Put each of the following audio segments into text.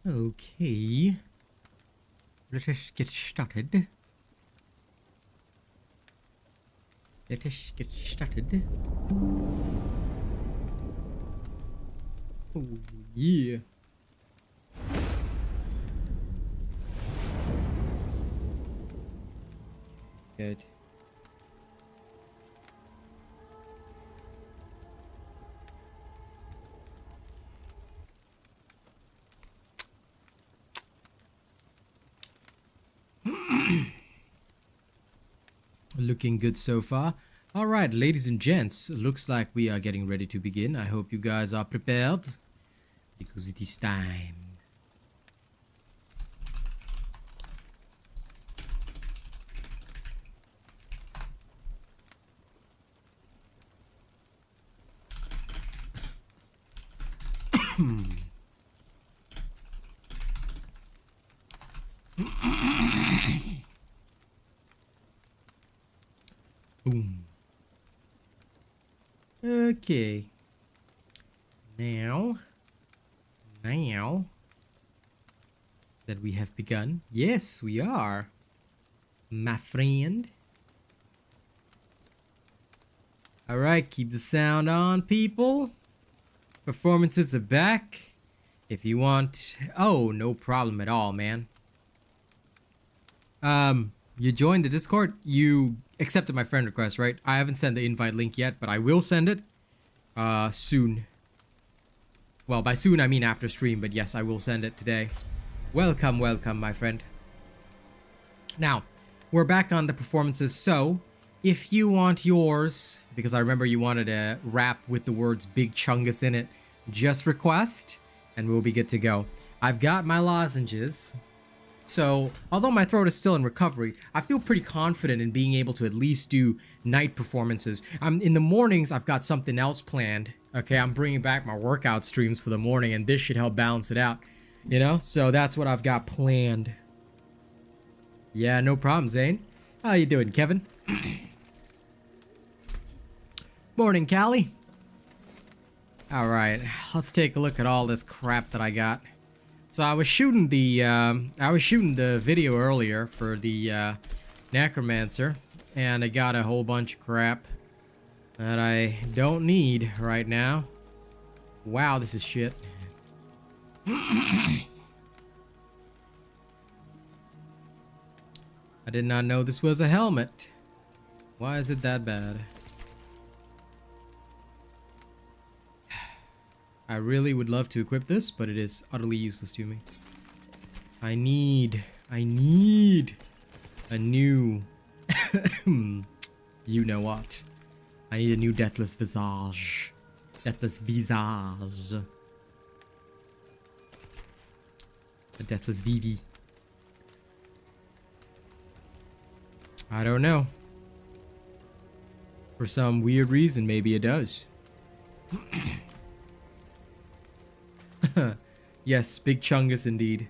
Okay. Let us get started. Let us get started. Oh, yeah. Good. Looking good so far. All right, ladies and gents, looks like we are getting ready to begin. I hope you guys are prepared because it is time. Boom. Okay. Now that we have begun, yes, we are, my friend. All right, keep the sound on, people. Performances are back. If you want, oh, no problem at all, man. You joined the Discord. You accepted my friend request, right? I haven't sent the invite link yet, but I will send it soon. Well, by soon I mean after stream, but yes, I will send it today. Welcome, welcome, my friend. Now, we're back on the performances, so if you want yours, because I remember you wanted a rap with the words Big Chungus in it, just request, and we'll be good to go. I've got my lozenges. So, although my throat is still in recovery, I feel pretty confident in being able to at least do night performances. In the mornings, I've got something else planned. Okay, I'm bringing back my workout streams for the morning, and this should help balance it out. You know? So that's what I've got planned. Yeah, no problem, Zane. How you doing, Kevin? Morning, Callie. Alright, let's take a look at all this crap that I got. So I was shooting the video earlier for the Necromancer, and I got a whole bunch of crap that I don't need right now. Wow, this is shit. I did not know this was a helmet. Why is it that bad? I really would love to equip this, but it is utterly useless to me. I need a new, you know what? I need a new Deathless Visage. Deathless Visage. A Deathless VV. I don't know. For some weird reason, maybe it does. Yes, Big Chungus indeed.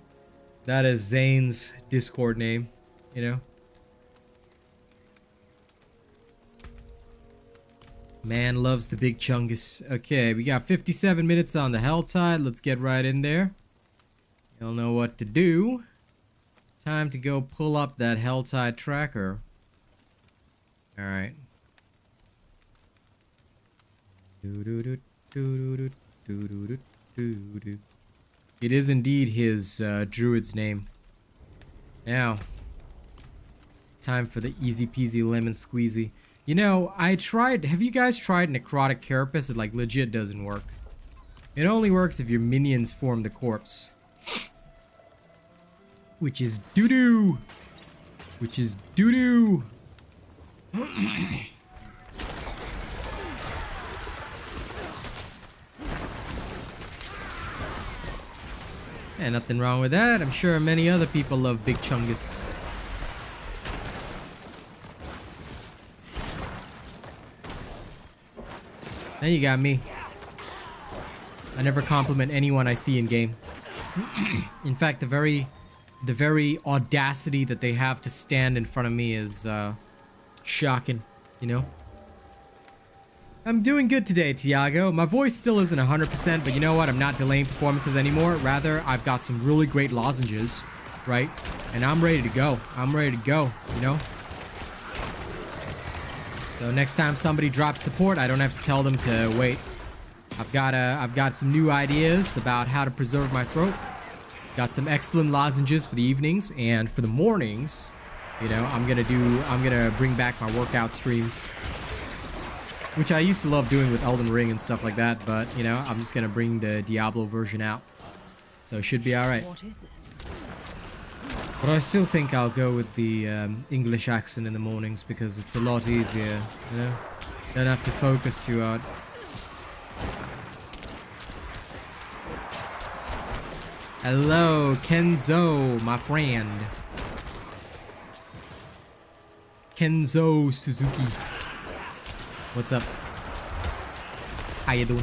That is Zane's Discord name, you know? Man loves the Big Chungus. Okay, we got 57 minutes on the Helltide. Let's get right in there. You'll know what to do. Time to go pull up that Helltide tracker. Alright. It is indeed his druid's name. Now, time for the easy peasy lemon squeezy. You know, have you guys tried Necrotic Carapace? It like legit doesn't work. It only works if your minions form the corpse. Which is doo-doo. Which is doo-doo. Yeah, nothing wrong with that. I'm sure many other people love Big Chungus. Then you got me. I never compliment anyone I see in game. In fact, the very audacity that they have to stand in front of me is shocking, you know? I'm doing good today, Tiago. My voice still isn't 100%, but you know what? I'm not delaying performances anymore. Rather, I've got some really great lozenges, right? And I'm ready to go. I'm ready to go, you know? So next time somebody drops support, I don't have to tell them to wait. I've got some new ideas about how to preserve my throat. Got some excellent lozenges for the evenings, and for the mornings, you know, I'm gonna bring back my workout streams, which I used to love doing with Elden Ring and stuff like that, but, you know, I'm just gonna bring the Diablo version out. So it should be alright. What is this? But I still think I'll go with the English accent in the mornings because it's a lot easier, you know? Don't have to focus too hard. Hello, Kenzo, my friend. Kenzo Suzuki. What's up? How you doing?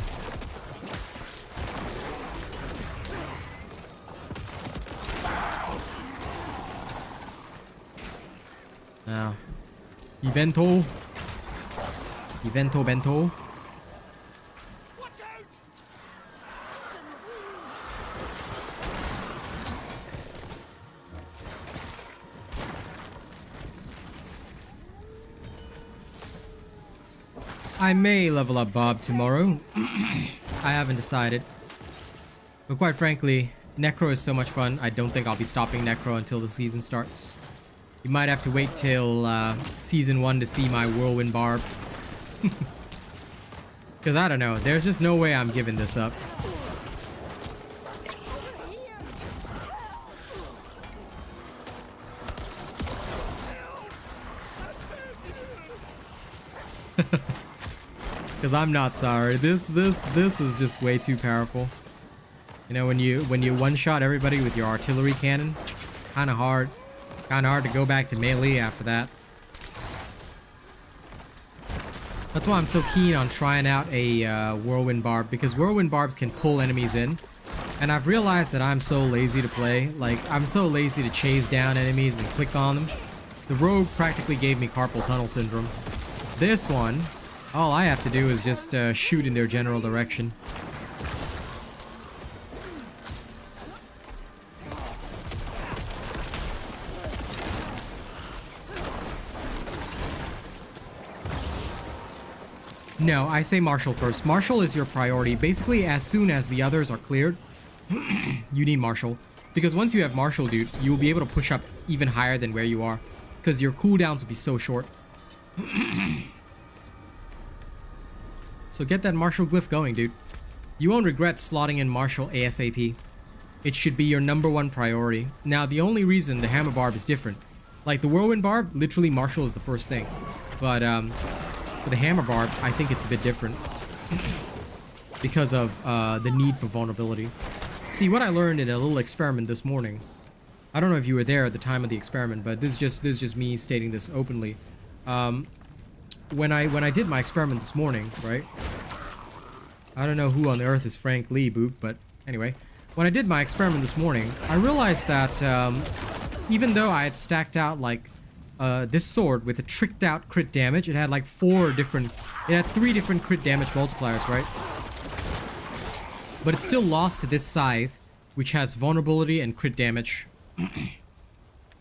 Now, Evento Bento. I may level up Bob tomorrow. I haven't decided. But quite frankly, Necro is so much fun, I don't think I'll be stopping Necro until the season starts. You might have to wait till season 1 to see my Whirlwind Barb. Because I don't know, there's just no way I'm giving this up. Because I'm not sorry. This is just way too powerful. You know, when you one-shot everybody with your artillery cannon, kind of hard to go back to melee after that. That's why I'm so keen on trying out a Whirlwind Barb, because Whirlwind Barbs can pull enemies in. And I've realized that I'm so lazy to play. Like, I'm so lazy to chase down enemies and click on them. The Rogue practically gave me carpal tunnel syndrome. This one, all I have to do is just shoot in their general direction. No, I say Marshall first. Marshall is your priority. Basically, as soon as the others are cleared, you need Marshall. Because once you have Marshall, dude, you will be able to push up even higher than where you are. Because your cooldowns will be so short. So get that Marshall glyph going, dude. You won't regret slotting in Marshall ASAP. It should be your #1 priority. Now, the only reason the Hammer Barb is different. Like the Whirlwind Barb, literally Marshall is the first thing. But, for the Hammer Barb, I think it's a bit different. Because of the need for vulnerability. See, what I learned in a little experiment this morning. I don't know if you were there at the time of the experiment, but this is just me stating this openly. When I did my experiment this morning, right? I don't know who on the earth is Frank Lee, Boop, but anyway. When I did my experiment this morning, I realized that even though I had stacked out like this sword with a tricked out crit damage, it had like 3 different crit damage multipliers, right? But it still lost to this scythe, which has vulnerability and crit damage.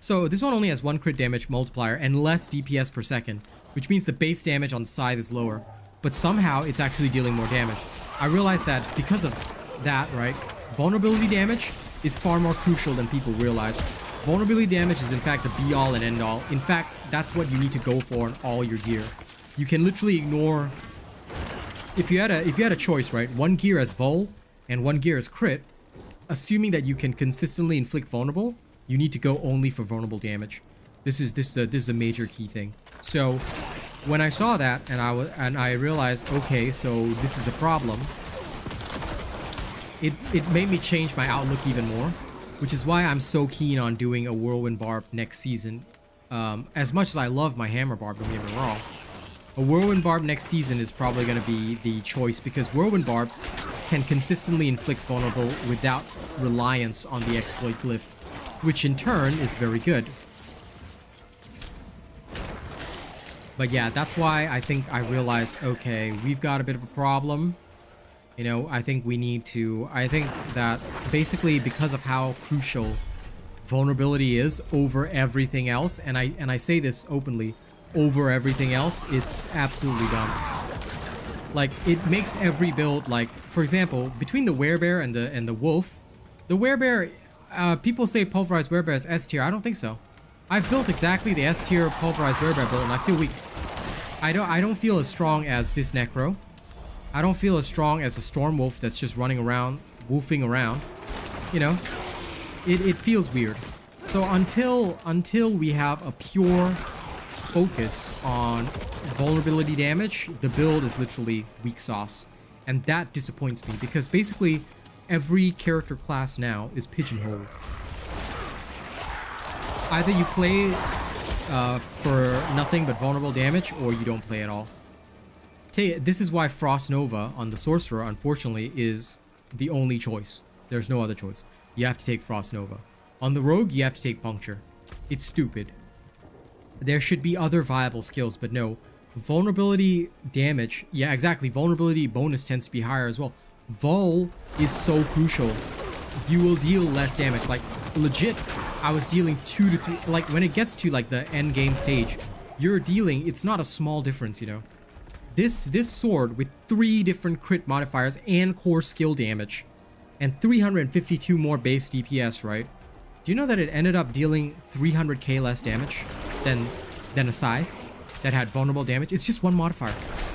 So this one only has 1 crit damage multiplier and less DPS per second, which means the base damage on the scythe is lower. But somehow it's actually dealing more damage. I realized that because of that, right, vulnerability damage is far more crucial than people realize. Vulnerability damage is in fact the be-all and end-all. In fact, that's what you need to go for in all your gear. You can literally ignore... If you had a choice, right, 1 gear as vul and 1 gear as crit, assuming that you can consistently inflict vulnerable, you need to go only for vulnerable damage. This is a major key thing. So when I saw that and I realized, okay, so this is a problem, it made me change my outlook even more. Which is why I'm so keen on doing a Whirlwind Barb next season. As much as I love my Hammer Barb, don't get me wrong. A Whirlwind Barb next season is probably going to be the choice because Whirlwind Barbs can consistently inflict vulnerable without reliance on the exploit glyph, which in turn is very good. But yeah, that's why I think I realized, okay, we've got a bit of a problem. You know, I think we need to... I think that basically because of how crucial vulnerability is over everything else, and I say this openly, over everything else, it's absolutely dumb. Like, it makes every build, like, for example, between the werebear and the wolf, the werebear, people say pulverized werebear is S tier. I don't think so. I've built exactly the S tier pulverized werebear build, and I feel weak. I don't feel as strong as this necro. I don't feel as strong as a storm wolf that's just running around, wolfing around. You know, it feels weird. So until we have a pure focus on vulnerability damage, the build is literally weak sauce, and that disappoints me because basically every character class now is pigeonholed. Either you play for nothing but vulnerable damage, or you don't play at all. This is why Frost Nova on the Sorcerer, unfortunately, is the only choice. There's no other choice. You have to take Frost Nova. On the Rogue, you have to take Puncture. It's stupid. There should be other viable skills, but no. Vulnerability damage, yeah, exactly. Vulnerability bonus tends to be higher as well. Vul is so crucial. You will deal less damage. Like, legit, I was dealing 2 to 3... Like, when it gets to, like, the end game stage, you're dealing... It's not a small difference, you know. This sword with 3 different crit modifiers and core skill damage and 352 more base DPS, right? Do you know that it ended up dealing 300k less damage than a scythe that had vulnerable damage? It's just one modifier.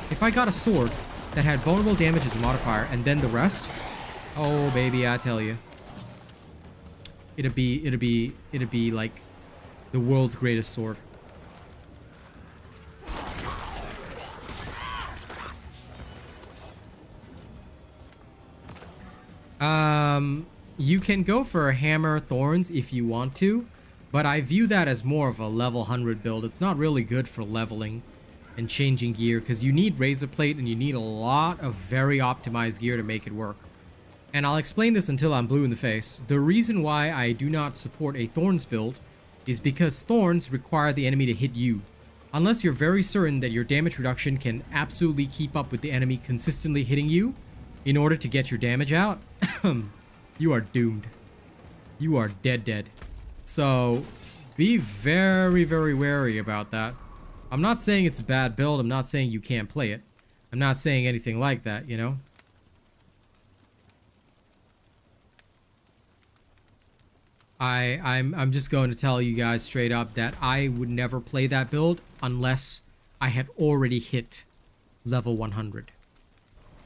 If I got a sword that had vulnerable damage as a modifier and then the rest, oh baby, I tell you, it'd be like the world's greatest sword. You can go for hammer thorns if you want to, but I view that as more of a level 100 build. It's not really good for leveling and changing gear because you need razor plate and you need a lot of very optimized gear to make it work. And I'll explain this until I'm blue in the face. The reason why I do not support a thorns build is because thorns require the enemy to hit you. Unless you're very certain that your damage reduction can absolutely keep up with the enemy consistently hitting you in order to get your damage out, you are doomed. You are dead. So be very, very wary about that. I'm not saying it's a bad build. I'm not saying you can't play it. I'm not saying anything like that, you know? I'm just going to tell you guys straight up that I would never play that build unless I had already hit level 100.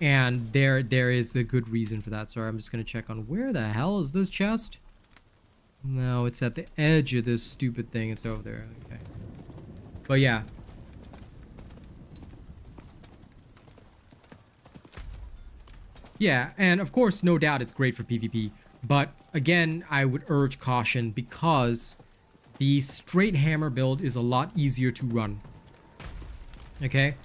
And there is a good reason for that. Sorry, I'm just going to check on where the hell is this chest? No, it's at the edge of this stupid thing. It's over there. Okay. But yeah. Yeah, and of course, no doubt it's great for PvP. But again, I would urge caution because the straight hammer build is a lot easier to run. Okay?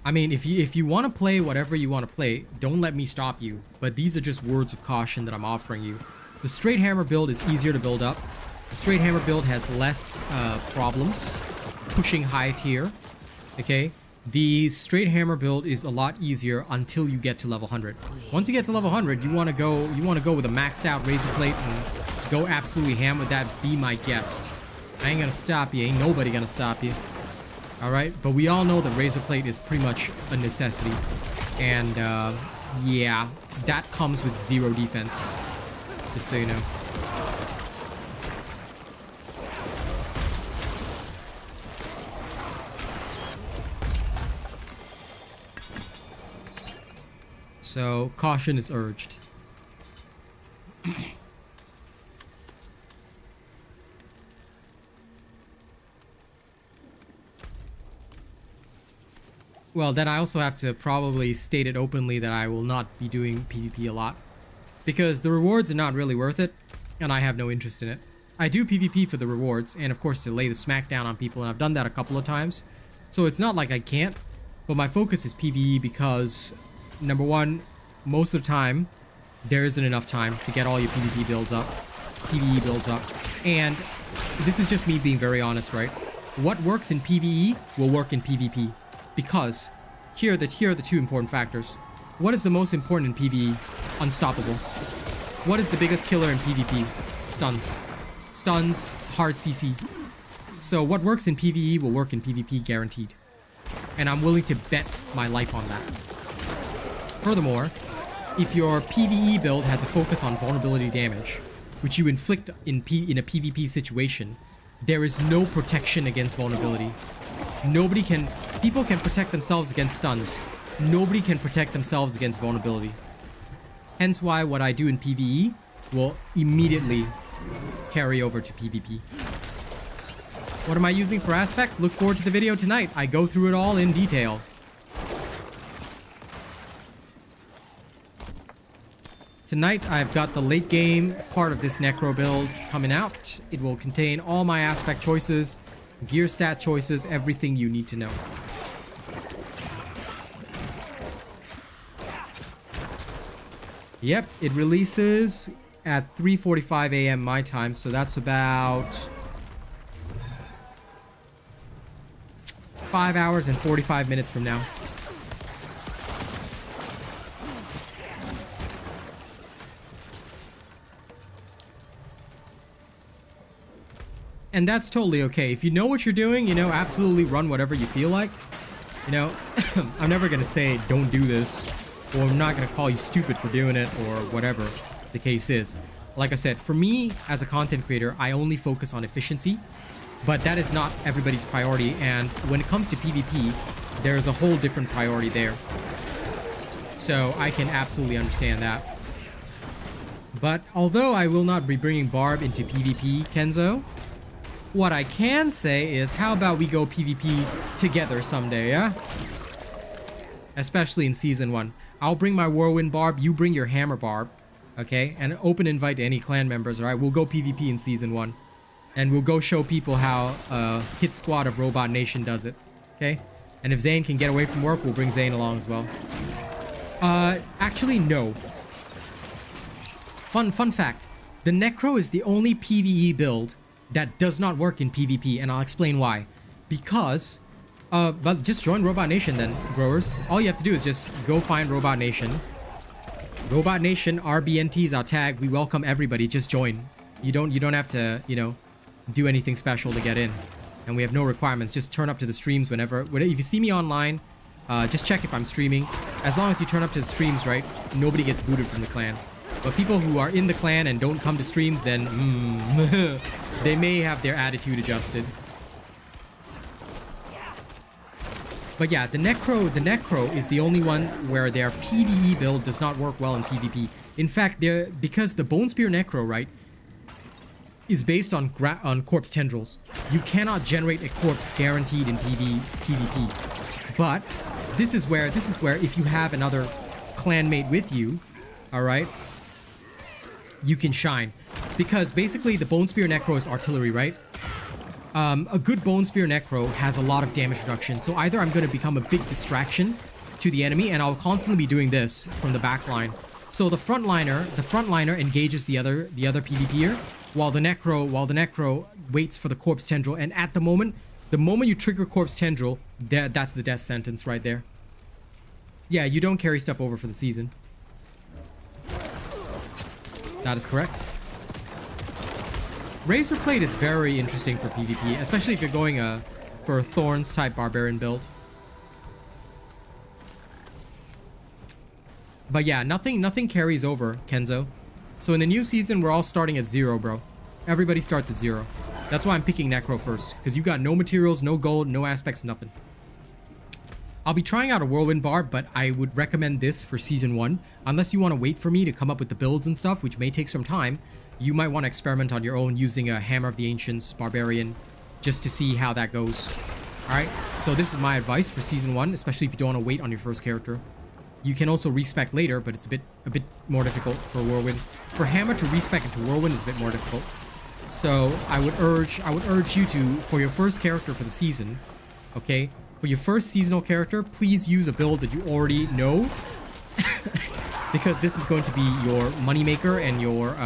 I mean, if you want to play whatever you want to play, don't let me stop you. But these are just words of caution that I'm offering you. The straight hammer build is easier to build up. The straight hammer build has less problems pushing high tier. Okay? The straight hammer build is a lot easier until you get to level 100. Once you get to level 100, you want to go with a maxed out razor plate and go absolutely ham with that. Be my guest. I ain't gonna stop you. Ain't nobody gonna stop you. Alright, but we all know that razor plate is pretty much a necessity. And, yeah, that comes with 0 defense. Just so you know. So, caution is urged. Well, then I also have to probably state it openly that I will not be doing PvP a lot. Because the rewards are not really worth it, and I have no interest in it. I do PvP for the rewards, and of course to lay the smackdown on people, and I've done that a couple of times. So it's not like I can't, but my focus is PvE because, number one, most of the time, there isn't enough time to get all your PvP builds up, PvE builds up. And this is just me being very honest, right? What works in PvE will work in PvP. Because here are the two important factors. What is the most important in PvE? Unstoppable. What is the biggest killer in PvP? Stuns. Stuns, hard CC. So what works in PvE will work in PvP, guaranteed. And I'm willing to bet my life on that. Furthermore, if your PvE build has a focus on vulnerability damage, which you inflict in a PvP situation, there is no protection against vulnerability. People can protect themselves against stuns. Nobody can protect themselves against vulnerability. Hence why what I do in PvE will immediately carry over to PvP. What am I using for aspects? Look forward to the video tonight. I go through it all in detail. Tonight, I've got the late game part of this Necro build coming out. It will contain all my aspect choices, gear stat choices, everything you need to know. Yep, it releases at 3:45 a.m. my time, so that's about 5 hours and 45 minutes from now. And that's totally okay. If you know what you're doing, you know, absolutely run whatever you feel like. You know, I'm never gonna say don't do this, or I'm not gonna call you stupid for doing it, or whatever the case is. Like I said, for me as a content creator, I only focus on efficiency, but that is not everybody's priority. And when it comes to PvP, there's a whole different priority there. So I can absolutely understand that. But although I will not be bringing Barb into PvP, Kenzo, what I can say is, how about we go PvP together someday, yeah? Especially in Season 1. I'll bring my Whirlwind Barb, you bring your Hammer Barb, okay? And open invite to any clan members, alright? We'll go PvP in Season 1. And we'll go show people how a hit squad of Robot Nation does it, okay? And if Zane can get away from work, we'll bring Zane along as well. Actually, no. Fun fact. The Necro is the only PvE build that does not work in PvP, and I'll explain why. Because, but just join Robot Nation then, growers. All you have to do is just go find Robot Nation. Robot Nation, RBNT is our tag. We welcome everybody. Just join. You don't have to, you know, do anything special to get in. And we have no requirements. Just turn up to the streams whenever. If you see me online, just check if I'm streaming. As long as you turn up to the streams, right, nobody gets booted from the clan. But people who are in the clan and don't come to streams, then they may have their attitude adjusted. But yeah, the Necro is the only one where their PvE build does not work well in PvP. In fact, because the Bone Spear Necro, right, is based on corpse tendrils. You cannot generate a corpse guaranteed in PvP. But this is where if you have another clanmate with you, all right, you can shine. Because basically the Bone Spear Necro is artillery, right? A good Bone Spear Necro has a lot of damage reduction. So either I'm going to become a big distraction to the enemy, and I'll constantly be doing this from the back line. So the frontliner engages the other PvPer, while the Necro waits for the corpse tendril. And at the moment you trigger corpse tendril, that's the death sentence right there. Yeah, you don't carry stuff over for the season. That is correct. Razorblade is very interesting for PvP, especially if you're going for a Thorns type barbarian build. But yeah, nothing carries over, Kenzo. So in the new season, we're all starting at 0, bro. Everybody starts at 0. That's why I'm picking Necro first, because you got no materials, no gold, no aspects, nothing. I'll be trying out a Whirlwind Barb, but I would recommend this for Season 1. Unless you want to wait for me to come up with the builds and stuff, which may take some time, you might want to experiment on your own using a Hammer of the Ancients Barbarian, just to see how that goes. Alright, so this is my advice for Season 1, especially if you don't want to wait on your first character. You can also respec later, but it's a bit more difficult for Whirlwind. For Hammer to respec into Whirlwind is a bit more difficult. So I would urge you to, for your first character for the season, okay, for your first seasonal character, please use a build that you already know. Because this is going to be your moneymaker and your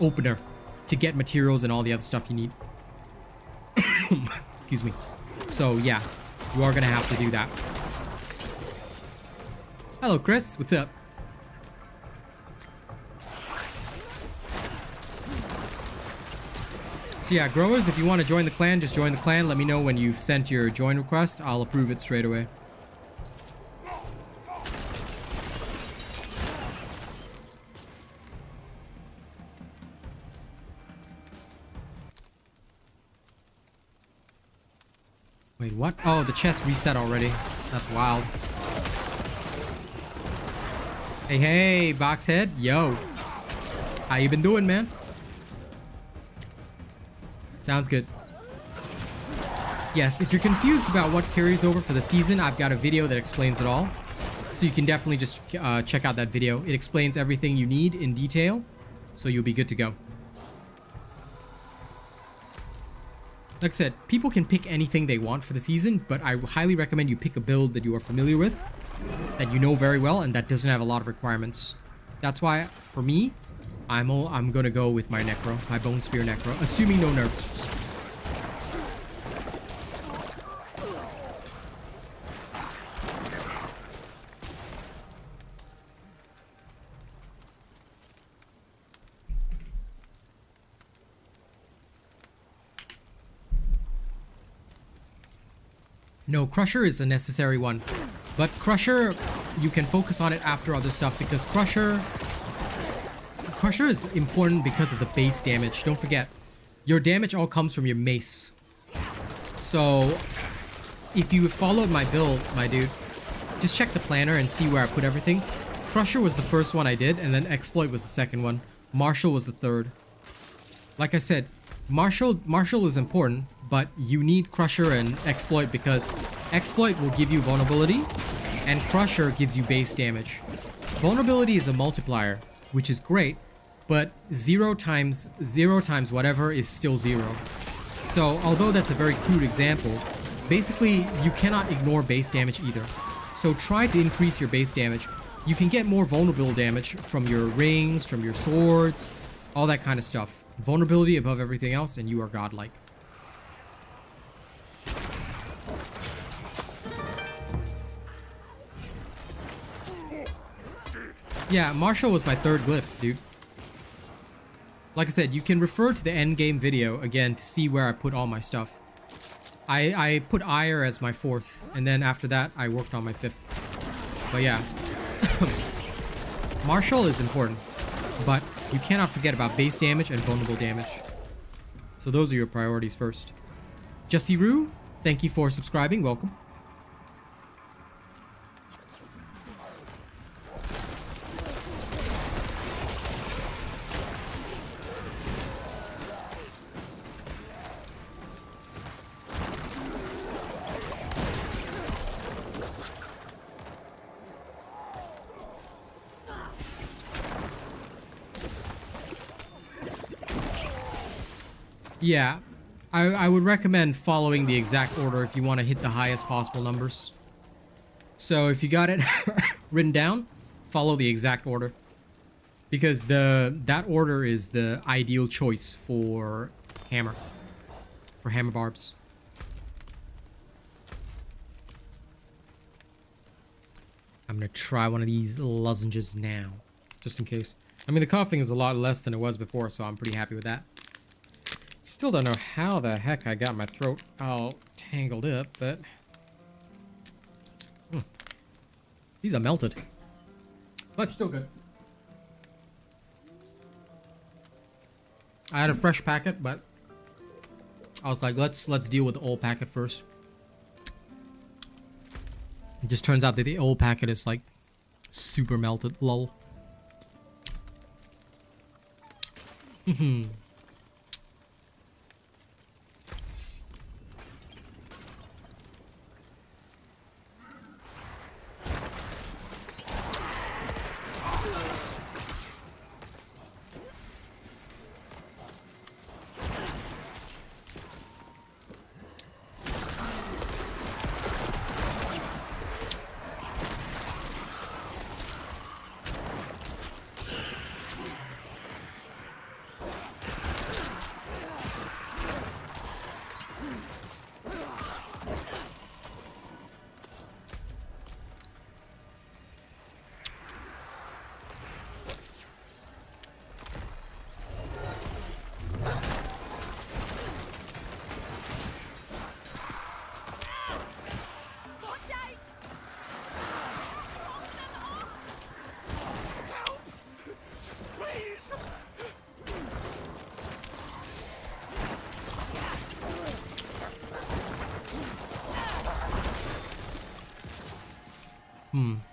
opener to get materials and all the other stuff you need. Excuse me. So yeah, you are gonna have to do that. Hello, Chris. What's up? So yeah, growers, if you want to join the clan, just join the clan. Let me know when you've sent your join request. I'll approve it straight away. Wait, what? Oh, the chest reset already. That's wild. Hey, hey, Boxhead. Yo. How you been doing, man? Sounds good. Yes, if you're confused about what carries over for the season, I've got a video that explains it all. So you can definitely just check out that video. It explains everything you need in detail, so you'll be good to go. Like I said, people can pick anything they want for the season, but I highly recommend you pick a build that you are familiar with, that you know very well, and that doesn't have a lot of requirements. That's why, for me, I'm gonna go with my Necro, my Bone Spear Necro, assuming no nerfs. No, Crusher is a necessary one, but Crusher, you can focus on it after other stuff, because Crusher is important because of the base damage. Don't forget, your damage all comes from your mace. So if you followed my build, my dude, just check the planner and see where I put everything. Crusher was the first one I did, and then Exploit was the second one. Martial was the third. Like I said, Martial is important, but you need Crusher and Exploit, because Exploit will give you vulnerability and Crusher gives you base damage. Vulnerability is a multiplier, which is great, but 0 times whatever is still 0. So although that's a very crude example, basically you cannot ignore base damage either. So try to increase your base damage. You can get more vulnerable damage from your rings, from your swords, all that kind of stuff. Vulnerability above everything else, and you are godlike. Yeah, Martial was my third glyph, dude. Like I said, you can refer to the endgame video again to see where I put all my stuff. I put Ire as my fourth, and then after that, I worked on my fifth. But yeah. Martial is important, but you cannot forget about base damage and vulnerable damage. So those are your priorities first. Justy Roo, thank you for subscribing. Welcome. Yeah, I would recommend following the exact order if you want to hit the highest possible numbers. So if you got it written down, follow the exact order. Because that order is the ideal choice for hammer. For hammer barbs. I'm going to try one of these lozenges now. Just in case. I mean, the coughing is a lot less than it was before, so I'm pretty happy with that. Still don't know how the heck I got my throat all tangled up, but... These are melted. But still good. I had a fresh packet, but... I was like, let's deal with the old packet first. It just turns out that the old packet is like... super melted, lol. No,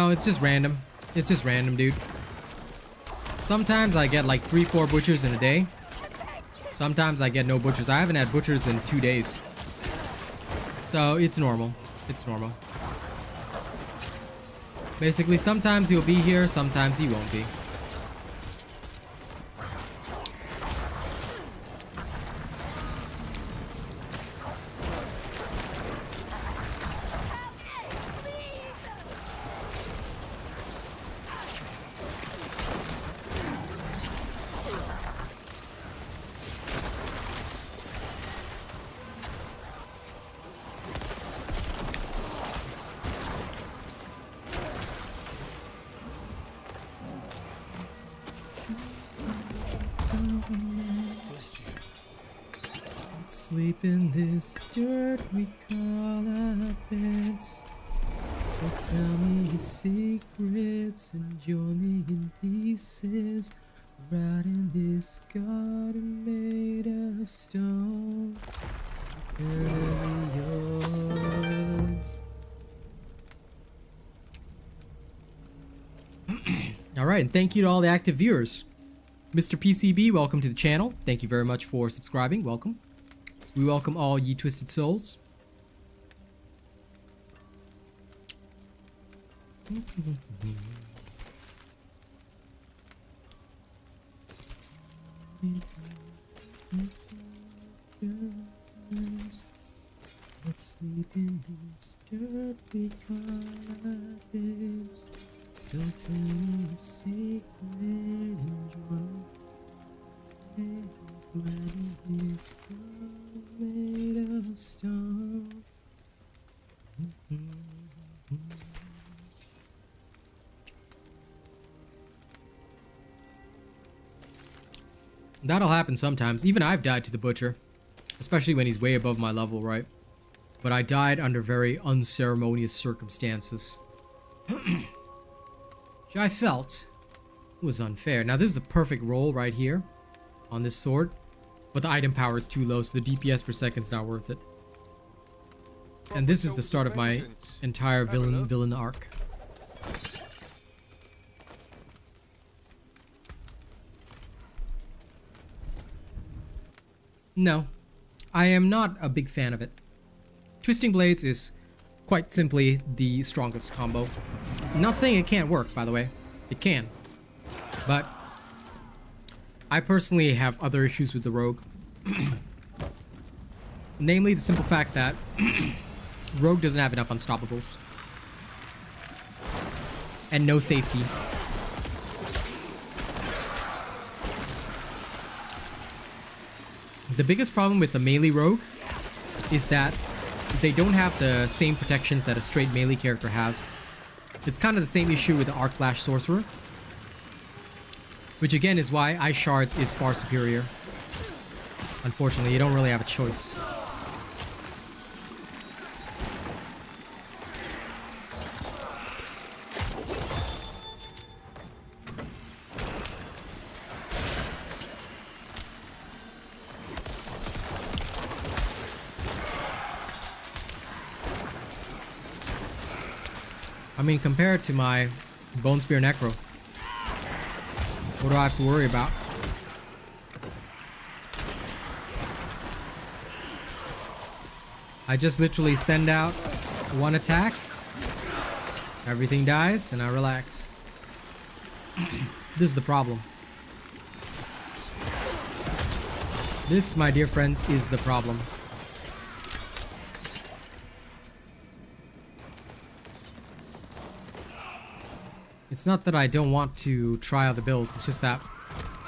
it's just random. It's just random, dude. Sometimes I get like 3-4 butchers in a day. Sometimes I get no butchers. I haven't had butchers in 2 days. So it's normal. It's normal. Basically, sometimes he'll be here, sometimes he won't be. Sleep in this dirt we call our beds. So tell me your secrets and join me in pieces. Right in this garden made of stone. Yours. Alright, and thank you to all the active viewers. Mr. PCB, welcome to the channel. Thank you very much for subscribing. Welcome. We welcome all ye twisted souls. Let's sleep in this dirt we call our beds. So tell me a secret and drunk things right in this garden made of stone. That'll happen sometimes. Even I've died to the butcher. Especially when he's way above my level, right? But I died under very unceremonious circumstances. Which I felt was unfair. Now this is a perfect roll right here on this sword. But the item power is too low, so the DPS per second is not worth it. And this is the start of my entire villain arc. No, I am not a big fan of it. Twisting Blades is quite simply the strongest combo. I'm not saying it can't work, by the way. It can. But I personally have other issues with the Rogue. Namely, the simple fact that Rogue doesn't have enough unstoppables. And no safety. The biggest problem with the melee Rogue is that they don't have the same protections that a straight melee character has. It's kind of the same issue with the Arc Flash Sorcerer. Which again is why Ice Shards is far superior. Unfortunately, you don't really have a choice. I mean, compared to my Bone Spear Necro, what do I have to worry about? I just literally send out one attack, everything dies, and I relax. This is the problem. This, my dear friends, is the problem. It's not that I don't want to try other builds, it's just that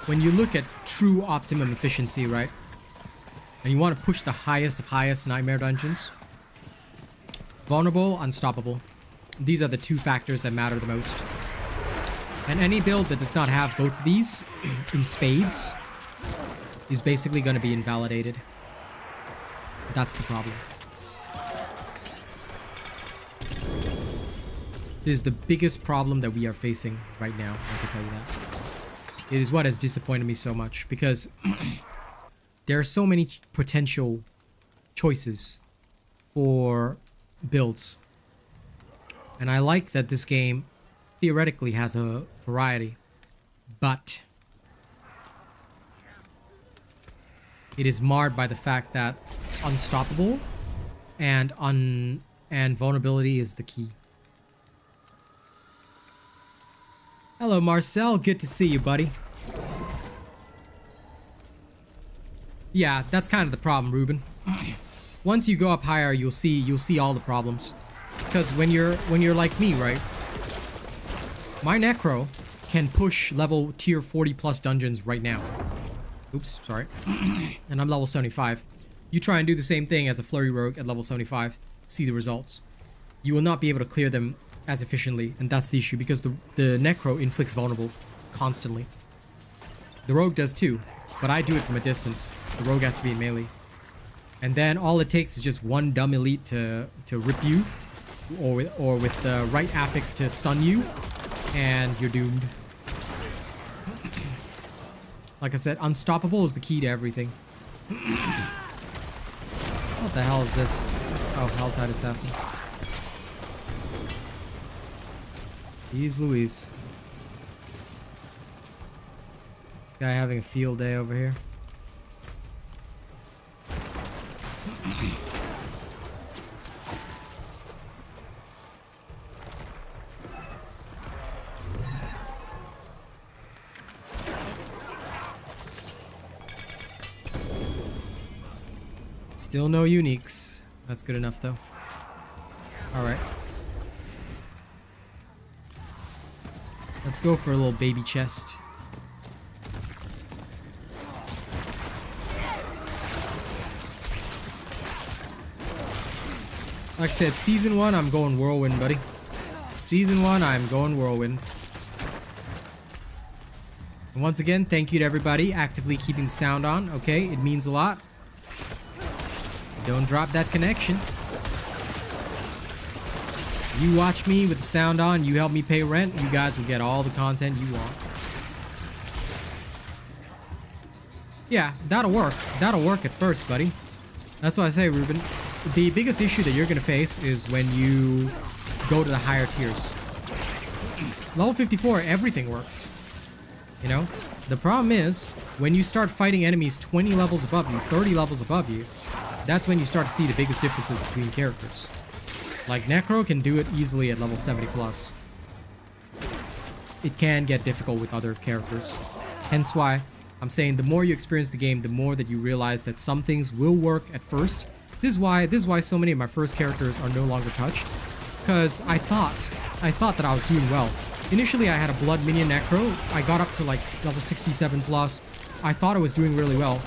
when you look at true optimum efficiency, right? And you want to push the highest of highest Nightmare dungeons. Vulnerable, unstoppable. These are the two factors that matter the most. And any build that does not have both of these in spades is basically going to be invalidated. That's the problem. This is the biggest problem that we are facing right now, I can tell you that. It is what has disappointed me so much, because there are so many potential choices for builds. And I like that this game theoretically has a variety, but it is marred by the fact that unstoppable and vulnerability is the key. Hello, Marcel. Good to see you, buddy. Yeah, that's kind of the problem, Ruben. Once you go up higher, you'll see all the problems. Because when you're like me, right? My Necro can push level tier 40 plus dungeons right now. Oops, sorry. And I'm level 75. You try and do the same thing as a Flurry Rogue at level 75. See the results. You will not be able to clear them as efficiently, and that's the issue, because the Necro inflicts vulnerable constantly. The Rogue does too, but I do it from a distance. The Rogue has to be in melee. And then all it takes is just one dumb elite to rip you, or with the right affix to stun you, and you're doomed. Like I said, unstoppable is the key to everything. What the hell is this? Oh, Helltide Assassin. Jeez Louise. This guy having a field day over here. Still no uniques. That's good enough though. Alright. Let's go for a little baby chest. Like I said, Season 1, I'm going Whirlwind, buddy. Season 1, I'm going Whirlwind. And once again, thank you to everybody actively keeping the sound on, okay? It means a lot. Don't drop that connection. You watch me with the sound on, you help me pay rent, you guys will get all the content you want. Yeah, that'll work. That'll work at first, buddy. That's what I say, Ruben. The biggest issue that you're going to face is when you go to the higher tiers. Level 54, everything works. You know? The problem is, when you start fighting enemies 20 levels above you, 30 levels above you, that's when you start to see the biggest differences between characters. Like, Necro can do it easily at level 70 plus. It can get difficult with other characters. Hence why I'm saying the more you experience the game, the more that you realize that some things will work at first. This is why so many of my first characters are no longer touched. Because I thought that I was doing well. Initially, I had a Blood Minion Necro. I got up to like level 67 plus. I thought I was doing really well.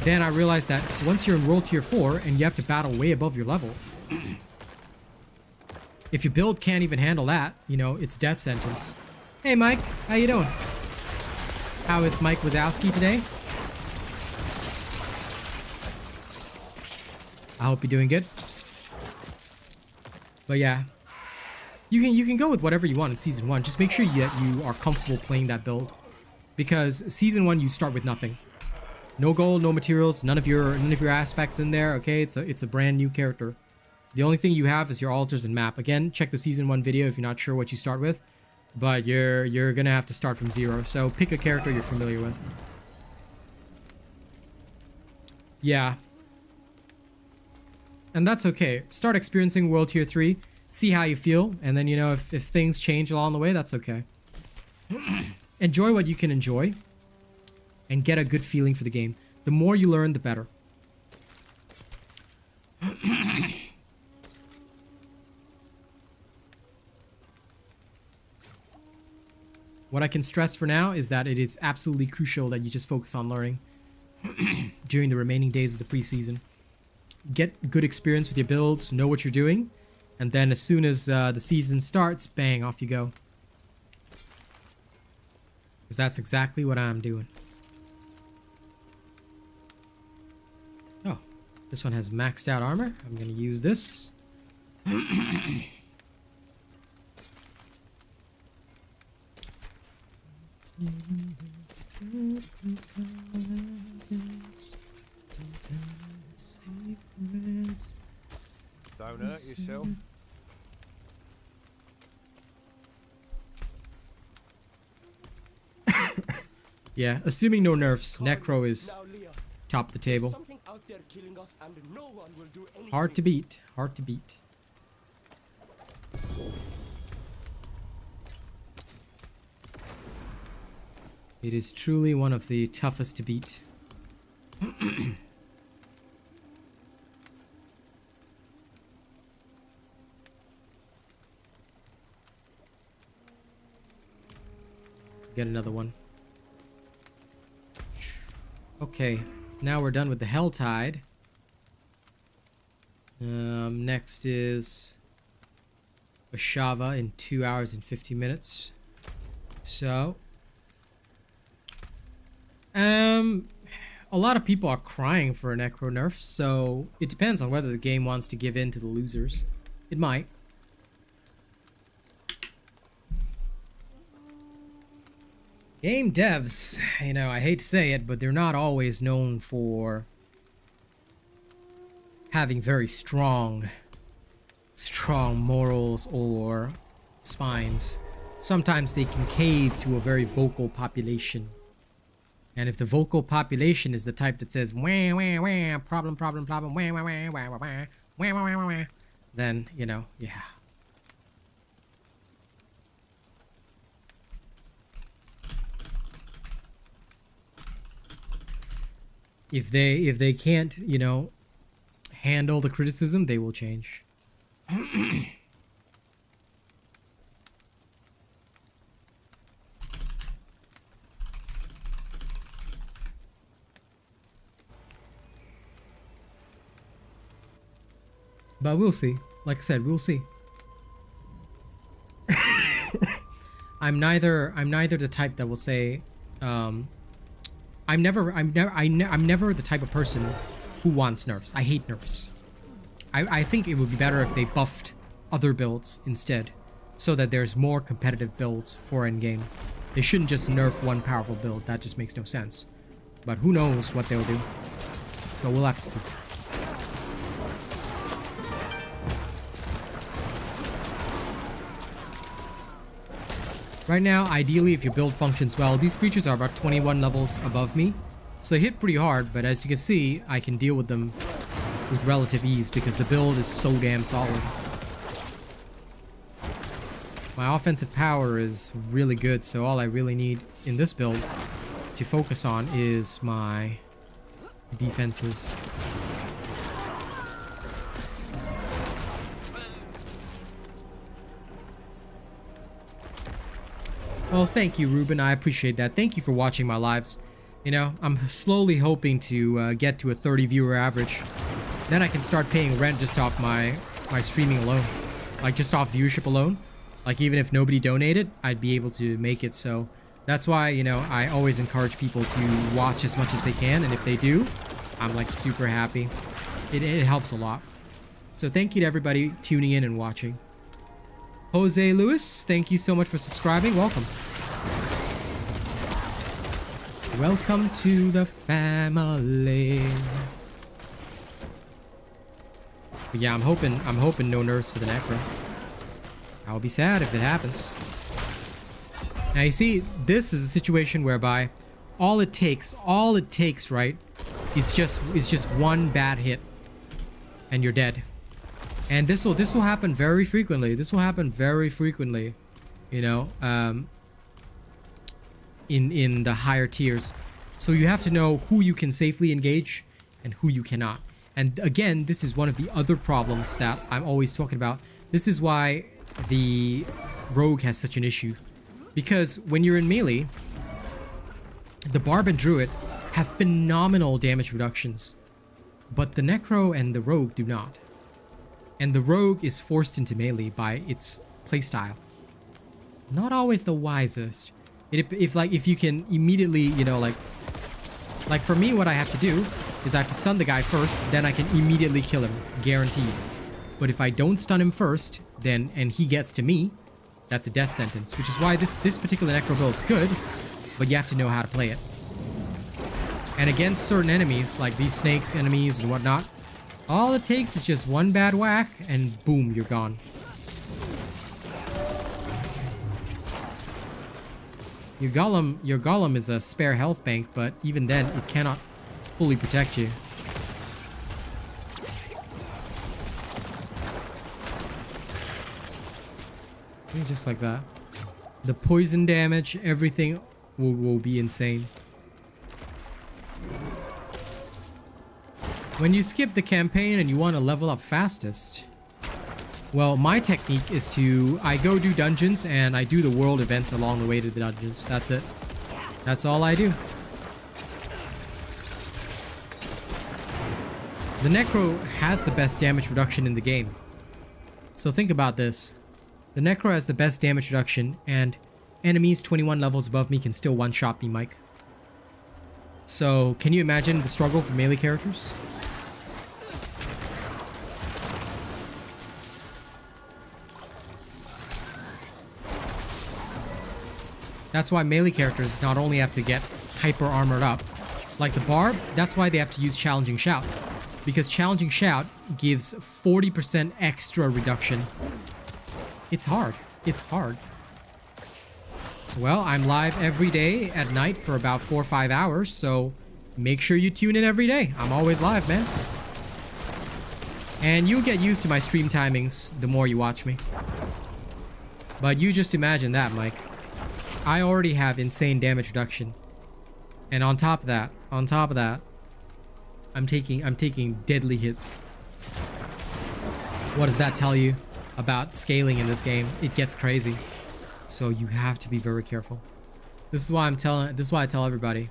Then I realized that once you're in World Tier 4 and you have to battle way above your level, if your build can't even handle that, you know, it's death sentence. Hey Mike, how you doing? How is Mike Wazowski today? I hope you're doing good. But yeah, you can go with whatever you want in Season 1. Just make sure that you are comfortable playing that build, because Season 1 you start with nothing. No gold, no materials, none of your aspects in there. Okay, it's a brand new character. The only thing you have is your altars and map. Again, check the Season 1 video if you're not sure what you start with. But you're gonna have to start from zero. So pick a character you're familiar with. Yeah. And that's okay. Start experiencing World Tier 3. See how you feel. And then, you know, if things change along the way, that's okay. Enjoy what you can enjoy. And get a good feeling for the game. The more you learn, the better. What I can stress for now is that it is absolutely crucial that you just focus on learning during the remaining days of the preseason. Get good experience with your builds, know what you're doing, and then as soon as the season starts, bang, off you go. Because that's exactly what I'm doing. This one has maxed out armor. I'm gonna use this. Don't hurt yourself. Yeah, assuming no nerfs, Necro is top the table. Hard to beat. Hard to beat. It is truly one of the toughest to beat. Get another one. Okay, now we're done with the Helltide. Next is Ashava in 2 hours and 50 minutes. So, a lot of people are crying for a Necro nerf, so it depends on whether the game wants to give in to the losers. It might. Game devs, you know, I hate to say it, but they're not always known for having very strong morals or spines. Sometimes they can cave to a very vocal population. And if the vocal population is the type that says wah wah wah, problem problem problem, wah wah wah wah wah wah wah wah wah wah, then, you know, yeah. If they can't, you know, handle the criticism, they will change. But we'll see. Like I said, we'll see. I'm neither the type that will say, I'm never the type of person who wants nerfs. I hate nerfs. I think it would be better if they buffed other builds instead, so that there's more competitive builds for endgame. They shouldn't just nerf one powerful build. That just makes no sense. But who knows what they'll do. So we'll have to see. Right now, ideally, if your build functions well, these creatures are about 21 levels above me. So they hit pretty hard, but as you can see, I can deal with them with relative ease because the build is so damn solid. My offensive power is really good, so all I really need in this build to focus on is my defenses. Well, thank you, Ruben. I appreciate that. Thank you for watching my lives. You know, I'm slowly hoping to get to a 30 viewer average. Then I can start paying rent just off my streaming alone. Like, just off viewership alone. Like, even if nobody donated, I'd be able to make it. So that's why, you know, I always encourage people to watch as much as they can. And if they do, I'm, like, super happy. It helps a lot. So thank you to everybody tuning in and watching. Jose Lewis, thank you so much for subscribing. Welcome. Welcome to the family. But yeah, I'm hoping no nerfs for the Necro. I'll be sad if it happens. Now you see, this is a situation whereby all it takes, right, is just one bad hit, and you're dead. And this will happen very frequently. This will happen very frequently, you know, in the higher tiers. So you have to know who you can safely engage and who you cannot. And again, this is one of the other problems that I'm always talking about. This is why the rogue has such an issue. Because when you're in melee, the Barb and Druid have phenomenal damage reductions. But the Necro and the Rogue do not. And the Rogue is forced into melee by its playstyle. Not always the wisest. If you can immediately, you know, like, Like for me, what I have to do is I have to stun the guy first, then I can immediately kill him, guaranteed. But if I don't stun him first, then and he gets to me, that's a death sentence, which is why this particular necro build is good, but you have to know how to play it. And against certain enemies, like these snake enemies and whatnot, all it takes is just one bad whack and boom, you're gone. Your golem is a spare health bank, but even then, it cannot fully protect you. Just like that. The poison damage, everything will be insane. When you skip the campaign and you want to level up fastest, well, my technique is I go do dungeons and I do the world events along the way to the dungeons. That's it. That's all I do. The Necro has the best damage reduction in the game. So think about this. The Necro has the best damage reduction, and enemies 21 levels above me can still one-shot me, Mike. So, can you imagine the struggle for melee characters? That's why melee characters not only have to get hyper armored up, like the Barb, that's why they have to use Challenging Shout. Because Challenging Shout gives 40% extra reduction. It's hard. It's hard. Well, I'm live every day at night for about 4 or 5 hours, so make sure you tune in every day. I'm always live, man. And you'll get used to my stream timings the more you watch me. But you just imagine that, Mike. I already have insane damage reduction. And on top of that, I'm taking deadly hits. What does that tell you about scaling in this game? It gets crazy. So you have to be very careful. This is why I tell everybody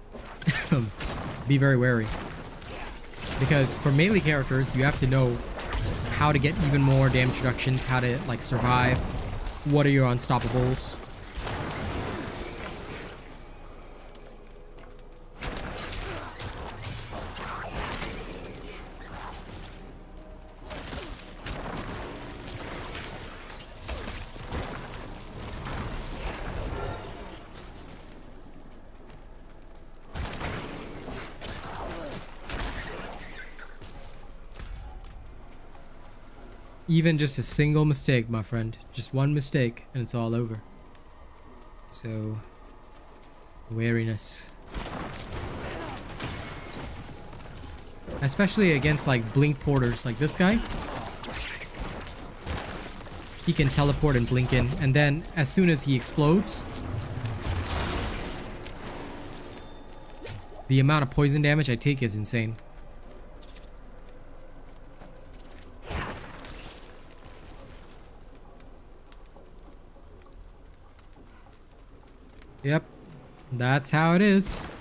be very wary. Because for melee characters, you have to know how to get even more damage reductions, how to like survive, what are your unstoppables. Even just a single mistake, my friend. Just one mistake and it's all over. So, wariness. Especially against like blink porters like this guy. He can teleport and blink in, and then as soon as he explodes, the amount of poison damage I take is insane. Yep, that's how it is.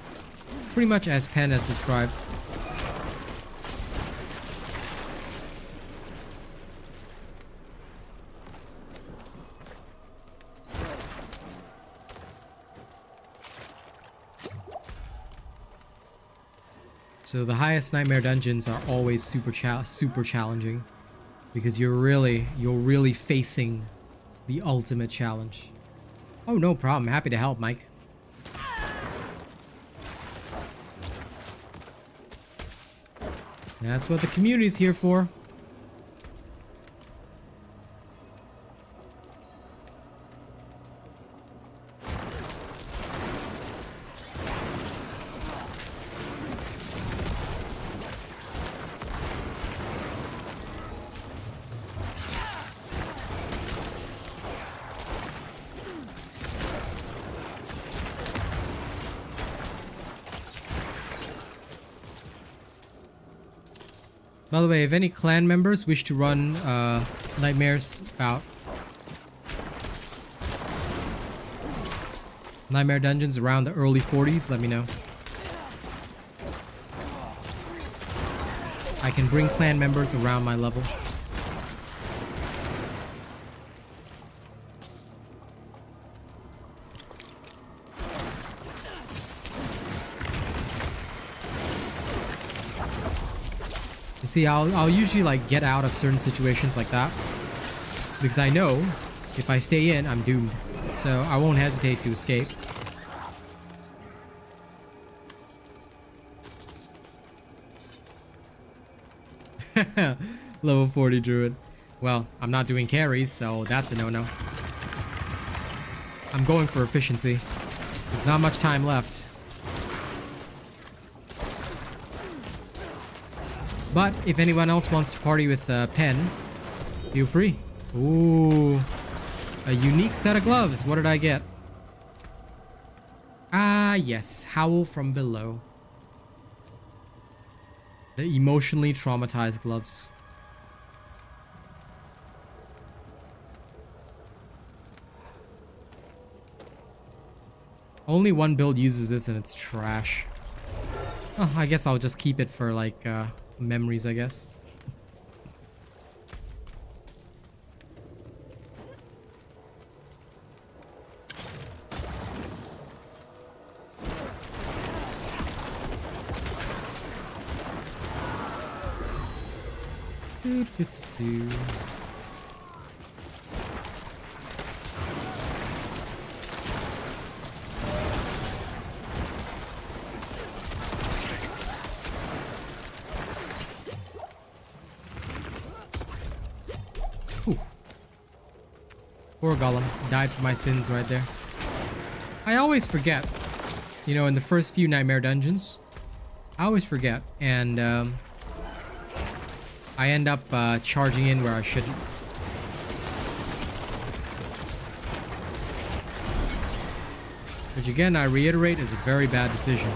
Pretty much as Pen has described. So the highest nightmare dungeons are always super challenging, because you're really facing the ultimate challenge. Oh, no problem. Happy to help, Mike. That's what the community's here for. By the way, if any clan members wish to run nightmares out, nightmare dungeons around the early 40s, let me know. I can bring clan members around my level. You see, I'll usually like get out of certain situations like that because I know if I stay in, I'm doomed. So I won't hesitate to escape. Level 40 druid. Well, I'm not doing carries, so that's a no-no. I'm going for efficiency. There's not much time left. But if anyone else wants to party with Pen, feel free. Ooh, a unique set of gloves. What did I get? Ah, yes, Howl from Below. The emotionally traumatized gloves. Only one build uses this and it's trash. Oh, I guess I'll just keep it for like memories, I guess. Poor Golem. Died for my sins right there. I always forget. You know, in the first few Nightmare dungeons, I always forget. And I end up charging in where I shouldn't. Which again, I reiterate, is a very bad decision.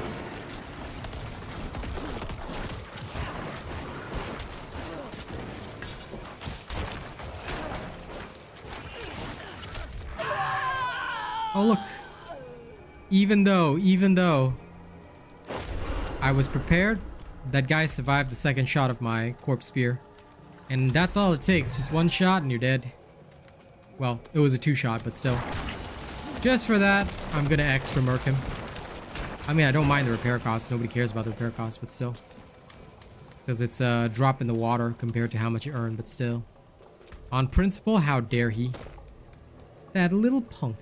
Oh look, even though I was prepared, that guy survived the second shot of my corpse spear. And that's all it takes, just one shot and you're dead. Well, it was a 2-shot, but still. Just for that, I'm gonna extra murk him. I mean, I don't mind the repair costs, nobody cares about the repair costs, but still. Because it's a drop in the water compared to how much you earn, but still. On principle, how dare he? That little punk.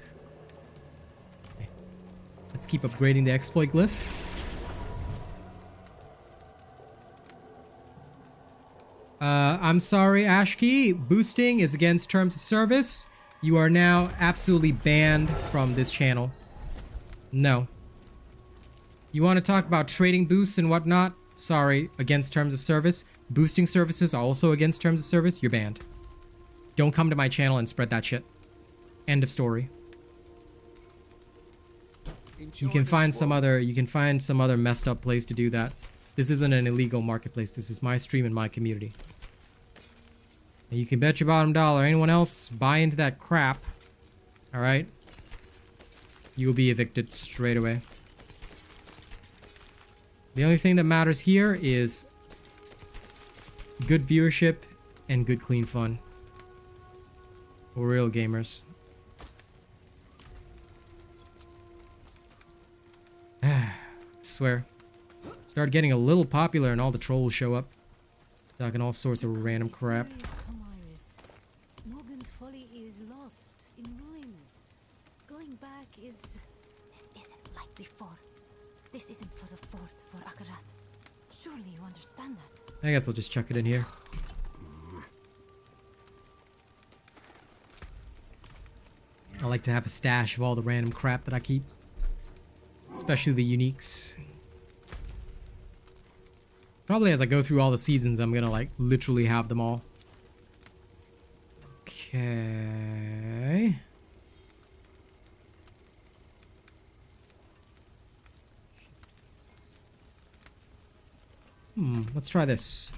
Let's keep upgrading the exploit glyph. I'm sorry, Ashki. Boosting is against terms of service. You are now absolutely banned from this channel. No. You want to talk about trading boosts and whatnot? Sorry, against terms of service. Boosting services are also against terms of service. You're banned. Don't come to my channel and spread that shit. End of story. You can find some other messed up place to do that. This isn't an illegal marketplace. This is my stream and my community. And you can bet your bottom dollar anyone else buy into that crap. All right? You will be evicted straight away. The only thing that matters here is good viewership and good clean fun. For real gamers. I swear. Start getting a little popular and all the trolls show up. Talking all sorts of random crap. Morgan's folly is lost in ruins. Going back is... This isn't like before. This isn't for the fort, for Akarat. Surely you understand that. I guess I'll just chuck it in here. I like to have a stash of all the random crap that I keep. Especially the uniques. Probably as I go through all the seasons, I'm gonna like literally have them all. Okay. Let's try this.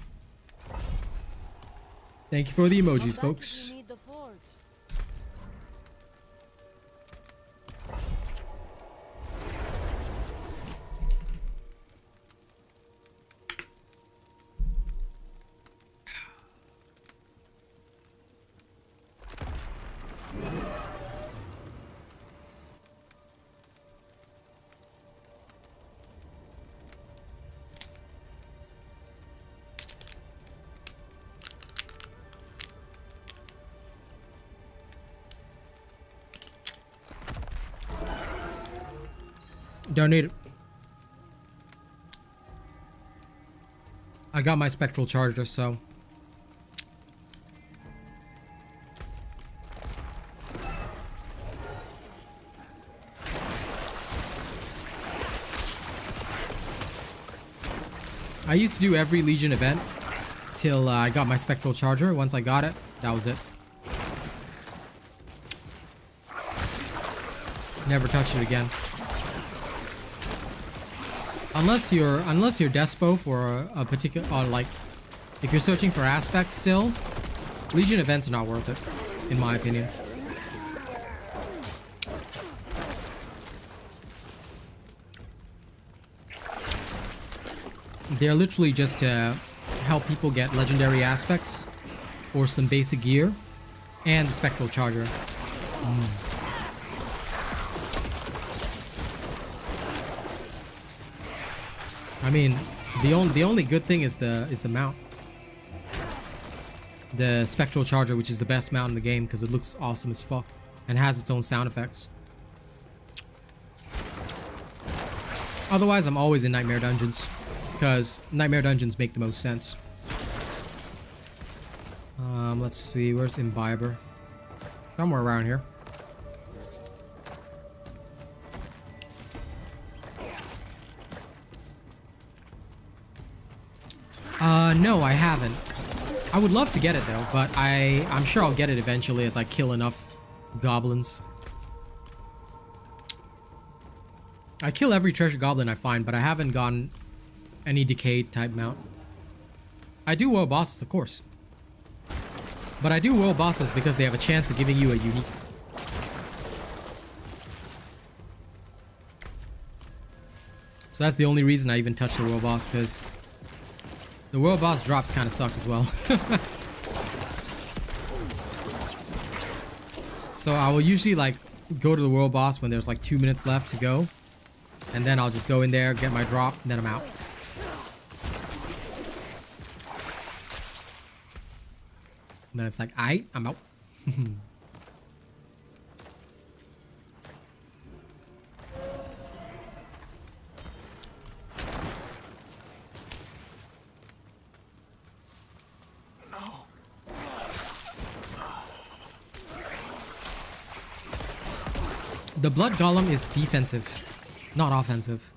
Thank you for the emojis, folks. Don't need it. I got my spectral charger, so. I used to do every Legion event till I got my spectral charger. Once I got it, that was it. Never touched it again. Unless you're despo for a particular, like, if you're searching for aspects still, Legion events are not worth it, in my opinion. They're literally just to help people get legendary aspects or some basic gear and the spectral charger. I mean, the only good thing is the mount. The spectral charger, which is the best mount in the game because it looks awesome as fuck and has its own sound effects. Otherwise, I'm always in Nightmare Dungeons because Nightmare Dungeons make the most sense. Let's see, where's Imbiber? Somewhere around here. No, I haven't. I would love to get it though, but I'm sure I'll get it eventually as I kill enough goblins. I kill every treasure goblin I find, but I haven't gotten any decayed type mount. I do world bosses, of course. But I do world bosses because they have a chance of giving you a unique. So that's the only reason I even touch the world boss, because the world boss drops kind of suck as well. So I will usually like go to the world boss when there's like 2 minutes left to go. And then I'll just go in there, get my drop, and then I'm out. And then it's like, aight, I'm out. The blood golem is defensive, not offensive.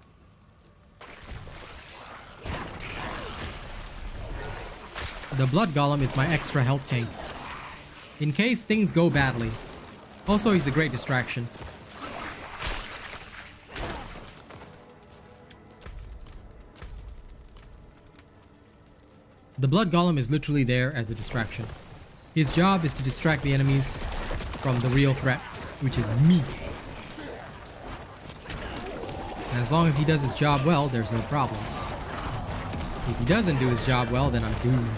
The blood golem is my extra health tank, in case things go badly. Also, he's a great distraction. The blood golem is literally there as a distraction. His job is to distract the enemies from the real threat, which is me. And as long as he does his job well, there's no problems. If he doesn't do his job well, then I'm doomed.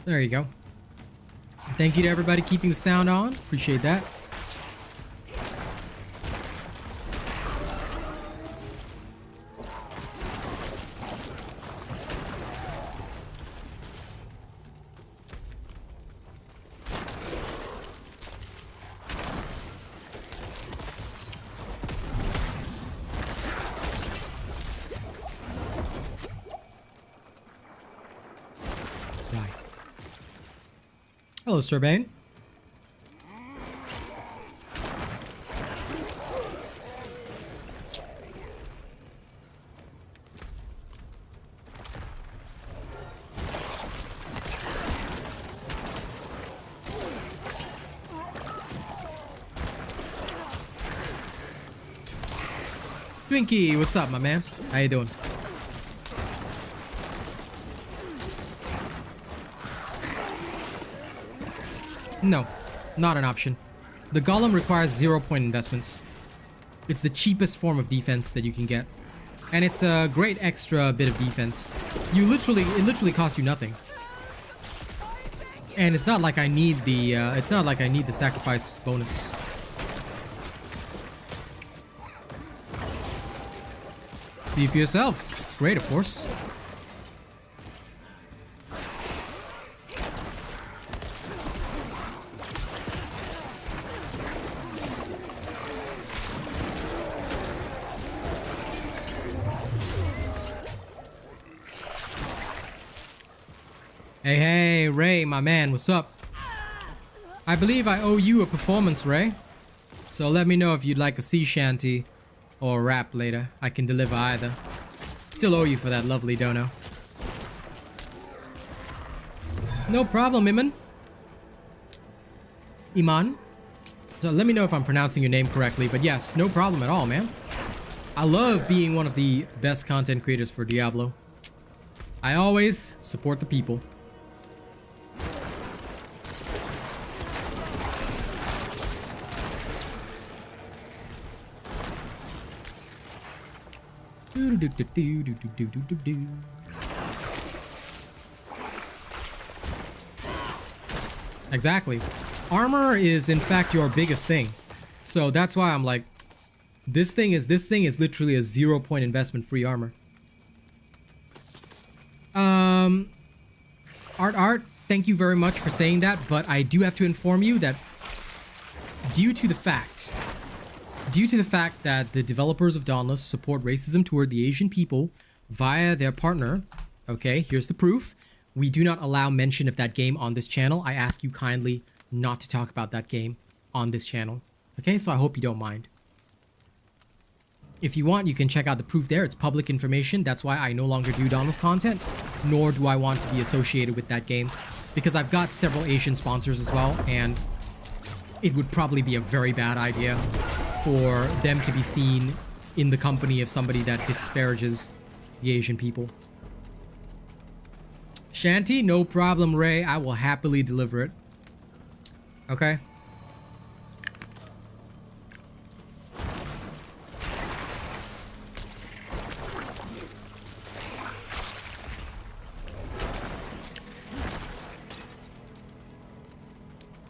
There you go. Thank you to everybody keeping the sound on. Appreciate that. Hello, Sir Bane. Twinkie, what's up, my man? How you doing? No, not an option. The golem requires 0-point investments. It's the cheapest form of defense that you can get. And it's a great extra bit of defense. It literally costs you nothing. And it's not like I need the sacrifice bonus. See for yourself. It's great, of course. Hey, Ray, my man, what's up? I believe I owe you a performance, Ray. So let me know if you'd like a sea shanty or a rap later. I can deliver either. Still owe you for that lovely dono. No problem, Iman. Iman? So let me know if I'm pronouncing your name correctly, but yes, no problem at all, man. I love being one of the best content creators for Diablo. I always support the people. Exactly. Armor is in fact your biggest thing. So that's why I'm like, this thing is literally a 0-point investment free armor. Art, thank you very much for saying that, but I do have to inform you that due to the fact that the developers of Dauntless support racism toward the Asian people via their partner, okay, here's the proof. We do not allow mention of that game on this channel. I ask you kindly not to talk about that game on this channel. Okay, so I hope you don't mind. If you want, you can check out the proof there. It's public information. That's why I no longer do Dauntless content, nor do I want to be associated with that game. Because I've got several Asian sponsors as well, and it would probably be a very bad idea for them to be seen in the company of somebody that disparages the Asian people. Shanty, no problem, Ray. I will happily deliver it. Okay?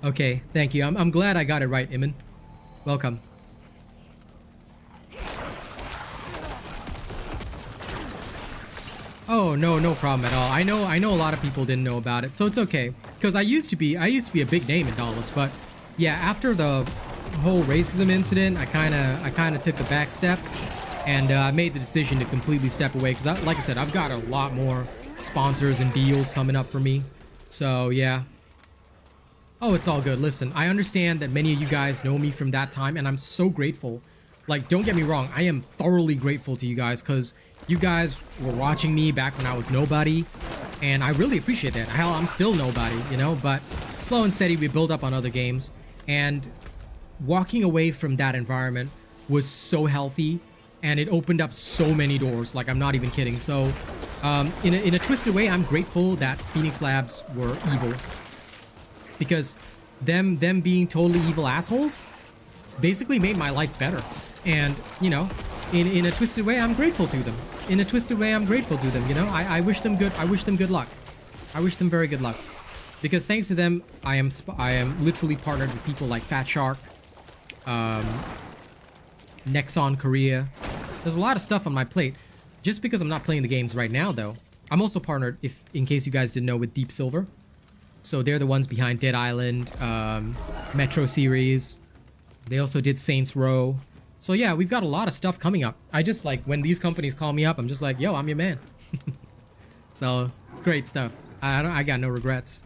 Okay, thank you. I'm glad I got it right, Iman. Welcome. Oh, no problem at all. I know a lot of people didn't know about it, so it's okay. Because I used to be a big name in Dauntless, but yeah, after the whole racism incident, I kinda took the back step, and I made the decision to completely step away. Because like I said, I've got a lot more sponsors and deals coming up for me. So yeah. Oh, it's all good. Listen, I understand that many of you guys know me from that time, and I'm so grateful. Like, don't get me wrong, I am thoroughly grateful to you guys, because you guys were watching me back when I was nobody, and I really appreciate that. Hell, I'm still nobody, you know, but slow and steady, we build up on other games, and walking away from that environment was so healthy, and it opened up so many doors, like, I'm not even kidding. So, in a twisted way, I'm grateful that Phoenix Labs were evil. Because them being totally evil assholes basically made my life better. And, you know, in a twisted way, I'm grateful to them. In a twisted way, I'm grateful to them, you know? I wish them good. I wish them good luck. I wish them very good luck. Because thanks to them, I am literally partnered with people like Fat Shark, Nexon Korea. There's a lot of stuff on my plate. Just because I'm not playing the games right now, though, I'm also partnered, in case you guys didn't know, with Deep Silver. So they're the ones behind Dead Island, Metro series. They also did Saints Row. So yeah, we've got a lot of stuff coming up. I just like, when these companies call me up, I'm just like, yo, I'm your man. So it's great stuff. I got no regrets.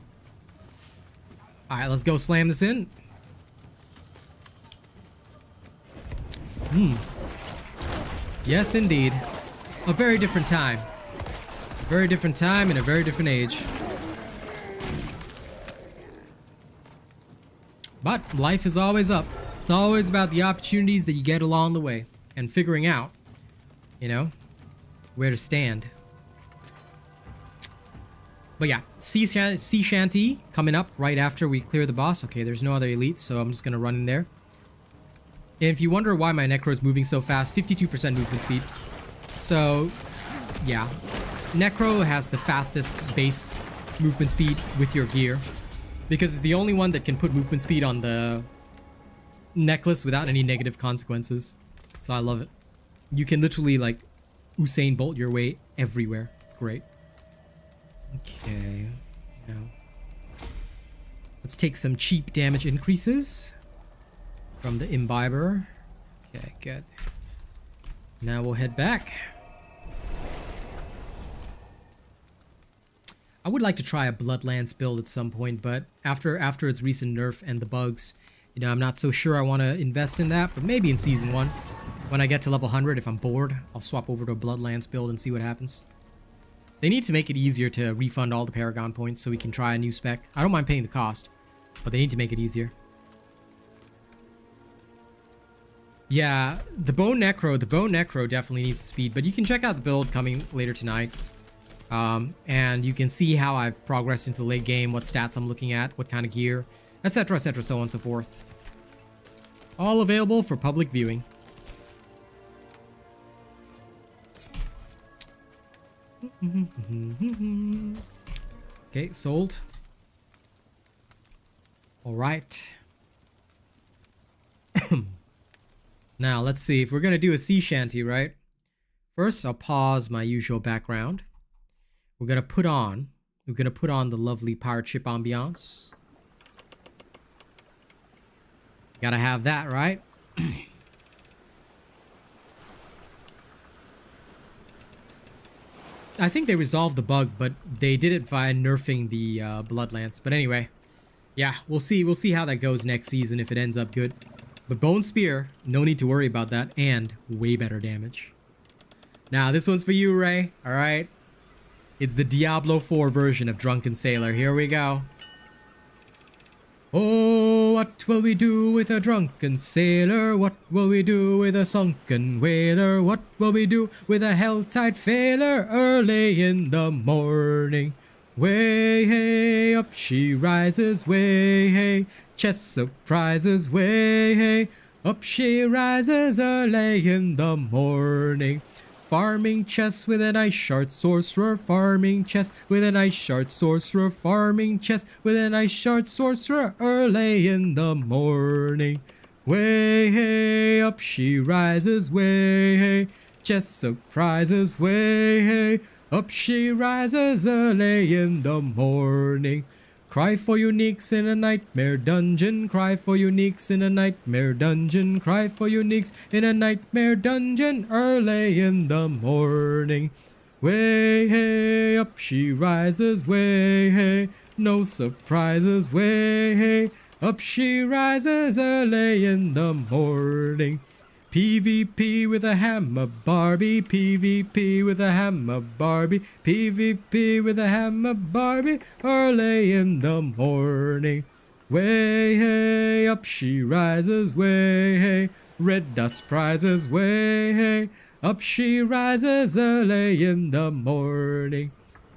All right, let's go slam this in. Yes, indeed. A very different time. A very different time and a very different age. But life is always up. It's always about the opportunities that you get along the way and figuring out, you know, where to stand. But yeah, sea shanty coming up right after we clear the boss. Okay, there's no other elites, so I'm just gonna run in there. And if you wonder why my Necro is moving so fast, 52% movement speed. So, yeah. Necro has the fastest base movement speed with your gear, because it's the only one that can put movement speed on the necklace without any negative consequences. So I love it. You can literally like Usain Bolt your way everywhere. It's great. Okay. Now let's take some cheap damage increases from the Imbiber. Okay, good. Now we'll head back. I would like to try a Bloodlands build at some point, but after its recent nerf and the bugs, you know, I'm not so sure I want to invest in that, but maybe in Season 1. When I get to level 100, if I'm bored, I'll swap over to a Bloodlands build and see what happens. They need to make it easier to refund all the Paragon points so we can try a new spec. I don't mind paying the cost, but they need to make it easier. Yeah, the Bone Necro definitely needs speed, but you can check out the build coming later tonight. And you can see how I've progressed into the late game, what stats I'm looking at, what kind of gear, etc, etc, so on and so forth. All available for public viewing. Okay, sold. All right. Now, let's see. If we're going to do a sea shanty, right? First, I'll pause my usual background. We're going to put on the lovely pirate ship ambiance. Gotta have that, right? I think they resolved the bug, but they did it via nerfing the Bloodlance. But anyway, yeah, we'll see how that goes next season if it ends up good. But Bone Spear, no need to worry about that, and way better damage. Now, this one's for you, Ray, alright? It's the Diablo 4 version of Drunken Sailor. Here we go. Oh, what will we do with a drunken sailor? What will we do with a sunken whaler? What will we do with a hell-tide failure? Early in the morning, way hey, up she rises, way hey, chest surprises, way hey, up she rises early in the morning. Farming chest with an ice shard sorcerer, farming chest with an ice shard sorcerer, farming chest with an ice shard sorcerer early in the morning. Way hey, up she rises, way hey, chest surprises, way hey, up she rises early in the morning. Cry for uniques in a nightmare dungeon, cry for uniques in a nightmare dungeon, cry for uniques in a nightmare dungeon early in the morning. Way hey, up she rises, way hey, no surprises, way hey, up she rises early in the morning. PvP with a hammer Barbie, PvP with a hammer Barbie, PvP with a hammer Barbie early in the morning. Way hey, up she rises, way hey, red dust prizes, way hey, up she rises early in the morning.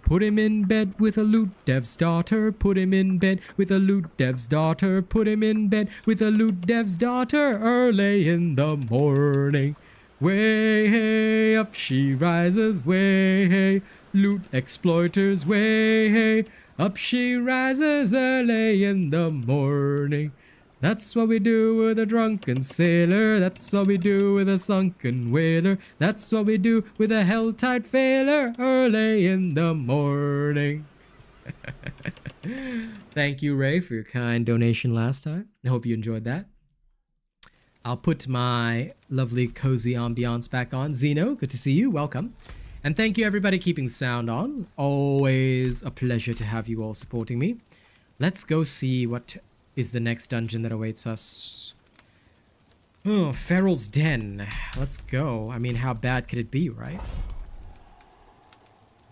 Put him in bed with a loot dev's daughter, put him in bed with a loot dev's daughter, put him in bed with a loot dev's daughter early in the morning. Way hey, up she rises, way hey, loot exploiters, way hey, up she rises early in the morning. That's what we do with a drunken sailor, that's what we do with a sunken whaler, that's what we do with a hell-tide failure early in the morning. Thank you, Ray, for your kind donation last time. I hope you enjoyed that. I'll put my lovely cozy ambiance back on. Zeno, good to see you. Welcome. And thank you, everybody, keeping the sound on. Always a pleasure to have you all supporting me. Let's go see what is the next dungeon that awaits us. Oh, Feral's Den. Let's go. I mean, how bad could it be, right?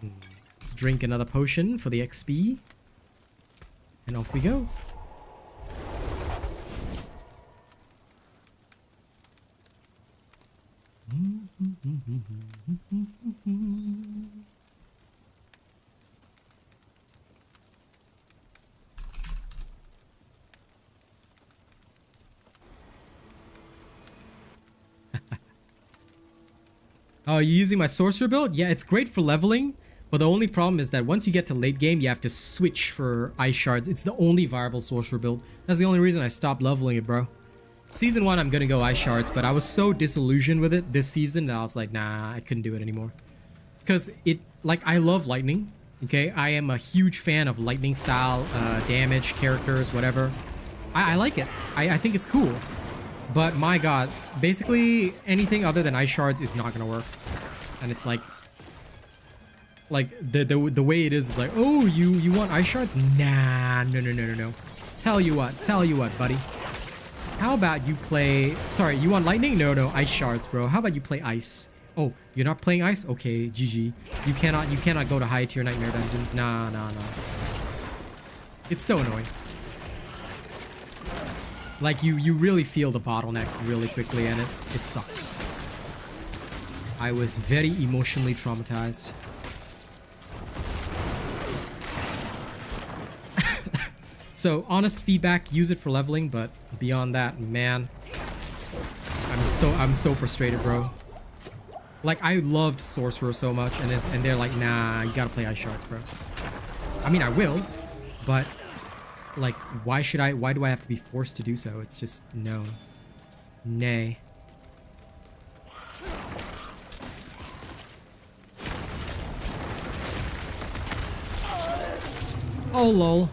Let's drink another potion for the XP. And off we go. Oh, you're using my sorcerer build? Yeah, it's great for leveling, but the only problem is that once you get to late game, you have to switch for ice shards. It's the only viable sorcerer build. That's the only reason I stopped leveling it, bro. Season 1, I'm gonna go ice shards, but I was so disillusioned with it this season that I was like, nah, I couldn't do it anymore. Because I love lightning, okay? I am a huge fan of lightning style, damage, characters, whatever. I like it. I think it's cool. But my god, basically anything other than ice shards is not gonna work. And it's like the way it is like, oh, you want ice shards? Nah, no. Tell you what, buddy. How about you play, sorry, you want lightning? No, ice shards, bro. How about you play ice? Oh, you're not playing ice? Okay, GG. You cannot go to high tier nightmare dungeons. Nah. It's so annoying. Like you really feel the bottleneck really quickly, and it sucks. I was very emotionally traumatized. So honest feedback, use it for leveling, but beyond that, man, I'm so frustrated, bro. Like, I loved sorcerer so much, and they're like, nah, you gotta play ice shards, bro. I mean, I will, but like, why do I have to be forced to do so? It's just no, nay. Oh lol.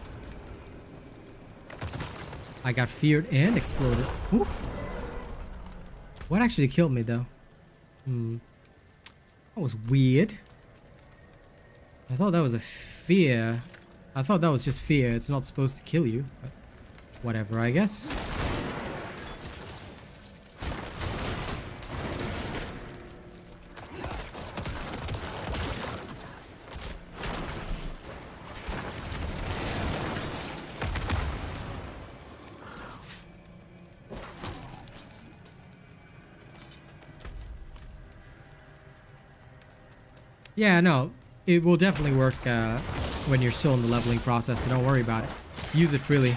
I got feared and exploded. Ooh. What actually killed me though? That was weird. I thought that was a fear. I thought that was just fear. It's not supposed to kill you, but whatever, I guess. Yeah, no, it will definitely work when you're still in the leveling process, so don't worry about it. Use it freely.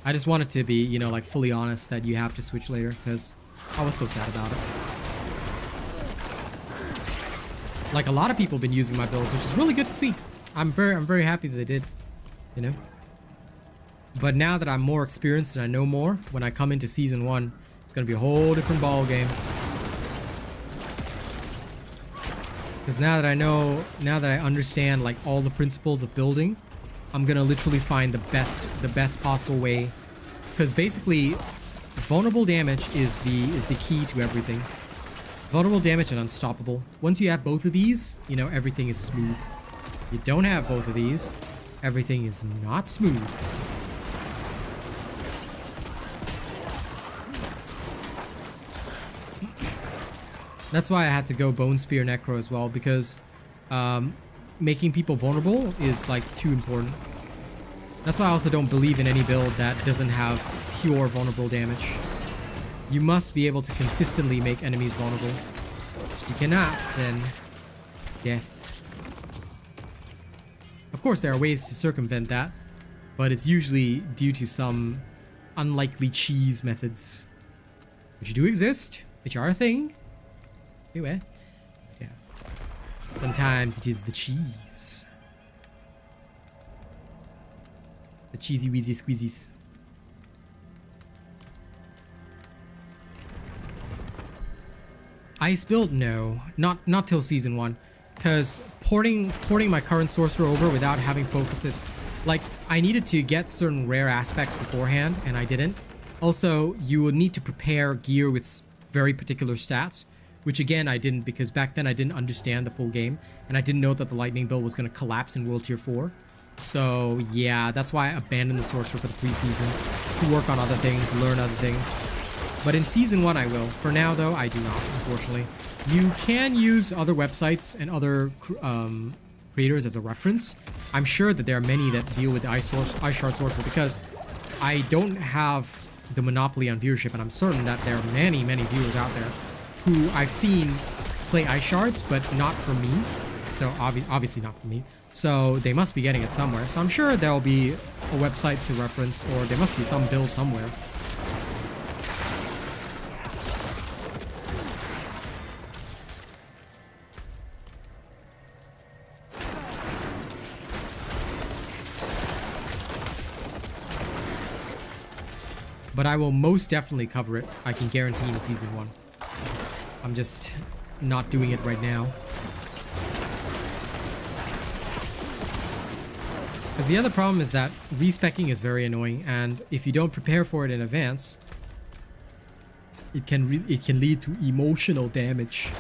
I just wanted to be, you know, like fully honest that you have to switch later, because I was so sad about it. Like, a lot of people have been using my builds, which is really good to see. I'm very happy that they did, you know. But now that I'm more experienced and I know more, when I come into season 1, it's gonna be a whole different ball game. Because now that I understand like all the principles of building, I'm gonna literally find the best possible way. Because basically, vulnerable damage is the key to everything. Vulnerable damage and unstoppable. Once you have both of these, you know, everything is smooth. You don't have both of these, everything is not smooth. That's why I had to go Bone Spear Necro as well, because making people vulnerable is like too important. That's why I also don't believe in any build that doesn't have pure vulnerable damage. You must be able to consistently make enemies vulnerable. If you cannot, then death. Of course, there are ways to circumvent that, but it's usually due to some unlikely cheese methods, which do exist, which are a thing. Anyway, yeah. Sometimes it is the cheese. The cheesy weezy squeezies. Ice build? No. Not till season 1. Because porting my current sorcerer over without having focused it, like, I needed to get certain rare aspects beforehand, and I didn't. Also, you would need to prepare gear with very particular stats, which again I didn't, because back then I didn't understand the full game, and I didn't know that the lightning build was going to collapse in World Tier 4. So yeah, that's why I abandoned the sorcerer for the preseason, to work on other things, learn other things. But in season 1 I will. For now though, I do not, unfortunately. You can use other websites and other creators as a reference. I'm sure that there are many that deal with the Ice Shard Sorcerer, because I don't have the monopoly on viewership, and I'm certain that there are many viewers out there who I've seen play Ice Shards, but not for me. So obviously not for me. So they must be getting it somewhere. So I'm sure there'll be a website to reference, or there must be some build somewhere. but I will most definitely cover it. I can guarantee in Season 1. I'm just not doing it right now. Because the other problem is that respecking is very annoying, and if you don't prepare for it in advance, it can lead to emotional damage.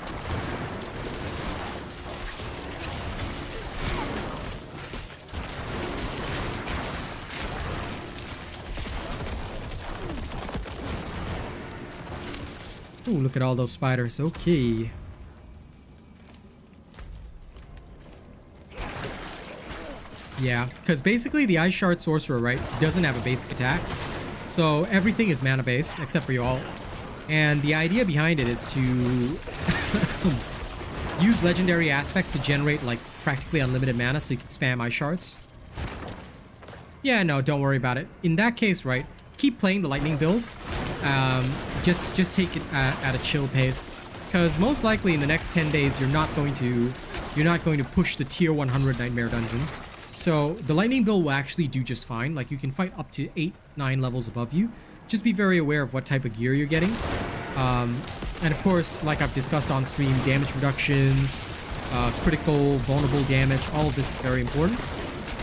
Ooh, look at all those spiders. Okay. Yeah, because basically the Ice Shard Sorcerer, right, doesn't have a basic attack. So everything is mana based, except for y'all. And the idea behind it is to use legendary aspects to generate like practically unlimited mana so you can spam Ice Shards. Yeah, no, don't worry about it. In that case, right, keep playing the lightning build. Just take it at a chill pace. Because most likely in the next 10 days you're not going to push the tier 100 nightmare dungeons. So the lightning build will actually do just fine. Like you can fight up to 8-9 levels above you. Just be very aware of what type of gear you're getting. And of course, like I've discussed on stream, damage reductions, critical, vulnerable damage, all of this is very important.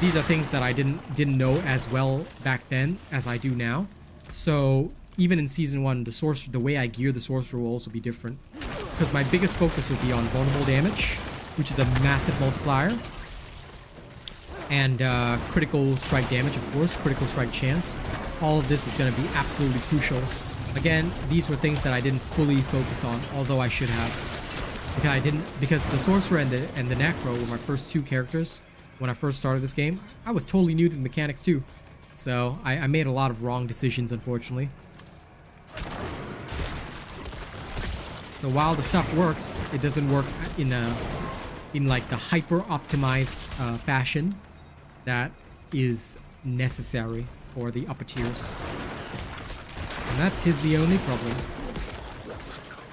These are things that I didn't know as well back then as I do now. So even in Season 1, the way I gear the sorcerer will also be different. Because my biggest focus will be on vulnerable damage, which is a massive multiplier. And critical strike damage, of course, critical strike chance. All of this is going to be absolutely crucial. Again, these were things that I didn't fully focus on, although I should have. Because the sorcerer and the necro were my first two characters when I first started this game. I was totally new to the mechanics too. So I made a lot of wrong decisions, unfortunately. So while the stuff works, it doesn't work in like the hyper optimized fashion that is necessary for the upper tiers. And that is the only problem.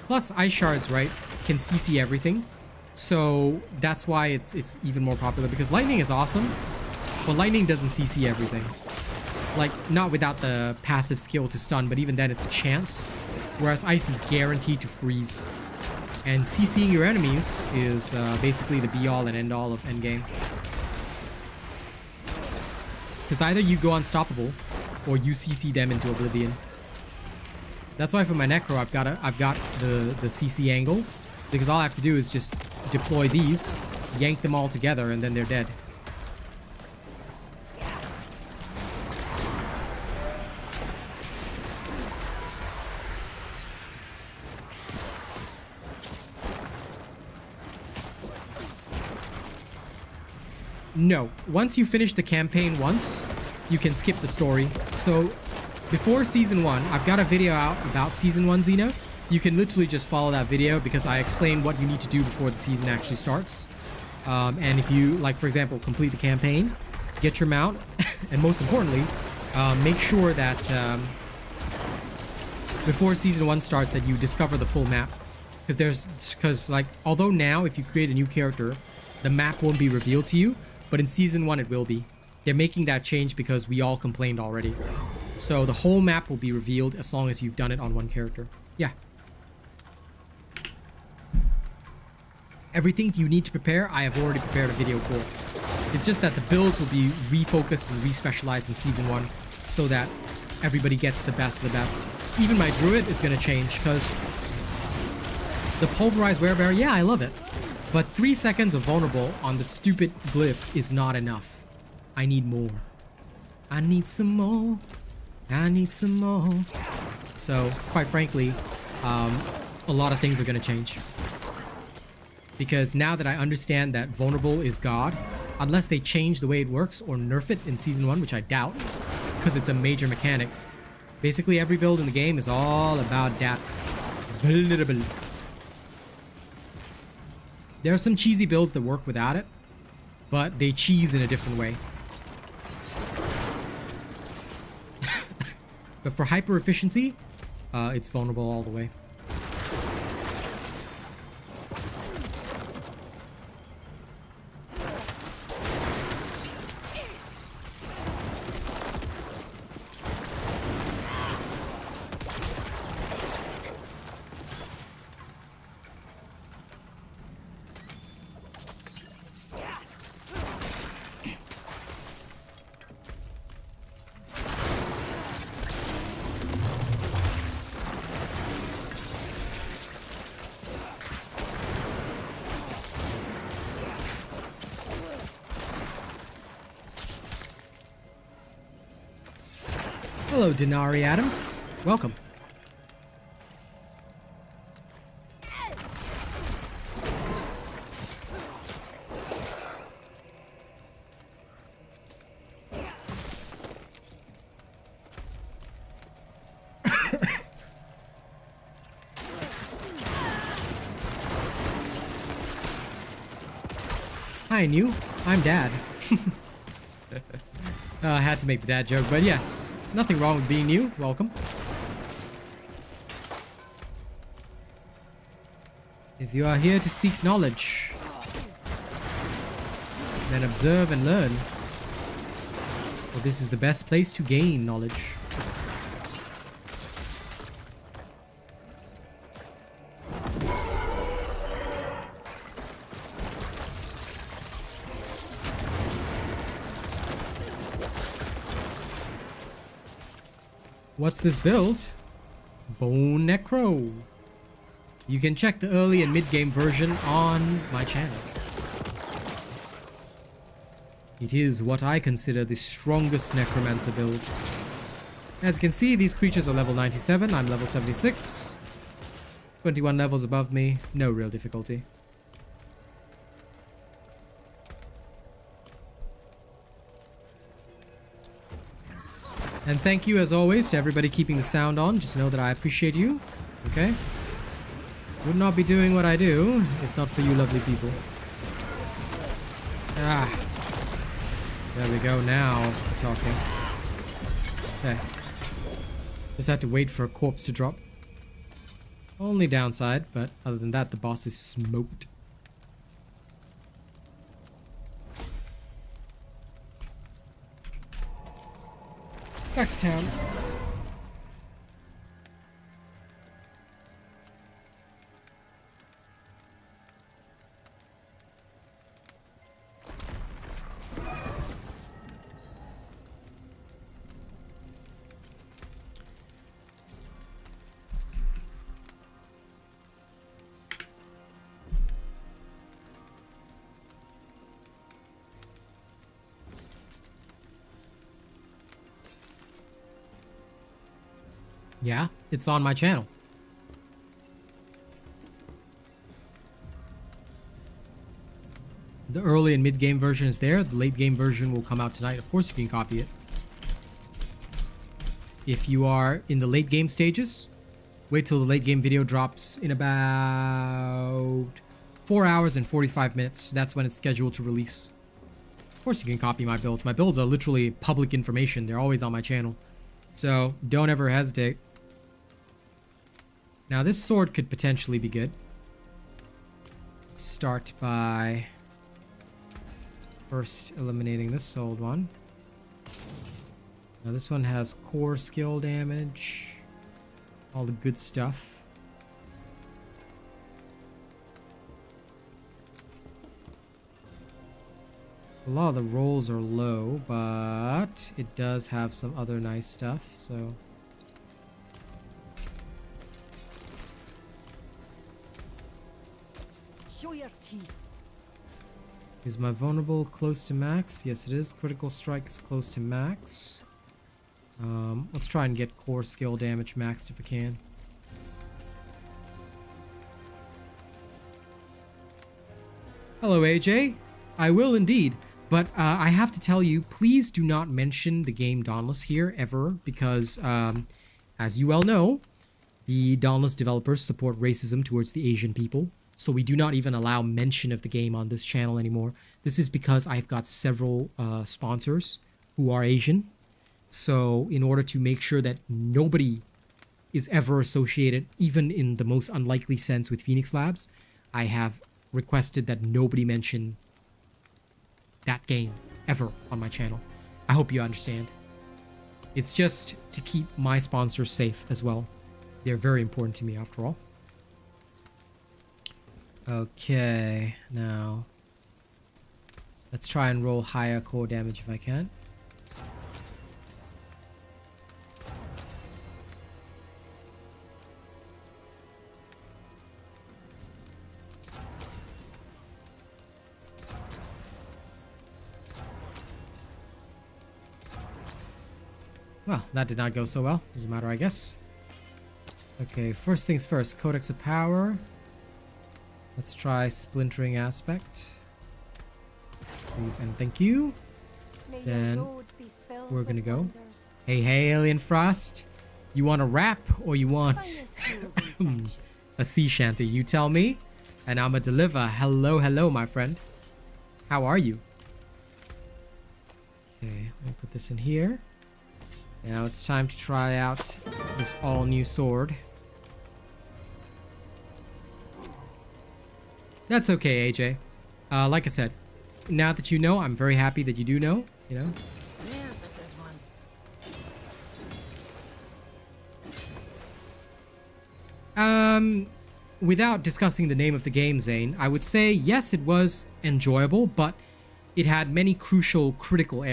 Plus Ice Shards, right, can CC everything. So that's why it's even more popular, because lightning is awesome, but lightning doesn't CC everything. Like, not without the passive skill to stun, but even then it's a chance. Whereas ice is guaranteed to freeze. And CCing your enemies is basically the be-all and end-all of endgame. Because either you go unstoppable, or you CC them into oblivion. That's why for my Necro, I've got the CC angle, because all I have to do is just deploy these, yank them all together, and then they're dead. No, once you finish the campaign once, you can skip the story. So before Season 1, I've got a video out about Season 1 Xeno. You can literally just follow that video because I explain what you need to do before the season actually starts. And if you, like for example, complete the campaign, get your mount, and most importantly, make sure that before Season 1 starts that you discover the full map. Because like, although now if you create a new character, the map won't be revealed to you, but in Season 1 it will be. They're making that change because we all complained already. So the whole map will be revealed as long as you've done it on one character. Yeah. Everything you need to prepare, I have already prepared a video for. It's just that the builds will be refocused and re-specialized in Season 1 so that everybody gets the best of the best. Even my druid is going to change because the pulverized werebear, yeah, I love it. But 3 seconds of vulnerable on the stupid glyph is not enough. I need more. I need some more. I need some more. So, quite frankly, a lot of things are going to change. Because now that I understand that vulnerable is God, unless they change the way it works or nerf it in Season 1, which I doubt, because it's a major mechanic, basically every build in the game is all about that. Vulnerable. There are some cheesy builds that work without it, but they cheese in a different way. But for hyper efficiency, it's vulnerable all the way. Hello, Denari Adams. Welcome. Hi, New. I'm Dad. I had to make the dad joke, but yes, nothing wrong with being new. Welcome. If you are here to seek knowledge, then observe and learn. Well, this is the best place to gain knowledge. What's this build? Bone Necro. You can check the early and mid-game version on my channel. It is what I consider the strongest Necromancer build. As you can see, these creatures are level 97, I'm level 76. 21 levels above me, no real difficulty. And thank you, as always, to everybody keeping the sound on. Just know that I appreciate you, okay? Would not be doing what I do if not for you lovely people. Ah. There we go, now we're talking. Okay. Just had to wait for a corpse to drop. Only downside, but other than that, the boss is smoked. Back to town. Yeah, it's on my channel. The early and mid-game version is there. The late game version will come out tonight. Of course, you can copy it. If you are in the late game stages, wait till the late game video drops in about 4 hours and 45 minutes. That's when it's scheduled to release. Of course, you can copy my builds. My builds are literally public information. They're always on my channel. So don't ever hesitate. Now this sword could potentially be good. Start by first eliminating this old one. Now this one has core skill damage. All the good stuff. A lot of the rolls are low, but it does have some other nice stuff, so... Show your teeth. Is my vulnerable close to max? Yes, it is. Critical strike is close to max. Let's try and get core skill damage maxed if I can. Hello, AJ. I will indeed. But I have to tell you, please do not mention the game Dauntless here ever, because as you well know, the Dauntless developers support racism towards the Asian people. So we do not even allow mention of the game on this channel anymore. This is because I've got several sponsors who are Asian. So in order to make sure that nobody is ever associated, even in the most unlikely sense, with Phoenix Labs, I have requested that nobody mention that game ever on my channel. I hope you understand. It's just to keep my sponsors safe as well. They're very important to me after all. Okay, now let's try and roll higher core damage if I can. Well, that did not go so well. Doesn't matter, I guess. Okay, first things first. Codex of Power. Let's try Splintering Aspect. Please and thank you. Then we're gonna go. Hey, hey, Alien Frost. You want a rap or you want a sea shanty? You tell me, and I'ma deliver. Hello, hello, my friend. How are you? Okay, let me put this in here. Now it's time to try out this all-new sword. That's okay, AJ. Like I said, now that you know, I'm very happy that you do know, you know? There's a good one. Without discussing the name of the game, Zane, I would say, yes, it was enjoyable, but it had many crucial, critical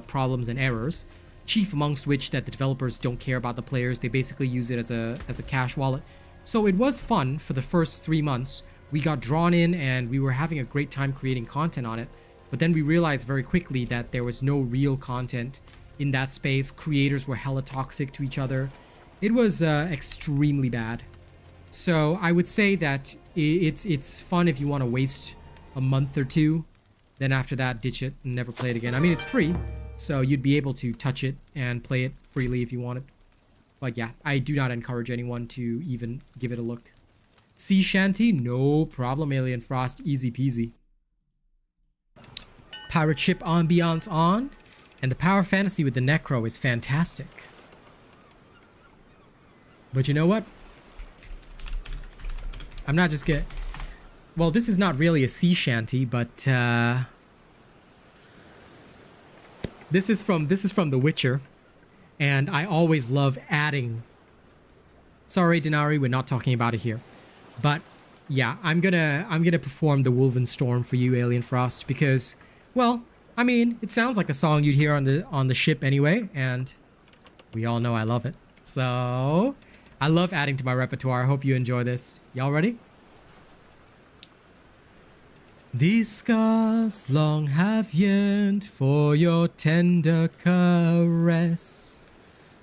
problems and errors, chief amongst which that the developers don't care about the players. They basically use it as a cash wallet. So it was fun for the first 3 months. We got drawn in and we were having a great time creating content on it. But then we realized very quickly that there was no real content in that space. Creators were hella toxic to each other. It was extremely bad. So I would say that it's fun if you want to waste a month or two. Then after that, ditch it and never play it again. I mean, it's free, so you'd be able to touch it and play it freely if you wanted. But yeah, I do not encourage anyone to even give it a look. Sea Shanty, no problem, Alien Frost, easy peasy. Pirate ship ambiance on, and the power fantasy with the Necro is fantastic. But you know what? I'm not just gonna... Well, this is not really a sea shanty, but this is from The Witcher, and I always love adding. Sorry, Denari, we're not talking about it here. But yeah, I'm gonna perform the Wolven Storm for you, Alien Frost, because, well, I mean, it sounds like a song you'd hear on the ship anyway, and we all know I love it. So I love adding to my repertoire. I hope you enjoy this. Y'all ready? These scars long have yearned for your tender caress,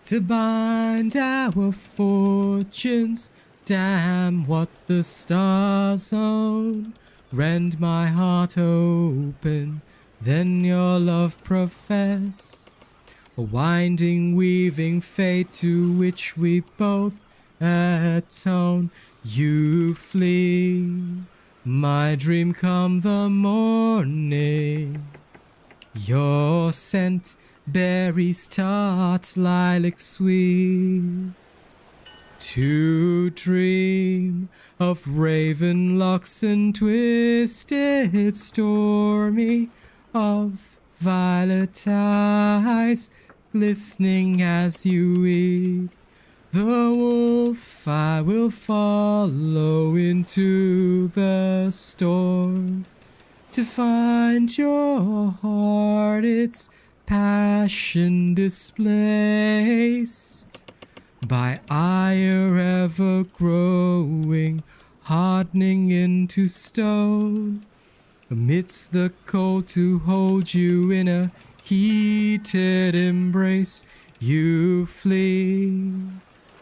to bind our fortunes. Damn what the stars own. Rend my heart open, then your love profess. A winding, weaving fate to which we both atone. You flee, my dream come the morning. Your scent berries tart, lilac sweet. To dream of raven locks and twisted stormy, of violet eyes glistening as you weep. The wolf I will follow into the storm, to find your heart its passion displaced by ire ever growing, hardening into stone. Amidst the cold to hold you in a heated embrace, you flee.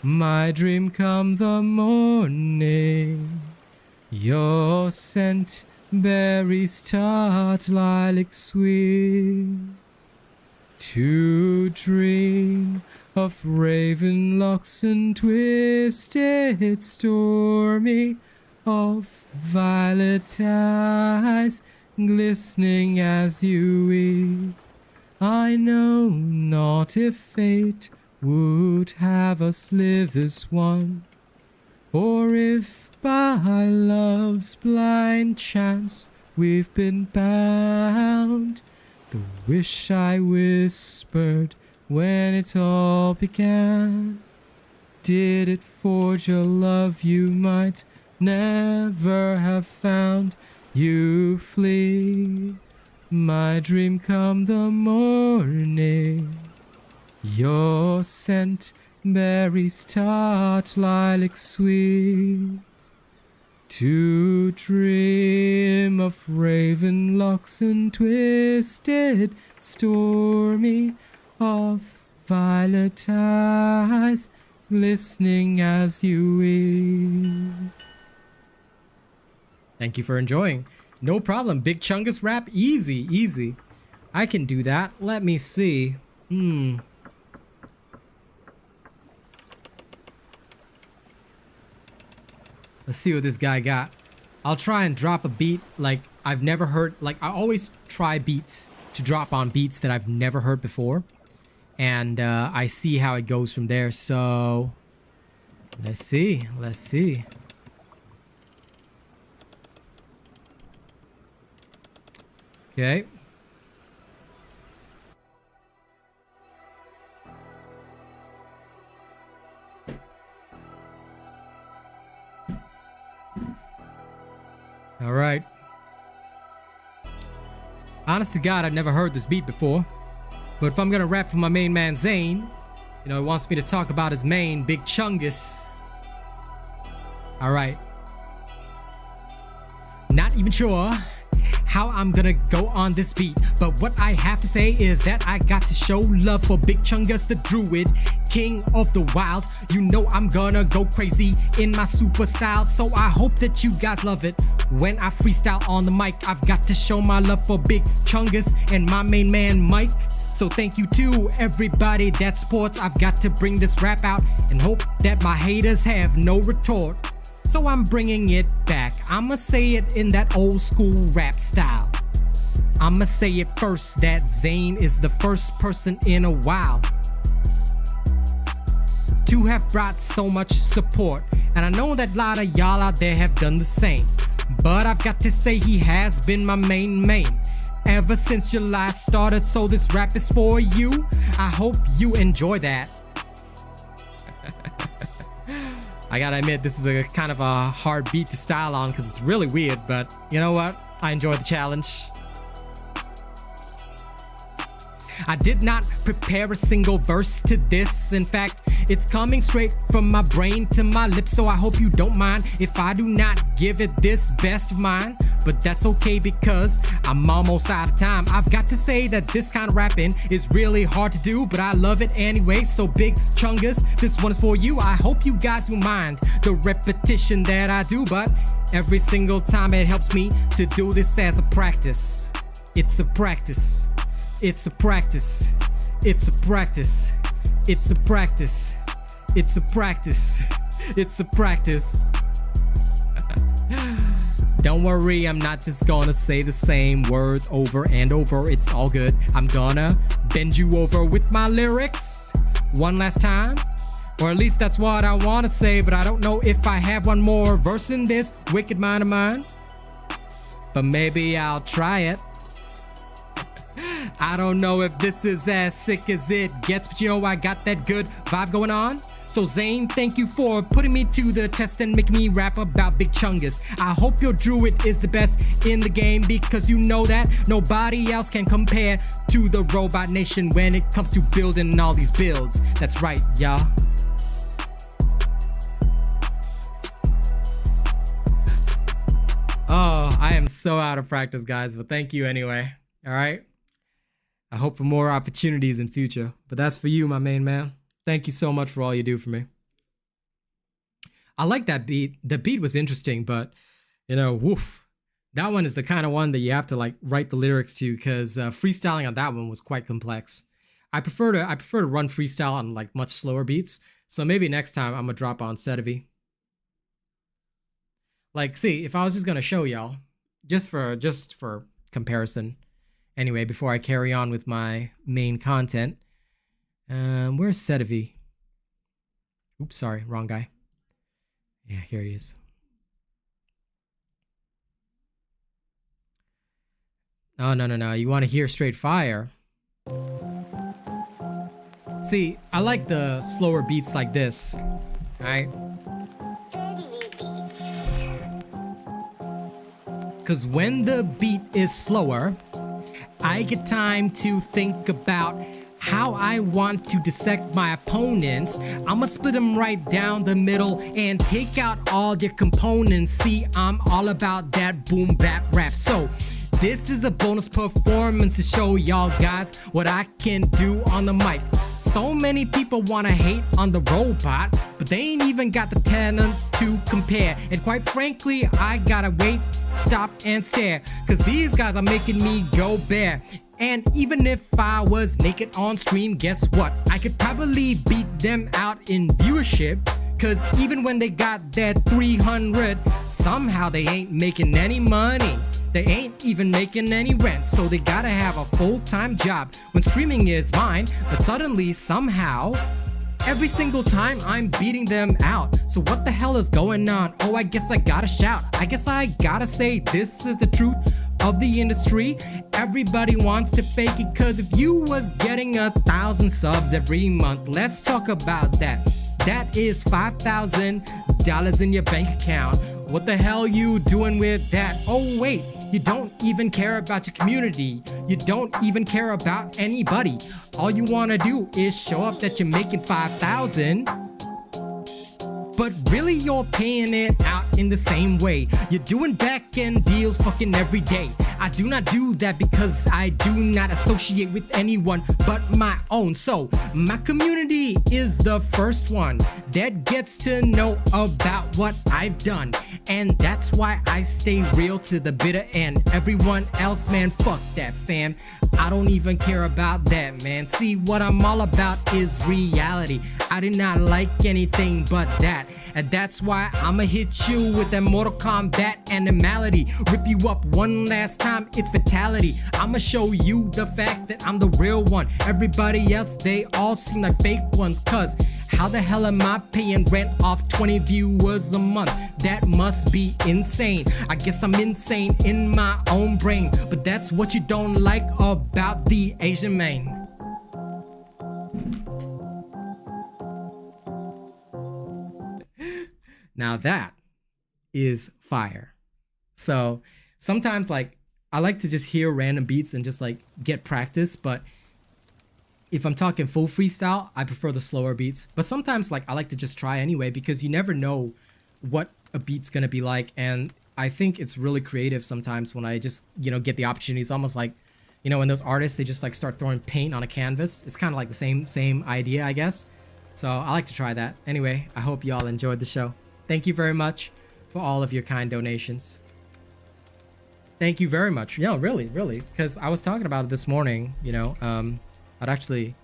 My dream come the morning. Your scent berries tart, lilac sweet. To dream of raven locks and twisted stormy, of violet eyes glistening as you weep. I know not if fate would have us live as one, or if by love's blind chance we've been bound. The wish I whispered when it all began, did it forge a love you might never have found? You flee, my dream come the morning. Your scent berries tart, lilac sweet. To dream of raven locks and twisted stormy, of violet eyes, listening as you weep. Thank you for enjoying. No problem. Big Chungus rap, easy, easy. I can do that. Let me see. Let's see what this guy got. I'll try and drop a beat like I've never heard. Like, I always try beats to drop on beats that I've never heard before. And I see how it goes from there. So let's see. Let's see. Okay. All right. Honest to God, I've never heard this beat before. But if I'm gonna rap for my main man Zane, you know, he wants me to talk about his main, Big Chungus. All right. Not even sure how I'm gonna go on this beat, but what I have to say is that I got to show love for Big Chungus the Druid, king of the wild. You know I'm gonna go crazy in my super style, so I hope that you guys love it. When I freestyle on the mic, I've got to show my love for Big Chungus and my main man Mike. So thank you to everybody that supports. I've got to bring this rap out and hope that my haters have no retort. So I'm bringing it back. I'ma say it in that old school rap style. I'ma say it first that Zane is the first person in a while to have brought so much support. And I know that a lot of y'all out there have done the same. But I've got to say he has been my main ever since July started. So this rap is for you. I hope you enjoy that. I gotta admit, this is a kind of a hard beat to style on because it's really weird, but you know what? I enjoy the challenge. I did not prepare a single verse to this. In fact, it's coming straight from my brain to my lips, so I hope you don't mind if I do not give it this best of mine. But that's okay because I'm almost out of time. I've got to say that this kind of rapping is really hard to do, but I love it anyway. So Big Chungus, this one is for you. I hope you guys don't mind the repetition that I do, but every single time it helps me to do this as a practice. It's a practice. It's a practice. It's a practice. It's a practice. It's a practice. It's a practice. Don't worry, I'm not just gonna say the same words over and over. It's all good. I'm gonna bend you over with my lyrics one last time. Or at least that's what I wanna say, but I don't know if I have one more verse in this wicked mind of mine. But maybe I'll try it. I don't know if this is as sick as it gets, but you know I got that good vibe going on. So Zane, thank you for putting me to the test and making me rap about Big Chungus. I hope your druid is the best in the game because you know that nobody else can compare to the Robot Nation when it comes to building all these builds. That's right, y'all. Oh, I am so out of practice, guys, but thank you anyway. All right. I hope for more opportunities in future, but that's for you, my main man. Thank you so much for all you do for me. I like that beat. The beat was interesting, but you know, woof. That one is the kind of one that you have to like write the lyrics to because freestyling on that one was quite complex. I prefer to run freestyle on like much slower beats. So maybe next time I'm gonna drop on Setavi. Like, see, if I was just gonna show y'all, just for comparison. Anyway, before I carry on with my main content, where's Setavi? Oops, sorry, wrong guy. Yeah, here he is. Oh, no. You want to hear straight fire? See, I like the slower beats like this, right? Because when the beat is slower, I get time to think about how I want to dissect my opponents. I'ma split them right down the middle and take out all their components. See, I'm all about that boom bap rap. So this is a bonus performance to show y'all guys what I can do on the mic. So many people wanna hate on the robot, but they ain't even got the talent to compare. And quite frankly, I gotta wait, stop and stare, cause these guys are making me go bare. And even if I was naked on stream, guess what? I could probably beat them out in viewership. Cause even when they got that 300, somehow they ain't making any money. They ain't even making any rent, so they gotta have a full-time job when streaming is mine. But suddenly, somehow, every single time I'm beating them out. So what the hell is going on? Oh, I guess I gotta shout. I guess I gotta say this is the truth of the industry. Everybody wants to fake it, cause if you was getting 1,000 subs every month, let's talk about that. That is $5,000 in your bank account. What the hell you doing with that? Oh wait, you don't even care about your community. You don't even care about anybody. All you wanna do is show off that you're making 5,000. But really you're paying it out in the same way. You're doing back-end deals fucking every day. I do not do that because I do not associate with anyone but my own. So my community is the first one that gets to know about what I've done. And that's why I stay real to the bitter end. Everyone else, man, fuck that, fam. I don't even care about that, man. See, what I'm all about is reality. I do not like anything but that. And that's why I'ma hit you with that Mortal Kombat animality. Rip you up one last time, it's fatality. I'ma show you the fact that I'm the real one. Everybody else, they all seem like fake ones. Cause how the hell am I paying rent off 20 viewers a month? That must be insane. I guess I'm insane in my own brain. But that's what you don't like about the Asian man. Now that is fire. So sometimes like I like to just hear random beats and just like get practice, but if I'm talking full freestyle, I prefer the slower beats. But sometimes like I like to just try anyway, because you never know what a beat's gonna be like. And I think it's really creative sometimes when I just, you know, get the opportunity. It's almost like, you know, when those artists, they just like start throwing paint on a canvas. It's kind of like the same idea, I guess. So I like to try that. Anyway, I hope y'all enjoyed the show. Thank you very much for all of your kind donations. Thank you very much. Yeah, really, because I was talking about it this morning, you know, I'd spoken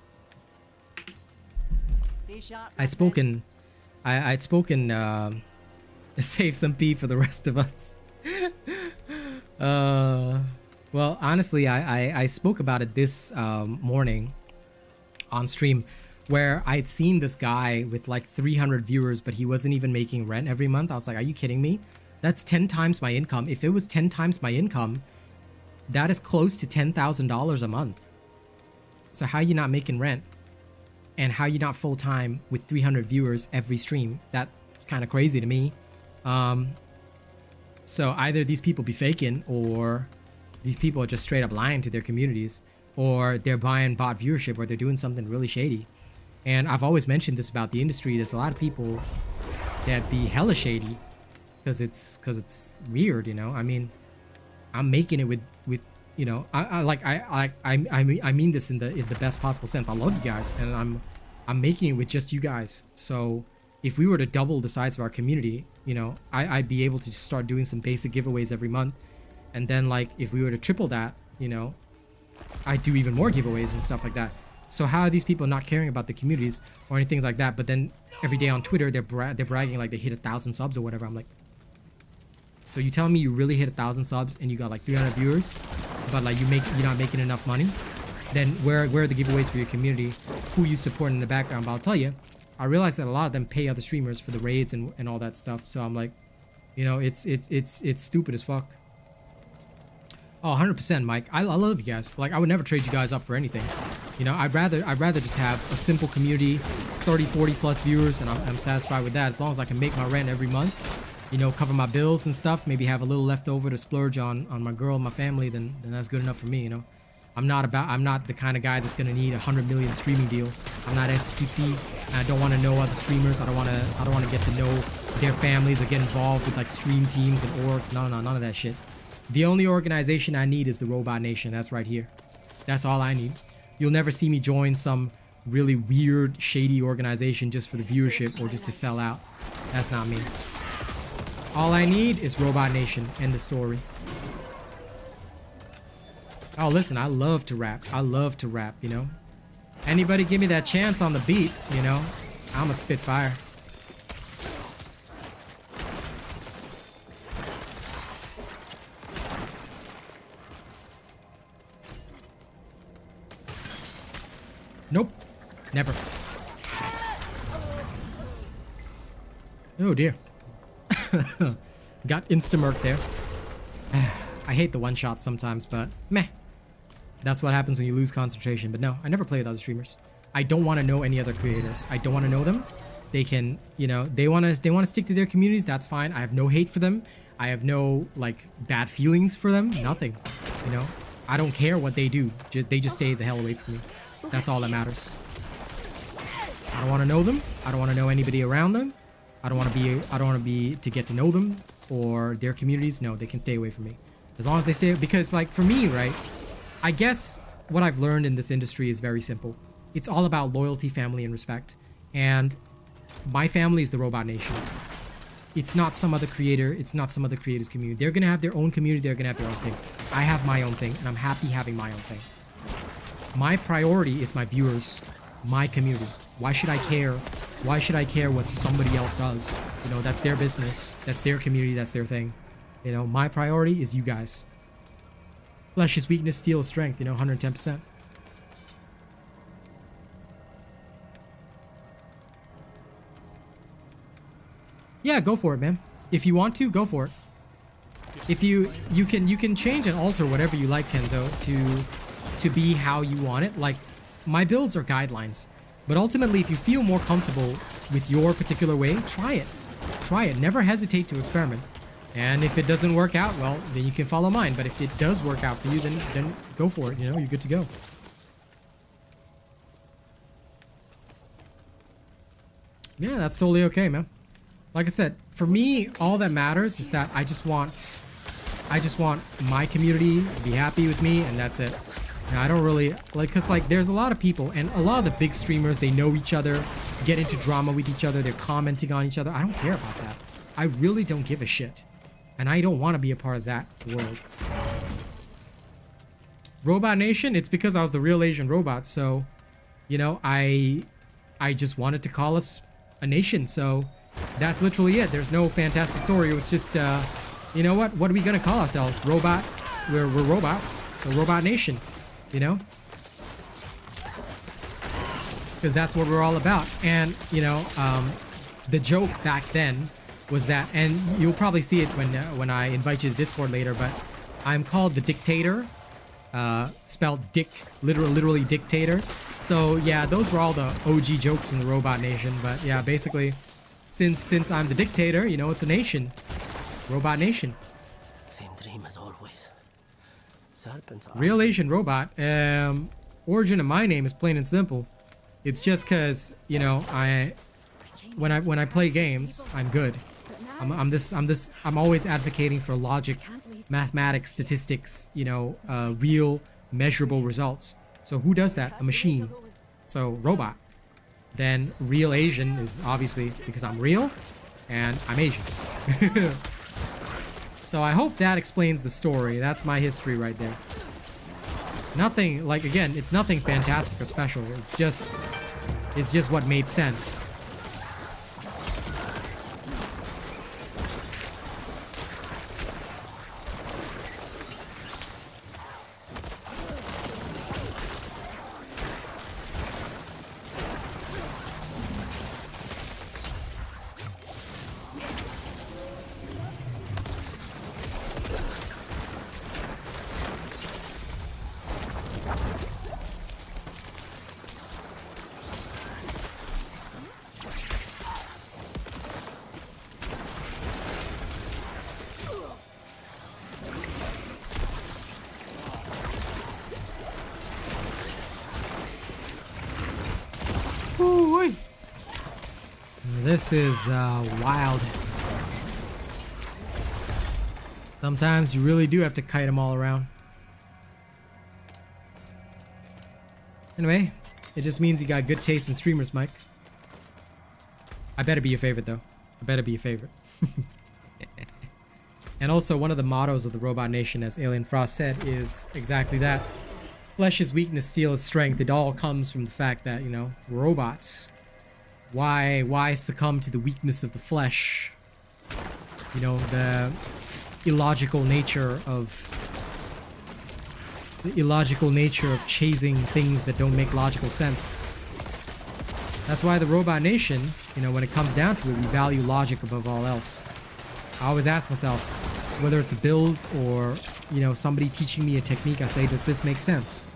to save some pee for the rest of us. Well, honestly, I spoke about it this morning on stream, where I'd seen this guy with like 300 viewers, but he wasn't even making rent every month. I was like, are you kidding me? That's 10 times my income. If it was 10 times my income, that is close to $10,000 a month. So how you not making rent? And how you not full-time with 300 viewers every stream? That's kind of crazy to me. So either these people be faking, or these people are just straight up lying to their communities, or they're buying bot viewership, or they're doing something really shady. And I've always mentioned this about the industry. There's a lot of people that be hella shady because it's weird, you know. I mean, I'm making it with you know, I mean this in the best possible sense. I love you guys, and I'm making it with just you guys. So if we were to double the size of our community, you know, I'd be able to just start doing some basic giveaways every month. And then like if we were to triple that, you know, I'd do even more giveaways and stuff like that. So how are these people not caring about the communities or anything like that? But then every day on Twitter, they're bragging like they hit 1,000 subs or whatever. I'm like, so you tell me you really hit 1,000 subs and you got like 300 viewers, but like you're not making enough money? Then where are the giveaways for your community? Who you support in the background? But I'll tell you, I realize that a lot of them pay other streamers for the raids and all that stuff. So I'm like, you know, it's stupid as fuck. Oh, 100%, Mike. I love you guys. Like, I would never trade you guys up for anything. You know, I'd rather just have a simple community, 30, 40 plus viewers, and I'm satisfied with that. As long as I can make my rent every month, you know, cover my bills and stuff, maybe have a little left over to splurge on my girl, my family, then that's good enough for me, you know. I'm not the kind of guy that's gonna need a 100 million streaming deal. I'm not XQC, and I don't want to know other streamers. I don't want to get to know their families or get involved with like stream teams and orgs. No, none of that shit. The only organization I need is the Robot Nation. That's right here. That's all I need. You'll never see me join some really weird, shady organization just for the viewership or just to sell out. That's not me. All I need is Robot Nation. End the story. Oh, listen, I love to rap. I love to rap, you know? Anybody give me that chance on the beat, you know? I'm a spitfire. Nope. Never. Oh dear. Got insta-murked there. I hate the one-shot sometimes, but meh. That's what happens when you lose concentration. But no, I never play with other streamers. I don't want to know any other creators. I don't want to know them. They can, you know, they want to stick to their communities. That's fine. I have no hate for them. I have no, like, bad feelings for them. Nothing. You know, I don't care what they do. They just stay the hell away from me. That's all that matters. I don't want to know them. I don't want to know anybody around them. I don't want to be to get to know them or their communities. No, they can stay away from me. As long as they stay, because like for me, right? I guess what I've learned in this industry is very simple. It's all about loyalty, family, and respect. And my family is the Robot Nation. It's not some other creator. It's not some other creator's community. They're going to have their own community. They're going to have their own thing. I have my own thing, and I'm happy having my own thing. My priority is my viewers, my community. Why should I care? Why should I care what somebody else does? You know, that's their business. That's their community. That's their thing. You know, my priority is you guys. Flesh is weakness, steel is strength, you know, 110%. Yeah, go for it, man. If you want to, go for it. If you can change and alter whatever you like, Kenzo, to be how you want it. Like, my builds are guidelines. But ultimately, if you feel more comfortable with your particular way, try it. Try it. Never hesitate to experiment. And if it doesn't work out, well, then you can follow mine. But if it does work out for you, then go for it. You know, you're good to go. Yeah, that's totally okay, man. Like I said, for me, all that matters is that I just want my community to be happy with me, and that's it. Now, I don't really like, cause like there's a lot of people, and a lot of the big streamers, they know each other, get into drama with each other, they're commenting on each other. I don't care about that. I really don't give a shit. And I don't want to be a part of that world. Robot Nation, it's because I was the real Asian robot, so, you know, I just wanted to call us a nation, so that's literally it. There's no fantastic story. It was just, you know what? What are we gonna call ourselves? Robot? We're robots, so Robot Nation, you know? Because that's what we're all about. And, you know, the joke back then was that, and you'll probably see it when I invite you to Discord later, but I'm called the Dictator, spelled dick, literally dictator. So yeah, those were all the OG jokes from the Robot Nation. But yeah, basically, since I'm the dictator, you know, it's a nation, Robot Nation. Same dream as always. Serpent's Real Asian robot. Origin of my name is plain and simple. It's just cause, you know, when I play games, I'm good. I'm always advocating for logic, mathematics, statistics, you know, real measurable results. So who does that? A machine. So robot. Then real Asian is obviously because I'm real and I'm Asian. So I hope that explains the story. That's my history right there. Nothing, like, again, it's nothing fantastic or special. It's just what made sense. This is wild. Sometimes you really do have to kite them all around. Anyway, It just means you got good taste in streamers, Mike. I better be your favorite, though. I better be your favorite. And also, one of the mottos of the Robot Nation, as Alien Frost said, is exactly that. Flesh is weakness, steel is strength. It all comes from the fact that, you know, robots. Why succumb to the weakness of the flesh? You know, the illogical nature of chasing things that don't make logical sense. That's why the Robot Nation, you know, when it comes down to it, we value logic above all else. I always ask myself, whether it's a build or, you know, somebody teaching me a technique, I say, does this make sense?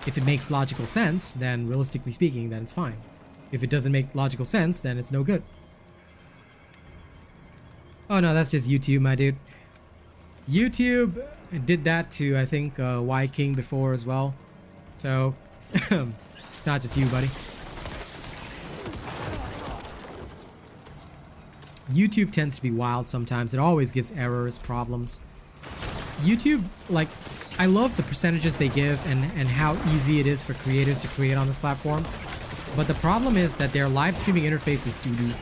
If it makes logical sense, then realistically speaking, then it's fine. If it doesn't make logical sense, then it's no good. Oh no, that's just YouTube, my dude. YouTube did that to, I think, Y King before as well. So, it's not just you, buddy. YouTube tends to be wild sometimes. It always gives errors, problems. YouTube, like, I love the percentages they give and how easy it is for creators to create on this platform. But the problem is that their live streaming interface is doo-doo.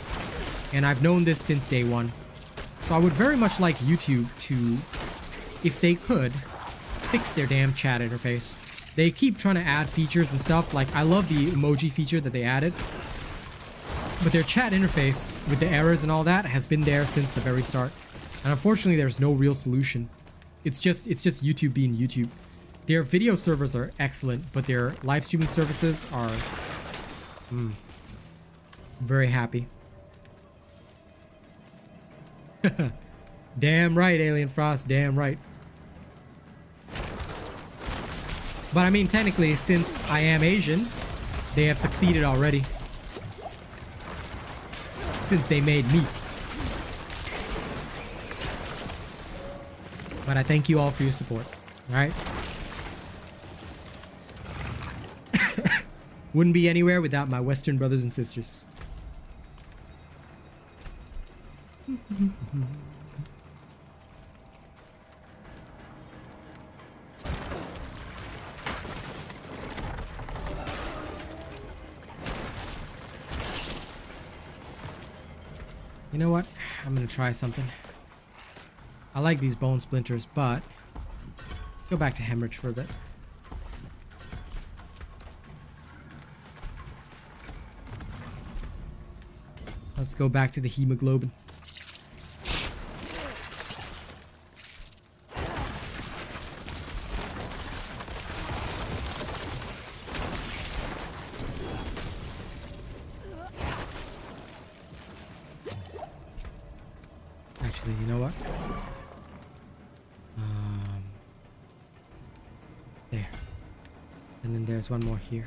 And I've known this since day one. So I would very much like YouTube to, if they could, fix their damn chat interface. They keep trying to add features and stuff. Like, I love the emoji feature that they added. But their chat interface, with the errors and all that, has been there since the very start. And unfortunately, there's no real solution. It's just YouTube being YouTube. Their video servers are excellent, but their live streaming services are... very happy. Damn right, Alien Frost, damn right. But I mean, technically, since I am Asian, they have succeeded already. Since they made me. But I thank you all for your support, alright? Wouldn't be anywhere without my Western brothers and sisters. You know what? I'm gonna try something. I like these bone splinters, but let's go back to hemorrhage for a bit. Let's go back to the hemoglobin. Actually, you know what? There. And then there's one more here.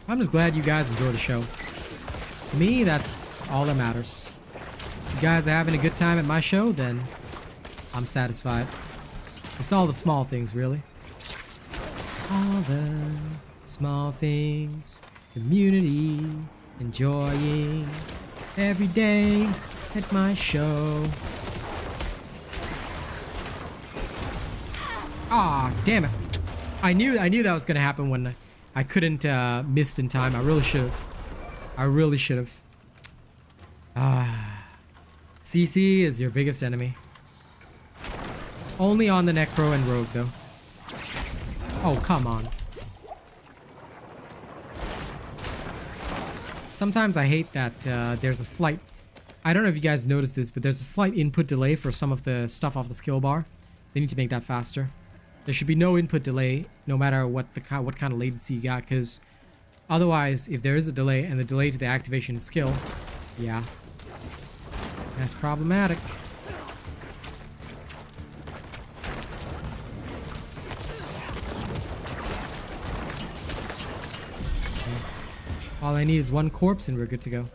I'm just glad you guys enjoy the show. To me, that's all that matters. If you guys are having a good time at my show, then I'm satisfied. It's all the small things, really. All the small things. Community. Enjoying every day at my show. Ah, damn it. I knew that was gonna happen when I couldn't miss in time. I really should have. I really should have. CC is your biggest enemy. Only on the Necro and Rogue, though. Oh, come on. Sometimes I hate that there's a slight... I don't know if you guys noticed this, but there's a slight input delay for some of the stuff off the skill bar. They need to make that faster. There should be no input delay, no matter what kind of latency you got, because otherwise, if there is a delay and the delay to the activation of skill, yeah, that's problematic. Okay. All I need is one corpse and we're good to go.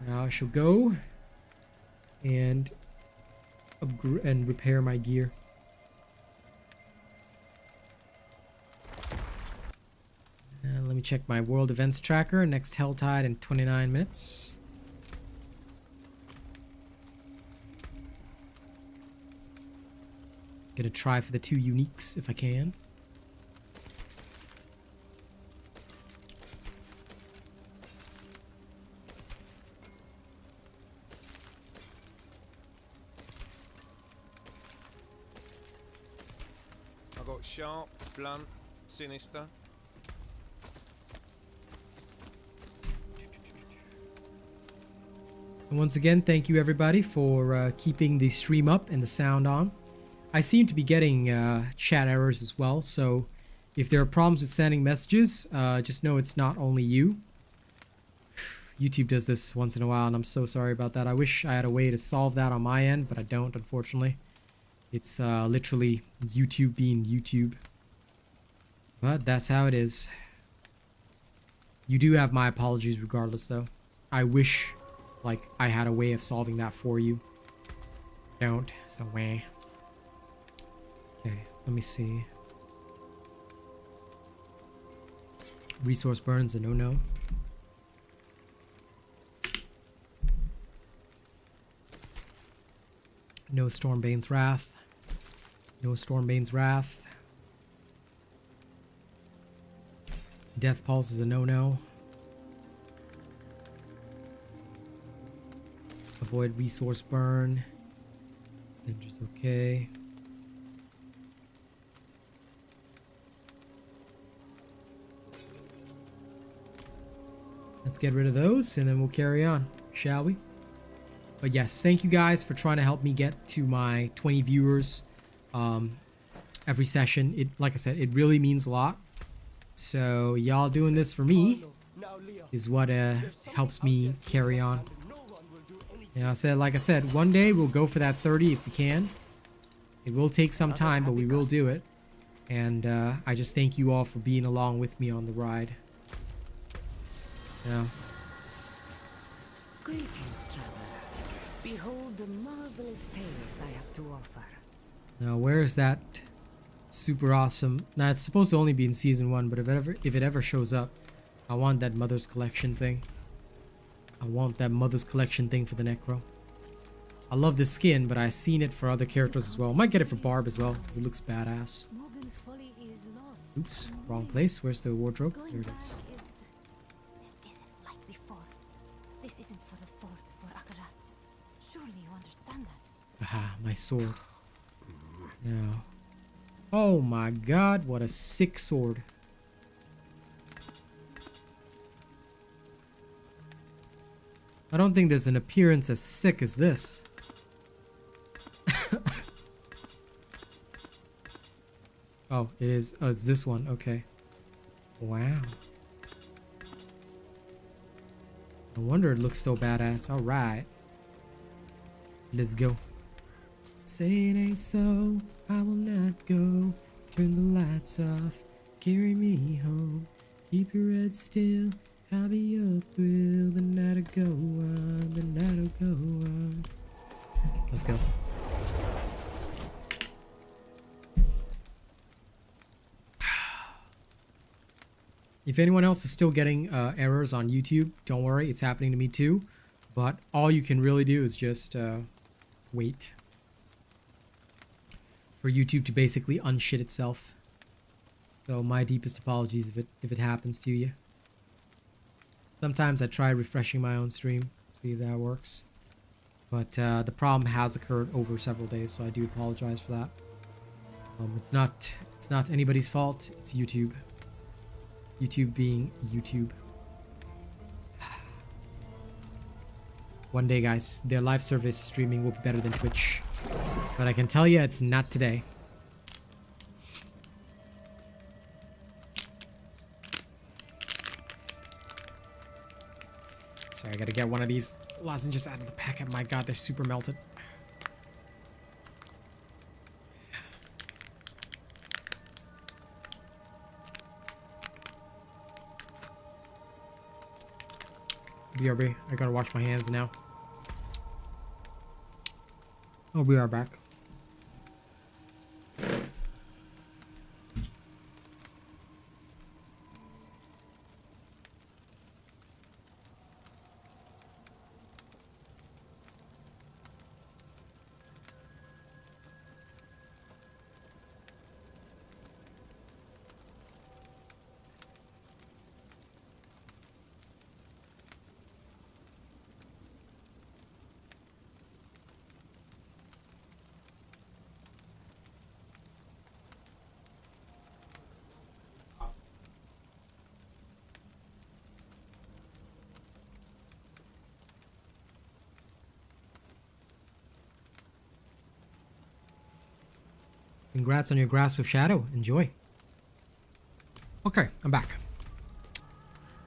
Now I shall go and repair my gear. Let me check my world events tracker. Next Helltide in 29 minutes. Gonna try for the 2 uniques if I can. I got sharp, blunt, sinister. And once again, thank you everybody for keeping the stream up and the sound on. I seem to be getting chat errors as well, so if there are problems with sending messages, just know it's not only you. YouTube does this once in a while, and I'm so sorry about that. I wish I had a way to solve that on my end, but I don't, unfortunately. It's literally YouTube being YouTube. But that's how it is. You do have my apologies regardless, though. I wish, like, I had a way of solving that for you. Don't, so wah. Okay, let me see. Resource burns a no-no. No Stormbane's Wrath. No Stormbane's Wrath. Death Pulse is a no-no. Avoid resource burn. Danger's okay. Let's get rid of those and then we'll carry on, shall we? But yes, thank you guys for trying to help me get to my 20 viewers every session. It, like I said, it really means a lot. So y'all doing this for me is what helps me carry on. And like I said, one day we'll go for that 30 if we can. It will take some time, but we will do it. And I just thank you all for being along with me on the ride. Yeah. Greetings, traveler. Behold the marvelous tales I have to offer. Now, where is that super awesome? Now, it's supposed to only be in season 1, but if it ever shows up, I want that Mother's Collection thing. I want that Mother's Collection thing for the Necro. I love this skin, but I've seen it for other characters as well. Might get it for Barb as well, because it looks badass. Morgan's folly is lost. Oops, wrong place. Where's the wardrobe? Going There it back is. This isn't like before. This isn't for the fort, for Akarat. Surely you understand that. Aha, my sword. Now. Oh my god, what a sick sword. I don't think there's an appearance as sick as this. Oh, it is. Oh, it's this one. Okay. Wow. No wonder it looks so badass. Alright. Let's go. Say it ain't so, I will not go. Turn the lights off, carry me home. Keep your head still, I'll be your thrill. The night'll go on, the night'll go on. Let's go. If anyone else is still getting errors on YouTube, don't worry, it's happening to me too. But all you can really do is just wait for YouTube to basically unshit itself. So my deepest apologies if it happens to you. Sometimes I try refreshing my own stream, see if that works. But the problem has occurred over several days, so I do apologize for that. It's not anybody's fault. It's YouTube. YouTube being YouTube. One day, guys, their live service streaming will be better than Twitch. But I can tell you it's not today. Sorry, I gotta get one of these lozenges out of the packet. My god, they're super melted. BRB. I gotta wash my hands now. Oh, we are back. Congrats on your Grasp of Shadow. Enjoy. Okay, I'm back.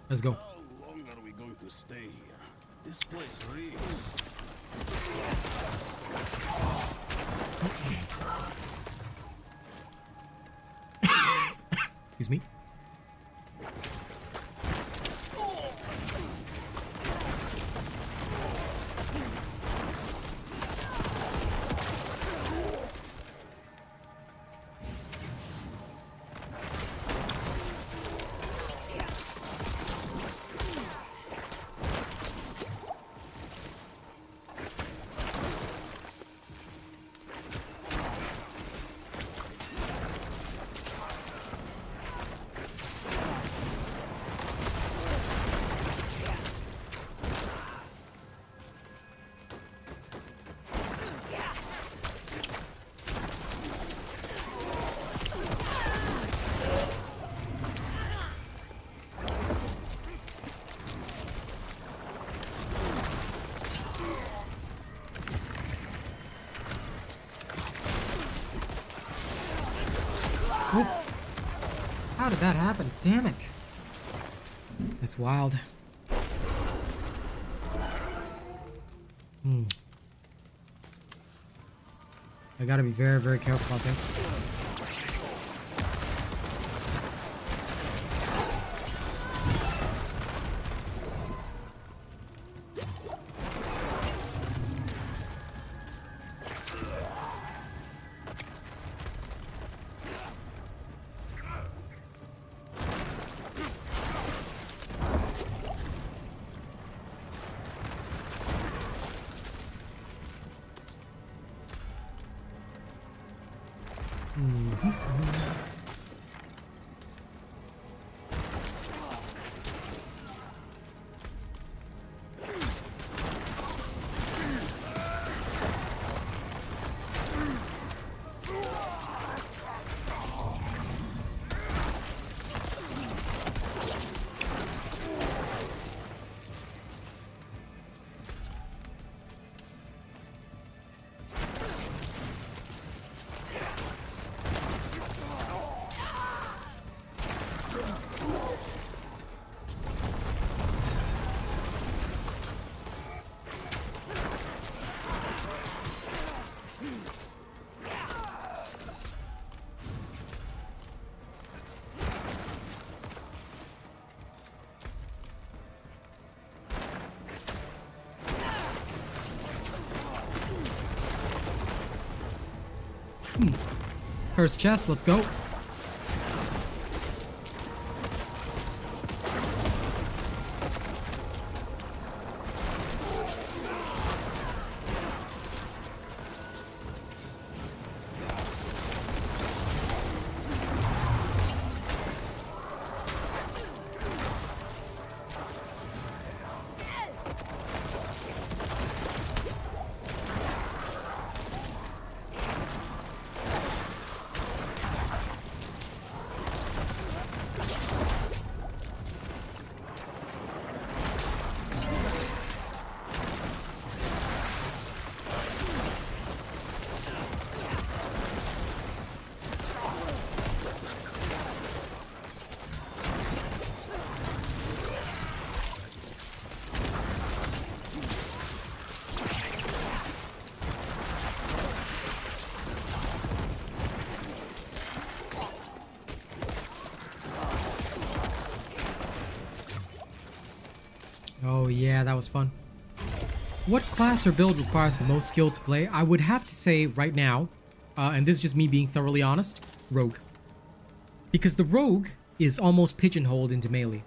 Let's go. How long are we going to stay here? This place reeks. Excuse me. Oh. How did that happen? Damn it. That's wild. I gotta be very, very careful out there. Cursed chest, let's go. Oh yeah, that was fun. What class or build requires the most skill to play? I would have to say right now, and this is just me being thoroughly honest, Rogue. Because the Rogue is almost pigeonholed into melee.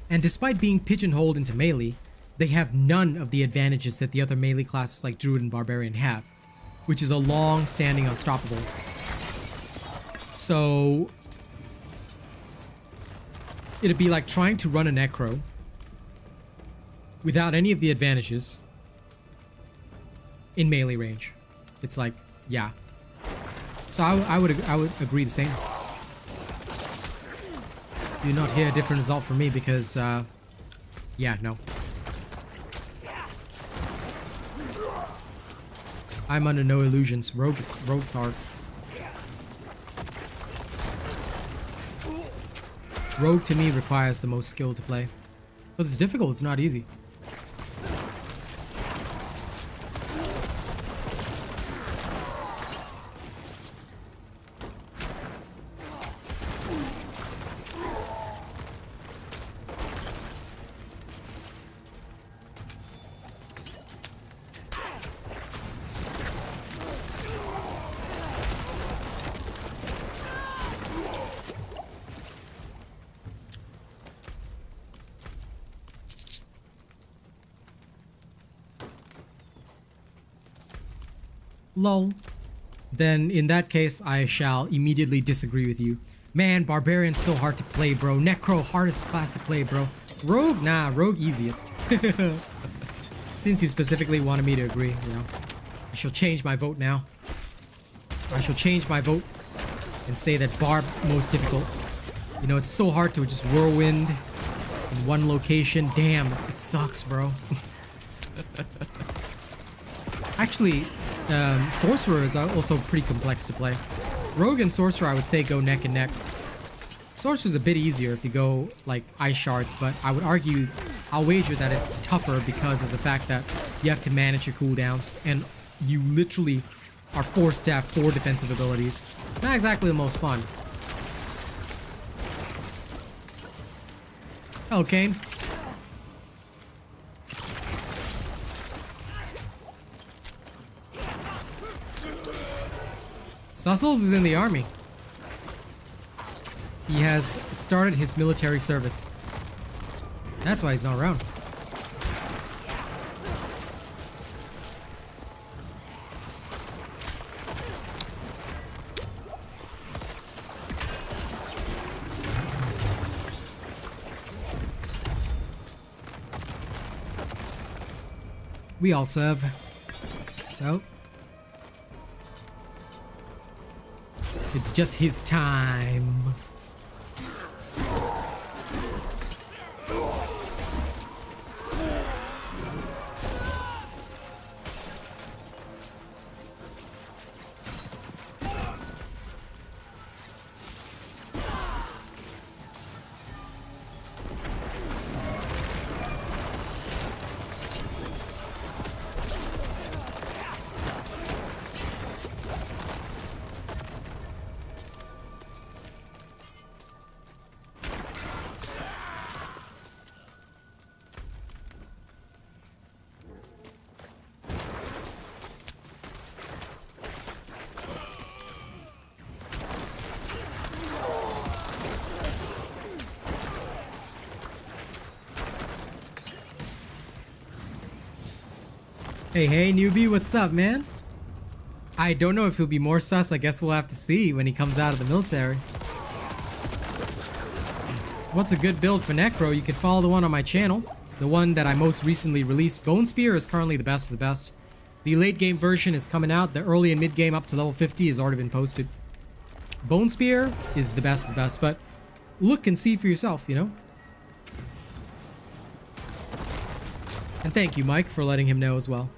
And despite being pigeonholed into melee, they have none of the advantages that the other melee classes like Druid and Barbarian have, which is a long-standing unstoppable. So it'd be like trying to run a Necro without any of the advantages in melee range. It's like, yeah. So I would agree the same. Do not hear a different result from me because, yeah, no. I'm under no illusions. Rogues are. Rogue to me requires the most skill to play. Because it's difficult, it's not easy. Lol. Then in that case, I shall immediately disagree with you. Man, Barbarian's so hard to play, bro. Necro, hardest class to play, bro. Rogue? Nah, Rogue easiest. Since you specifically wanted me to agree, you know. I shall change my vote now. I shall change my vote and say that Barb most difficult. You know, it's so hard to just whirlwind in one location. Damn, it sucks, bro. Actually, Sorcerer is also pretty complex to play. Rogue and Sorcerer, I would say, go neck and neck. Sorcerer's a bit easier if you go, like, Ice Shards, but I would argue, I'll wager that it's tougher because of the fact that you have to manage your cooldowns, and you literally are forced to have 4 defensive abilities. Not exactly the most fun. Hello, Kane. Sussels is in the army. He has started his military service. That's why he's not around. We all serve. So it's just his time. Hey, newbie, what's up, man? I don't know if he'll be more sus. I guess we'll have to see when he comes out of the military. What's a good build for Necro? You can follow the one on my channel. The one that I most recently released. Bone Spear is currently the best of the best. The late game version is coming out. The early and mid game up to level 50 has already been posted. Bone Spear is the best of the best, but look and see for yourself, you know? And thank you, Mike, for letting him know as well.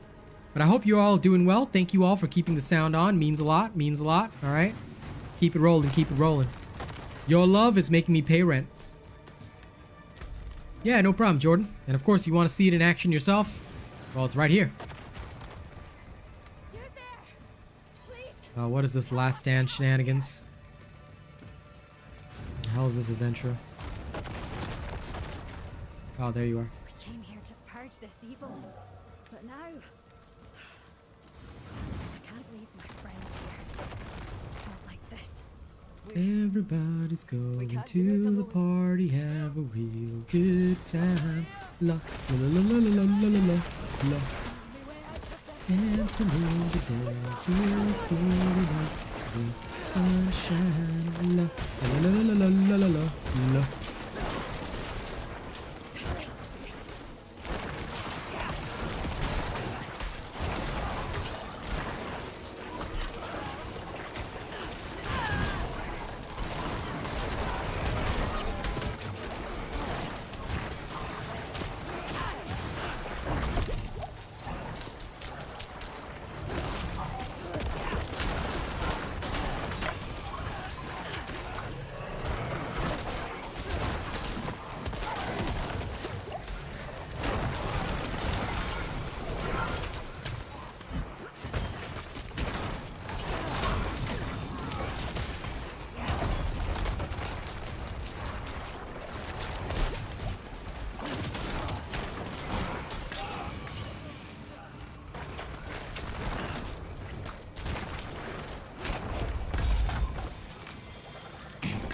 But I hope you're all doing well. Thank you all for keeping the sound on. Means a lot. Means a lot. All right? Keep it rolling. Keep it rolling. Your love is making me pay rent. Yeah, no problem, Jordan. And of course, you want to see it in action yourself? Well, it's right here. You're there. Please. What is this last stand shenanigans? The hell is this adventure? Oh, there you are. We came here to purge this evil, but now I can't leave my friends here. Not like this. Everybody's going can't do it to the alone. party, have a real good time. La la la la la la la la la la. Dancing in the dancing night, the sunshine. La la la la la la la la.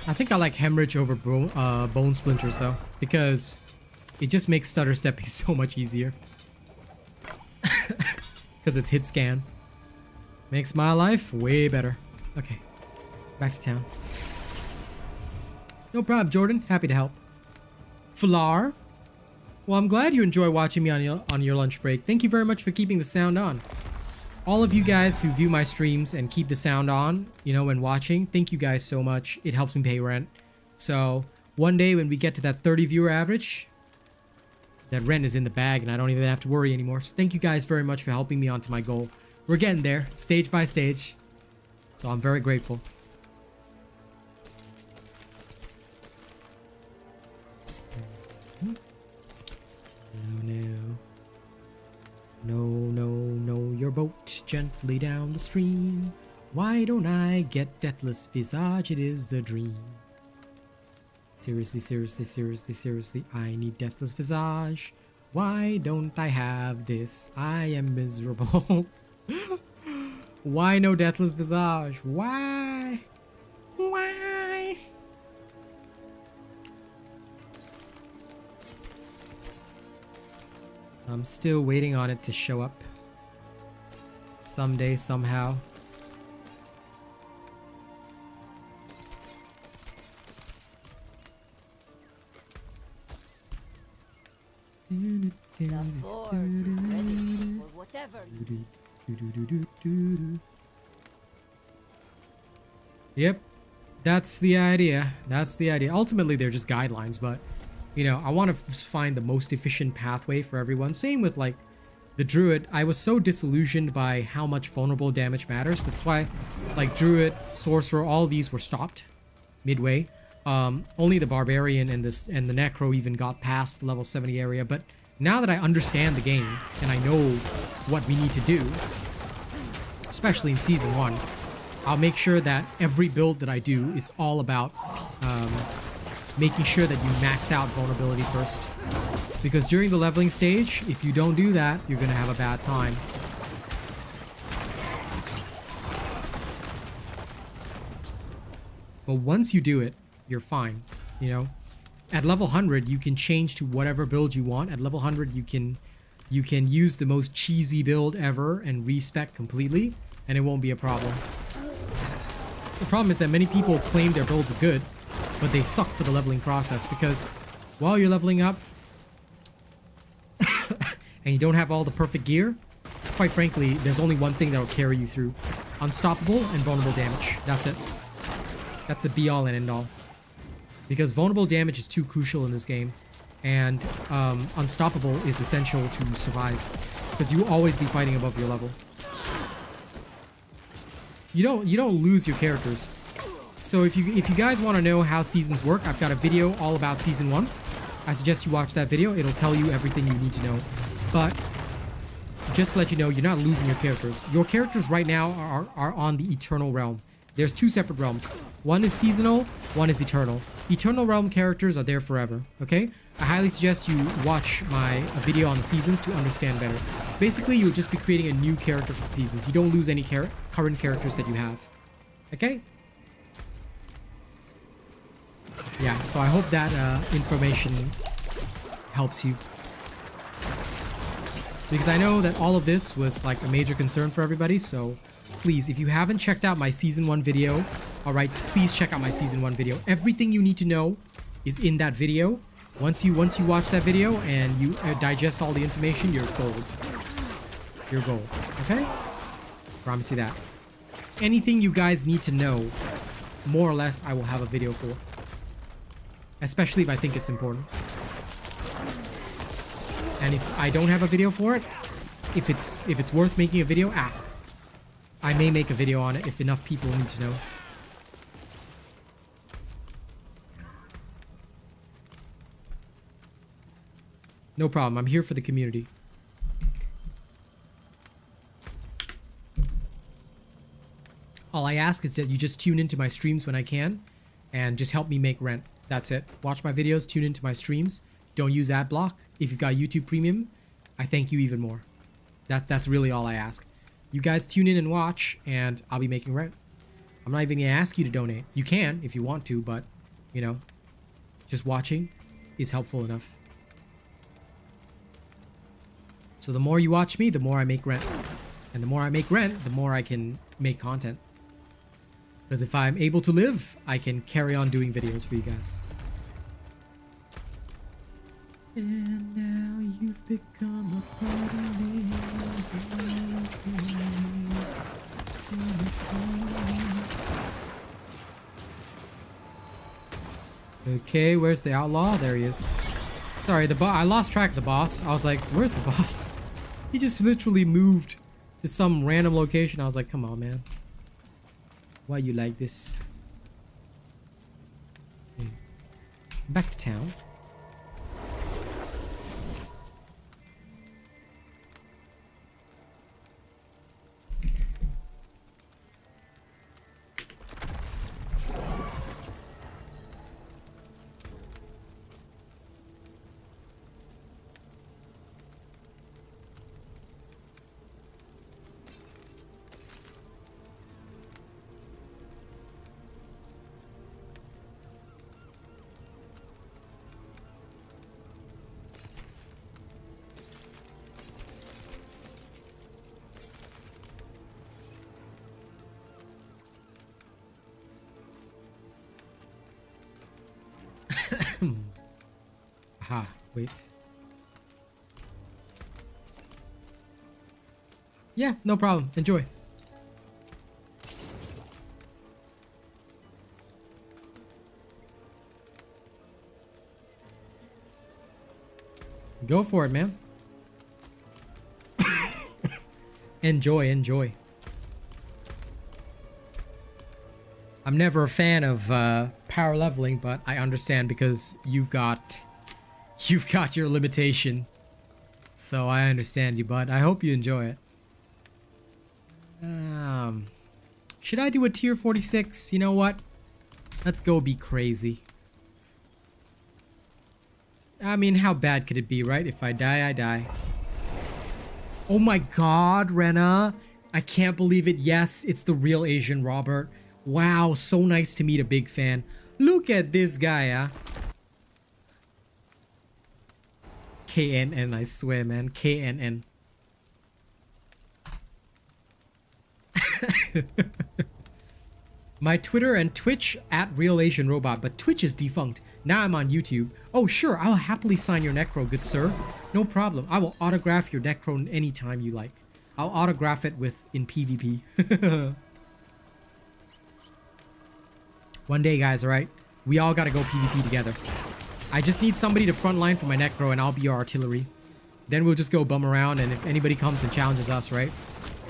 I think I like hemorrhage over bone splinters though, because it just makes stutter stepping so much easier. Because it's hit scan. Makes my life way better. Okay, back to town. No problem, Jordan. Happy to help. Flar. Well, I'm glad you enjoy watching me on your lunch break. Thank you very much for keeping the sound on. All of you guys who view my streams and keep the sound on, you know, when watching, thank you guys so much. It helps me pay rent. So one day when we get to that 30 viewer average, that rent is in the bag and I don't even have to worry anymore. So thank you guys very much for helping me onto my goal. We're getting there, stage by stage. So I'm very grateful. No, your boat gently down the stream. Why don't I get deathless visage? It is a dream. Seriously, I need deathless visage. Why don't I have this? I am miserable. Why no deathless visage? Why? Why? I'm still waiting on it to show up. Someday, somehow. The fort ready for whatever. Yep, that's the idea. That's the idea. Ultimately, they're just guidelines, but you know, I want to find the most efficient pathway for everyone. Same with like the druid. I was so disillusioned by how much vulnerable damage matters. That's why like druid, sorcerer, all these were stopped midway. Only the barbarian and the necro even got past level 70 area. But now that I understand the game and I know what we need to do, especially in season 1, I'll make sure that every build that I do is all about making sure that you max out vulnerability first. Because during the leveling stage, if you don't do that, you're gonna have a bad time. But once you do it, you're fine, you know? At level 100, you can change to whatever build you want. At level 100, you can use the most cheesy build ever and respec completely, and it won't be a problem. The problem is that many people claim their builds are good, but they suck for the leveling process because while you're leveling up and you don't have all the perfect gear, quite frankly, there's only one thing that will carry you through. Unstoppable and vulnerable damage. That's it. That's the be-all and end-all. Because vulnerable damage is too crucial in this game, and unstoppable is essential to survive. Because you will always be fighting above your level. You don't lose your characters. So if you guys want to know how seasons work, I've got a video all about season 1. I suggest you watch that video. It'll tell you everything you need to know. But just to let you know, you're not losing your characters. Your characters right now are on the eternal realm. There's 2 separate realms. One is seasonal, one is eternal. Eternal Realm characters are there forever, okay? I highly suggest you watch my video on the seasons to understand better. Basically, you'll just be creating a new character for the seasons. You don't lose any current characters that you have. Okay? Yeah, so I hope that information helps you. Because I know that all of this was like a major concern for everybody, so please, if you haven't checked out my Season 1 video, alright, please check out my Season 1 video. Everything you need to know is in that video. Once you watch that video and you digest all the information, you're gold. You're gold, okay? Promise you that. Anything you guys need to know, more or less, I will have a video for. Especially if I think it's important. And if I don't have a video for it, if it's worth making a video, ask. I may make a video on it if enough people need to know. No problem, I'm here for the community. All I ask is that you just tune into my streams when I can and just help me make rent. That's it. Watch my videos, tune into my streams. Don't use ad block. If you've got YouTube Premium, I thank you even more. That's really all I ask. You guys tune in and watch, and I'll be making rent. I'm not even gonna ask you to donate. You can if you want to, but you know, just watching is helpful enough. So the more you watch me, the more I make rent. And the more I make rent, the more I can make content. Because if I'm able to live, I can carry on doing videos for you guys. And now you've become a part of me. Okay, where's the outlaw? There he is. Sorry, I lost track of the boss. I was like, where's the boss? He just literally moved to some random location. I was like, come on, man. Why you like this? Okay. Back to town. Aha, wait. Yeah, no problem. Enjoy. Go for it, man. Enjoy, enjoy. I'm never a fan of power leveling, but I understand because you've got your limitation. So I understand you, bud. I hope you enjoy it. Should I do a tier 46? You know what? Let's go be crazy. I mean, how bad could it be, right? If I die, I die. Oh my god, Rena. I can't believe it. Yes, it's the real Asian Robert. Wow, so nice to meet a big fan. Look at this guy, huh? KNN, I swear, man. KNN. My Twitter and Twitch at Real Asian Robot, but Twitch is defunct. Now I'm on YouTube. Oh, sure, I'll happily sign your necro, good sir. No problem. I will autograph your necro anytime you like. I'll autograph it in PvP. One day, guys, alright? We all gotta go PvP together. I just need somebody to frontline for my necro and I'll be your artillery. Then we'll just go bum around, and if anybody comes and challenges us, right?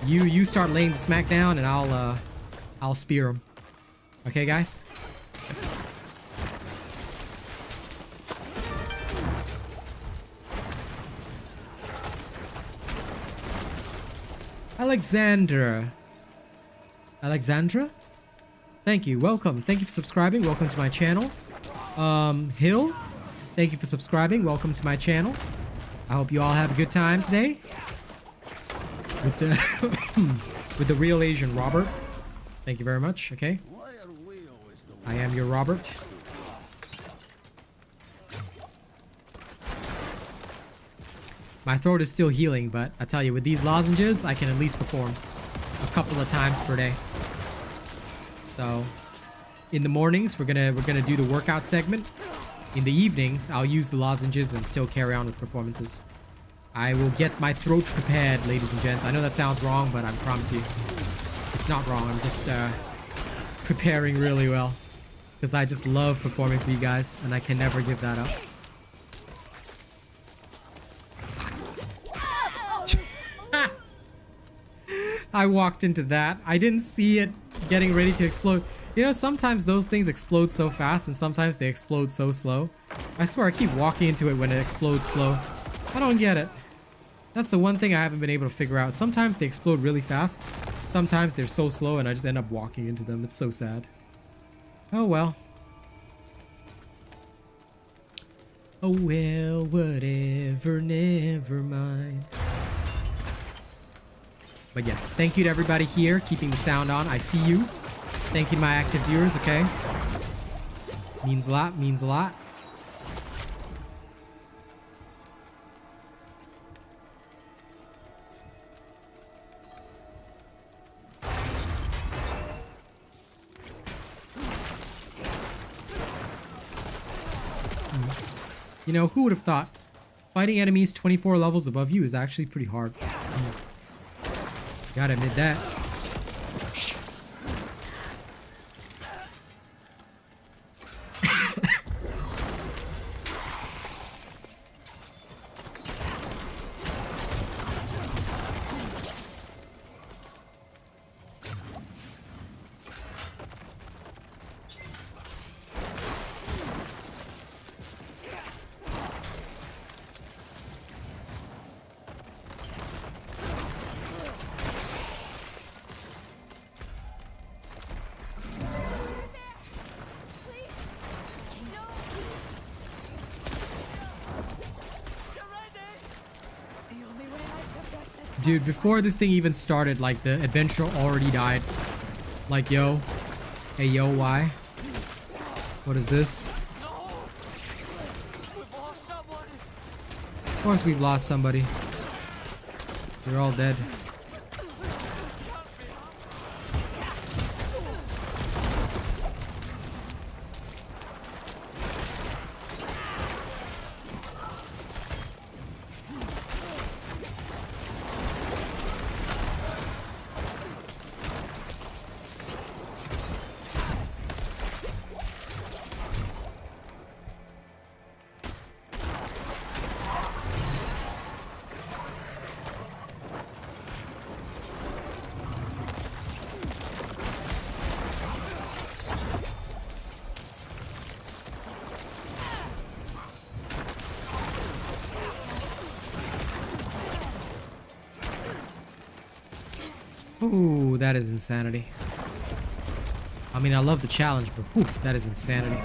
You start laying the smack down and I'll spear them. Okay, guys? Alexandra. Thank you. Welcome. Thank you for subscribing. Welcome to my channel. Hill, thank you for subscribing. Welcome to my channel. I hope you all have a good time today. With the with the real Asian Robert. Thank you very much. Okay. Why are we always the I am your Robert. My throat is still healing, but I tell you, with these lozenges, I can at least perform a couple of times per day. So, in the mornings, we're gonna do the workout segment. In the evenings, I'll use the lozenges and still carry on with performances. I will get my throat prepared, ladies and gents. I know that sounds wrong, but I promise you, it's not wrong. I'm just preparing really well because I just love performing for you guys, and I can never give that up. I walked into that. I didn't see it getting ready to explode. You know, sometimes those things explode so fast and sometimes they explode so slow. I swear I keep walking into it when it explodes slow. I don't get it. That's the one thing I haven't been able to figure out. Sometimes they explode really fast. Sometimes they're so slow and I just end up walking into them. It's so sad. Oh well. Oh well, whatever, never mind. But yes, thank you to everybody here keeping the sound on. I see you. Thank you to my active viewers, okay? Means a lot, means a lot. You know, who would have thought fighting enemies 24 levels above you is actually pretty hard. Gotta admit that. Dude, before this thing even started, like, the adventure already died. Like, yo. Hey, yo, why? What is this? Of course we've lost somebody. They're all dead. Ooh, that is insanity. I mean, I love the challenge, but whew, that is insanity.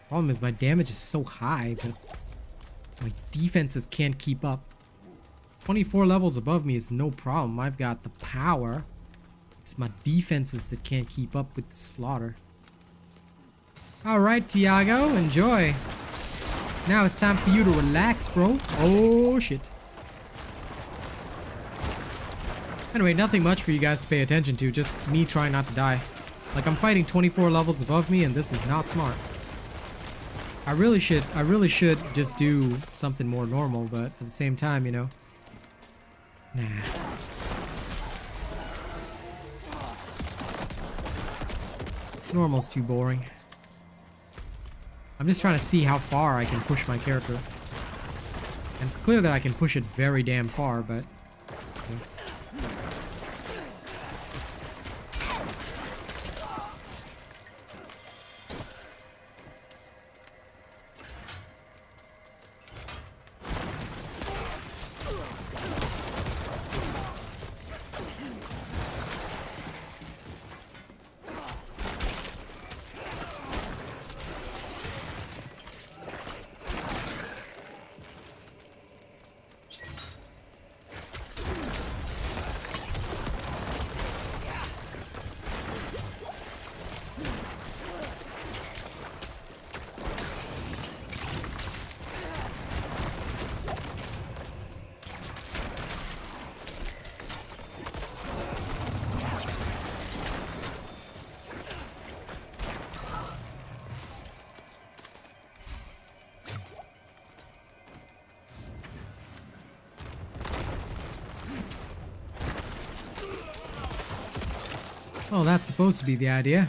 Problem is, my damage is so high that my defenses can't keep up. 24 levels above me is no problem. I've got the power. It's my defenses that can't keep up with the slaughter. Alright, Tiago, enjoy. Now it's time for you to relax, bro. Oh, shit. Anyway, nothing much for you guys to pay attention to, just me trying not to die. Like, I'm fighting 24 levels above me, and this is not smart. I really should just do something more normal, but at the same time, you know. Nah. Normal's too boring. I'm just trying to see how far I can push my character. And it's clear that I can push it very damn far, but... Okay. Well, that's supposed to be the idea.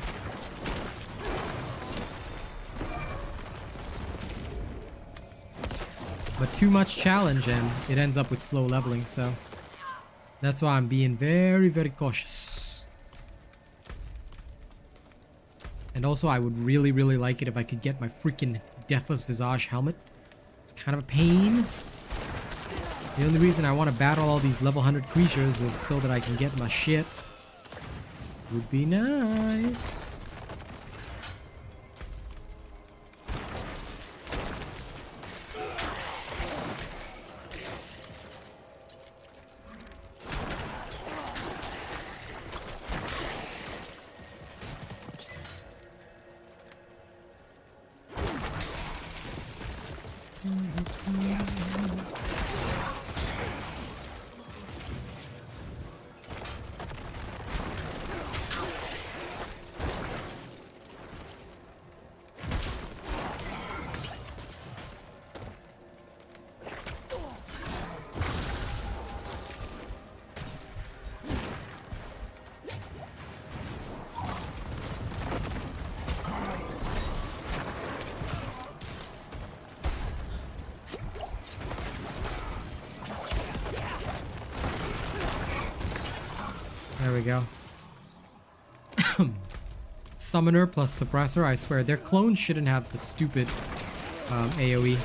But too much challenge and it ends up with slow leveling, so that's why I'm being very, very cautious. And also I would really, really like it if I could get my freaking Deathless Visage helmet. It's kind of a pain. The only reason I want to battle all these level 100 creatures is so that I can get my shit. Would be nice. There we go. Summoner plus Suppressor, I swear. Their clones shouldn't have the stupid AoE.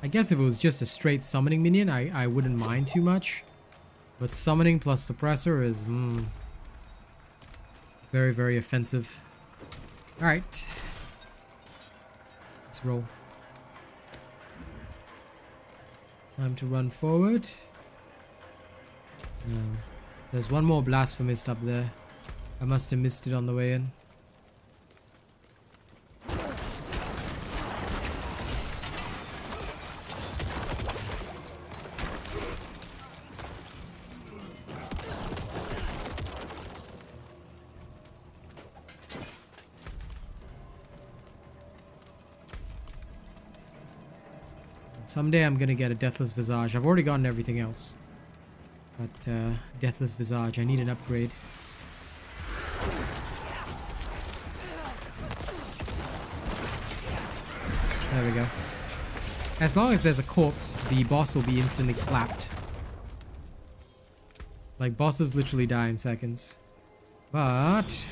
I guess if it was just a straight summoning minion, I wouldn't mind too much. But summoning plus suppressor is very, very offensive. Alright. Let's roll. Time to run forward. There's one more blasphemist up there. I must have missed it on the way in. Someday I'm gonna get a Deathless Visage. I've already gotten everything else. But, Deathless Visage, I need an upgrade. There we go. As long as there's a corpse, the boss will be instantly clapped. Like, bosses literally die in seconds. But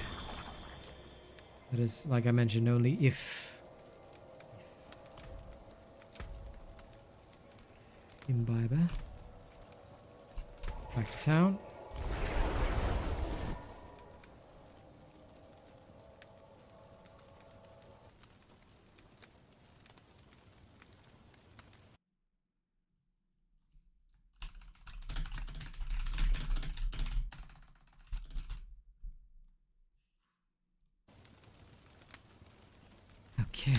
that is, like I mentioned, only if... Imbiber. Back to town. Okay.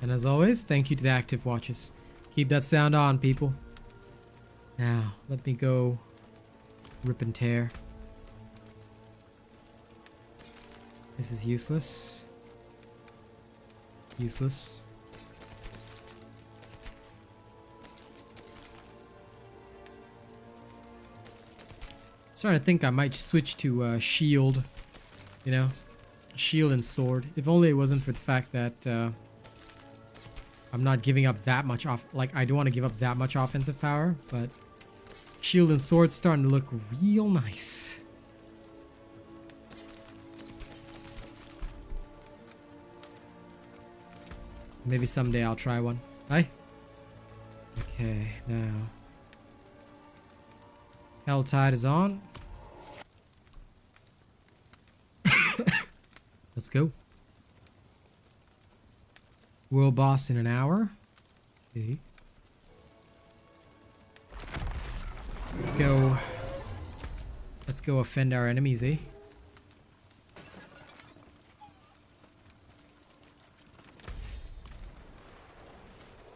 And as always, thank you to the active watchers. Keep that sound on, people. Now, let me go rip and tear. This is useless. Useless. Starting to think I might switch to shield. You know? Shield and sword. If only it wasn't for the fact that I'm not giving up that much off. Like, I don't want to give up that much offensive power, but shield and sword starting to look real nice. Maybe someday I'll try one. Hi. Okay, now Helltide is on. Let's go. World boss in an hour. Okay. Let's go. Let's go offend our enemies, eh?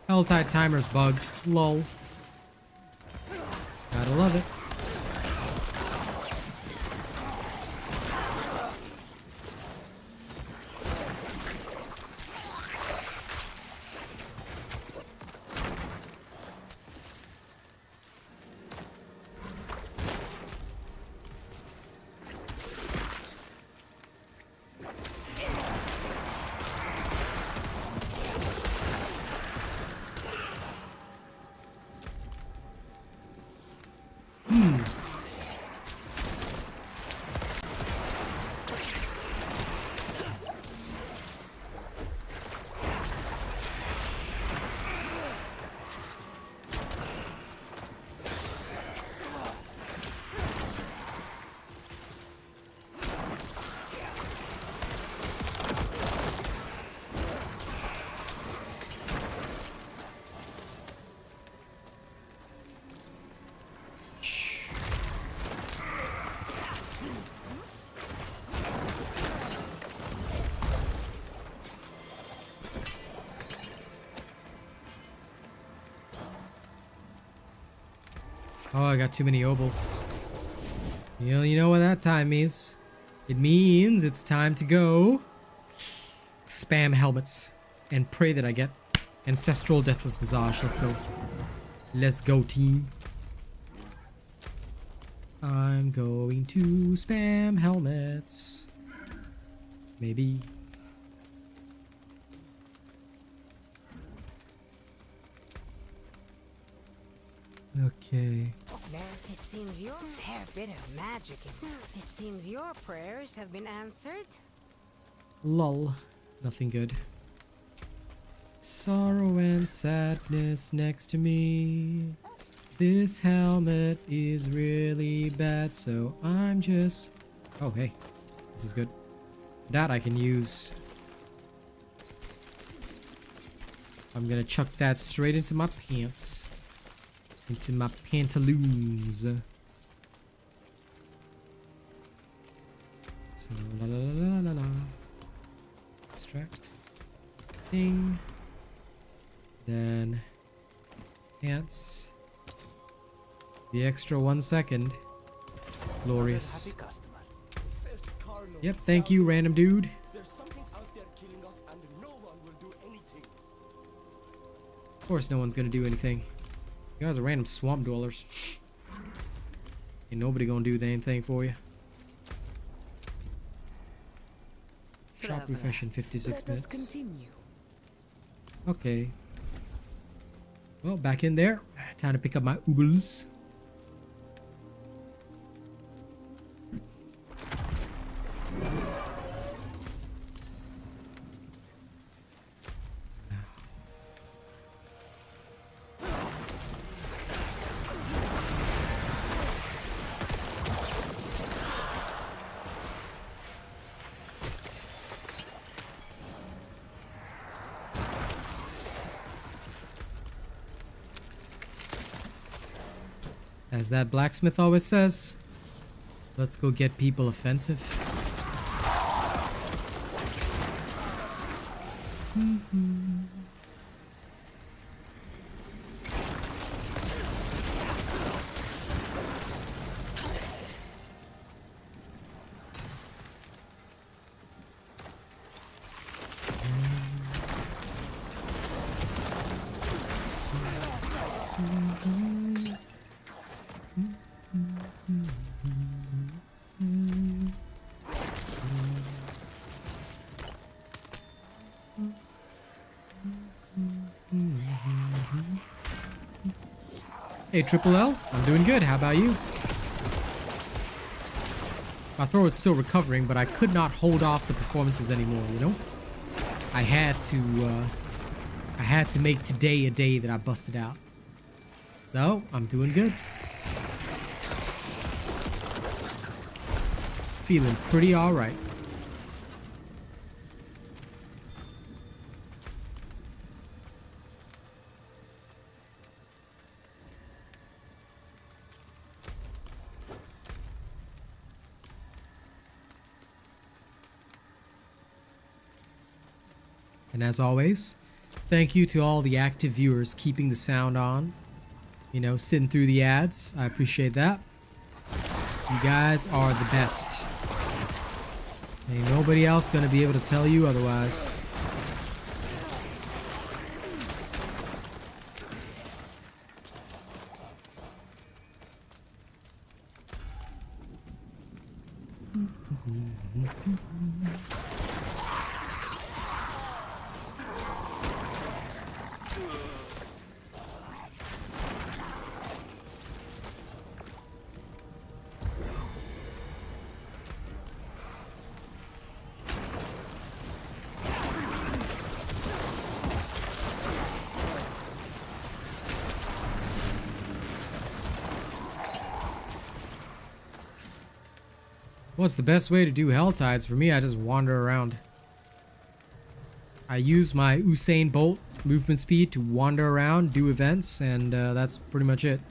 Helltide timer's bugged. Lol. Gotta love it. Oh, I got too many obols. You know what that time means. It means it's time to go spam helmets and pray that I get Ancestral Deathless Visage. Let's go. Let's go, team. I'm going to spam helmets. Maybe. Okay. It seems your fair bit of magic. It seems your prayers have been answered. Lol. Nothing good. Sorrow and sadness next to me. This helmet is really bad, so I'm just... Oh, hey. This is good. That I can use. I'm gonna chuck that straight into my pants. Into my pantaloons. So, la la la la la la. Extract. Ding. Then... Pants. The extra 1 second is glorious. Yep, thank you, random dude. There's something out there killing us and no one will do anything. Of course no one's gonna do anything. You guys are random swamp dwellers. Ain't nobody gonna do anything for you. Shop refresh in 56 Let us minutes. continue. Okay. Well, back in there. Time to pick up my oobles. As that blacksmith always says, let's go get people offensive. Hey, Triple L, I'm doing good. How about you? My throw is still recovering, but I could not hold off the performances anymore, you know? I had to make today a day that I busted out. So, I'm doing good. Feeling pretty alright. And as always, thank you to all the active viewers keeping the sound on. You know, sitting through the ads. I appreciate that. You guys are the best. Ain't nobody else gonna be able to tell you otherwise. What's the best way to do Helltides? For me, I just wander around. I use my Usain Bolt movement speed to wander around, do events, and that's pretty much it.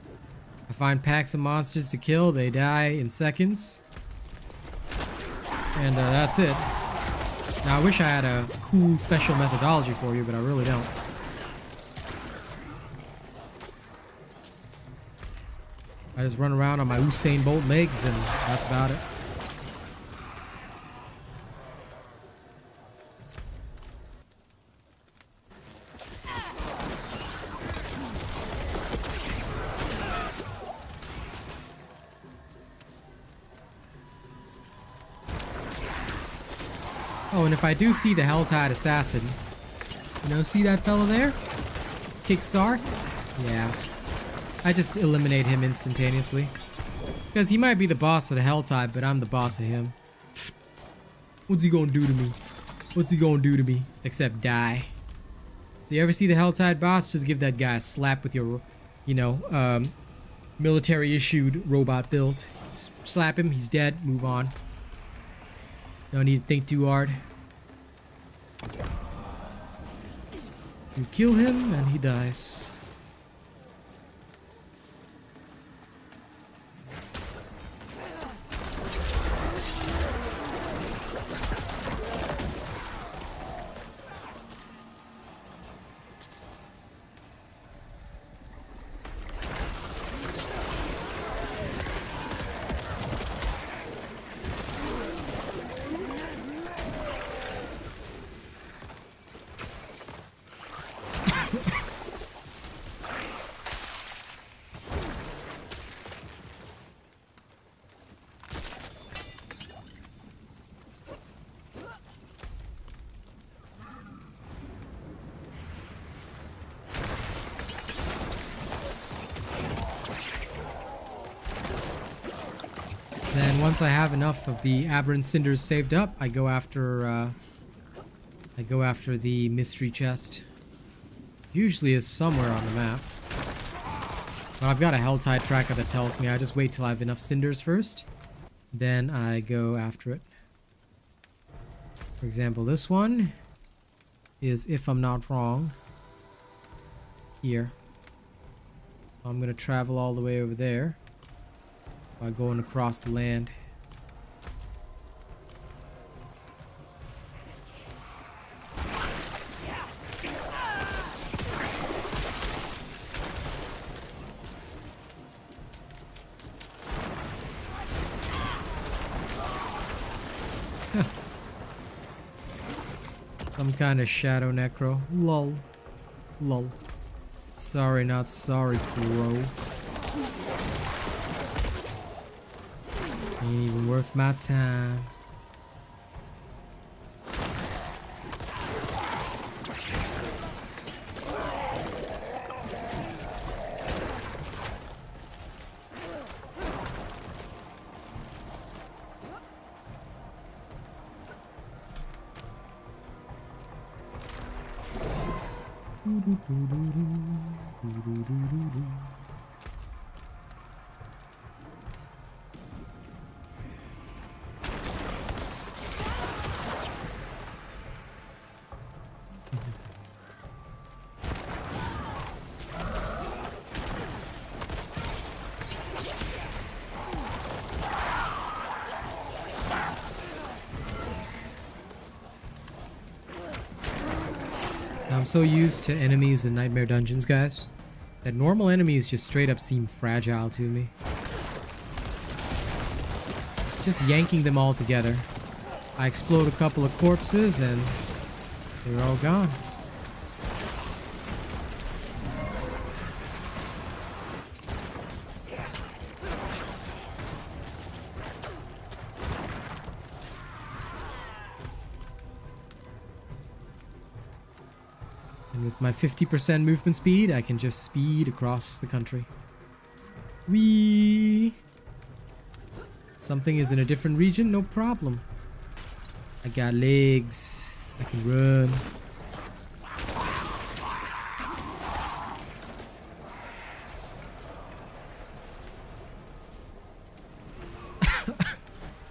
I find packs of monsters to kill, they die in seconds. And that's it. Now, I wish I had a cool special methodology for you, but I really don't. I just run around on my Usain Bolt legs and that's about it. Oh, and if I do see the Helltide Assassin, you know, see that fellow there? Kick Sarth? Yeah. I just eliminate him instantaneously. Because he might be the boss of the Helltide, but I'm the boss of him. What's he gonna do to me? What's he gonna do to me? Except die. So you ever see the Helltide boss? Just give that guy a slap with your, you know, military-issued robot build. Slap him, he's dead, move on. Don't need to think too hard. You kill him and he dies. Then once I have enough of the aberrant cinders saved up, I go after the mystery chest. Usually is somewhere on the map. But I've got a Helltide tracker that tells me I just wait till I have enough cinders first. Then I go after it. For example, this one is, if I'm not wrong, here. So I'm gonna travel all the way over there by going across the land. Some kind of shadow necro. Lol. Lol. Sorry, not sorry, bro. Ain't even worth my time. I'm so used to enemies in Nightmare Dungeons, guys, that normal enemies just straight up seem fragile to me. Just yanking them all together. I explode a couple of corpses and they're all gone. And with my 50% movement speed, I can just speed across the country. Whee! Something is in a different region, no problem. I got legs. I can run.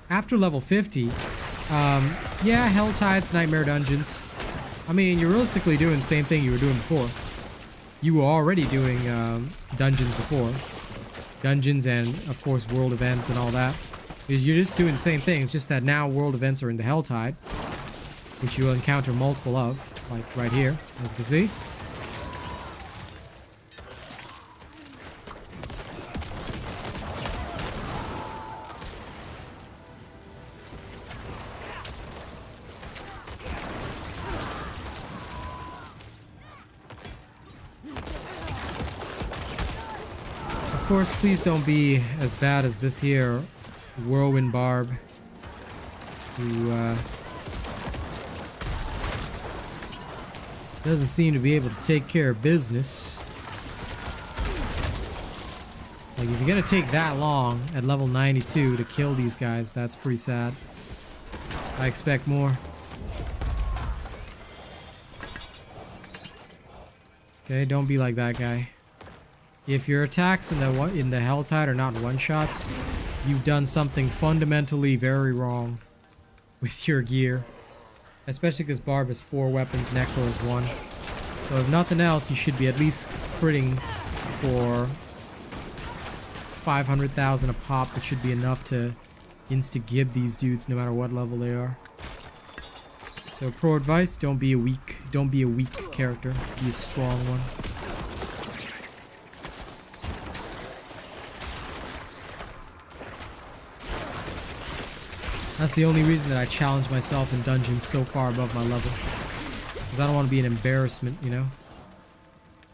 After level 50, yeah, Helltides, Nightmare Dungeons. I mean, you're realistically doing the same thing you were doing before. You were already doing dungeons before. Dungeons and, of course, world events and all that. You're just doing the same thing. It's just that now world events are in the Helltide, which you'll encounter multiple of, like right here, as you can see. course, please don't be as bad as this here Whirlwind Barb, who doesn't seem to be able to take care of business. Like, if you're gonna take that long at level 92 to kill these guys, that's pretty sad. I expect more. Okay, don't be like that guy. If your attacks in the Helltide are not one-shots, you've done something fundamentally very wrong with your gear. Especially because Barb has 4 weapons, Necro has 1. So if nothing else, you should be at least critting for 500,000 a pop. That should be enough to insta-gib these dudes no matter what level they are. So pro advice, don't be a weak character. Be a strong one. That's the only reason that I challenge myself in dungeons so far above my level. Because I don't want to be an embarrassment, you know?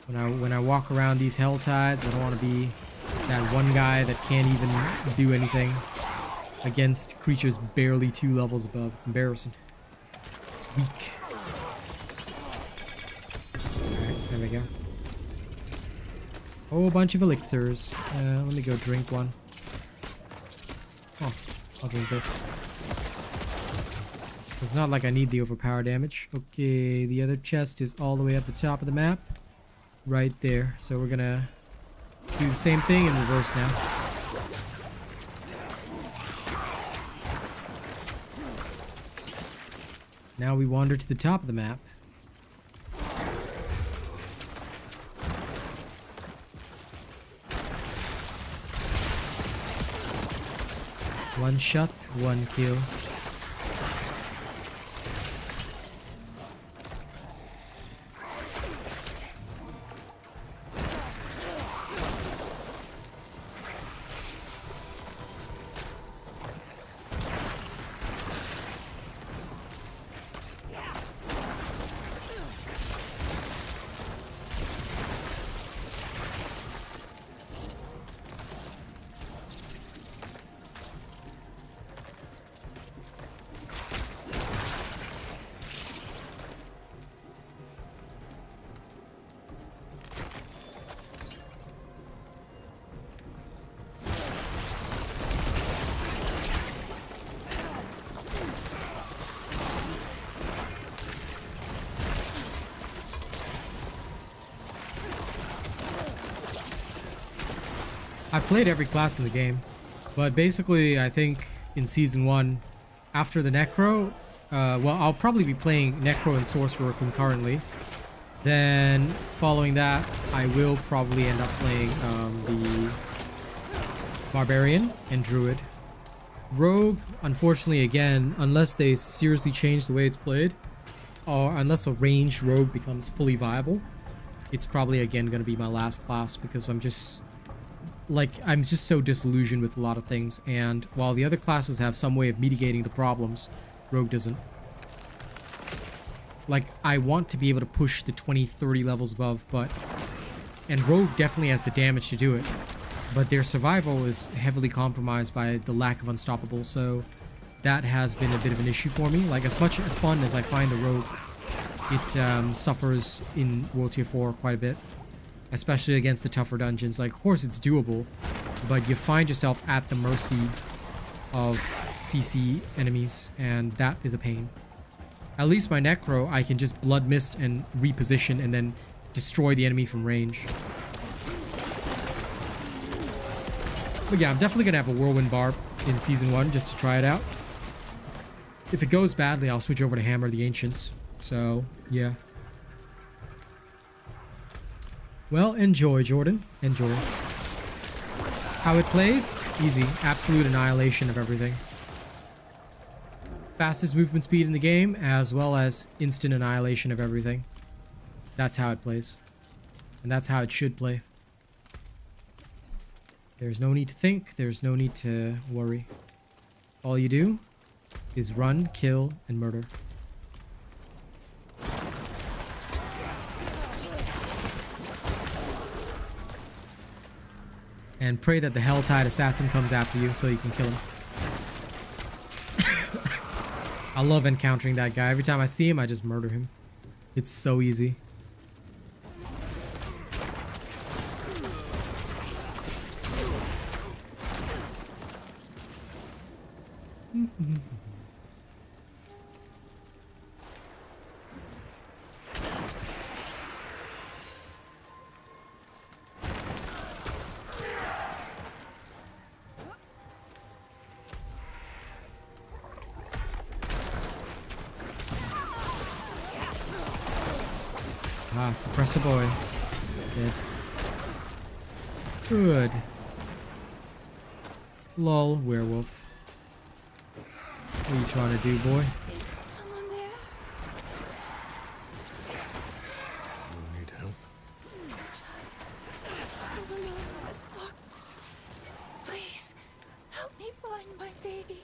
When I walk around these hell tides, I don't want to be that one guy that can't even do anything against creatures barely 2 levels above. It's embarrassing. It's weak. Alright, there we go. Whole bunch of elixirs. Let me go drink one. Oh, I'll drink this. It's not like I need the overpower damage. Okay, the other chest is all the way at the top of the map. Right there. So we're gonna do the same thing in reverse now. Now we wander to the top of the map. One shot, 1 kill. I played every class in the game, but basically I think in Season 1, after the Necro, well, I'll probably be playing Necro and Sorcerer concurrently. Then, following that, I will probably end up playing the Barbarian and Druid. Rogue, unfortunately, again, unless they seriously change the way it's played, or unless a ranged Rogue becomes fully viable, it's probably again going to be my last class because I'm just so disillusioned with a lot of things, and while the other classes have some way of mitigating the problems, Rogue doesn't. Like, I want to be able to push the 20-30 levels above, and Rogue definitely has the damage to do it, but their survival is heavily compromised by the lack of unstoppable, so that has been a bit of an issue for me. Like, as much as fun as I find the Rogue, it suffers in World Tier 4 quite a bit. Especially against the tougher dungeons. Like, of course it's doable, but you find yourself at the mercy of CC enemies, and that is a pain. At least my Necro, I can just Blood Mist and reposition and then destroy the enemy from range. But yeah, I'm definitely gonna have a Whirlwind Barb in Season 1 just to try it out. If it goes badly, I'll switch over to Hammer of the Ancients. So, yeah. Well, enjoy, Jordan. Enjoy. How it plays? Easy. Absolute annihilation of everything. Fastest movement speed in the game, as well as instant annihilation of everything. That's how it plays. And that's how it should play. There's no need to think. There's no need to worry. All you do is run, kill, and murder. and pray that the Helltide Assassin comes after you so you can kill him. I love encountering that guy. Every time I see him, I just murder him. It's so easy. Ah, suppress the boy. Dead. Good. Lol, werewolf. What are you trying to do, boy? Someone there? You need help? All alone in this darkness. Please, help me find my baby.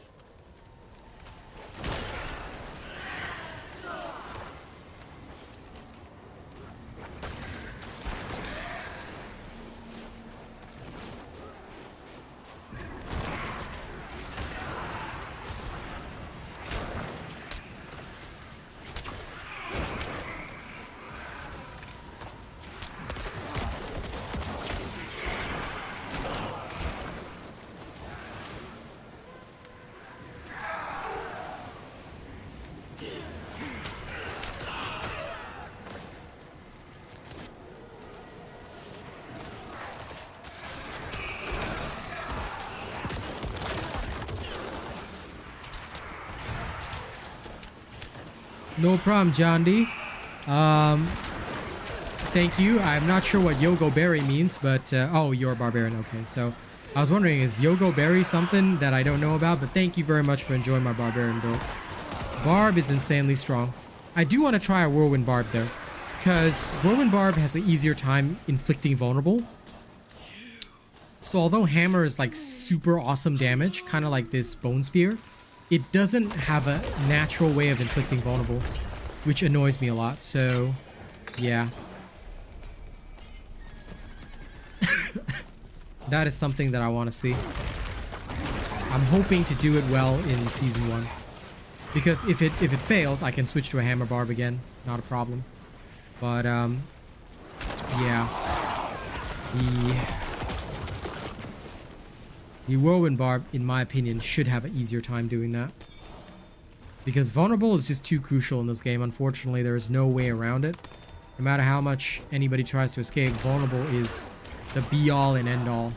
No problem, John D. Thank you. I'm not sure what Yogo Berry means, but oh, you're a barbarian. Okay, so I was wondering, is Yogo Berry something that I don't know about? But thank you very much for enjoying my barbarian build. Barb is insanely strong. I do want to try a whirlwind barb though, because whirlwind barb has an easier time inflicting vulnerable. So although hammer is like super awesome damage, kind of like this bone spear, it doesn't have a natural way of inflicting vulnerable, which annoys me a lot. So yeah. That is something that I want to see. I'm hoping to do it well in season 1. Because if it fails, I can switch to a hammer barb again. Not a problem. But yeah. The whirlwind barb, in my opinion, should have an easier time doing that. Because vulnerable is just too crucial in this game. Unfortunately, there is no way around it. No matter how much anybody tries to escape, vulnerable is the be-all and end-all.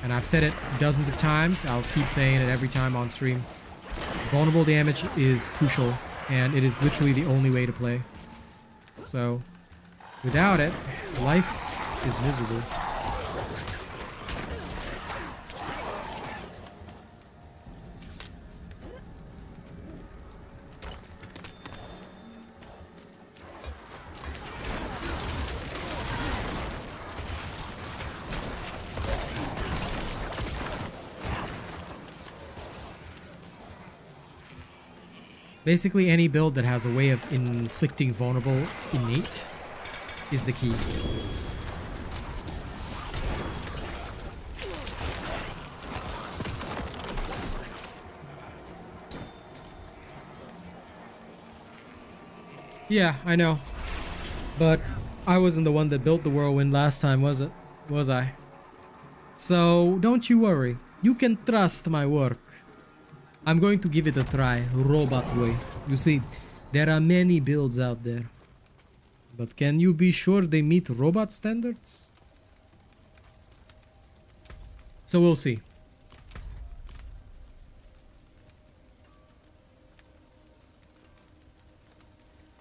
And I've said it dozens of times. I'll keep saying it every time on stream. Vulnerable damage is crucial, and it is literally the only way to play. So, without it, life is miserable. Basically, any build that has a way of inflicting vulnerable innate is the key. Yeah, I know. But I wasn't the one that built the whirlwind last time, was it? Was I? So, don't you worry. You can trust my work. I'm going to give it a try, robot way. You see, there are many builds out there. But can you be sure they meet robot standards? So we'll see.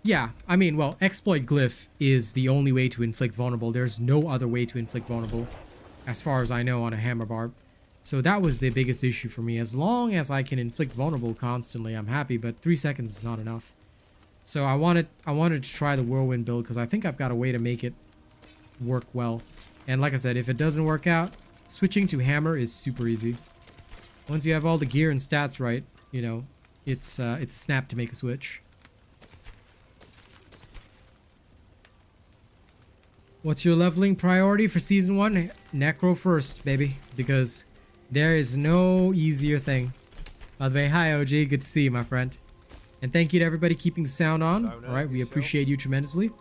Yeah, I mean, well, exploit glyph is the only way to inflict vulnerable. There's no other way to inflict vulnerable, as far as I know, on a hammer barb. So that was the biggest issue for me. As long as I can inflict vulnerable constantly, I'm happy, but 3 seconds is not enough. So I wanted to try the whirlwind build because I think I've got a way to make it work well. And like I said, if it doesn't work out, switching to hammer is super easy. Once you have all the gear and stats right, you know, it's a snap to make a switch. What's your leveling priority for season 1? Necro first, baby, because there is no easier thing. By the way, hi OG, good to see you, my friend. And thank you to everybody keeping the sound on. All right, we appreciate you tremendously.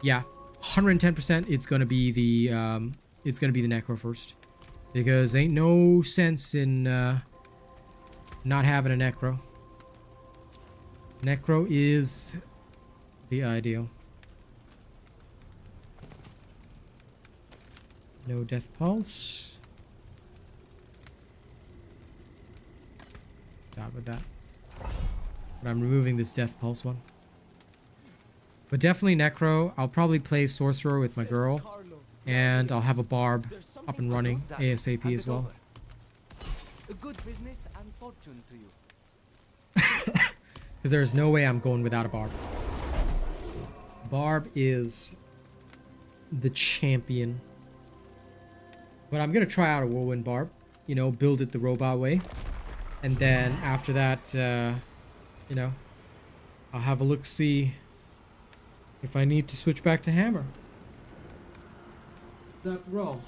Yeah, 110%. It's gonna be the Necro first, because ain't no sense in not having a Necro. Necro is the ideal. No death pulse. Stop with that. But I'm removing this death pulse one. But definitely Necro. I'll probably play Sorcerer with my girl. And I'll have a Barb up and running ASAP as well. A good business and fortune to you. Because there's no way I'm going without a Barb. Barb is the champion. But I'm going to try out a Whirlwind Barb. You know, build it the robot way. And then after that, you know, I'll have a look-see if I need to switch back to Hammer. After all,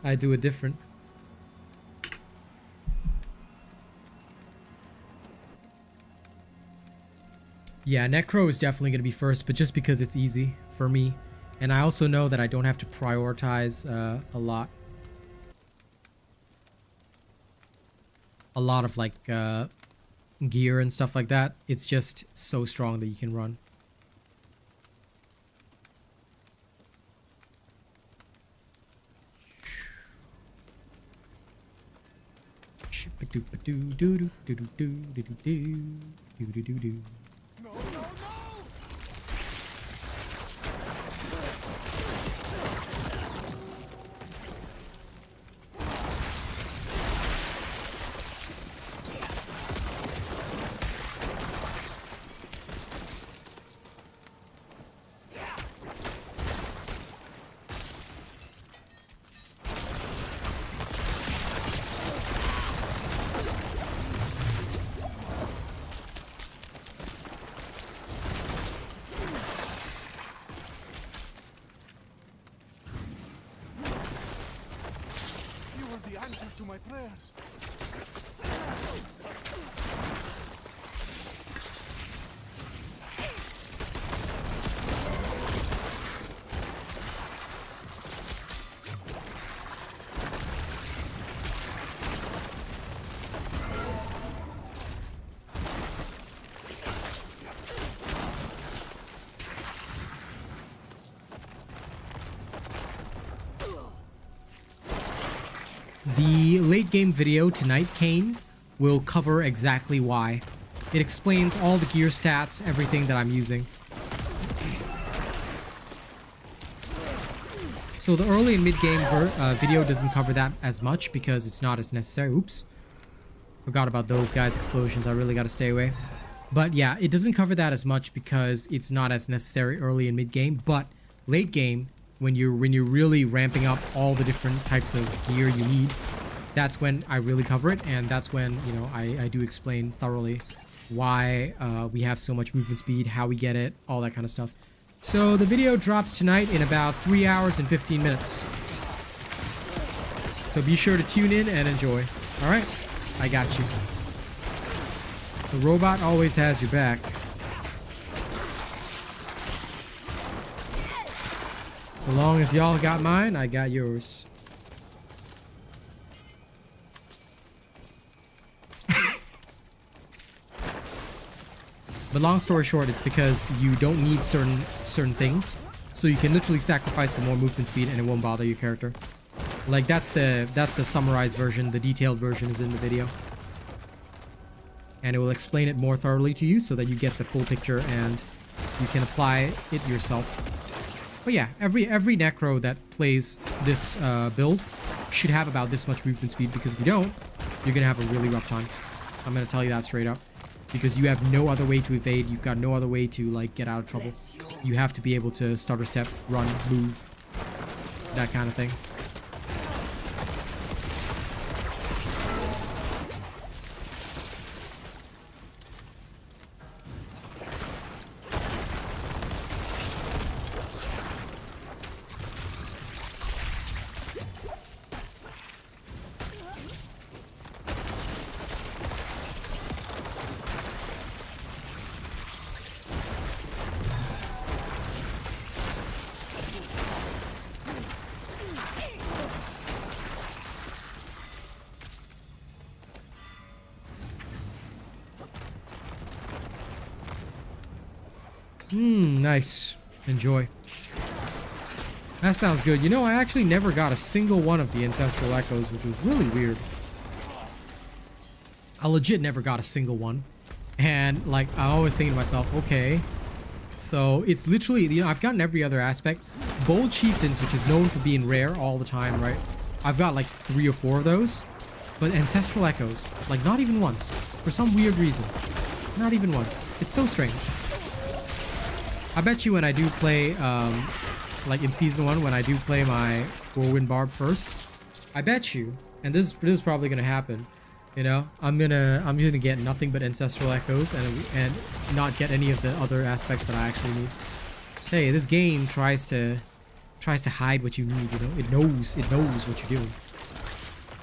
I do it different. Yeah, Necro is definitely going to be first, but just because it's easy for me. And I also know that I don't have to prioritize a lot. A lot of like gear and stuff like that. It's just so strong that you can run. To my prayers. The late game video tonight, Kane, will cover exactly why. It explains all the gear stats, everything that I'm using. So the early and mid game video doesn't cover that as much because it's not as necessary. Oops. Forgot about those guys' explosions. I really gotta stay away. But yeah, it doesn't cover that as much because it's not as necessary early and mid game. But late game, when you're really ramping up all the different types of gear you need, that's when I really cover it, and that's when, you know, I do explain thoroughly why we have so much movement speed, how we get it, all that kind of stuff. So the video drops tonight in about 3 hours and 15 minutes. So be sure to tune in and enjoy. All right, I got you. The robot always has your back. So long as y'all got mine, I got yours. But long story short, it's because you don't need certain things, so you can literally sacrifice for more movement speed and it won't bother your character. Like that's the summarized version. The detailed version is in the video, and it will explain it more thoroughly to you so that you get the full picture and you can apply it yourself. But yeah, every Necro that plays this build should have about this much movement speed, because if you don't, you're gonna have a really rough time. I'm gonna tell you that straight up. Because you have no other way to evade, you've got no other way to like get out of trouble. You have to be able to stutter step, run, move, that kind of thing. Nice. Enjoy. That sounds good. You know, I actually never got a single one of the Ancestral Echoes, which was really weird. I legit never got a single one. And, like, I'm always thinking to myself, okay. So, it's literally, you know, I've gotten every other aspect. Bold Chieftains, which is known for being rare all the time, right? I've got, like, 3 or 4 of those. But Ancestral Echoes, like, not even once. For some weird reason. Not even once. It's so strange. I bet you when I do play, like in season 1, when I do play my Whirlwind Barb first, I bet you, and this is probably gonna happen, you know, I'm gonna get nothing but Ancestral Echoes and not get any of the other aspects that I actually need. Tell you, this game tries to hide what you need, you know. It knows what you're doing.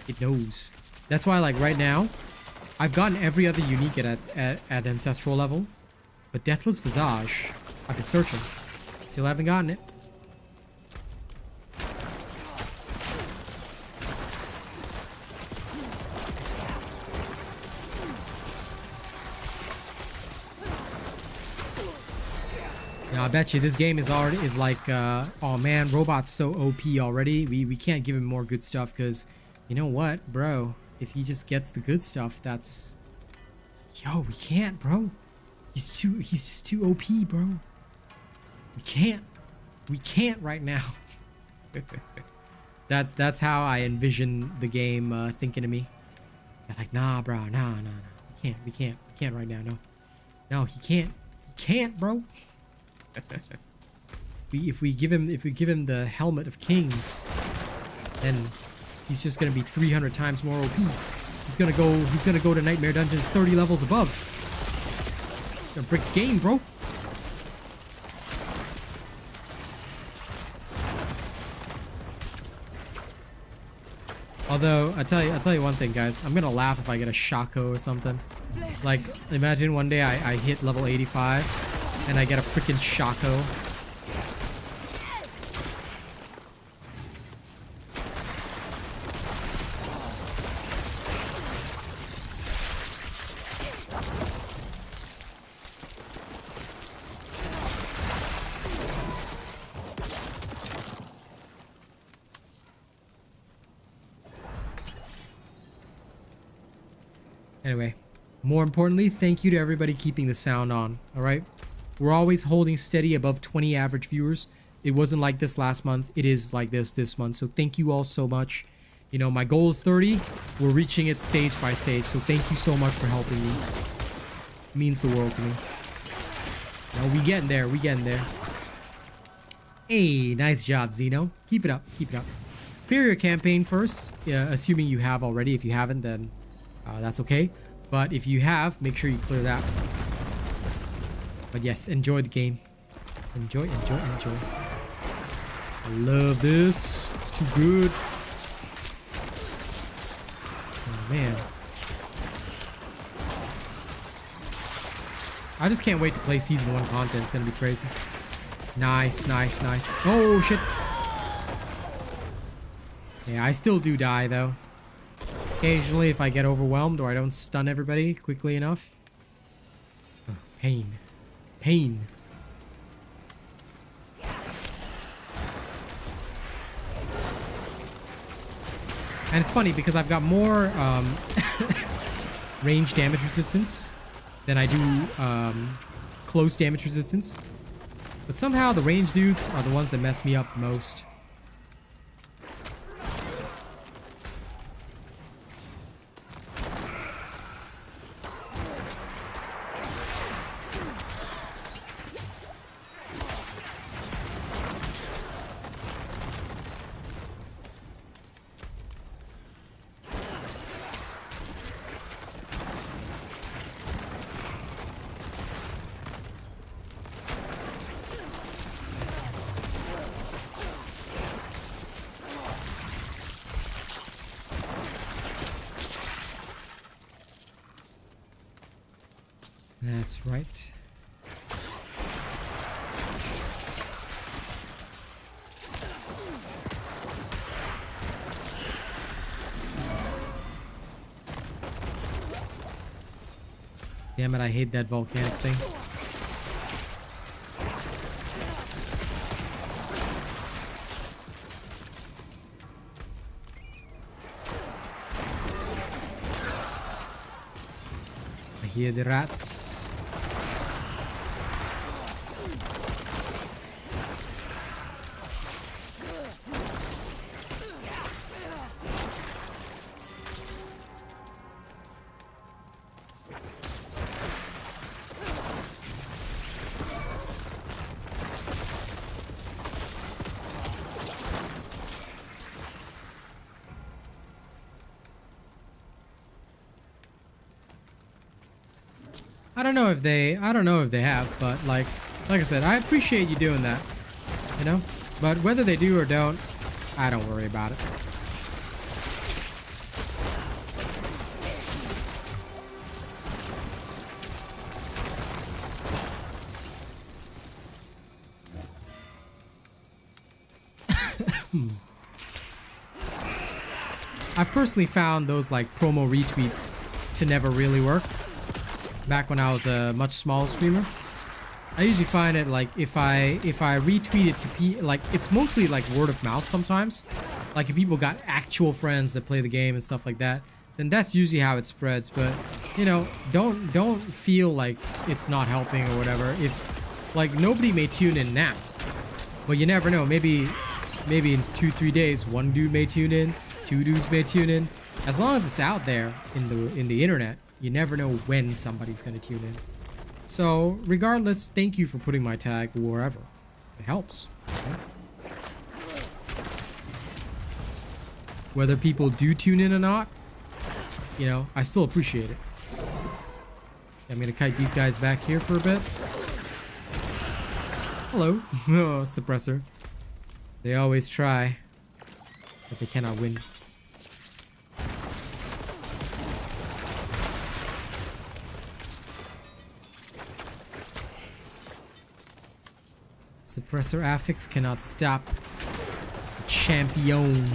It knows. That's why, like, right now, I've gotten every other unique at Ancestral level, but Deathless Visage, I've been searching. Still haven't gotten it. Now, I bet you this game is like, oh man, Robot's so OP already. We can't give him more good stuff because, you know what, bro? If he just gets the good stuff, that's... Yo, we can't, bro. He's just too OP, bro. We can't right now. That's how I envision the game thinking to me. They're like, nah, bro, nah. We can't right now, no, he can't, bro. If we give him the Helmet of Kings, then he's just gonna be 300 times more OP. He's gonna go to Nightmare Dungeons 30 levels above. It's gonna break the game, bro. Although I'll tell you one thing, guys. I'm gonna laugh if I get a Shaco or something. Like, imagine one day I hit level 85 and I get a freaking Shaco. Anyway, more importantly, thank you to everybody keeping the sound on, alright? We're always holding steady above 20 average viewers. It wasn't like this last month. It is like this month. So thank you all so much. You know, my goal is 30. We're reaching it stage by stage. So thank you so much for helping me. It means the world to me. No, we getting there. Hey, nice job, Zeno. Keep it up. Clear your campaign first, assuming you have already. If you haven't, then... that's okay, but if you have, make sure you clear that. But yes, enjoy the game. Enjoy. I love this. It's too good. Oh man, I just can't wait to play season 1 content. It's gonna be crazy. Nice. Oh shit. Yeah, I still do die though. Occasionally, if I get overwhelmed or I don't stun everybody quickly enough. Oh, pain. And it's funny because I've got more range damage resistance than I do close damage resistance. But somehow the range dudes are the ones that mess me up most. That's right. Damn it, I hate that volcanic thing. hear the rats. I don't know if they have, but like I said, I appreciate you doing that, you know? But whether they do or don't, I don't worry about it. I've personally found those like promo retweets to never really work. Back when I was a much smaller streamer, I usually find it like if I retweet it to like it's mostly like word of mouth sometimes. Like if people got actual friends that play the game and stuff like that, then that's usually how it spreads. But you know, don't feel like it's not helping or whatever. If like nobody may tune in now, but you never know. Maybe in 2-3 days, one dude may tune in, two dudes may tune in. As long as it's out there in the internet. You never know when somebody's going to tune in. So, regardless, thank you for putting my tag wherever. It helps. Okay? Whether people do tune in or not, you know, I still appreciate it. I'm going to kite these guys back here for a bit. Hello. Oh, suppressor. They always try, but they cannot win. Suppressor affix cannot stop the champion.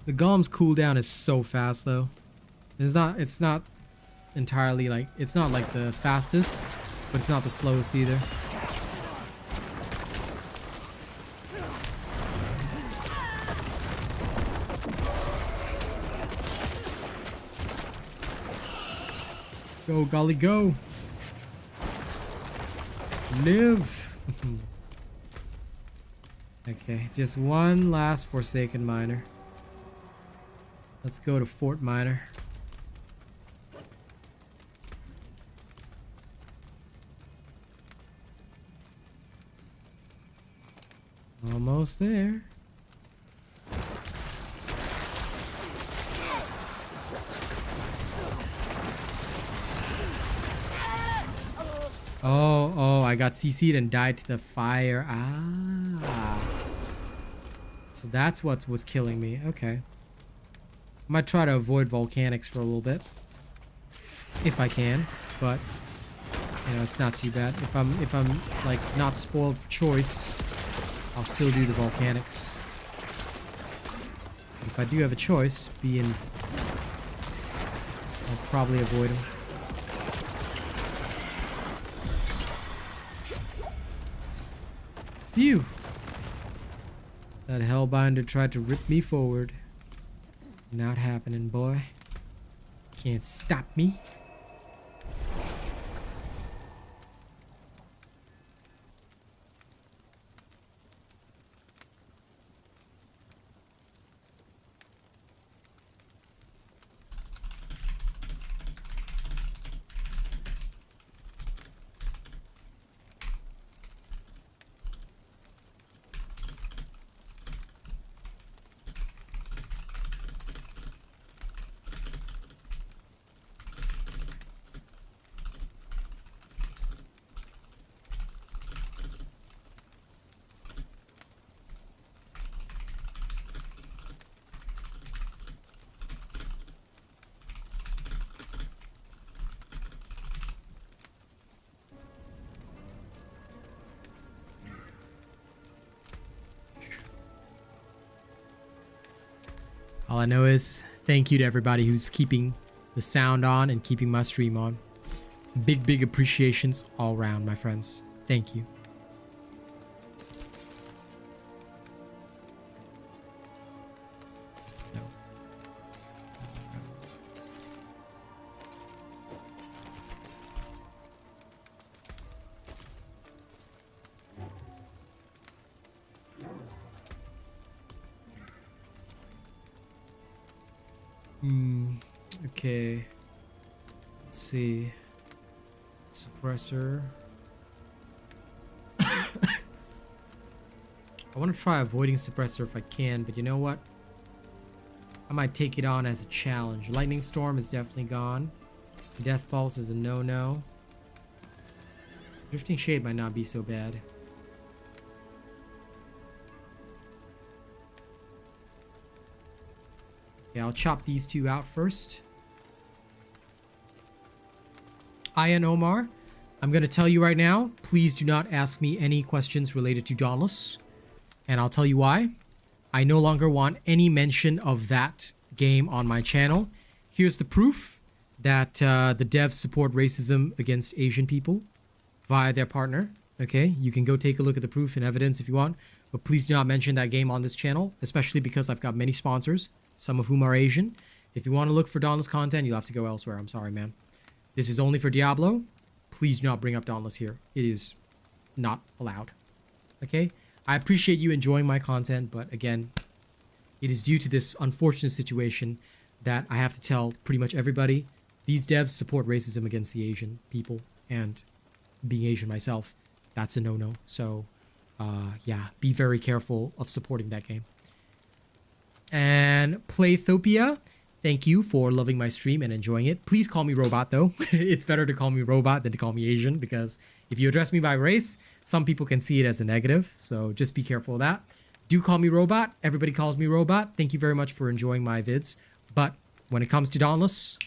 The golem's cooldown is so fast though. It's not entirely like, it's not like the fastest, but it's not the slowest either. Go golly go. Live. Okay, just one last Forsaken Miner. Let's go to Fort Miner. Almost there. Oh, I got CC'd and died to the fire. Ah. So that's what was killing me. Okay. I might try to avoid volcanics for a little bit. If I can, but you know, it's not too bad. If I'm like not spoiled for choice, I'll still do the volcanics. But if I do have a choice, I'll probably avoid them. Phew! That Hellbinder tried to rip me forward. Not happening, boy. Can't stop me. All I know is thank you to everybody who's keeping the sound on and keeping my stream on. Big appreciations all around, my friends. Thank you. Okay. Let's see. Suppressor. I want to try avoiding suppressor if I can, but you know what? I might take it on as a challenge. Lightning Storm is definitely gone. Death Pulse is a no-no. Drifting Shade might not be so bad. Okay, I'll chop these two out first. Ian Omar, I'm going to tell you right now, please do not ask me any questions related to Dauntless. And I'll tell you why. I no longer want any mention of that game on my channel. Here's the proof that the devs support racism against Asian people via their partner. Okay, you can go take a look at the proof and evidence if you want. But please do not mention that game on this channel, especially because I've got many sponsors, some of whom are Asian. If you want to look for Dauntless content, you'll have to go elsewhere. I'm sorry, man. This is only for Diablo. Please do not bring up Dauntless here. It is not allowed. Okay? I appreciate you enjoying my content, but again, it is due to this unfortunate situation that I have to tell pretty much everybody, these devs support racism against the Asian people, and being Asian myself, that's a no-no. So, yeah, be very careful of supporting that game. And Playthopia, thank you for loving my stream and enjoying it. Please call me Robot, though. It's better to call me Robot than to call me Asian, because if you address me by race, some people can see it as a negative, so just be careful of that. Do call me Robot. Everybody calls me Robot. Thank you very much for enjoying my vids. But when it comes to Dauntless,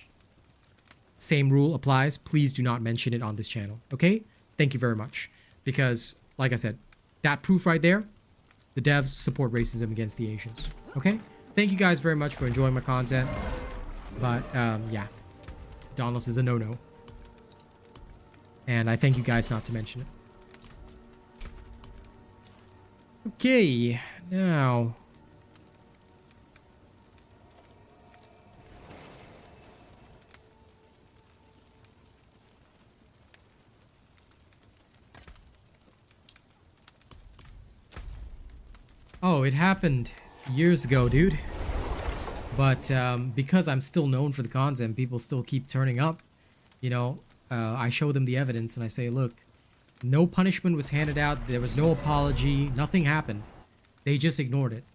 same rule applies. Please do not mention it on this channel, okay? Thank you very much. Because, like I said, that proof right there, the devs support racism against the Asians, okay? Thank you guys very much for enjoying my content. But, yeah. Dauntless is a no-no. And I thank you guys not to mention it. Okay, now... Oh, it happened years ago, dude. But because I'm still known for the content, people still keep turning up. You know, I show them the evidence and I say, look, no punishment was handed out. There was no apology. Nothing happened. They just ignored it.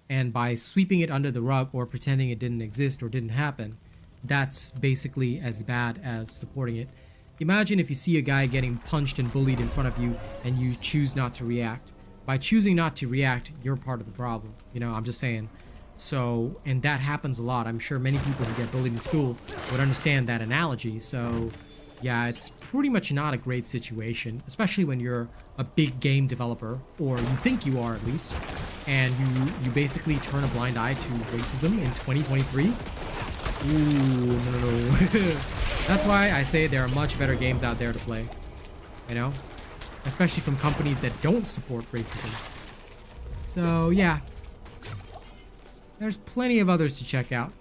And by sweeping it under the rug or pretending it didn't exist or didn't happen, that's basically as bad as supporting it. Imagine if you see a guy getting punched and bullied in front of you and you choose not to react. By choosing not to react, you're part of the problem. You know, I'm just saying. So, and that happens a lot. I'm sure many people who get bullied in school would understand that analogy. So, yeah, it's pretty much not a great situation, especially when you're a big game developer, or you think you are at least, and you basically turn a blind eye to racism in 2023. Ooh, no. That's why I say there are much better games out there to play, you know? Especially from companies that don't support racism. So, yeah. There's plenty of others to check out.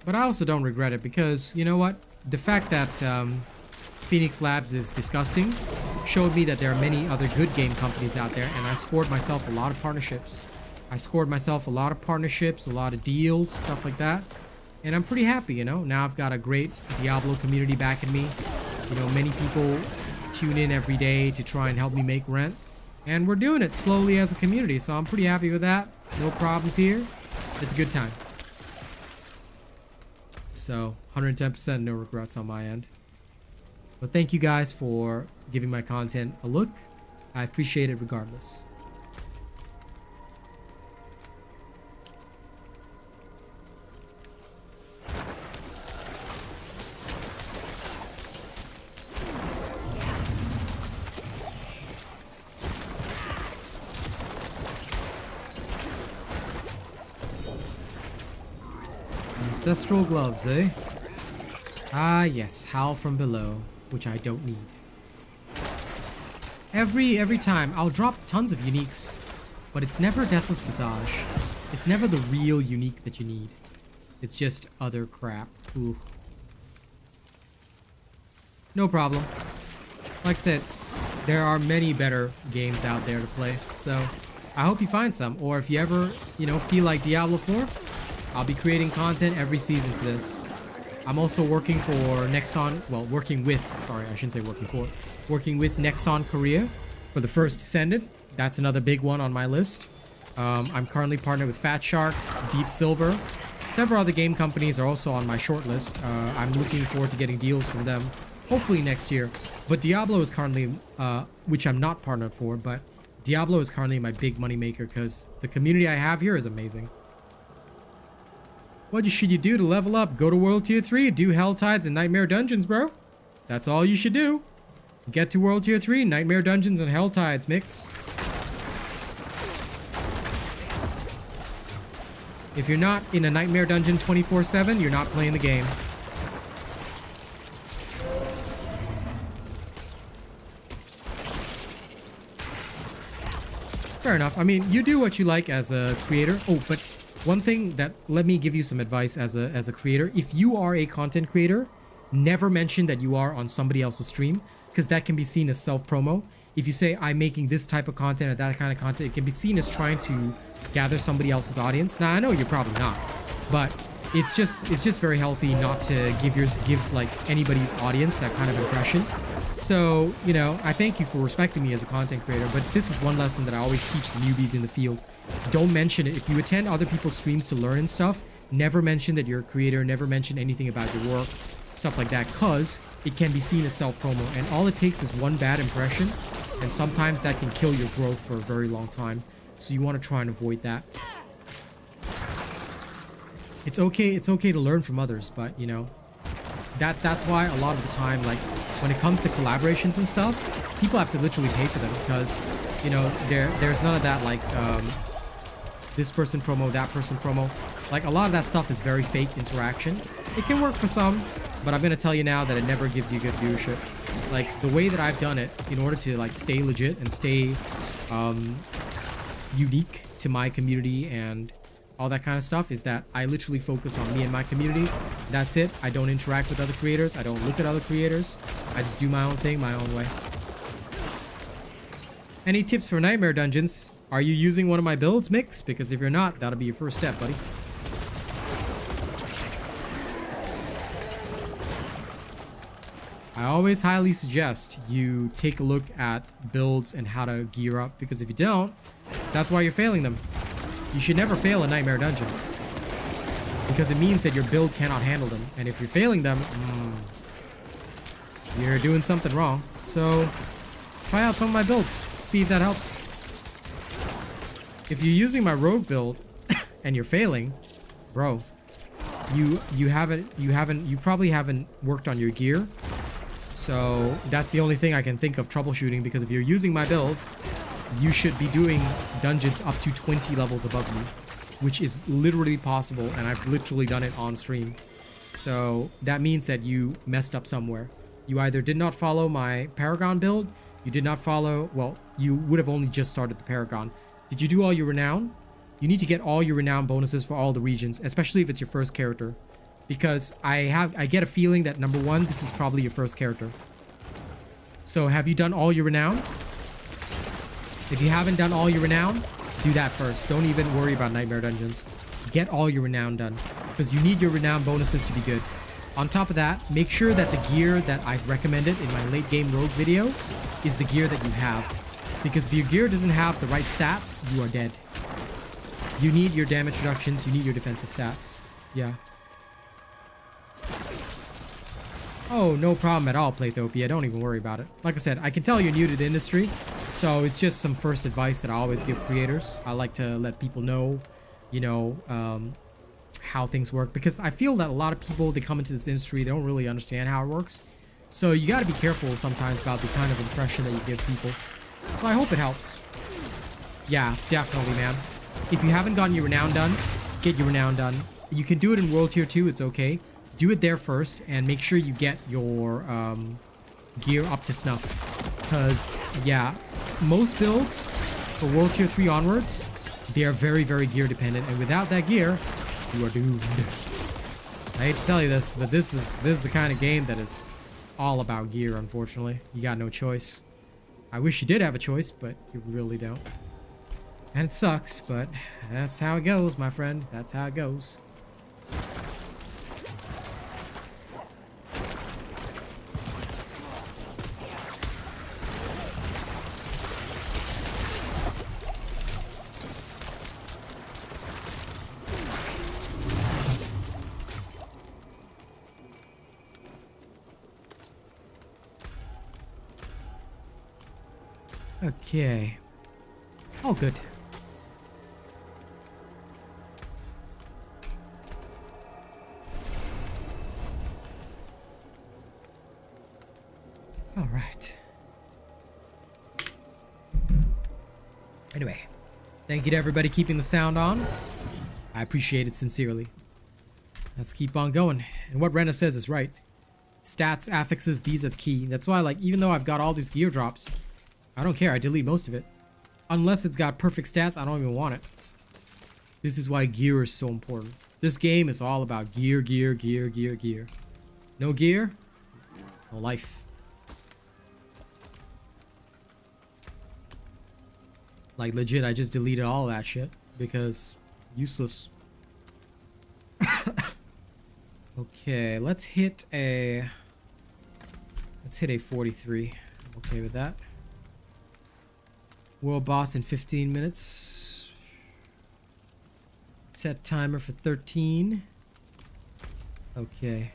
But I also don't regret it because, you know what? The fact that Phoenix Labs is disgusting showed me that there are many other good game companies out there, and I scored myself a lot of partnerships. A lot of deals, stuff like that. And I'm pretty happy, you know? Now I've got a great Diablo community backing me. You know, many people tune in every day to try and help me make rent. And we're doing it slowly as a community, so I'm pretty happy with that. No problems here. It's a good time. So, 110% no regrets on my end. But thank you guys for giving my content a look. I appreciate it regardless. Ancestral gloves, eh? Ah, yes, howl from below, which I don't need. Every time, I'll drop tons of uniques, but it's never Deathless Visage. It's never the real unique that you need. It's just other crap. Ooh. No problem. Like I said, there are many better games out there to play, so I hope you find some. Or if you ever, you know, feel like Diablo 4, I'll be creating content every season for this. I'm also working for Nexon, well, working with Nexon Korea for the first Descendant. That's another big one on my list. I'm currently partnered with Fat Shark, Deep Silver. Several other game companies are also on my short list. I'm looking forward to getting deals from them, hopefully next year. But Diablo is currently, which I'm not partnered for, but Diablo is currently my big money maker because the community I have here is amazing. What should you do to level up? Go to World Tier 3, do Hell Tides and Nightmare Dungeons, bro. That's all you should do. Get to World Tier 3, Nightmare Dungeons and Hell Tides mix. If you're not in a Nightmare Dungeon 24/7, you're not playing the game. Fair enough. I mean, you do what you like as a creator. Oh, but one thing that, let me give you some advice as a creator. If you are a content creator, never mention that you are on somebody else's stream, because that can be seen as self-promo. If you say, I'm making this type of content or that kind of content, it can be seen as trying to gather somebody else's audience. Now, I know you're probably not, but it's just very healthy not to give like anybody's audience that kind of impression. So, you know, I thank you for respecting me as a content creator, but this is one lesson that I always teach the newbies in the field. Don't mention it. If you attend other people's streams to learn and stuff, never mention that you're a creator, never mention anything about your work, stuff like that, cause it can be seen as self-promo, and all it takes is one bad impression, and sometimes that can kill your growth for a very long time. So you want to try and avoid that. It's okay to learn from others, but you know, that's why a lot of the time, like when it comes to collaborations and stuff, people have to literally pay for them, because you know, there's none of that like this person promo, that person promo. Like a lot of that stuff is very fake interaction. It can work for some, but I'm gonna tell you now that it never gives you good viewership. Like the way that I've done it, in order to like stay legit and stay unique to my community and all that kind of stuff, is that I literally focus on me and my community. That's it. I don't interact with other creators. I don't look at other creators. I just do my own thing, my own way. Any tips for Nightmare Dungeons? Are you using one of my builds, Mix? Because if you're not, that'll be your first step, buddy. I always highly suggest you take a look at builds and how to gear up, because if you don't, that's why you're failing them. You should never fail a Nightmare Dungeon, because it means that your build cannot handle them, and if you're failing them, you're doing something wrong. So try out some of my builds, see if that helps. If you're using my rogue build and you're failing, bro, you probably haven't worked on your gear. So that's the only thing I can think of troubleshooting, because if you're using my build, you should be doing dungeons up to 20 levels above you, which is literally possible, and I've literally done it on stream. So that means that you messed up somewhere. You either did not follow my Paragon build, you did not follow, well, you would have only just started the Paragon. Did you do all your renown? You need to get all your renown bonuses for all the regions, especially if it's your first character. Because I get a feeling that number one, this is probably your first character. So have you done all your renown? If you haven't done all your renown, do that first. Don't even worry about Nightmare Dungeons. Get all your renown done, because you need your renown bonuses to be good. On top of that, make sure that the gear that I've recommended in my late game rogue video is the gear that you have. Because if your gear doesn't have the right stats, you are dead. You need your damage reductions, you need your defensive stats. Yeah. Oh, no problem at all, Playthopia. Don't even worry about it. Like I said, I can tell you're new to the industry, so it's just some first advice that I always give creators. I like to let people know, you know, how things work, because I feel that a lot of people, they come into this industry, they don't really understand how it works. So you got to be careful sometimes about the kind of impression that you give people. So I hope it helps. Yeah, definitely, man. If you haven't gotten your renown done, get your renown done. You can do it in World Tier 2, it's okay. Do it there first, and make sure you get your gear up to snuff. Because, yeah, most builds for World Tier 3 onwards, they are very, very gear dependent. And without that gear, you are doomed. I hate to tell you this, but this is the kind of game that is all about gear, unfortunately. You got no choice. I wish you did have a choice, but you really don't. And it sucks, but that's how it goes, my friend. That's how it goes. Okay. All good. All right. Anyway, thank you to everybody keeping the sound on. I appreciate it sincerely. Let's keep on going. And what Rena says is right. Stats, affixes, these are the key. That's why, like, even though I've got all these gear drops, I don't care. I delete most of it. Unless it's got perfect stats, I don't even want it. This is why gear is so important. This game is all about gear, gear, gear, gear, gear. No gear, no life. Like, legit, I just deleted all that shit because useless. Okay, let's hit a 43. I'm okay with that. World boss in 15 minutes. Set timer for 13. Okay.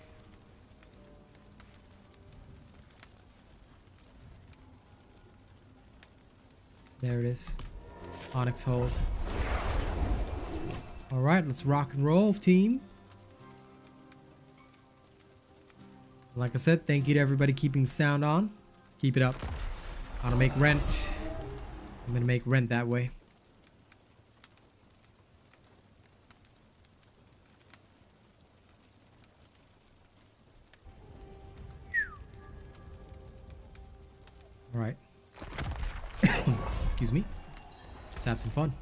There it is. Onyx hold. Alright, let's rock and roll, team. Like I said, thank you to everybody keeping the sound on. Keep it up. I'm gonna make rent. I'm gonna make rent that way. All right. Excuse me. Let's have some fun.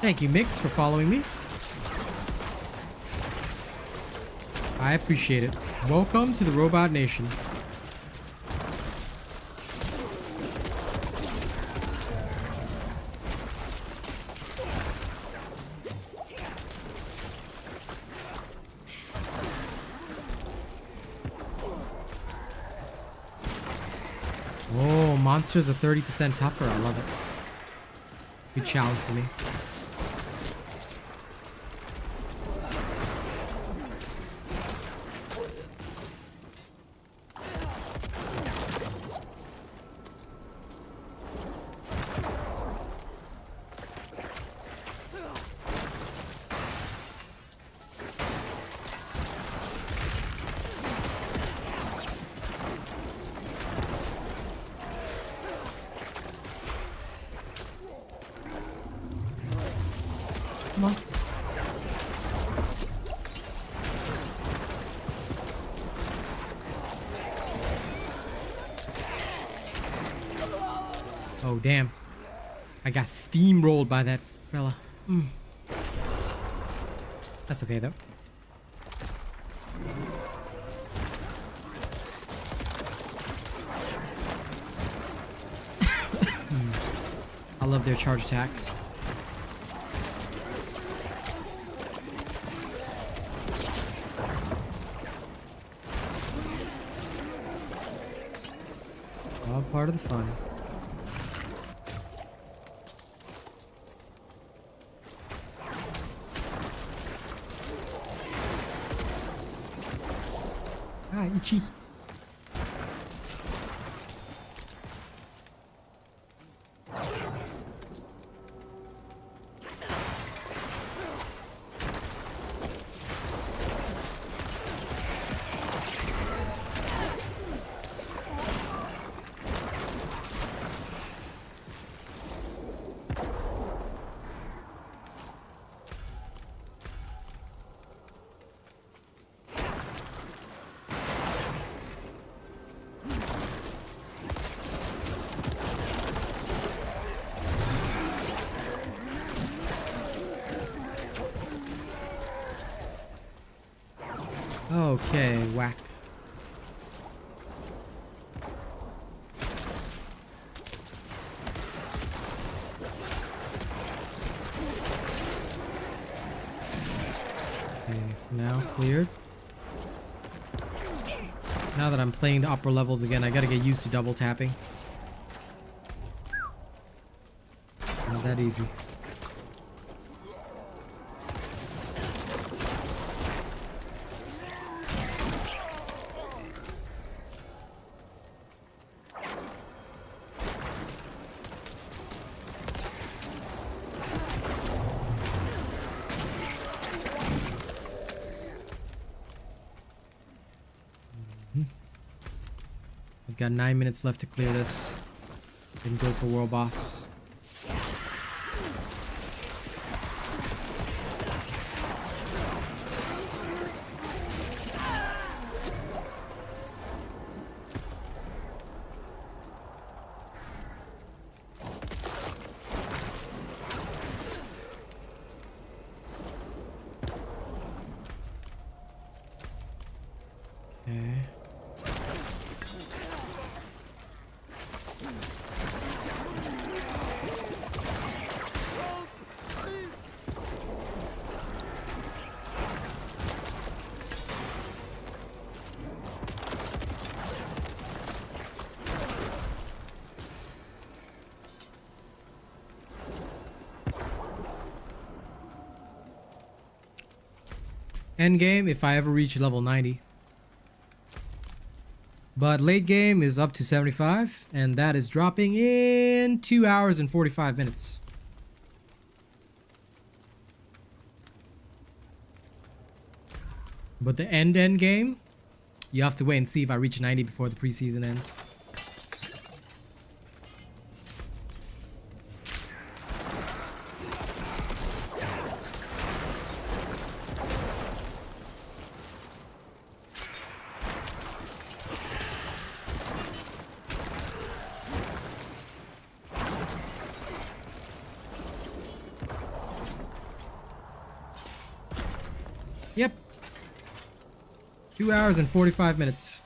Thank you, Mix, for following me. I appreciate it. Welcome to the Robot Nation. Oh, monsters are 30% tougher. I love it. Good challenge for me. Come on. Oh, damn. I got steamrolled by that fella. That's okay, though. I love their charge attack. All part of the fun. Ah, itchy. Okay, whack. Okay, now cleared. Now that I'm playing the upper levels again, I gotta get used to double tapping. Not that easy. I've got 9 minutes left to clear this. Then go for world boss. Okay. End game if I ever reach level 90. But late game is up to 75, and that is dropping in 2 hours and 45 minutes. But the end game, you have to wait and see if I reach 90 before the preseason ends. Yep. 2 hours and 45 minutes.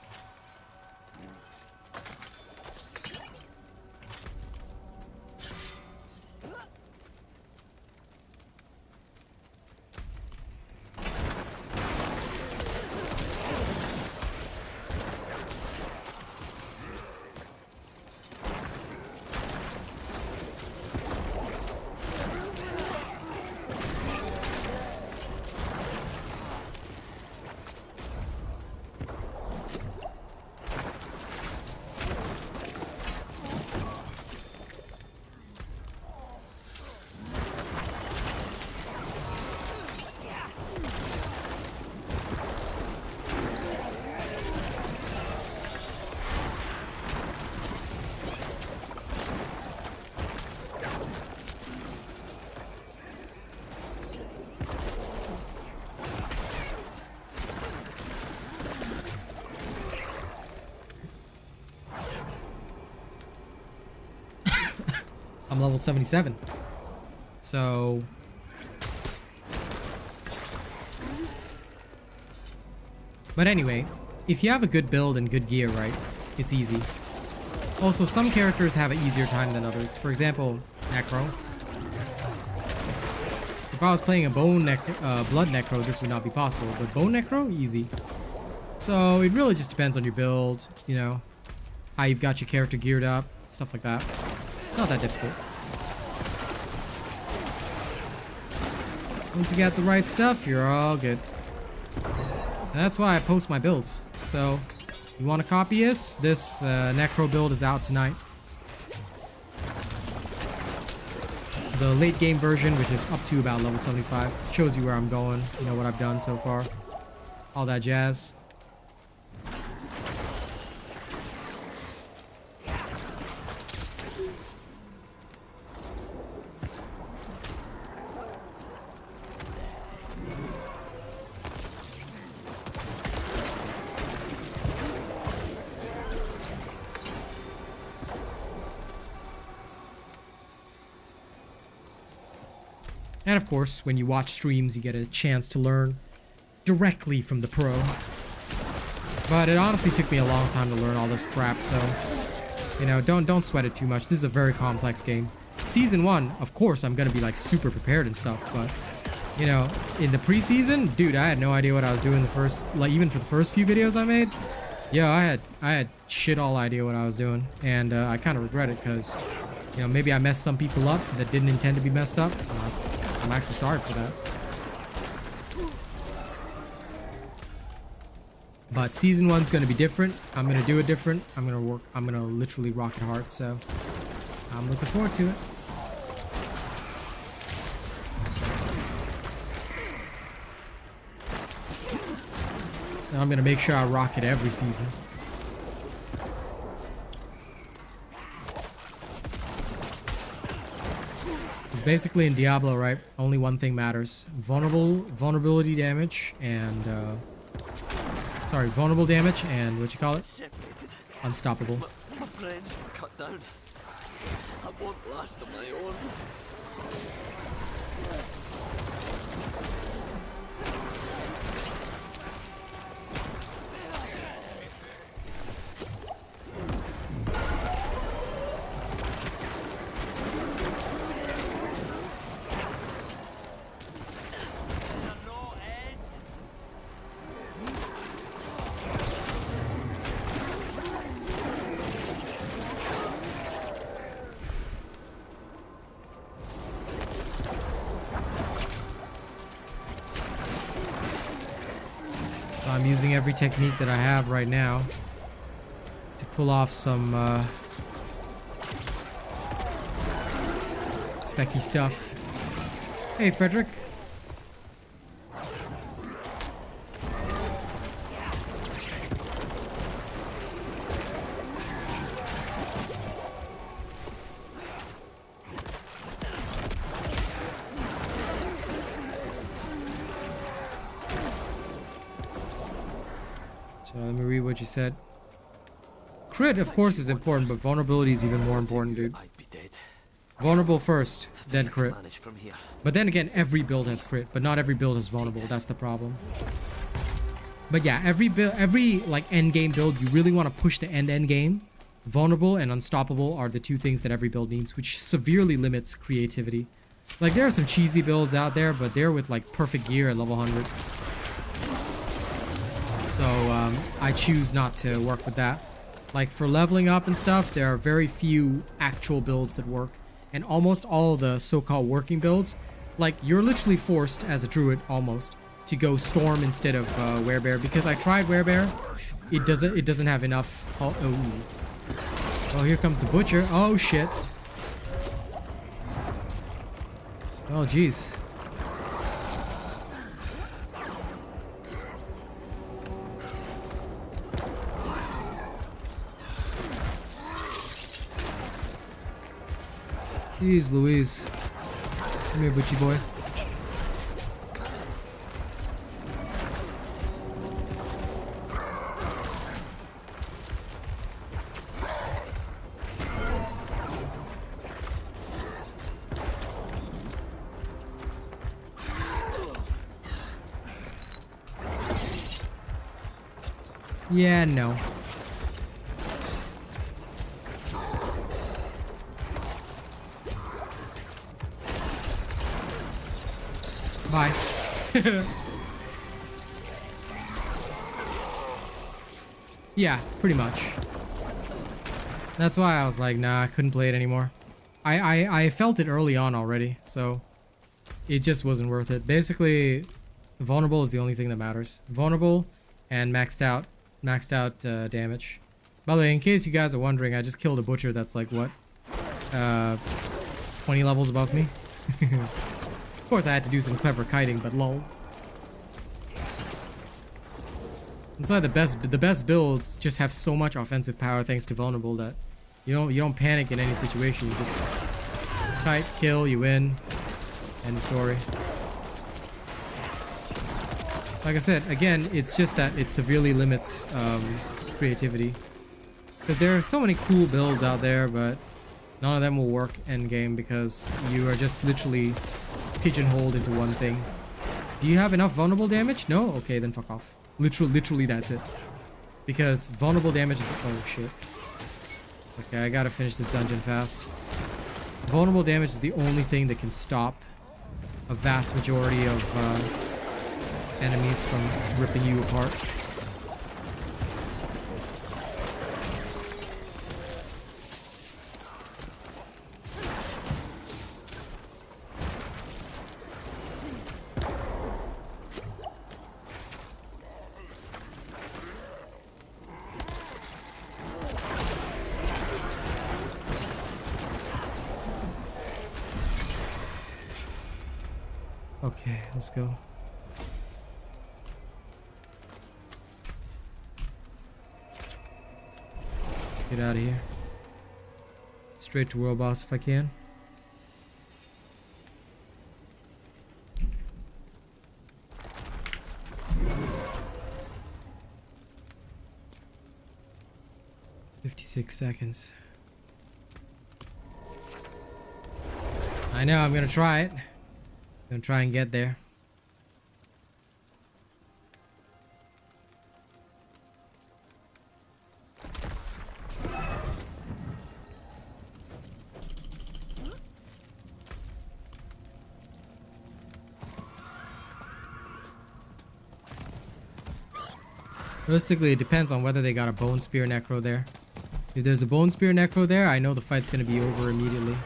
I'm level 77. So but anyway, if you have a good build and good gear, right, it's easy. Also, some characters have an easier time than others. For example, Necro. If I was playing a Blood Necro, this would not be possible. But Bone Necro, easy. So it really just depends on your build, you know, how you've got your character geared up, stuff like that. It's not that difficult. Once you got the right stuff, you're all good. And that's why I post my builds. So, you want to copy this? This Necro build is out tonight. The late game version, which is up to about level 75, shows you where I'm going, you know, what I've done so far. All that jazz. And of course, when you watch streams, you get a chance to learn directly from the pro. But it honestly took me a long time to learn all this crap, so you know, don't sweat it too much. This is a very complex game. Season 1, of course, I'm gonna be like super prepared and stuff, but you know, in the preseason, dude, I had no idea what I was doing the first, like even for the first few videos I made. Yeah, I had shit all idea what I was doing, and I kind of regret it because, you know, maybe I messed some people up that didn't intend to be messed up. I'm actually sorry for that. But season 1's gonna be different. I'm gonna do it different. I'm gonna literally rock it hard, so I'm looking forward to it. And I'm gonna make sure I rock it every season. It's basically in Diablo, right? Only one thing matters. Vulnerability damage and sorry, vulnerable damage and what you call it? Unstoppable. My friends were cut down. I won't last on my own. So I'm using every technique that I have right now to pull off some specky stuff. Hey, Frederick. So let me read what you said. Crit, of course, is important, but vulnerability is even more important, dude. I'd be dead. Vulnerable first, then crit. Manage from here. But then again, every build has crit, but not every build is vulnerable. That's the problem. But yeah, every like end game build, you really want to push the end game. Vulnerable and unstoppable are the two things that every build needs, which severely limits creativity. Like there are some cheesy builds out there, but they're with like perfect gear at level 100. So I choose not to work with that. Like for leveling up and stuff, there are very few actual builds that work. And almost all the so-called working builds, like you're literally forced as a druid almost to go storm instead of werebear, because I tried werebear. It doesn't have enough. Oh, here comes the butcher. Oh shit. Oh jeez. Jeez Louise. Come here, butchie boy. Yeah, no. Bye. Yeah, pretty much. That's why I was like, nah, I couldn't play it anymore. I felt it early on already, so it just wasn't worth it. Basically, vulnerable is the only thing that matters. Vulnerable and maxed out damage. By the way, in case you guys are wondering, I just killed a butcher that's like what? 20 levels above me. Of course I had to do some clever kiting, but lol. That's why the best builds just have so much offensive power thanks to vulnerable that you don't panic in any situation. You just kite, kill, you win, end of story. Like I said, again, it's just that it severely limits creativity. Because there are so many cool builds out there, but none of them will work end game because you are just literally pigeonholed into one thing. Do you have enough vulnerable damage? No? Okay, then fuck off. Literally that's it. Because vulnerable damage is... Oh, shit. Okay, I gotta finish this dungeon fast. Vulnerable damage is the only thing that can stop a vast majority of enemies from ripping you apart. Okay, let's go. Let's get out of here. Straight to world boss if I can. $56. I know, I'm gonna try it. Gonna try and get there. Realistically, it depends on whether they got a Bone Spear Necro there. If there's a Bone Spear Necro there, I know the fight's gonna be over immediately.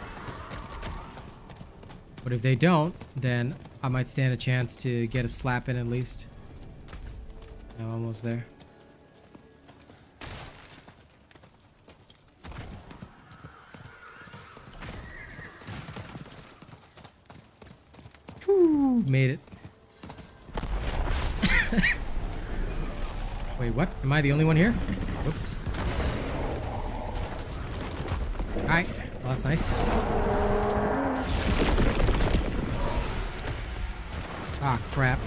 But if they don't, then I might stand a chance to get a slap in at least. I'm almost there. Whew, made it. Wait, what? Am I the only one here? Whoops. Alright, well, that's nice. Ah, crap.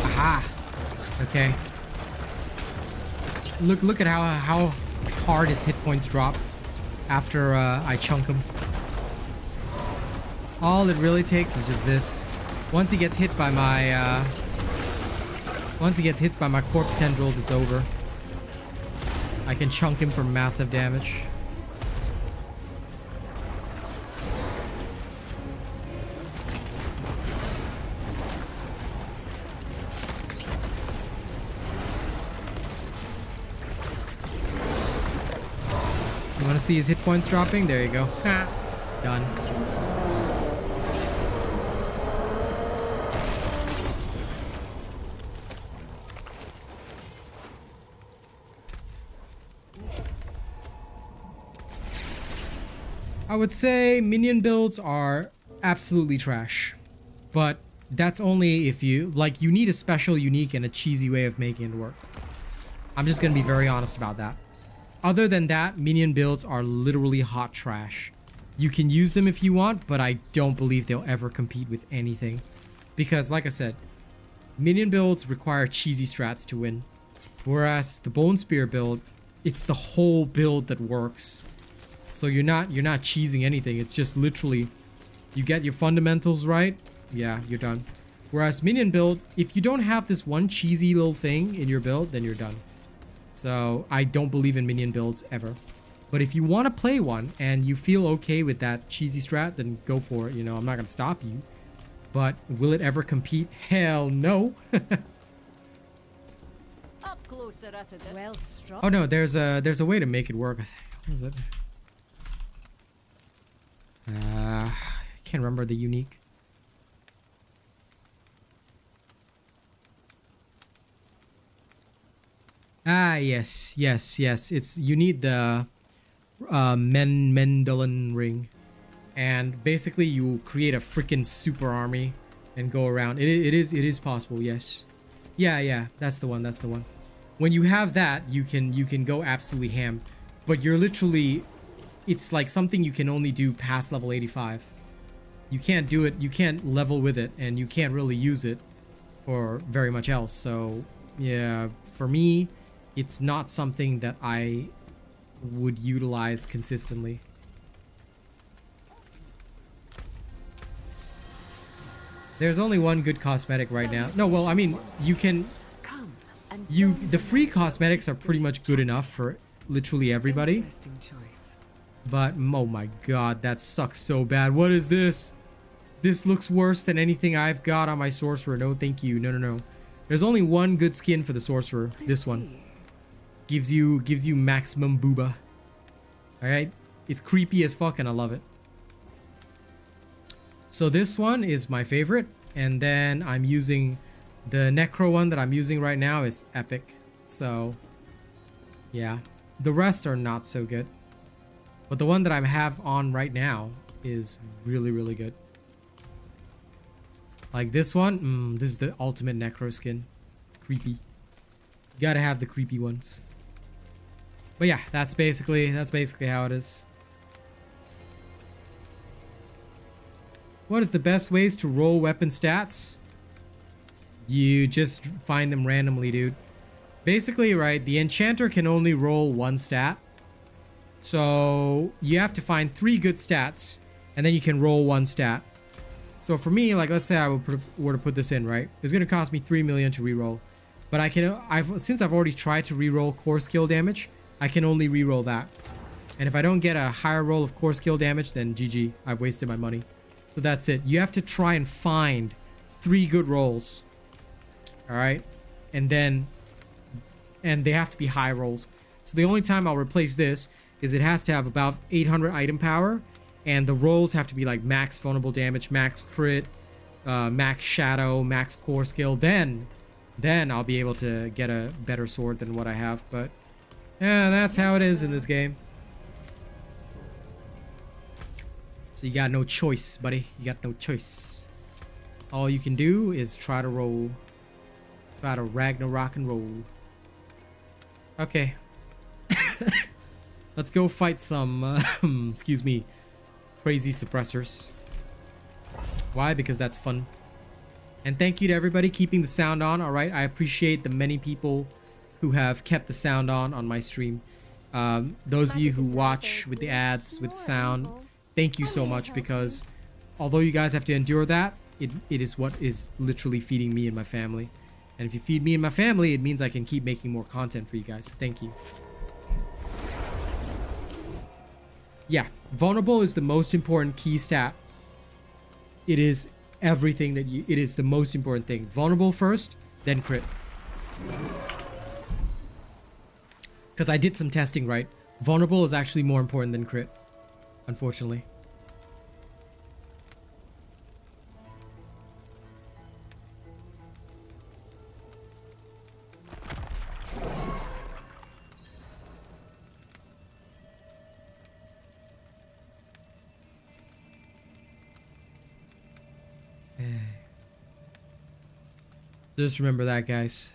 Aha. Okay. Look at how hard his hit points drop after I chunk him. All it really takes is just this. Once he gets hit by my corpse tendrils, it's over. I can chunk him for massive damage. You want to see his hit points dropping? There you go. Done. I would say minion builds are absolutely trash, but that's only if you need a special, unique, and a cheesy way of making it work. I'm just gonna be very honest about that. Other than that, minion builds are literally hot trash. You can use them if you want, but I don't believe they'll ever compete with anything. Because like I said, minion builds require cheesy strats to win. Whereas the Bone Spear build, it's the whole build that works. So you're not cheesing anything. It's just literally, you get your fundamentals right, yeah, you're done. Whereas minion build, if you don't have this one cheesy little thing in your build, then you're done. So I don't believe in minion builds ever. But if you want to play one and you feel okay with that cheesy strat, then go for it. You know, I'm not gonna stop you. But will it ever compete? Hell no. Up closer at it. Well struck. Oh no, there's a way to make it work. What is it? I can't remember the unique. Ah, yes. It's, you need the Mendelin ring. And basically you create a freaking super army and go around. It is possible, yes. Yeah, that's the one. When you have that, you can go absolutely ham. But you're literally, it's like something you can only do past level 85. You can't do it, you can't level with it, and you can't really use it for very much else. So yeah, for me, it's not something that I would utilize consistently. There's only one good cosmetic right now. No, well, I mean, you can... Come and The free cosmetics are pretty much good enough for literally everybody. Interesting choice. But, oh my god, that sucks so bad. What is this? This looks worse than anything I've got on my sorcerer. No, thank you. No, no, no. There's only one good skin for the sorcerer. This one. Gives you maximum booba. Alright? It's creepy as fuck and I love it. So this one is my favorite. And then I'm using... The Necro one that I'm using right now is epic. So, yeah. The rest are not so good. But the one that I have on right now is really, really good. Like this one, this is the ultimate Necro skin. It's creepy. You gotta have the creepy ones. But yeah, that's basically how it is. What is the best ways to roll weapon stats? You just find them randomly, dude. Basically, right, the enchanter can only roll one stat. So you have to find 3 good stats, and then you can roll 1 stat. So for me, like, let's say I were to put this in, right? It's gonna cost me 3 million to reroll. But since I've already tried to reroll core skill damage, I can only reroll that. And if I don't get a higher roll of core skill damage, then GG, I've wasted my money. So that's it. You have to try and find 3 good rolls. Alright? And they have to be high rolls. So the only time I'll replace this is it has to have about 800 item power. And the rolls have to be like max vulnerable damage, max crit, max shadow, max core skill. Then I'll be able to get a better sword than what I have. But yeah, that's how it is in this game. So you got no choice, buddy. You got no choice. All you can do is try to roll. Try to Ragnarok and roll. Okay. Let's go fight some, excuse me, crazy suppressors. Why? Because that's fun. And thank you to everybody keeping the sound on, alright? I appreciate the many people who have kept the sound on my stream. Those of you who watch with the ads, with sound, thank you so much, because although you guys have to endure that, it is what is literally feeding me and my family. And if you feed me and my family, it means I can keep making more content for you guys. Thank you. Yeah, vulnerable is the most important key stat. It is everything that it is the most important thing. Vulnerable first, then crit. Because I did some testing, right? Vulnerable is actually more important than crit, unfortunately. Just remember that, guys.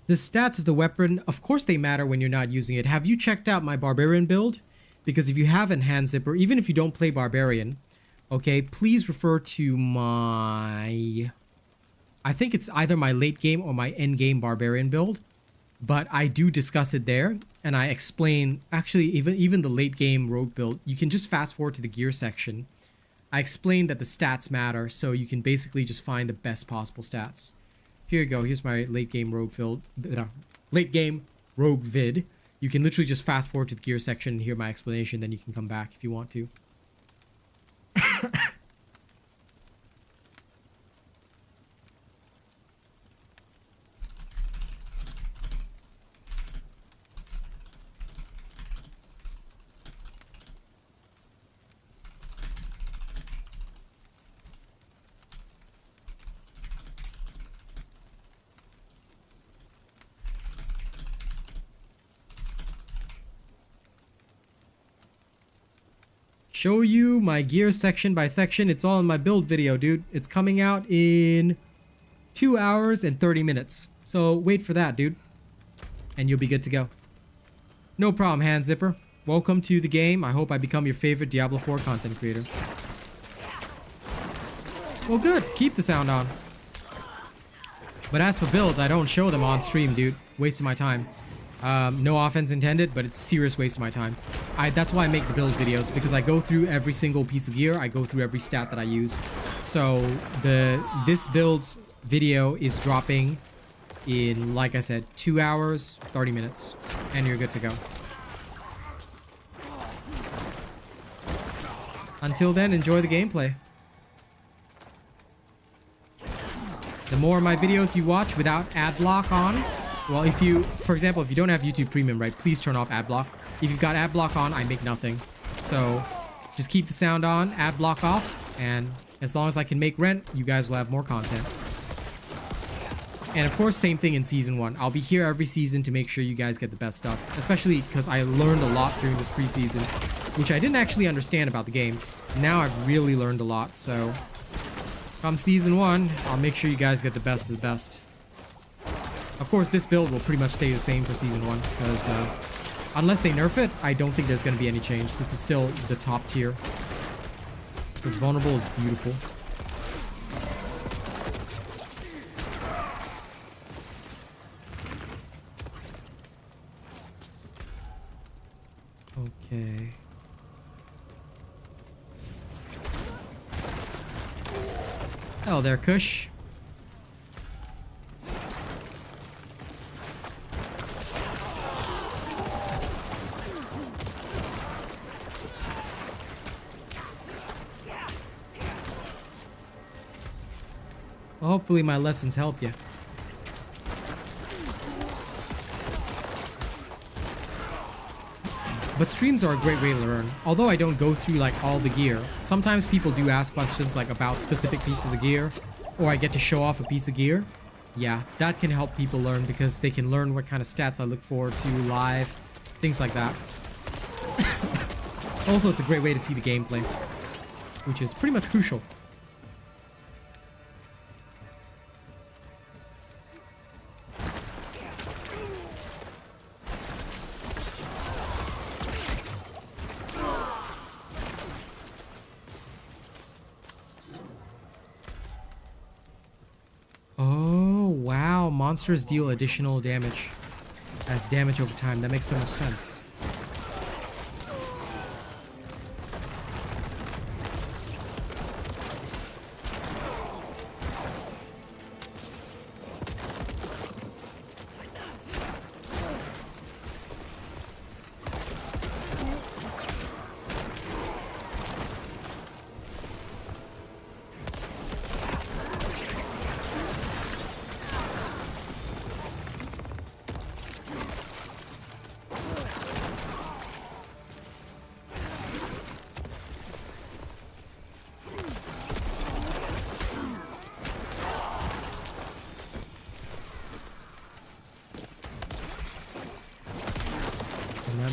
The stats of the weapon, of course they matter when you're not using it. Have you checked out my Barbarian build? Because if you haven't, Hand Zipper, even if you don't play Barbarian, okay, please refer to my... I think it's either my late game or my end game Barbarian build. But I do discuss it there, and I explain... Actually, even the late game Rogue build, you can just fast forward to the gear section. I explained that the stats matter, so you can basically just find the best possible stats. Here you go. Here's my late game rogue vid. You can literally just fast forward to the gear section and hear my explanation. Then you can come back if you want to. Show you my gear section by section. It's all in my build video, dude. It's coming out in 2 hours and 30 minutes. So wait for that, dude. And you'll be good to go. No problem, Hand Zipper. Welcome to the game. I hope I become your favorite Diablo 4 content creator. Well, good. Keep the sound on. But as for builds, I don't show them on stream, dude. Wasting my time. No offense intended, but it's serious waste of my time. That's why I make the build videos, because I go through every single piece of gear. I go through every stat that I use. So this build's video is dropping in, like I said, 2 hours, 30 minutes, and you're good to go. Until then, enjoy the gameplay. The more of my videos you watch without ad block on, well, if you, for example, if you don't have YouTube Premium, right, please turn off ad block. If you've got ad block on, I make nothing. So just keep the sound on, ad block off, and as long as I can make rent, you guys will have more content. And of course, same thing in Season 1. I'll be here every season to make sure you guys get the best stuff. Especially because I learned a lot during this preseason, which I didn't actually understand about the game. Now I've really learned a lot, so come Season 1, I'll make sure you guys get the best of the best. Of course, this build will pretty much stay the same for Season 1, because unless they nerf it, I don't think there's going to be any change. This is still the top tier. This vulnerable is beautiful. Okay. Oh, there, Kush. Well, hopefully my lessons help you. But streams are a great way to learn. Although I don't go through like all the gear, sometimes people do ask questions like about specific pieces of gear, or I get to show off a piece of gear. Yeah, that can help people learn because they can learn what kind of stats I look forward to live, things like that. Also, it's a great way to see the gameplay, which is pretty much crucial. Monsters deal additional damage as damage over time. That makes so much sense.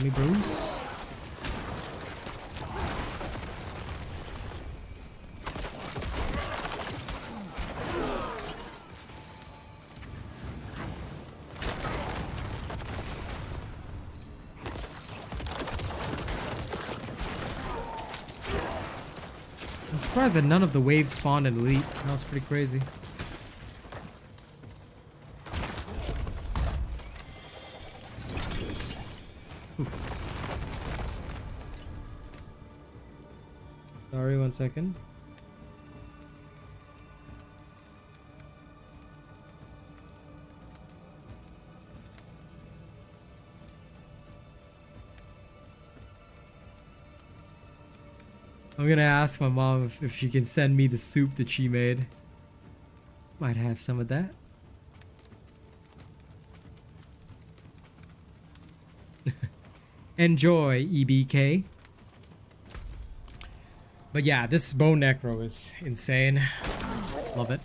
Me, Bruce. I'm surprised that none of the waves spawned in Elite. That was pretty crazy. Sorry, 1 second. I'm gonna ask my mom if she can send me the soup that she made. Might have some of that. Enjoy, EBK. But yeah, this Bone Necro is insane. Love it.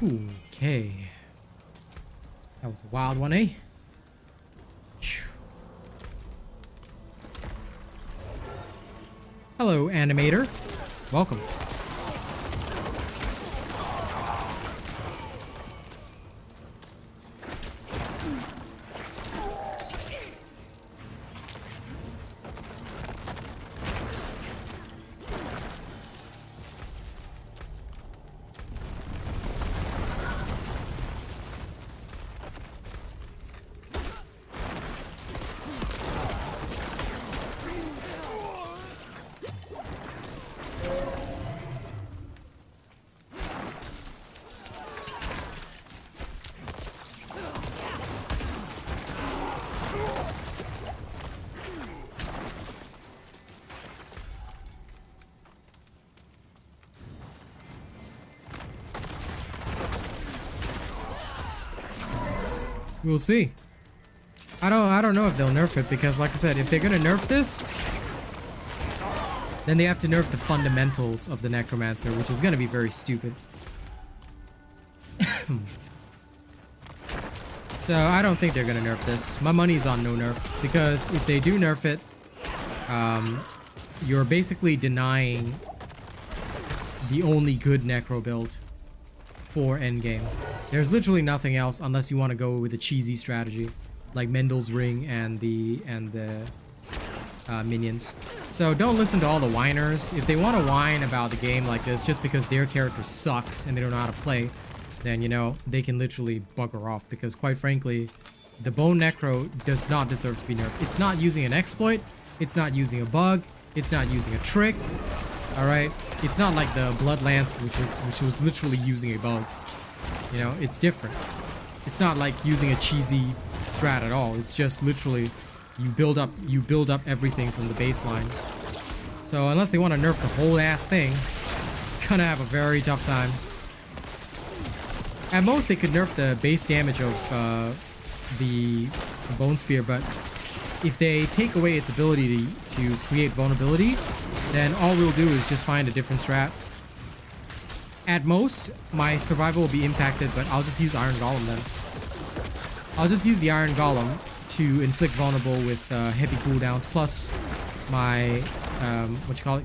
Okay. That was a wild one, eh? Phew. Hello, animator. Welcome. We'll see. I don't know if they'll nerf it, because like I said, if they're gonna nerf this, then they have to nerf the fundamentals of the Necromancer, which is gonna be very stupid. So I don't think they're gonna nerf this. My money's on no nerf, because if they do nerf it, you're basically denying the only good Necro build for endgame. There's literally nothing else unless you want to go with a cheesy strategy like Mendel's Ring and the minions. So don't listen to all the whiners. If they want to whine about the game like this just because their character sucks and they don't know how to play, then you know they can literally bugger off, because quite frankly the Bone Necro does not deserve to be nerfed. It's not using an exploit, it's not using a bug, it's not using a trick. Alright, it's not like the Blood Lance, which was literally using a bug. You know, it's different. It's not like using a cheesy strat at all. It's just literally you build up everything from the baseline. So unless they want to nerf the whole ass thing, you're gonna have a very tough time. At most they could nerf the base damage of the Bone Spear, but if they take away its ability to create vulnerability, then all we'll do is just find a different strat. At most, my survival will be impacted, but I'll just use Iron Golem then. I'll just use the Iron Golem to inflict vulnerable with heavy cooldowns, plus my,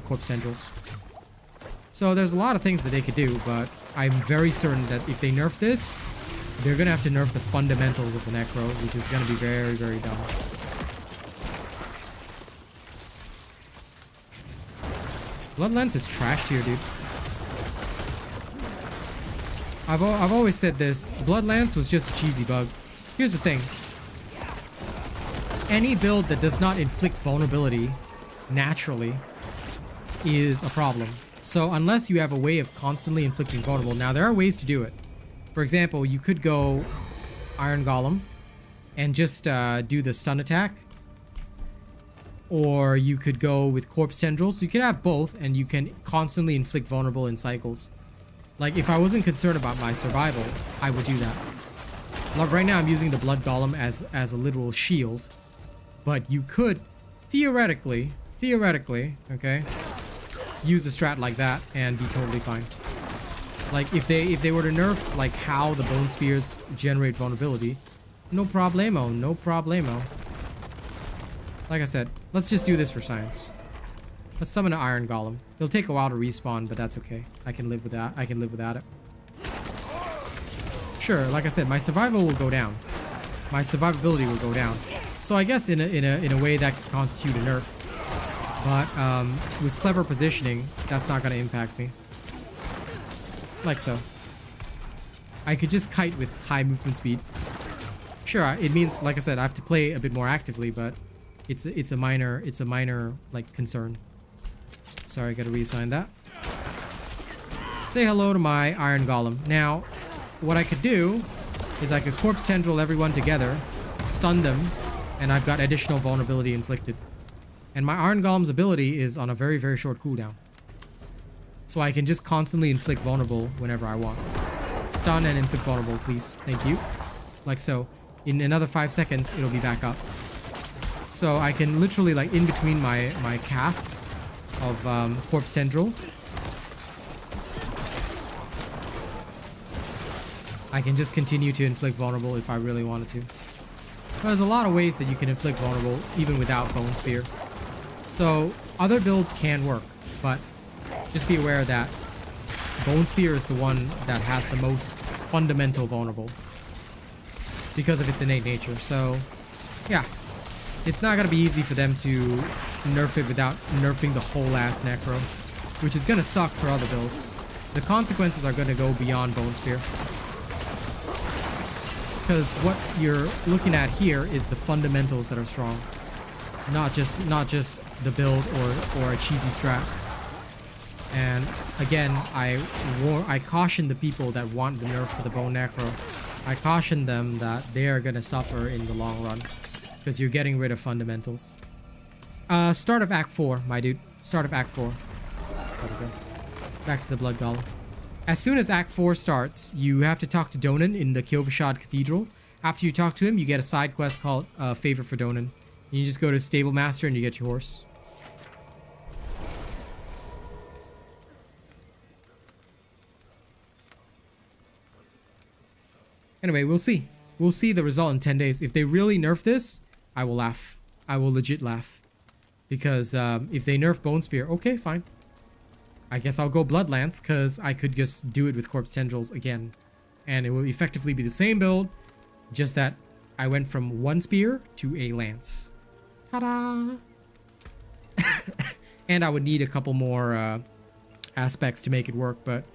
Corpse Tendrils. So there's a lot of things that they could do, but I'm very certain that if they nerf this, they're gonna have to nerf the fundamentals of the Necro, which is gonna be very, very dumb. Blood Lance is trashed here, dude. I've always said this. Blood Lance was just a cheesy bug. Here's the thing. Any build that does not inflict vulnerability naturally is a problem. So unless you have a way of constantly inflicting vulnerable, now there are ways to do it. For example, you could go Iron Golem and just do the stun attack. Or you could go with Corpse Tendrils. So you can have both, and you can constantly inflict vulnerable in cycles. Like, if I wasn't concerned about my survival, I would do that. Like, right now I'm using the Blood Golem as a literal shield. But you could, theoretically, okay, use a strat like that and be totally fine. Like, if they were to nerf, like, how the Bone Spears generate vulnerability, no problemo, no problemo. Like I said, let's just do this for science. Let's summon an Iron Golem. It'll take a while to respawn, but that's okay. I can live with that. I can live without it. Sure, like I said, my survival will go down. My survivability will go down. So I guess in a way that could constitute a nerf. But with clever positioning, that's not going to impact me. Like so. I could just kite with high movement speed. Sure, it means, like I said, I have to play a bit more actively, but it's a minor like concern. Sorry, I gotta reassign that. Say hello to my Iron Golem. Now, what I could do is I could Corpse Tendril everyone together, stun them, and I've got additional vulnerability inflicted. And my Iron Golem's ability is on a very, very short cooldown. So I can just constantly inflict vulnerable whenever I want. Stun and inflict vulnerable, please. Thank you. Like so. In another 5 seconds, it'll be back up. So I can literally, like, in between my casts of Corpse Tendril, I can just continue to inflict vulnerable if I really wanted to. There's a lot of ways that you can inflict vulnerable even without Bone Spear. So other builds can work, but just be aware that Bone Spear is the one that has the most fundamental vulnerable because of its innate nature. So yeah, it's not gonna be easy for them to nerf it without nerfing the whole ass Necro, which is gonna suck for other builds. The consequences are gonna go beyond Bone Spear. Because what you're looking at here is the fundamentals that are strong, not just the build or a cheesy strat. And again, I caution the people that want the nerf for the Bone Necro. I caution them that they are gonna suffer in the long run because you're getting rid of fundamentals. Start of Act 4, my dude. Start of Act 4. There we go. Back to the Blood Golem. As soon as Act 4 starts, you have to talk to Donan in the Kilvashad Cathedral. After you talk to him, you get a side quest called Favor for Donan. You just go to Stable Master and you get your horse. Anyway, we'll see. We'll see the result in 10 days. If they really nerf this, I will laugh. I will legit laugh. Because if they nerf Bone Spear, okay, fine. I guess I'll go Blood Lance, because I could just do it with Corpse Tendrils again. And it will effectively be the same build, just that I went from one spear to a lance. Ta-da! And I would need a couple more aspects to make it work, but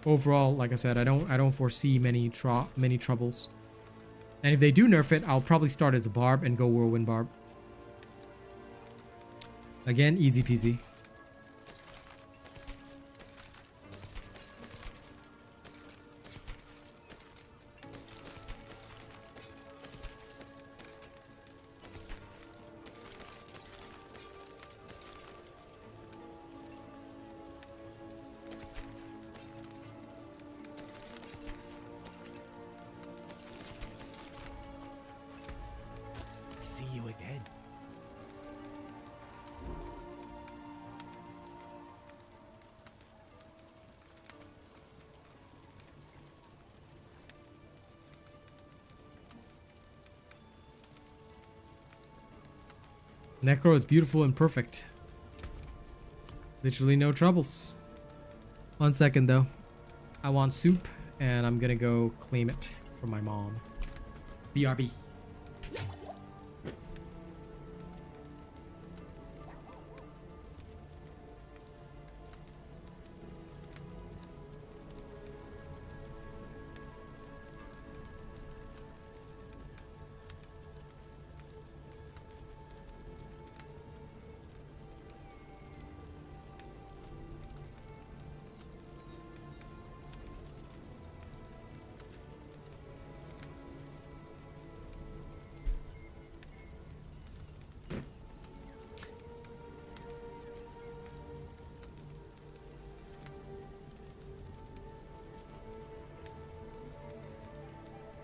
overall, like I said, I don't foresee many troubles. And if they do nerf it, I'll probably start as a Barb and go Whirlwind Barb. Again, easy peasy. See you again. Necro is beautiful and perfect. Literally no troubles. 1 second though. I want soup and I'm gonna go claim it from my mom. BRB.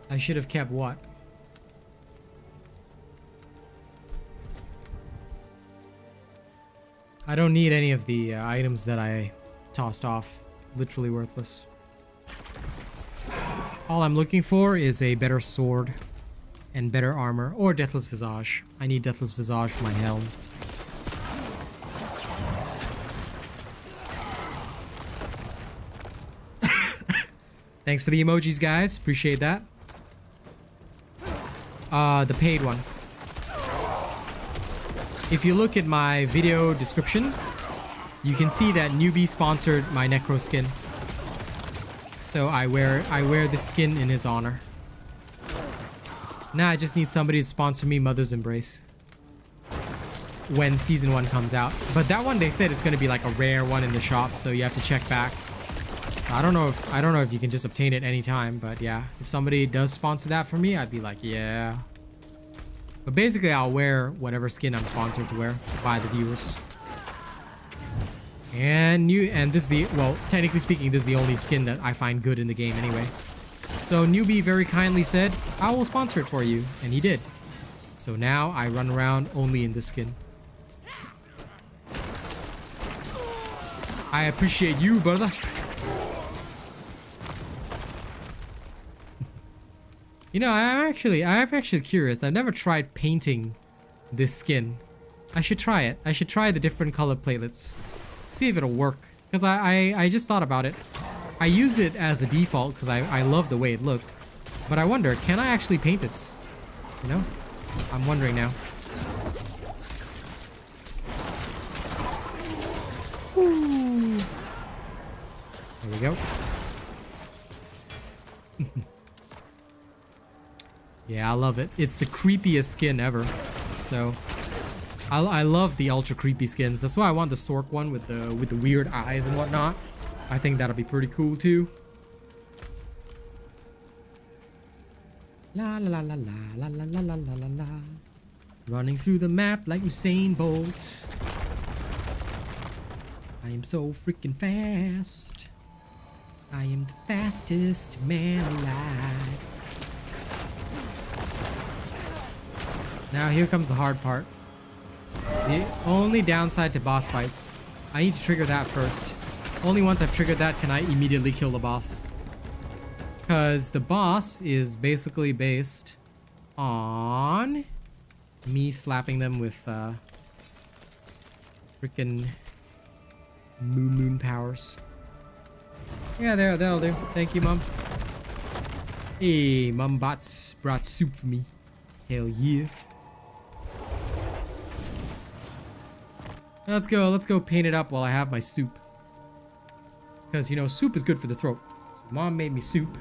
I should have kept what? I don't need any of the items that I tossed off. Literally worthless. All I'm looking for is a better sword and better armor or Deathless Visage. I need Deathless Visage for my helm. Thanks for the emojis, guys. Appreciate that. The paid one. If you look at my video description, you can see that Newbie sponsored my Necro skin. So I wear this skin in his honor. Now I just need somebody to sponsor me Mother's Embrace when season 1 comes out. But that one, they said it's gonna be like a rare one in the shop, so you have to check back. So I don't know if you can just obtain it anytime, but yeah, if somebody does sponsor that for me, I'd be like, yeah. But basically, I'll wear whatever skin I'm sponsored to wear by the viewers. And this is the, well, technically speaking, this is the only skin that I find good in the game anyway. So Newbie very kindly said, I will sponsor it for you, and he did. So now I run around only in this skin. I appreciate you, brother. You know, I'm actually curious. I've never tried painting this skin. I should try it. I should try the different color platelets. See if it'll work. Because I just thought about it. I use it as a default because I love the way it looked. But I wonder, can I actually paint it? You know? I'm wondering now. Ooh. There we go. Yeah, I love it. It's the creepiest skin ever. So I love the ultra creepy skins. That's why I want the Sork one with the weird eyes and whatnot. I think that'll be pretty cool too. La la la la la la la la la la la. Running through the map like Usain Bolt. I am so freaking fast. I am the fastest man alive. Now here comes the hard part. The only downside to boss fights. I need to trigger that first. Only once I've triggered that can I immediately kill the boss. Because the boss is basically based on me slapping them with freaking moon powers. Yeah, that'll do. Thank you, Mom. Hey, Mom brought soup for me. Hell yeah. Let's go paint it up while I have my soup. Because, you know, soup is good for the throat. So Mom made me soup.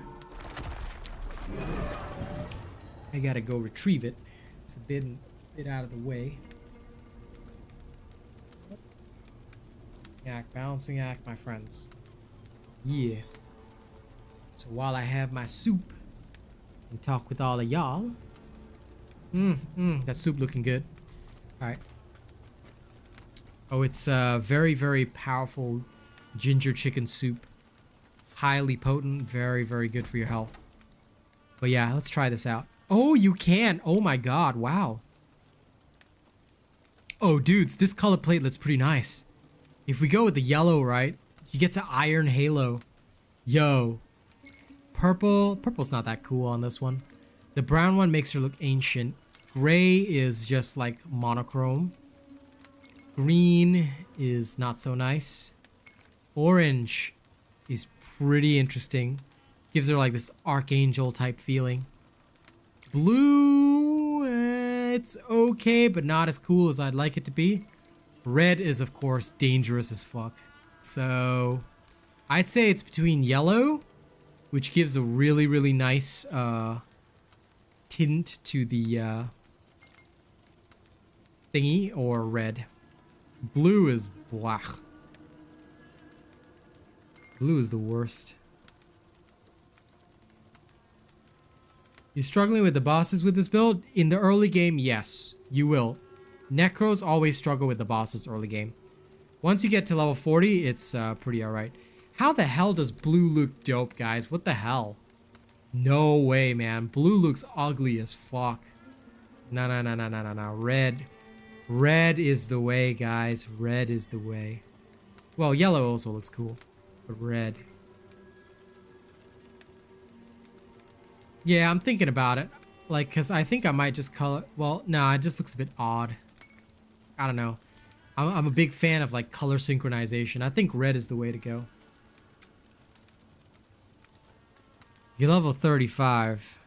I gotta go retrieve it. It's a bit out of the way. Balancing act, my friends. Yeah. So while I have my soup and talk with all of y'all. That soup looking good. Alright. Oh, it's very, very powerful ginger chicken soup. Highly potent, very, very good for your health. But yeah, let's try this out. Oh, you can! Oh my god, wow. Oh, dudes, this color platelet's pretty nice. If we go with the yellow, right, you get to Iron Halo. Yo. Purple's not that cool on this one. The brown one makes her look ancient. Gray is just like monochrome. Green is not so nice. Orange is pretty interesting. Gives her like this archangel type feeling. Blue, it's okay, but not as cool as I'd like it to be. Red is, of course, dangerous as fuck. So, I'd say it's between yellow, which gives a really, really nice tint to the thingy, or red. Blue is blah. Blue is the worst. You struggling with the bosses with this build? In the early game, yes, you will. Necros always struggle with the bosses early game. Once you get to level 40, it's pretty alright. How the hell does blue look dope, guys? What the hell? No way, man. Blue looks ugly as fuck. No. Red. Red is the way, guys. Red is the way. Well, yellow also looks cool. But red. Yeah, I'm thinking about it. Like, because I think I might just color... Well, no, it just looks a bit odd. I don't know. I'm a big fan of, like, color synchronization. I think red is the way to go. You're level 35.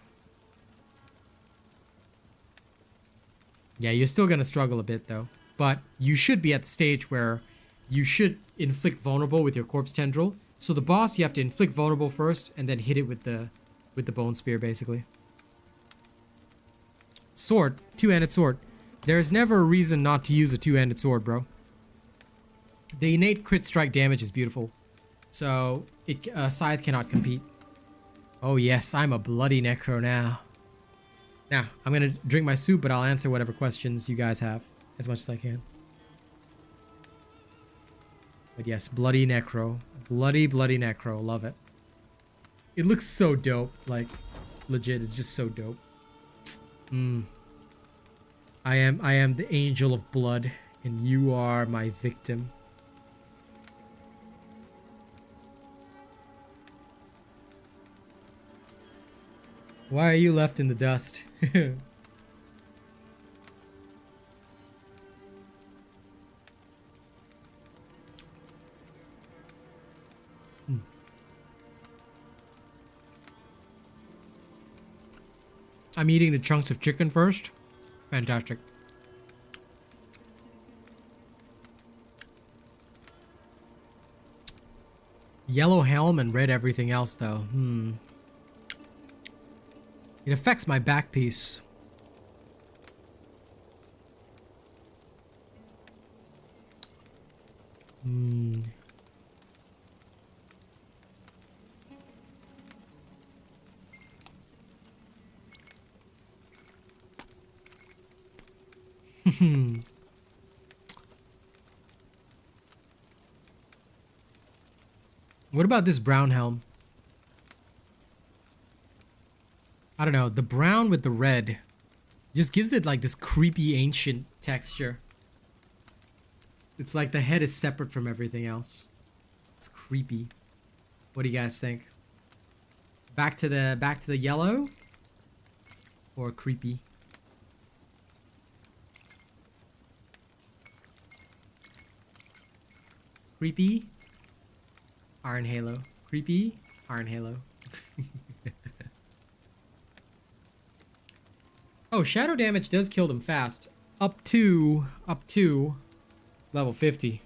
Yeah, you're still going to struggle a bit, though. But you should be at the stage where you should inflict vulnerable with your corpse tendril. So the boss, you have to inflict vulnerable first, and then hit it with the bone spear, basically. Sword. Two-handed sword. There's never a reason not to use a two-handed sword, bro. The innate crit strike damage is beautiful. So, Scythe cannot compete. Oh yes, I'm a bloody necro now. Now, I'm gonna drink my soup, but I'll answer whatever questions you guys have. As much as I can. But yes, bloody necro. Bloody necro. Love it. It looks so dope. Like, legit, it's just so dope. I am the angel of blood, and you are my victim. Why are you left in the dust? I'm eating the chunks of chicken first. Fantastic. Yellow helm and red everything else though. It affects my back piece. What about this brown helm? I don't know, the brown with the red just gives it like this creepy ancient texture. It's like the head is separate from everything else. It's creepy. What do you guys think? Back to the yellow or creepy? Creepy, Iron Halo. Creepy, Iron Halo. Oh, shadow damage does kill them fast. Up to level 50.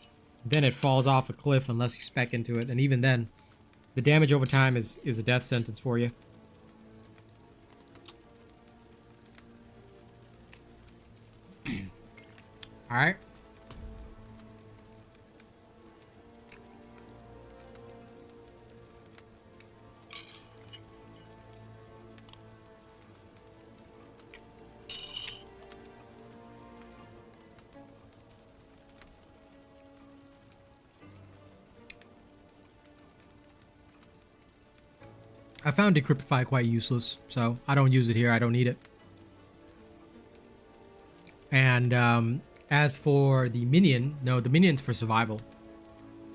Then it falls off a cliff unless you spec into it. And even then, the damage over time is a death sentence for you. Alright. I found Decryptify quite useless, so I don't use it here. I don't need it. And as for the minion, no, the minion's for survival.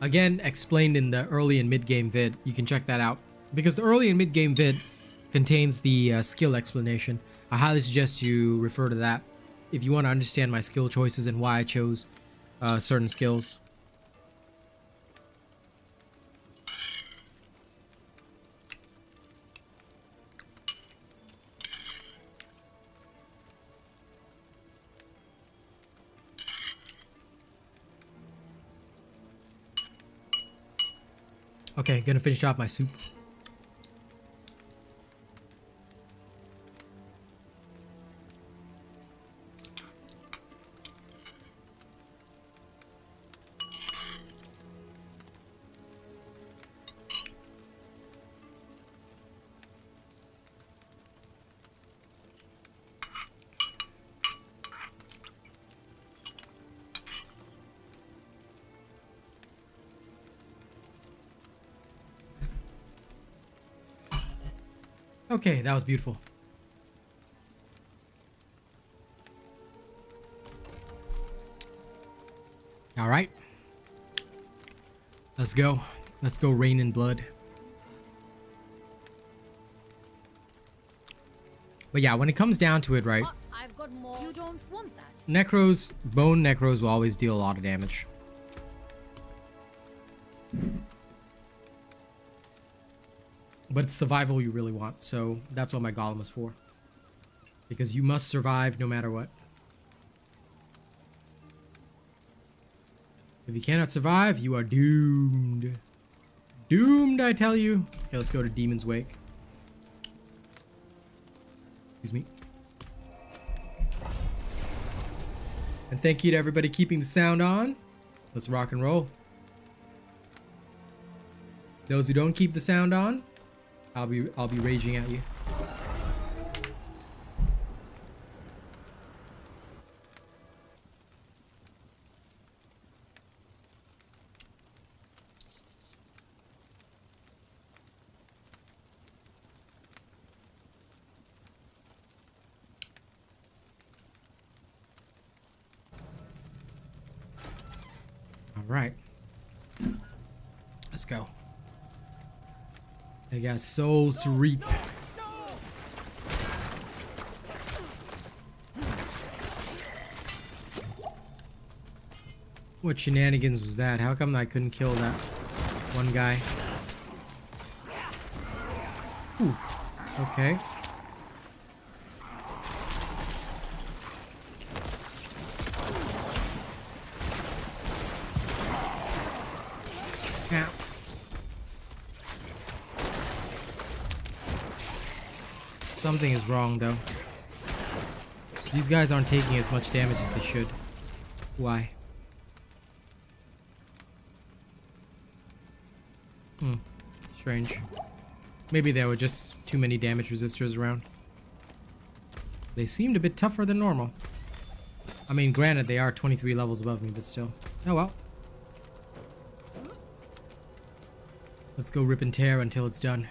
Again, explained in the early and mid-game vid. You can check that out. Because the early and mid-game vid contains the skill explanation. I highly suggest you refer to that if you want to understand my skill choices and why I chose certain skills. Okay, gonna finish off my soup. Okay, that was beautiful. All right. Let's go. Let's go rain in blood. But yeah, when it comes down to it, right? I've got more. You don't want that. Necros, bone necros will always deal a lot of damage. But it's survival you really want, so that's what my golem is for. Because you must survive no matter what. If you cannot survive, you are doomed. Doomed, I tell you. Okay, let's go to Demon's Wake. Excuse me. And thank you to everybody keeping the sound on. Let's rock and roll. Those who don't keep the sound on, I'll be raging at you. All right. Let's go. They got souls to reap. What shenanigans was that? How come I couldn't kill that one guy? Ooh. Okay. Yeah. Something is wrong though. These guys aren't taking as much damage as they should. Why? Strange. Maybe there were just too many damage resistors around. They seemed a bit tougher than normal. I mean, granted, they are 23 levels above me, but still. Oh well. Let's go rip and tear until it's done.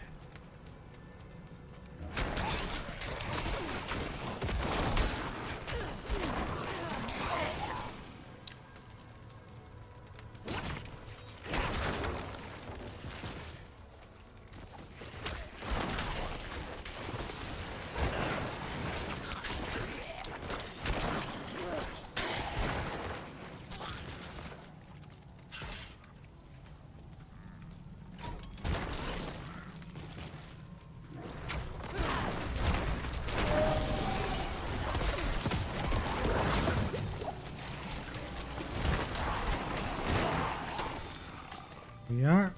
We are.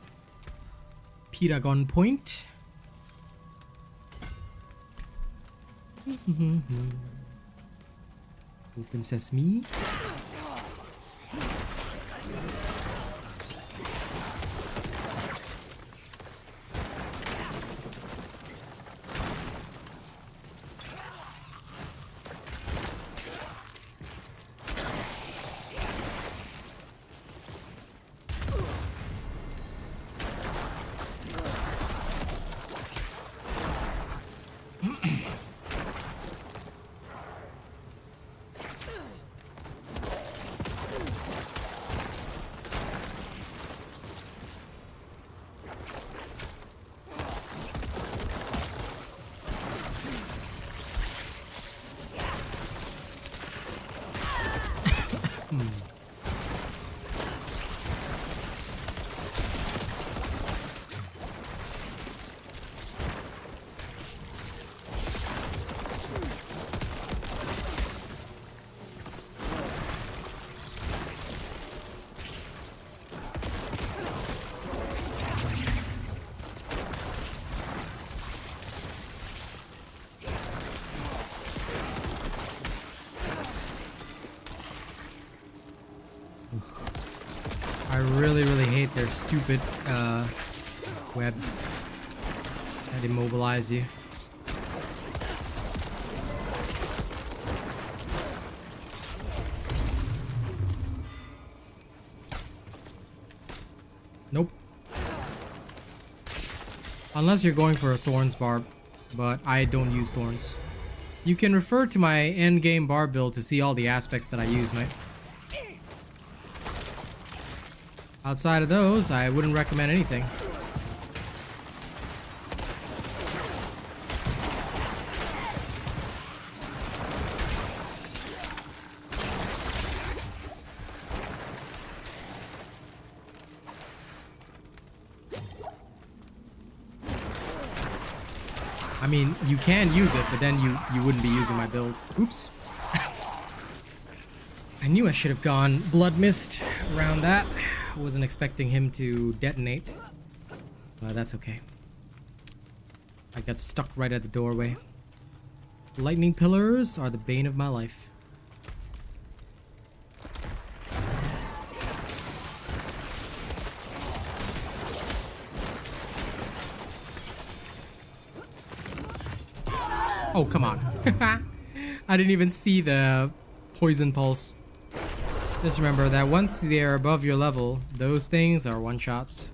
Paragon Point. Open sesame. I really hate their stupid webs that immobilize you. Nope. Unless you're going for a Thorns barb, but I don't use Thorns. You can refer to my endgame barb build to see all the aspects that I use, mate. Outside of those, I wouldn't recommend anything. I mean, you can use it, but then you wouldn't be using my build. Oops. I knew I should have gone Blood Mist around that. Wasn't expecting him to detonate. But that's okay. I got stuck right at the doorway. Lightning pillars are the bane of my life. Oh, come on. I didn't even see the poison pulse. Just remember that once they're above your level, those things are one-shots.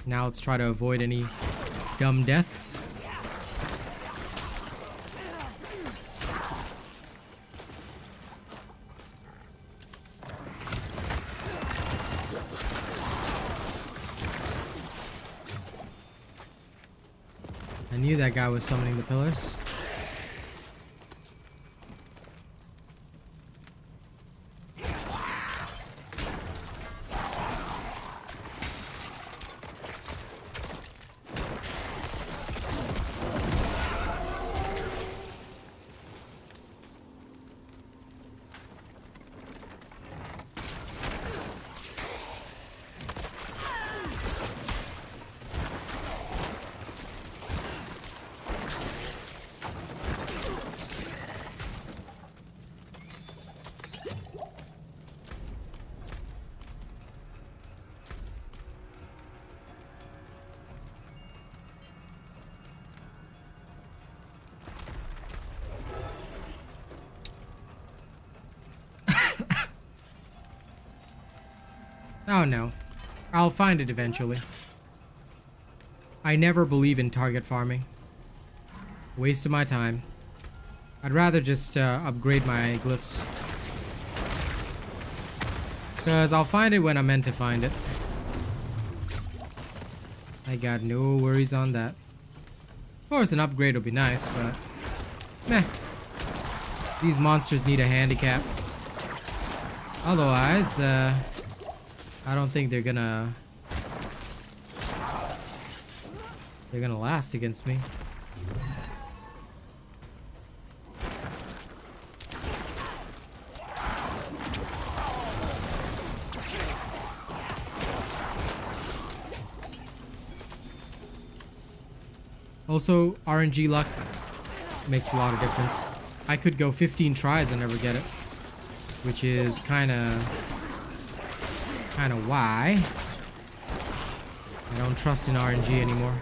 Now let's try to avoid any dumb deaths. knew that guy was summoning the pillars. Oh no. I'll find it eventually. I never believe in target farming. Waste of my time. I'd rather just upgrade my glyphs. Because I'll find it when I'm meant to find it. I got no worries on that. Of course an upgrade will be nice, but meh. These monsters need a handicap. Otherwise, I don't think they're gonna last against me. Also, RNG luck makes a lot of difference. I could go 15 tries and never get it, which is kind of why I don't trust in RNG anymore.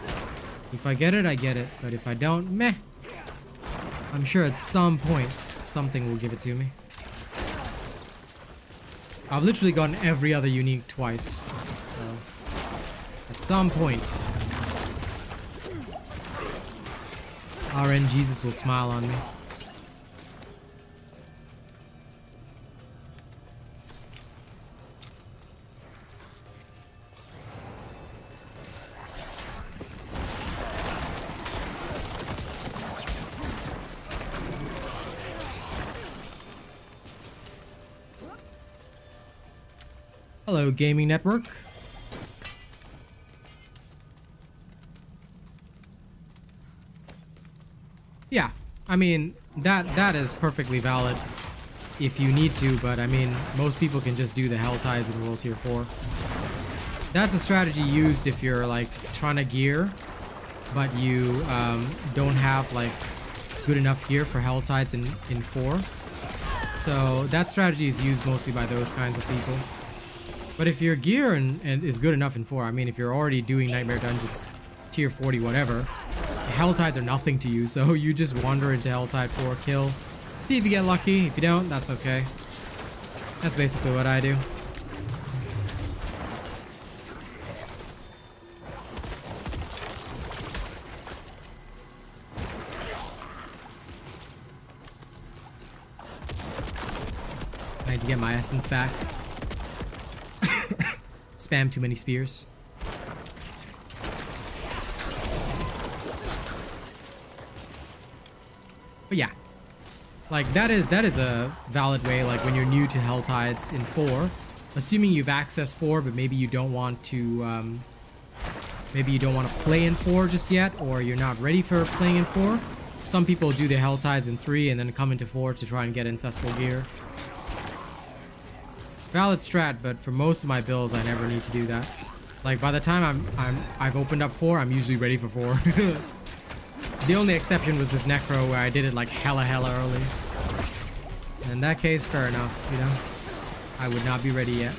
If I get it, I get it, but if I don't, meh. I'm sure at some point something will give it to me. I've literally gotten every other unique twice, so at some point RN Jesus will smile on me. Hello, Gaming Network. Yeah, I mean, that is perfectly valid if you need to, but I mean, most people can just do the Hell Tides in World Tier 4. That's a strategy used if you're like trying to gear, but you don't have like good enough gear for Hell Tides in 4. So that strategy is used mostly by those kinds of people. But if your gear and is good enough in 4, I mean, if you're already doing Nightmare Dungeons, Tier 40, whatever, Hell Tides are nothing to you, so you just wander into Hell Tide 4, kill, see if you get lucky. If you don't, that's okay. That's basically what I do. I need to get my essence back. Spam too many spears. But yeah, like that is a valid way. Like when you're new to Hell Tides in 4, assuming you've accessed 4, but maybe you don't want to play in 4 just yet, or you're not ready for playing in 4. Some people do the Hell Tides in 3 and then come into 4 to try and get ancestral gear. Valid strat, but for most of my builds, I never need to do that. Like by the time I've opened up 4, I'm usually ready for 4. The only exception was this Necro where I did it like hella early. And in that case, fair enough, you know? I would not be ready yet.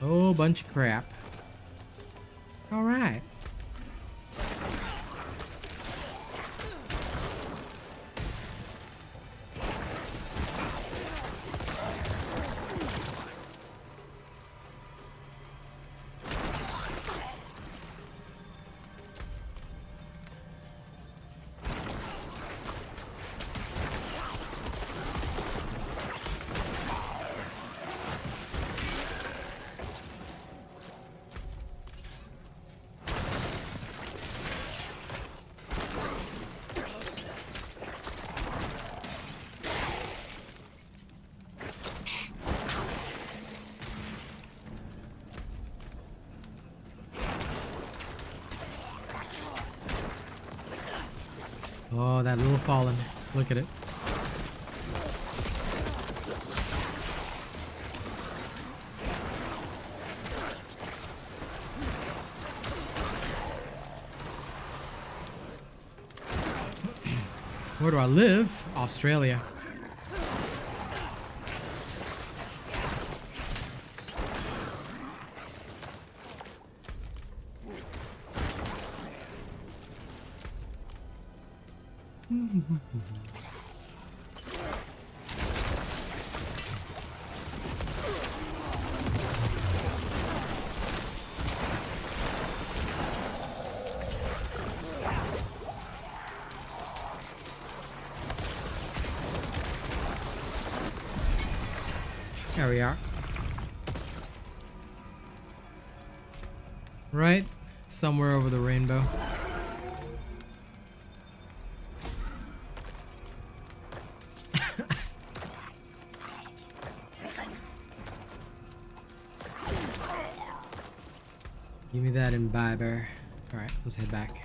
Oh, bunch of crap. All right. Oh, that little fallen. Look at it. Where do I live? Australia. There we are. Right? Somewhere over the rainbow. Give me that imbiber. Alright, let's head back.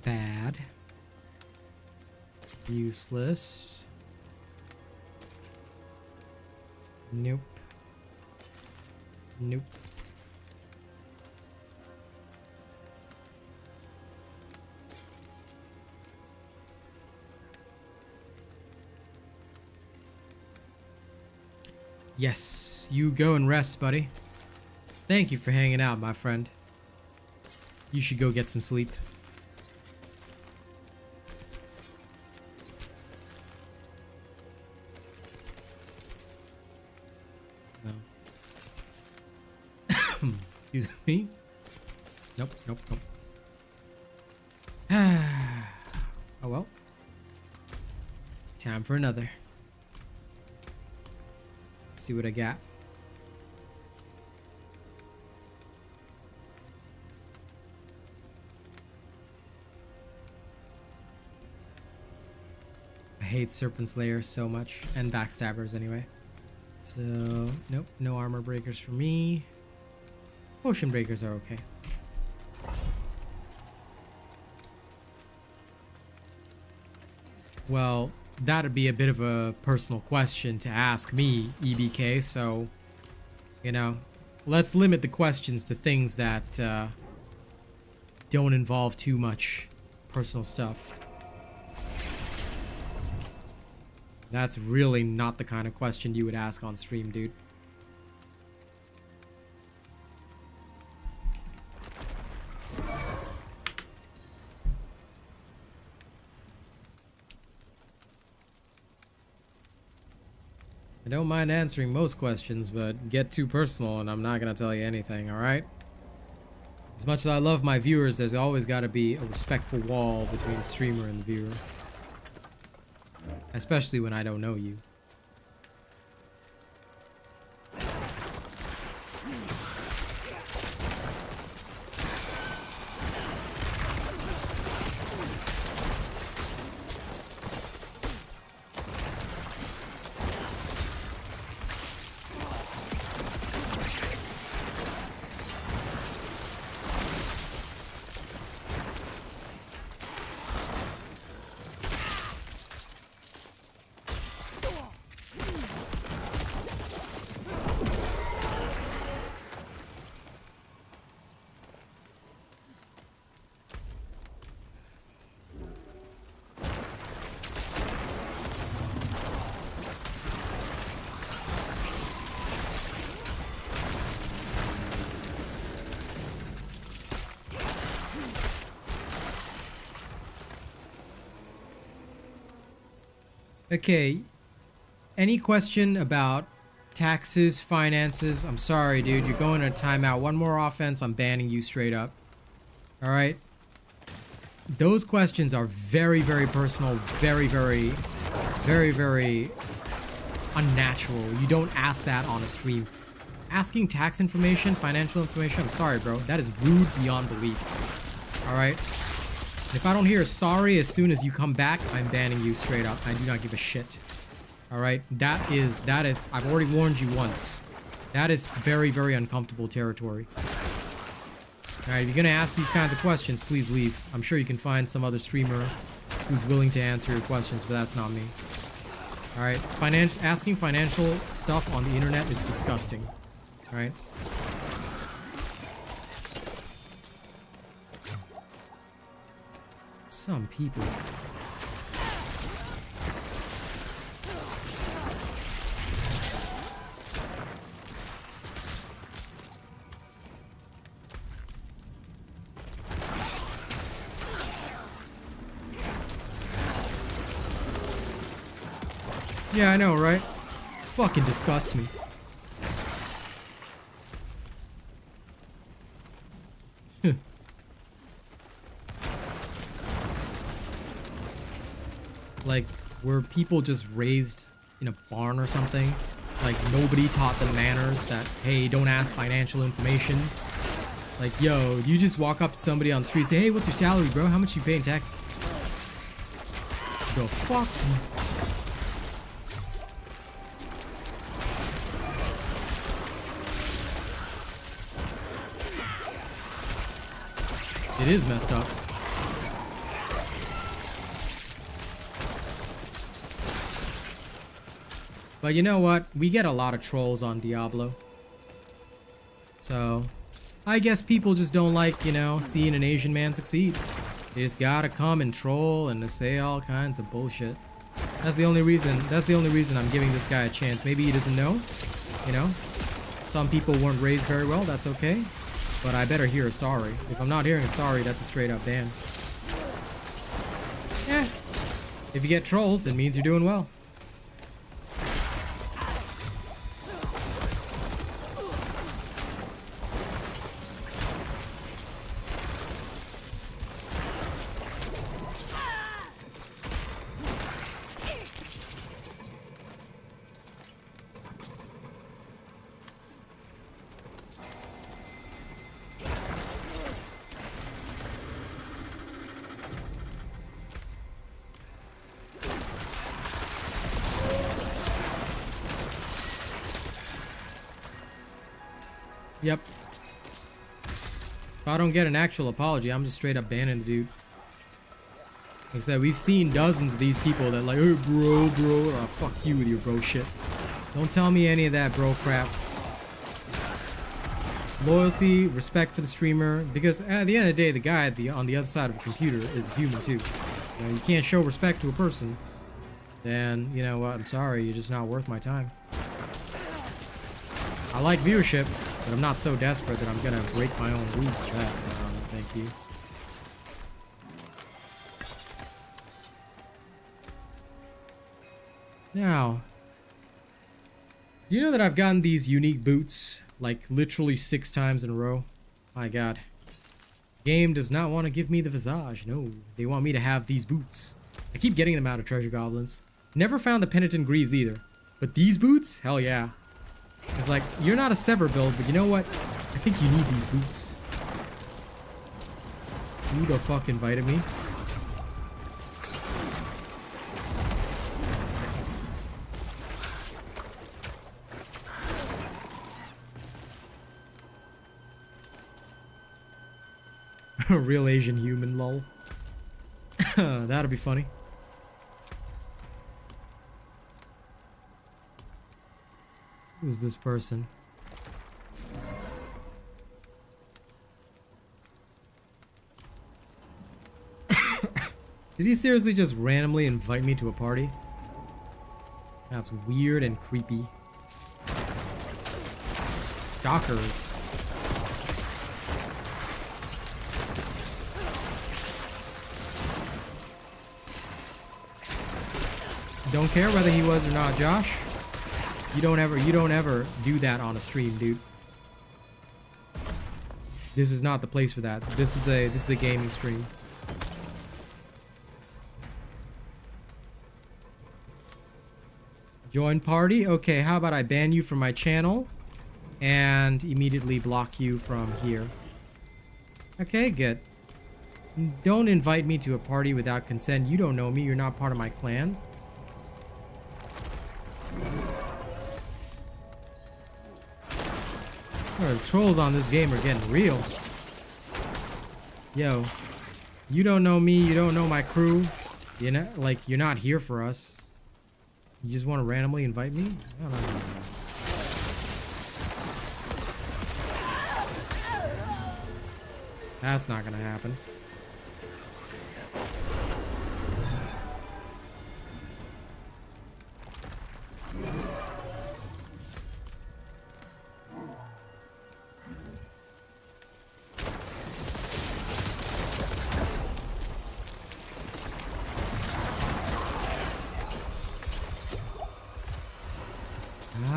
Bad. Useless. Nope. Nope. Yes, you go and rest, buddy. Thank you for hanging out, my friend. You should go get some sleep. No. Excuse me. Nope, nope, nope. Oh well. Time for another. Let's see what I got. I hate Serpent Slayer so much, and Backstabbers anyway. So, nope, no armor breakers for me. Potion breakers are okay. Well, that'd be a bit of a personal question to ask me, EBK, so, you know, let's limit the questions to things that don't involve too much personal stuff. That's really not the kind of question you would ask on stream, dude. I don't mind answering most questions, but get too personal and I'm not gonna tell you anything, alright? As much as I love my viewers, there's always gotta be a respectful wall between the streamer and the viewer. Especially when I don't know you. Okay, any question about taxes, finances? I'm sorry, dude. You're going to timeout. One more offense, I'm banning you straight up. All right? Those questions are very, very personal, very, very, very, very unnatural. You don't ask that on a stream. asking tax information, financial information, I'm sorry, bro. That is rude beyond belief. Alright? If I don't hear a sorry as soon as you come back, I'm banning you straight up. I do not give a shit. Alright? That is, I've already warned you once. That is very, very uncomfortable territory. Alright, if you're gonna ask these kinds of questions, please leave. I'm sure you can find some other streamer who's willing to answer your questions, but that's not me. Alright, asking financial stuff on the internet is disgusting. Alright? Some people. Yeah, I know, right? Fucking disgusts me. Like, were people just raised in a barn or something? Like, nobody taught them manners that, hey, don't ask financial information. Like, yo, you just walk up to somebody on the street and say, hey, what's your salary, bro? How much you pay in taxes? The fuck? It is messed up. But you know what? We get a lot of trolls on Diablo. So, I guess people just don't like, you know, seeing an Asian man succeed. They just gotta come and troll and say all kinds of bullshit. That's the only reason I'm giving this guy a chance. Maybe he doesn't know, you know? Some people weren't raised very well, that's okay. But I better hear a sorry. If I'm not hearing a sorry, that's a straight up ban. Yeah. If you get trolls, it means you're doing well. Yep. If I don't get an actual apology, I'm just straight up banning the dude. Like I said, we've seen dozens of these people that like, hey bro, oh, fuck you with your bro shit. Don't tell me any of that bro crap. Loyalty, respect for the streamer, because at the end of the day, the guy on the other side of the computer is a human too. You know, you can't show respect to a person, then, you know what, I'm sorry, you're just not worth my time. I like viewership, but I'm not so desperate that I'm gonna break my own rules for that. Thank you. Now, do you know that I've gotten these unique boots like literally 6 times in a row? My god. Game does not want to give me the visage. No, they want me to have these boots. I keep getting them out of treasure goblins. Never found the penitent greaves either. But these boots? Hell yeah. It's like, you're not a Sever build, but you know what? I think you need these boots. Who the fuck invited me? A real Asian human, lol. That'll be funny. Who's this person? Did he seriously just randomly invite me to a party? That's weird and creepy. Stalkers. Don't care whether he was or not, Josh. You don't ever do that on a stream, dude. This is not the place for that. This is a gaming stream. Join party? Okay, how about I ban you from my channel? and immediately block you from here. Okay, good. Don't invite me to a party without consent. You don't know me. You're not part of my clan. Oh, the trolls on this game are getting real. Yo, you don't know me. You don't know my crew. You know, like, you're not here for us. You just want to randomly invite me? I don't know. That's not gonna happen.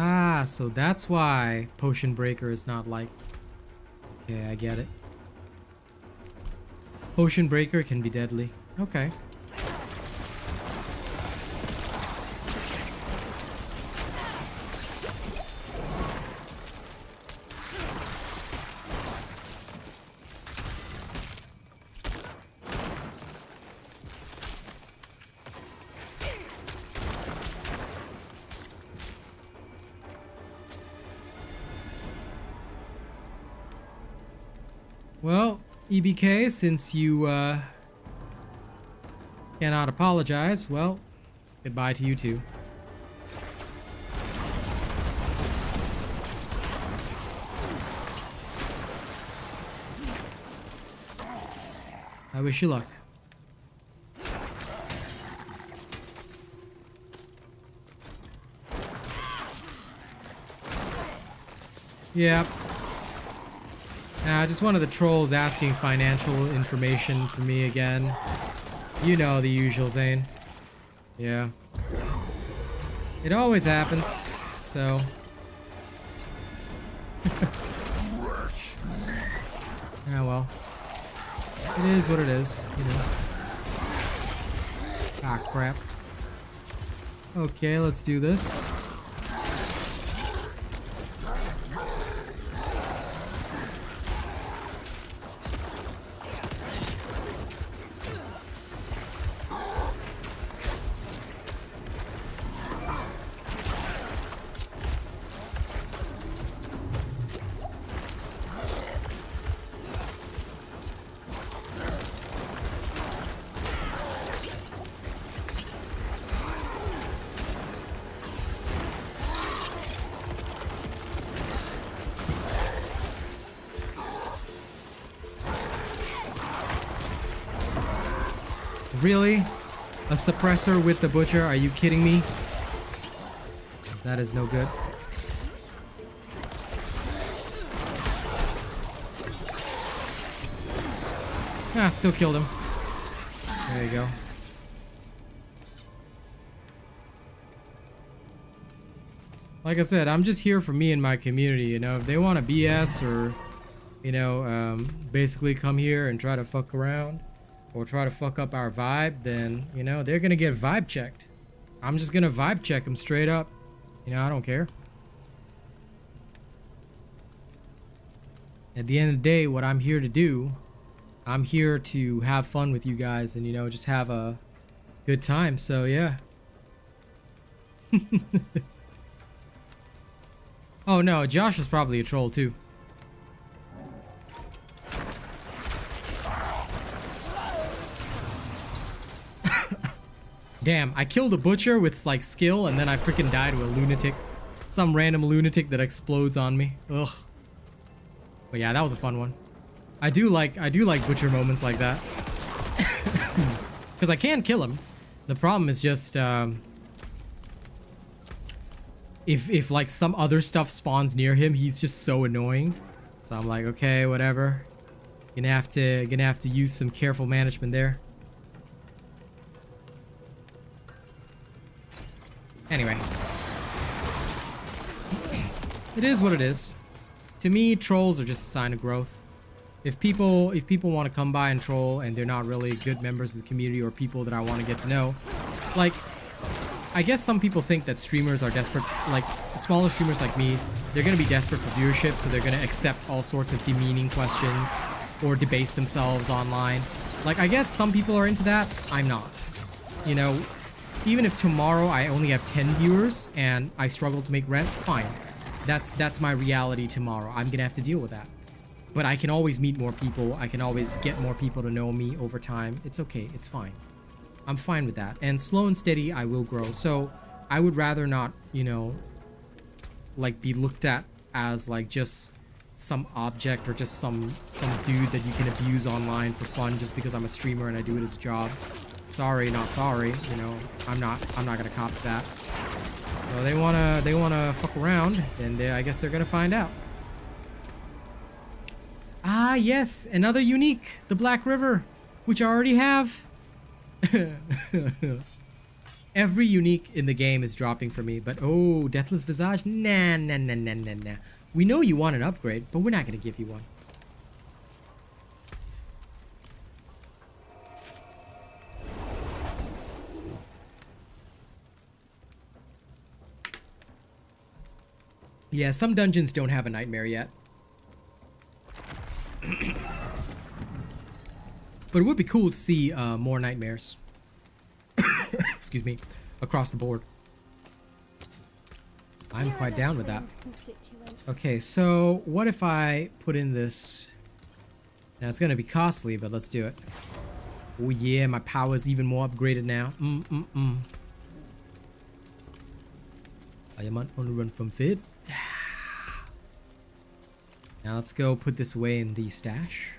Ah, so that's why Potion Breaker is not liked. Okay, I get it. Potion Breaker can be deadly. Okay. Well, EBK, since you cannot apologize, well, goodbye to you too. I wish you luck. Yeah. Just one of the trolls asking financial information for me again. You know the usual, Zane. Yeah. It always happens, so. Yeah, well. It is what it is, you know. Ah, crap. Okay, let's do this. Really? A suppressor with the butcher? Are you kidding me? That is no good. Ah, still killed him. There you go. Like I said, I'm just here for me and my community, you know. If they want to BS or, you know, basically come here and try to fuck around or try to fuck up our vibe, then, you know, they're gonna get vibe checked. I'm just gonna vibe check them straight up. You know, I don't care. At the end of the day, what I'm here to do, I'm here to have fun with you guys and, you know, just have a good time. So, yeah. Oh, no, Josh is probably a troll, too. Damn, I killed a butcher with, like, skill, and then I freaking died to a lunatic. Some random lunatic that explodes on me. Ugh. But yeah, that was a fun one. I do like butcher moments like that. Because I can kill him. The problem is just, if like some other stuff spawns near him, he's just so annoying. So I'm like, okay, whatever. Gonna have to use some careful management there. Anyway. It is what it is. To me, trolls are just a sign of growth. If people want to come by and troll and they're not really good members of the community or people that I want to get to know, like, I guess some people think that streamers are desperate, like smaller streamers like me, they're gonna be desperate for viewership, so they're gonna accept all sorts of demeaning questions or debase themselves online. Like, I guess some people are into that. I'm not. You know, even if tomorrow I only have 10 viewers and I struggle to make rent, fine. That's my reality tomorrow. I'm gonna have to deal with that. But I can always meet more people. I can always get more people to know me over time. It's okay. It's fine. I'm fine with that. And slow and steady, I will grow. So I would rather not, you know, like be looked at as like just some object or just some dude that you can abuse online for fun just because I'm a streamer and I do it as a job. Sorry, not sorry. You know, I'm not gonna cop to that. So they wanna fuck around, and I guess they're gonna find out. Ah, yes, another unique, the Black River, which I already have. Every unique in the game is dropping for me, but oh, Deathless Visage? Nah. We know you want an upgrade, but we're not gonna give you one. Yeah, some dungeons don't have a nightmare yet. But it would be cool to see more nightmares. Excuse me, across the board. I'm quite down with that. Okay, so what if I put in this? Now it's gonna be costly, but let's do it. Oh yeah, my power's even more upgraded now. I am on the run from Fit. Now let's go put this away in the stash.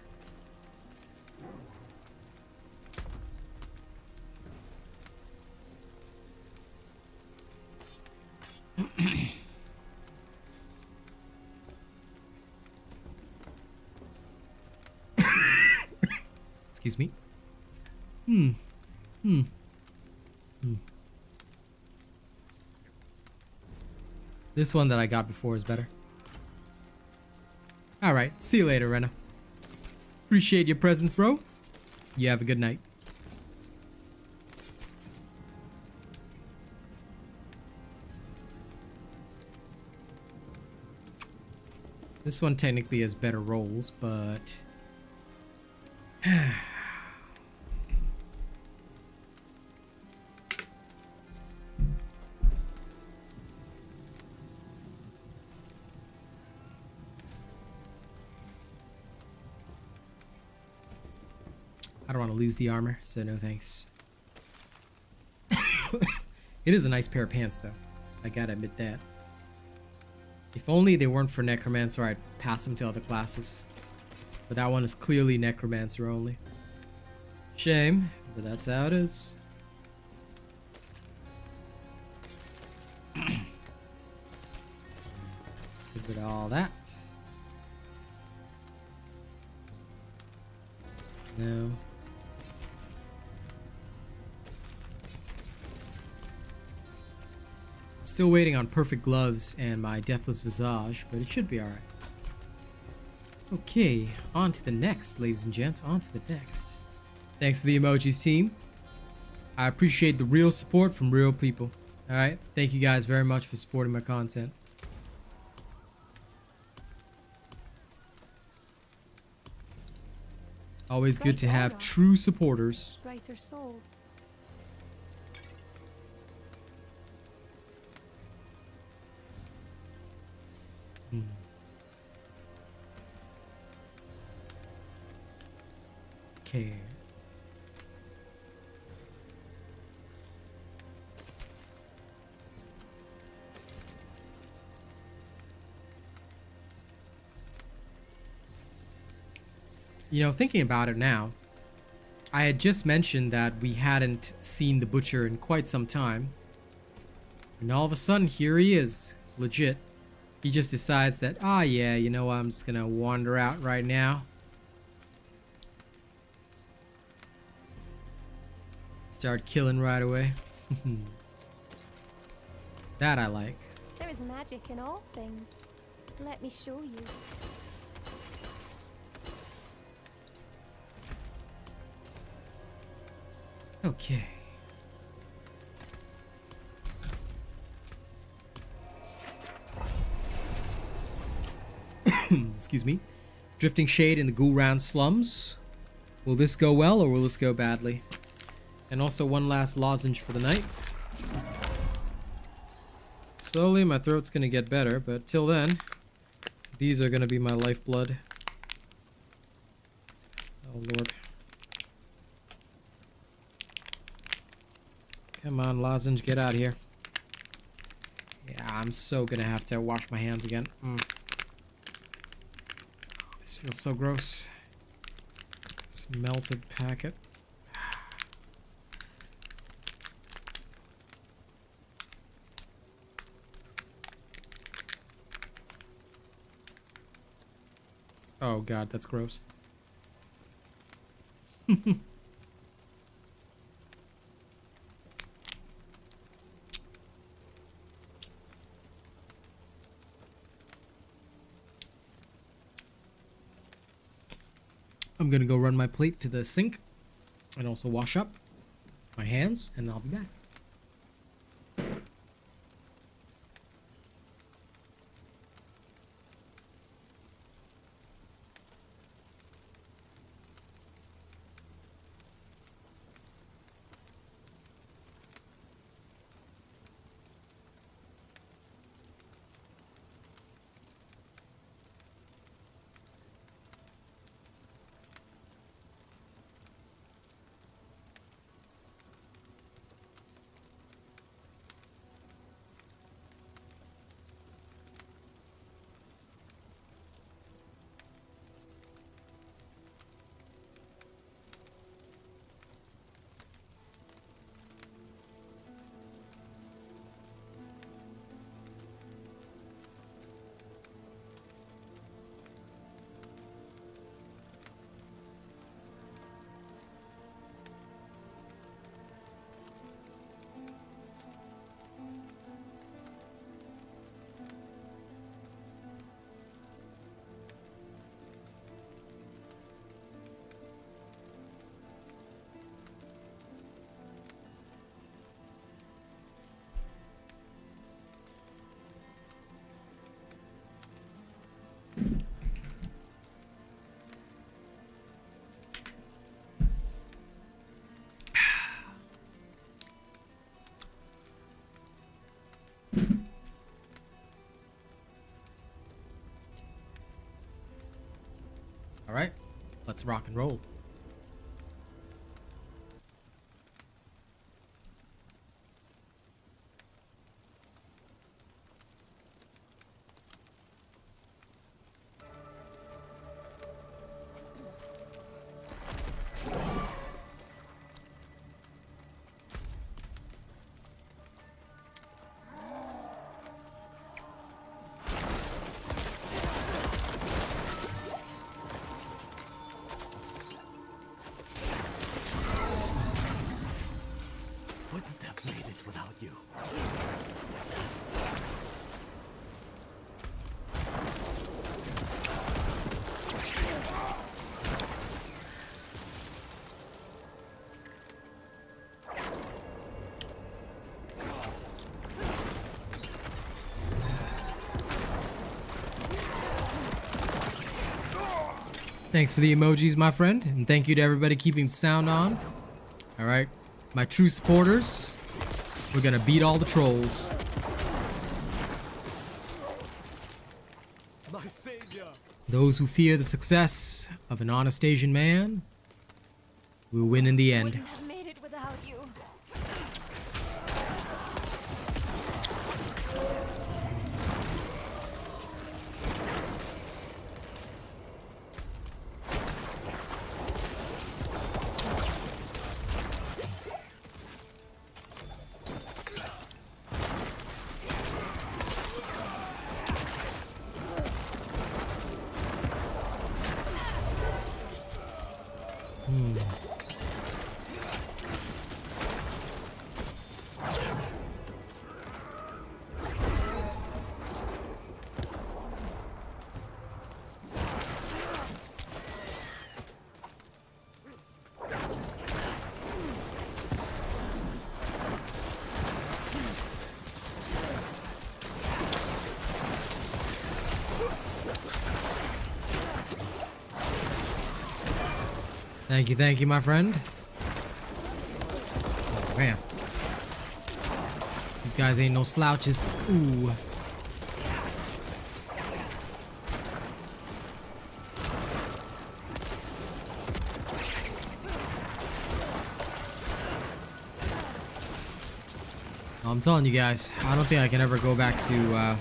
Excuse me. This one that I got before is better. Alright, see you later, Rena. Appreciate your presence, bro. You have a good night. This one technically has better rolls, but... I don't want to lose the armor, so no thanks. It is a nice pair of pants, though. I gotta admit that. If only they weren't for Necromancer, I'd pass them to other classes. But that one is clearly Necromancer only. Shame, but that's how it is. Get rid of all that. No. Still waiting on perfect gloves and my deathless visage, but it should be alright. Okay, on to the next, ladies and gents, on to the next. Thanks for the emojis, team. I appreciate the real support from real people. Alright, thank you guys very much for supporting my content. Always good to have true supporters. Brighter soul. Okay. You know, thinking about it now, I had just mentioned that we hadn't seen the butcher in quite some time. And all of a sudden, here he is. Legit. He just decides that, ah, yeah, you know what, I'm just gonna wander out right now. Start killing right away. That I like. There is magic in all things. Let me show you. Okay. Excuse me. Drifting Shade in the Ghoul slums. Will this go well or will this go badly? And also one last lozenge for the night. Slowly my throat's gonna get better, but till then, these are gonna be my lifeblood. Oh lord. Come on, lozenge, get out of here. Yeah, I'm so gonna have to wash my hands again. This feels so gross. This melted packet. Oh god, that's gross. I'm gonna go run my plate to the sink and also wash up my hands, and I'll be back. All right, let's rock and roll. Wouldn't have made it without you. Thanks for the emojis, my friend, and thank you to everybody keeping sound on. All right, my true supporters, we're gonna beat all the trolls. My savior. Those who fear the success of an honest Asian man will win in the end. Wouldn't have made it without you. Thank you, my friend. Oh, man. These guys ain't no slouches. Ooh. I'm telling you guys, I don't think I can ever go back to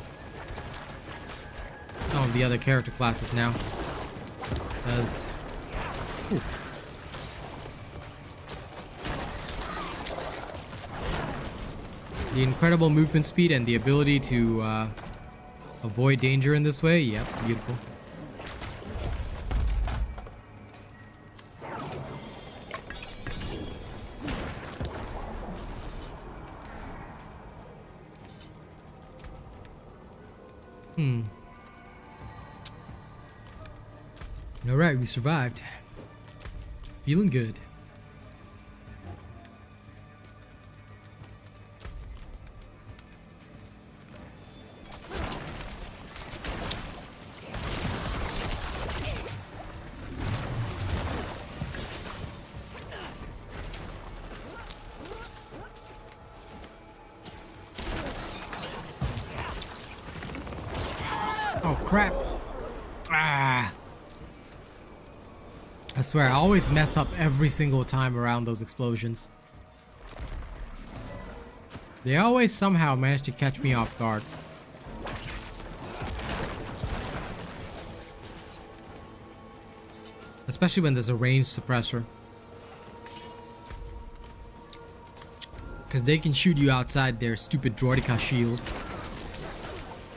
some of the other character classes now. Because the incredible movement speed and the ability to avoid danger in this way, yep, beautiful. Alright, we survived. Feeling good. Oh crap. Ah. I swear, I always mess up every single time around those explosions. They always somehow manage to catch me off guard. Especially when there's a ranged suppressor. Because they can shoot you outside their stupid Droideka shield.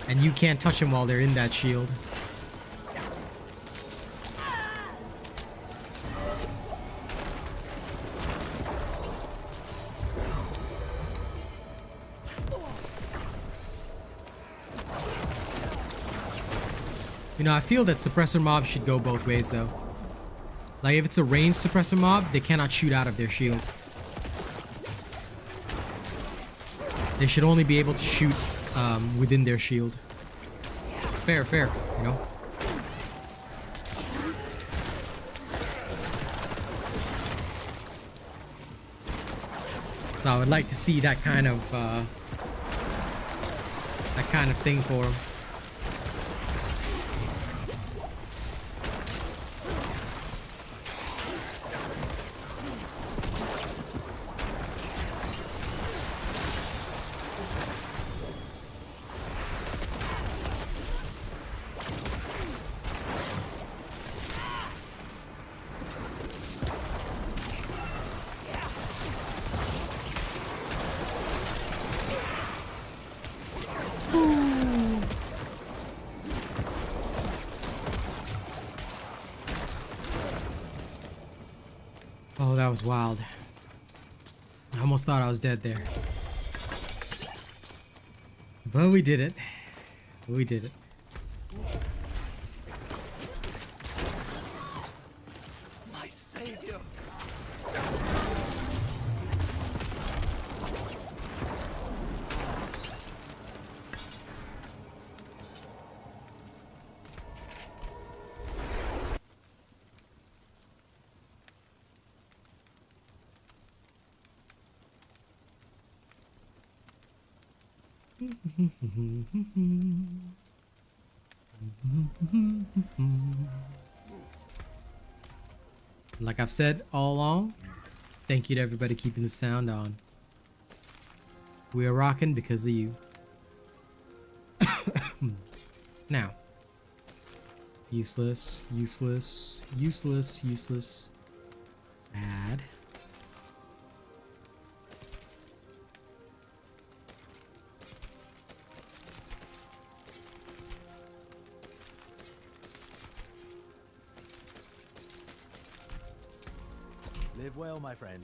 And you can't touch them while they're in that shield. You know, I feel that suppressor mobs should go both ways though. Like if it's a ranged suppressor mob, they cannot shoot out of their shield. They should only be able to shoot within their shield. Fair, you know? So I would like to see that kind of thing for them. Oh, that was wild. I almost thought I was dead there. But we did it. We did it. My savior. Like I've said all along, thank you to everybody keeping the sound on. We are rocking because of you. Now. Useless. Add. Live well, my friend.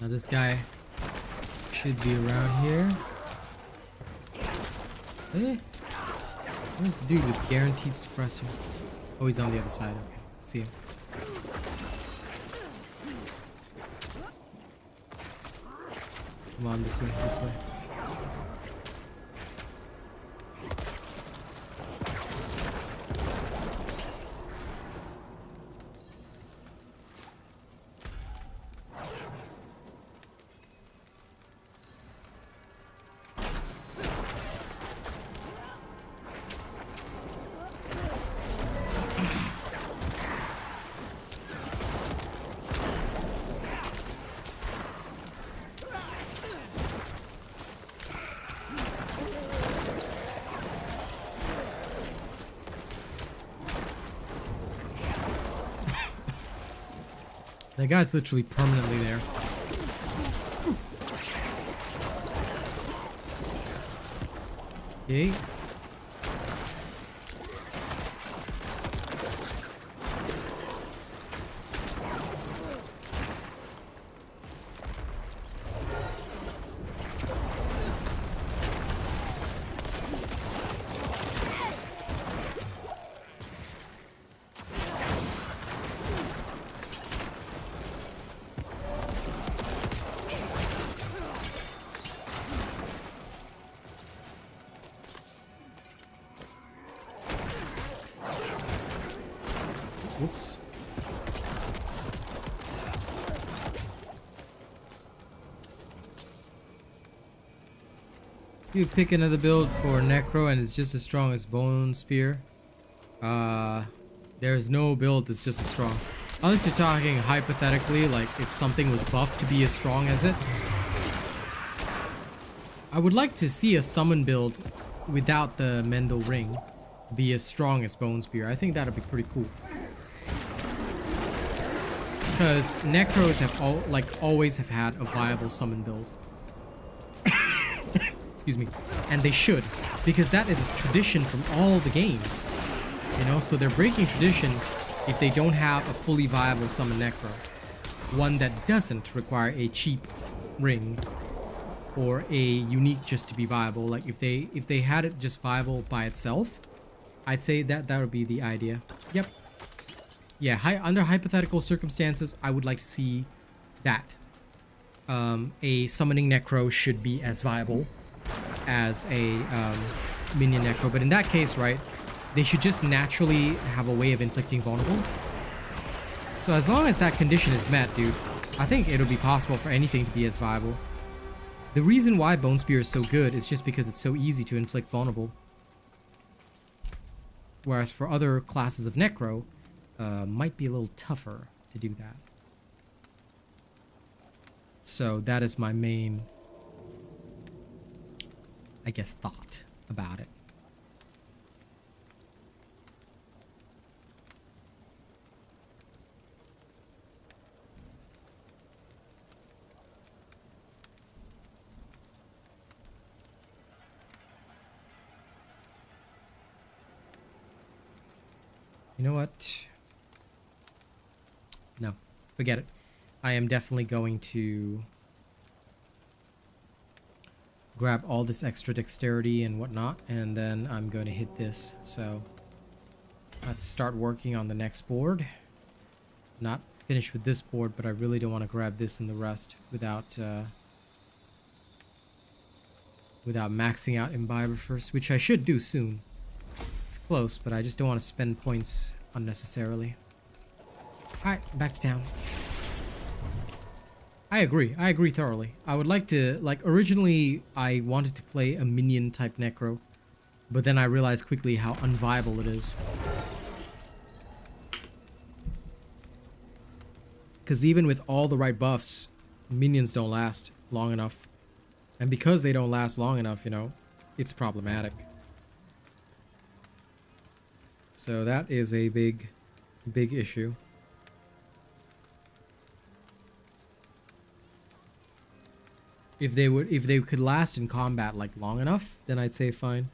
Now this guy should be around here. Eh? Where's the dude with guaranteed suppressor? Oh, he's on the other side. Okay, see him. Come on, this way, this way. That guy's literally permanently there. Okay. Whoops. If you pick another build for Necro and it's just as strong as Bone Spear, there's no build that's just as strong. Unless you're talking hypothetically, like if something was buffed to be as strong as it. I would like to see a summon build without the Mendel Ring be as strong as Bone Spear. I think that would be pretty cool. Because Necros have always have had a viable summon build. Excuse me. And they should, because that is a tradition from all the games. You know, so they're breaking tradition if they don't have a fully viable summon Necro. One that doesn't require a cheap ring or a unique just to be viable. Like if they had it just viable by itself, I'd say that would be the idea. Yep. Yeah, under hypothetical circumstances, I would like to see that. A summoning Necro should be as viable as a minion Necro. But in that case, right, they should just naturally have a way of inflicting vulnerable. So as long as that condition is met, dude, I think it'll be possible for anything to be as viable. The reason why Bone Spear is so good is just because it's so easy to inflict vulnerable. Whereas for other classes of Necro, might be a little tougher to do that. So that is my main, I guess, thought about it. You know what? No, forget it. I am definitely going to grab all this extra dexterity and whatnot, and then I'm going to hit this. So let's start working on the next board. Not finished with this board, but I really don't want to grab this and the rest without maxing out Imbiber first, which I should do soon. It's close, but I just don't want to spend points unnecessarily. Alright, back to town. I agree thoroughly. I would like to, like, originally I wanted to play a minion type Necro, but then I realized quickly how unviable it is. Because even with all the right buffs, minions don't last long enough. And because they don't last long enough, you know, it's problematic. So that is a big issue. If they could last in combat like long enough, then I'd say fine.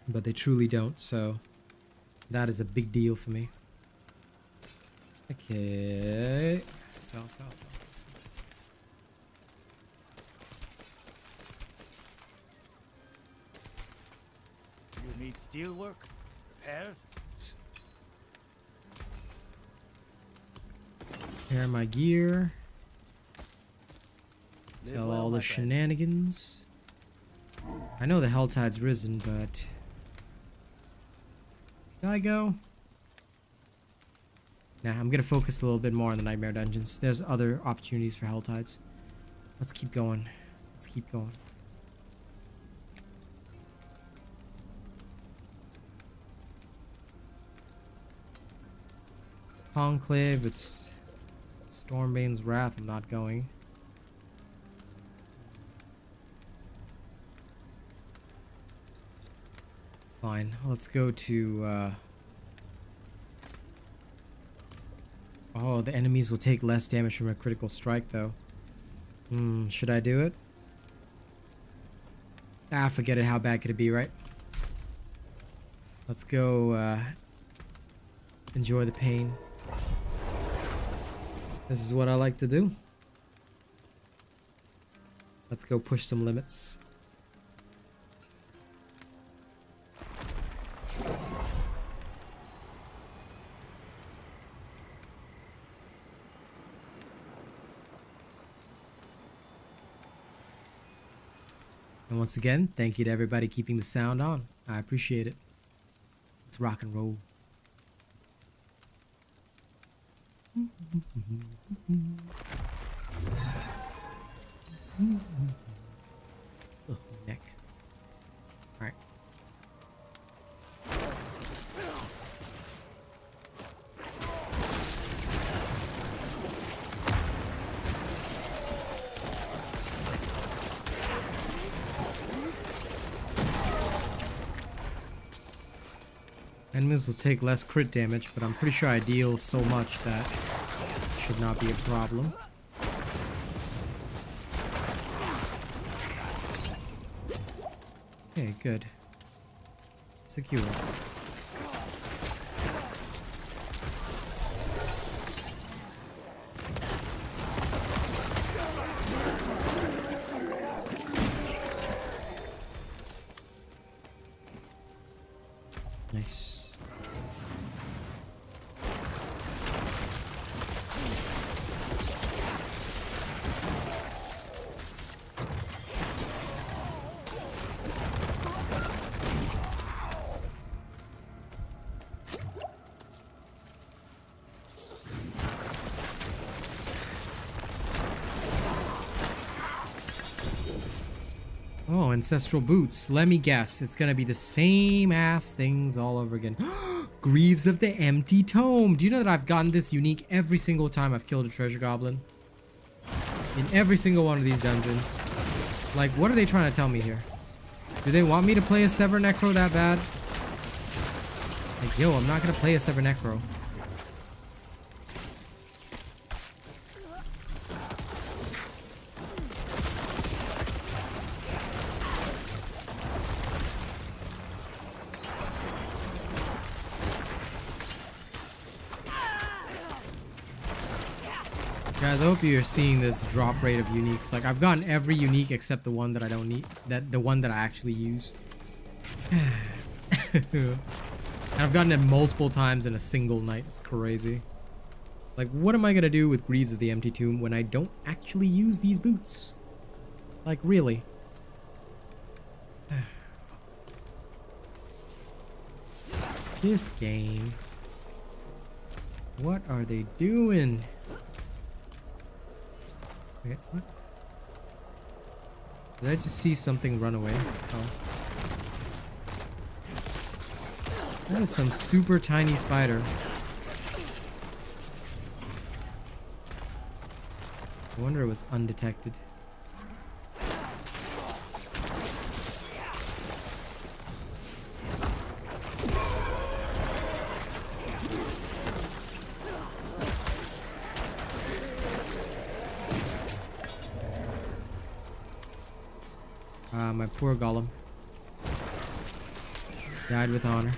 But they truly don't, so that is a big deal for me. Okay. Sell. You need steelwork? Repairs? Repair my gear. Live Sell well, all my the friend. shenanigans. I know the hell tide's risen, but should I go? Nah, I'm gonna focus a little bit more on the nightmare dungeons. There's other opportunities for hell tides. Let's keep going. Conclave, it's Stormbane's Wrath. I'm not going. Fine. Let's go to. Oh, the enemies will take less damage from a critical strike, though. Should I do it? Ah, forget it. How bad could it be, right? Let's go. Enjoy the pain. This is what I like to do. Let's go push some limits. And once again, thank you to everybody keeping the sound on. I appreciate it. Let's rock and roll. Ugh, neck. Alright. Enemies will take less crit damage, but I'm pretty sure I deal so much that should not be a problem. Okay, good. Secure. Nice. Oh, ancestral boots. Let me guess. It's gonna be the same ass things all over again. Greaves of the Empty Tome. Do you know that I've gotten this unique every single time I've killed a treasure goblin? In every single one of these dungeons. Like, what are they trying to tell me here? Do they want me to play a Sever Necro that bad? Like, yo, I'm not gonna play a Sever Necro. Guys, I hope you're seeing this drop rate of uniques. Like, I've gotten every unique except the one that I don't need, the one that I actually use. And I've gotten it multiple times in a single night. It's crazy. Like, what am I gonna do with Greaves of the Empty Tomb when I don't actually use these boots? Like, really? This game. What are they doing? Wait, what? Did I just see something run away? Oh. That is some super tiny spider. I wonder it was undetected. My poor golem. Died with honor.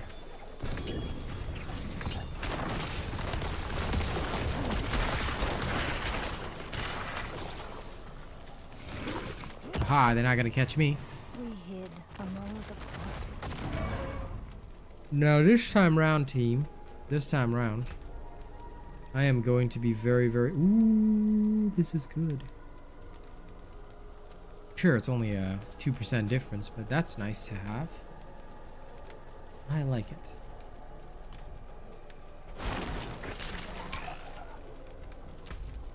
Haha, they're not gonna catch me. We hid among the corpses. Now this time round, team. This time round. I am going to be very, very... Ooh, this is good. Sure, it's only a 2% difference, but that's nice to have. I like it.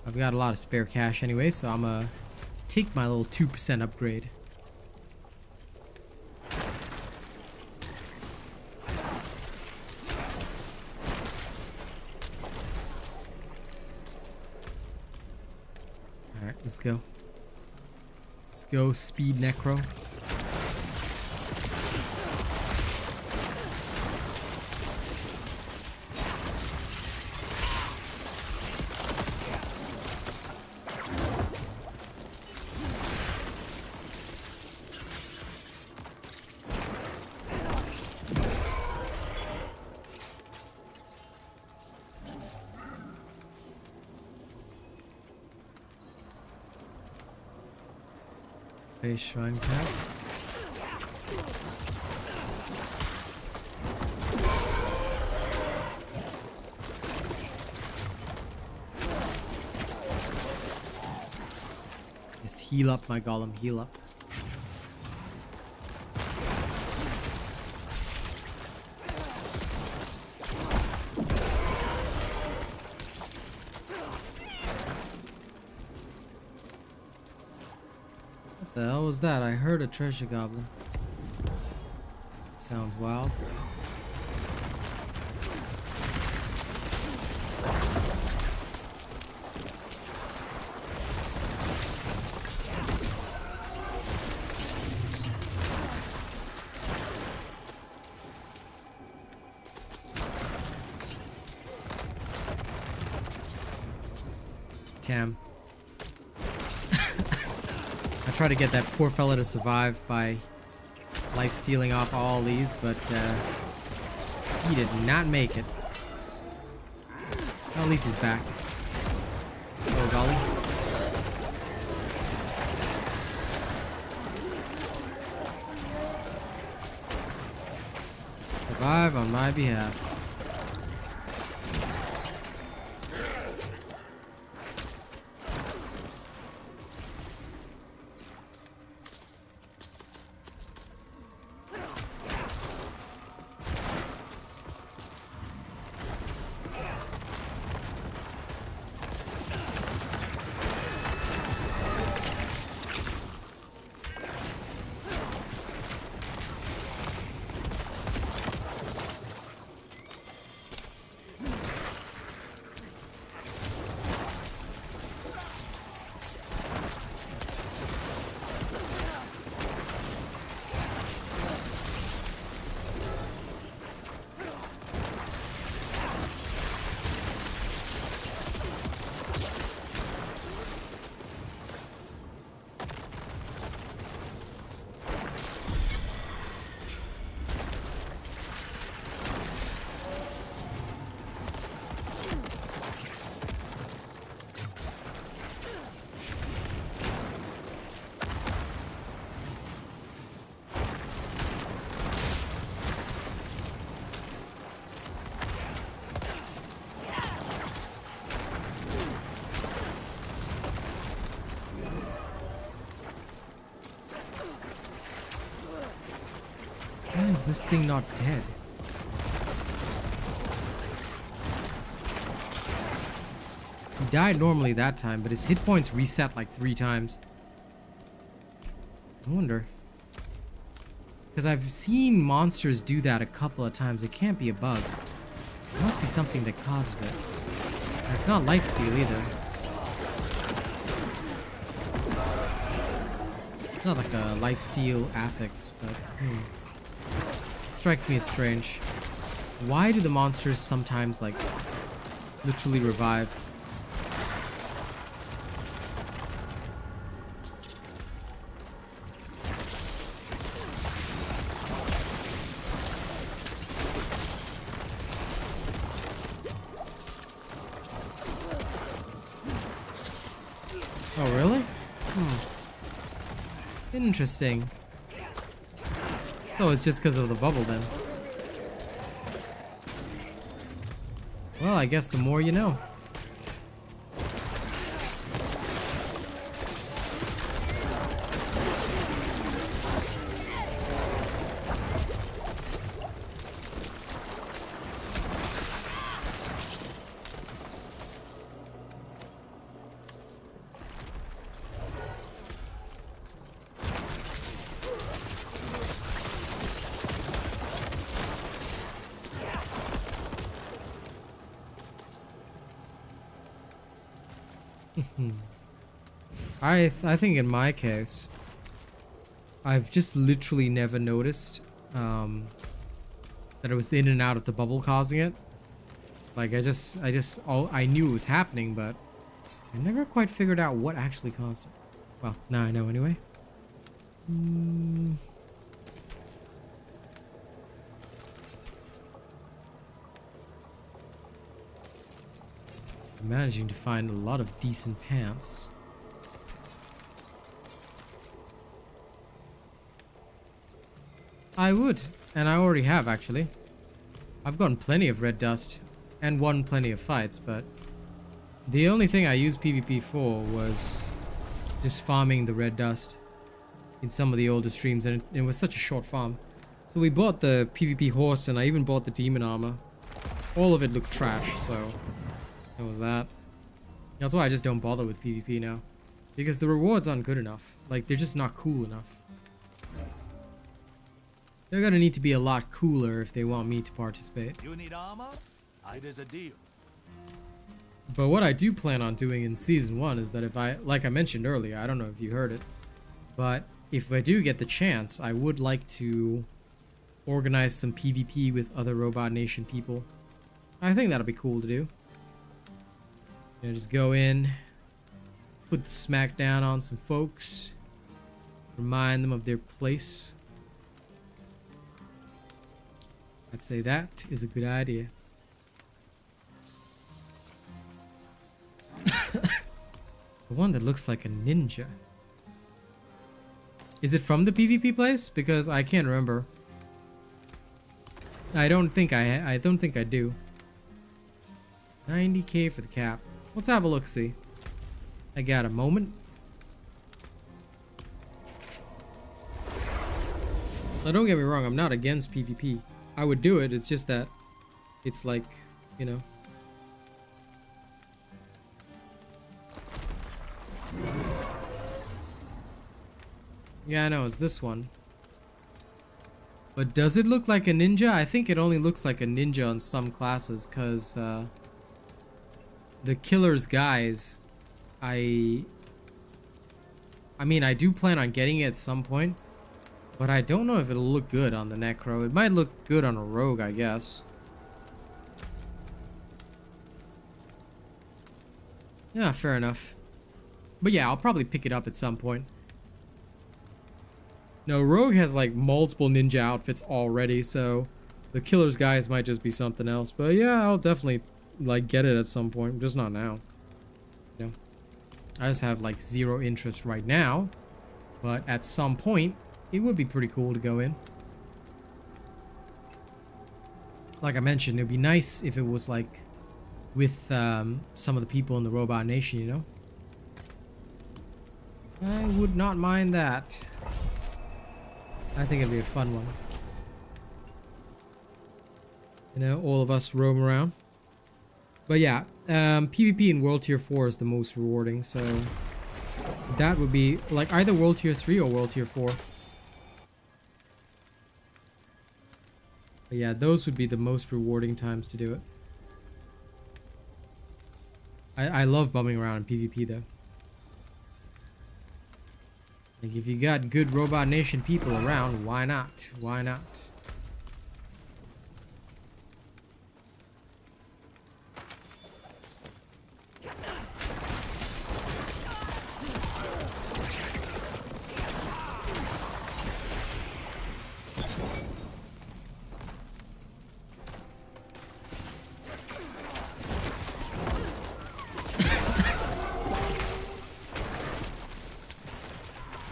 I've got a lot of spare cash anyway, so I'm gonna take my little 2% upgrade. Alright, let's go. Let's go, speed necro. Hey, shrine cap. Yes, heal up, my golem, heal up. What the hell was that? I heard a treasure goblin. Sounds wild. Tam. I tried to get that poor fella to survive by life stealing off all these, but he did not make it. Well, at least he's back. Oh golly. Survive on my behalf. Why is this thing not dead? He died normally that time, but his hit points reset like 3 times. I wonder. Because I've seen monsters do that a couple of times. It can't be a bug. It must be something that causes it. And it's not lifesteal either. It's not like a lifesteal affix, but it strikes me as strange. Why do the monsters sometimes like literally revive? Interesting. So it's just because of the bubble then. Well, I guess the more you know. I think in my case, I've just literally never noticed that it was in and out of the bubble causing it. Like I knew it was happening, but I never quite figured out what actually caused it. Well, now I know anyway. I'm managing to find a lot of decent pants. I would, and I already have actually. I've gotten plenty of red dust and won plenty of fights, but the only thing I used PvP for was just farming the red dust in some of the older streams, and it was such a short farm. So we bought the PvP horse, and I even bought the demon armor. All of it looked trash, so that was that. That's why I just don't bother with PvP now, because the rewards aren't good enough. Like, they're just not cool enough. They're gonna need to be a lot cooler if they want me to participate. You need armor? It is a deal. But what I do plan on doing in season 1 is that if like I mentioned earlier, I don't know if you heard it, but if I do get the chance, I would like to organize some PvP with other Robot Nation people. I think that'll be cool to do. You know, just go in, put the smack down on some folks, remind them of their place. I'd say that is a good idea. The one that looks like a ninja. Is it from the PvP place? Because I can't remember. I don't think I do. 90k for the cap. Let's have a look-see. I got a moment. Now don't get me wrong, I'm not against PvP. I would do it, it's just that it's like, you know. Yeah, I know, it's this one. But does it look like a ninja? I think it only looks like a ninja on some classes, because the killer's guys, I mean, I do plan on getting it at some point, but I don't know if it'll look good on the Necro. It might look good on a rogue, I guess. Yeah, fair enough. But yeah, I'll probably pick it up at some point. No, rogue has like multiple ninja outfits already, so the killer's guys might just be something else. But yeah, I'll definitely like get it at some point, just not now. You know, I just have like zero interest right now, but at some point it would be pretty cool to go in. Like I mentioned, it'd be nice if it was like with some of the people in the Robot Nation, you know. I would not mind that. I think it'd be a fun one. You know, all of us roam around. But yeah, PvP in World Tier 4 is the most rewarding, so that would be like either World Tier 3 or World Tier 4. But yeah, those would be the most rewarding times to do it. I love bumming around in PvP though. Like, if you got good Robot Nation people around, why not? Why not?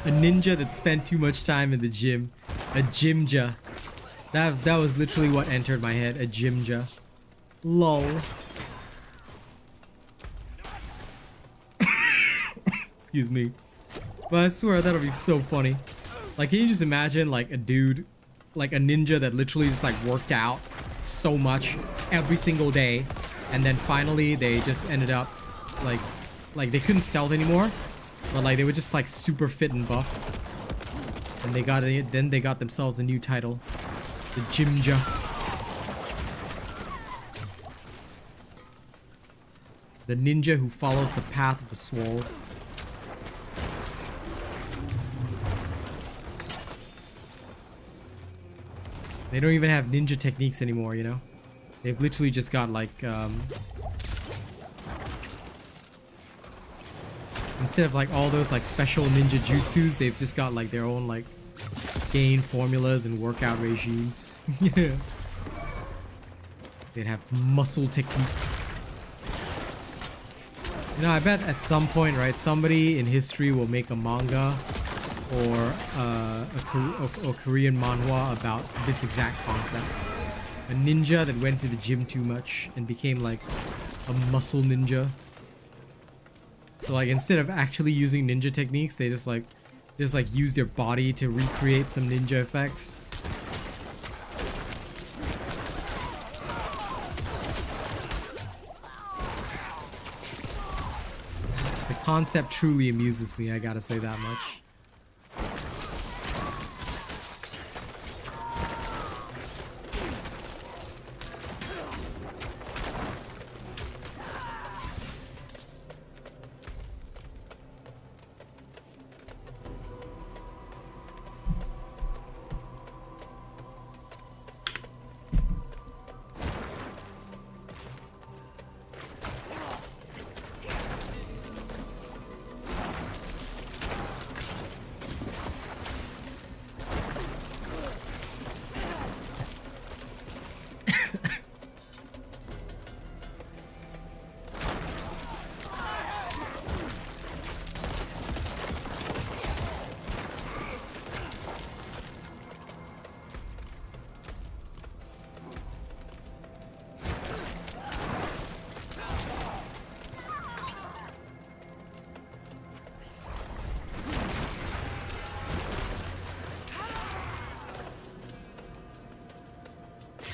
A ninja that spent too much time in the gym. A gymja. That was literally what entered my head. A gymja. Lol. Excuse me. But I swear that'll be so funny. Like, can you just imagine like a dude, like a ninja that literally just like worked out so much every single day, and then finally they just ended up like they couldn't stealth anymore, but like they were just like super fit and buff, and then they got themselves a new title, the Gymja. The ninja who follows the path of the sword. They don't even have ninja techniques anymore, you know? They've literally just got like, instead of like all those like special ninja jutsus, they've just got like their own like gain formulas and workout regimes. Yeah. They'd have muscle techniques. You know, I bet at some point, right, somebody in history will make a manga or a Korean manhwa about this exact concept. A ninja that went to the gym too much and became like a muscle ninja. So like instead of actually using ninja techniques, they just use their body to recreate some ninja effects. The concept truly amuses me, I gotta say that much.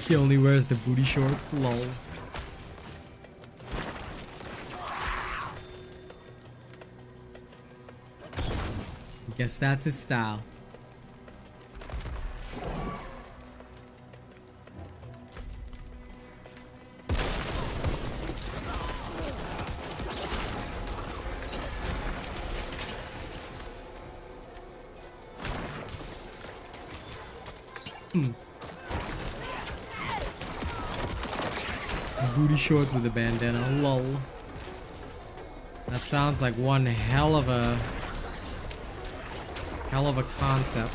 He only wears the booty shorts, lol. Guess that's his style. Booty shorts with a bandana, lol. That sounds like one hell of a concept.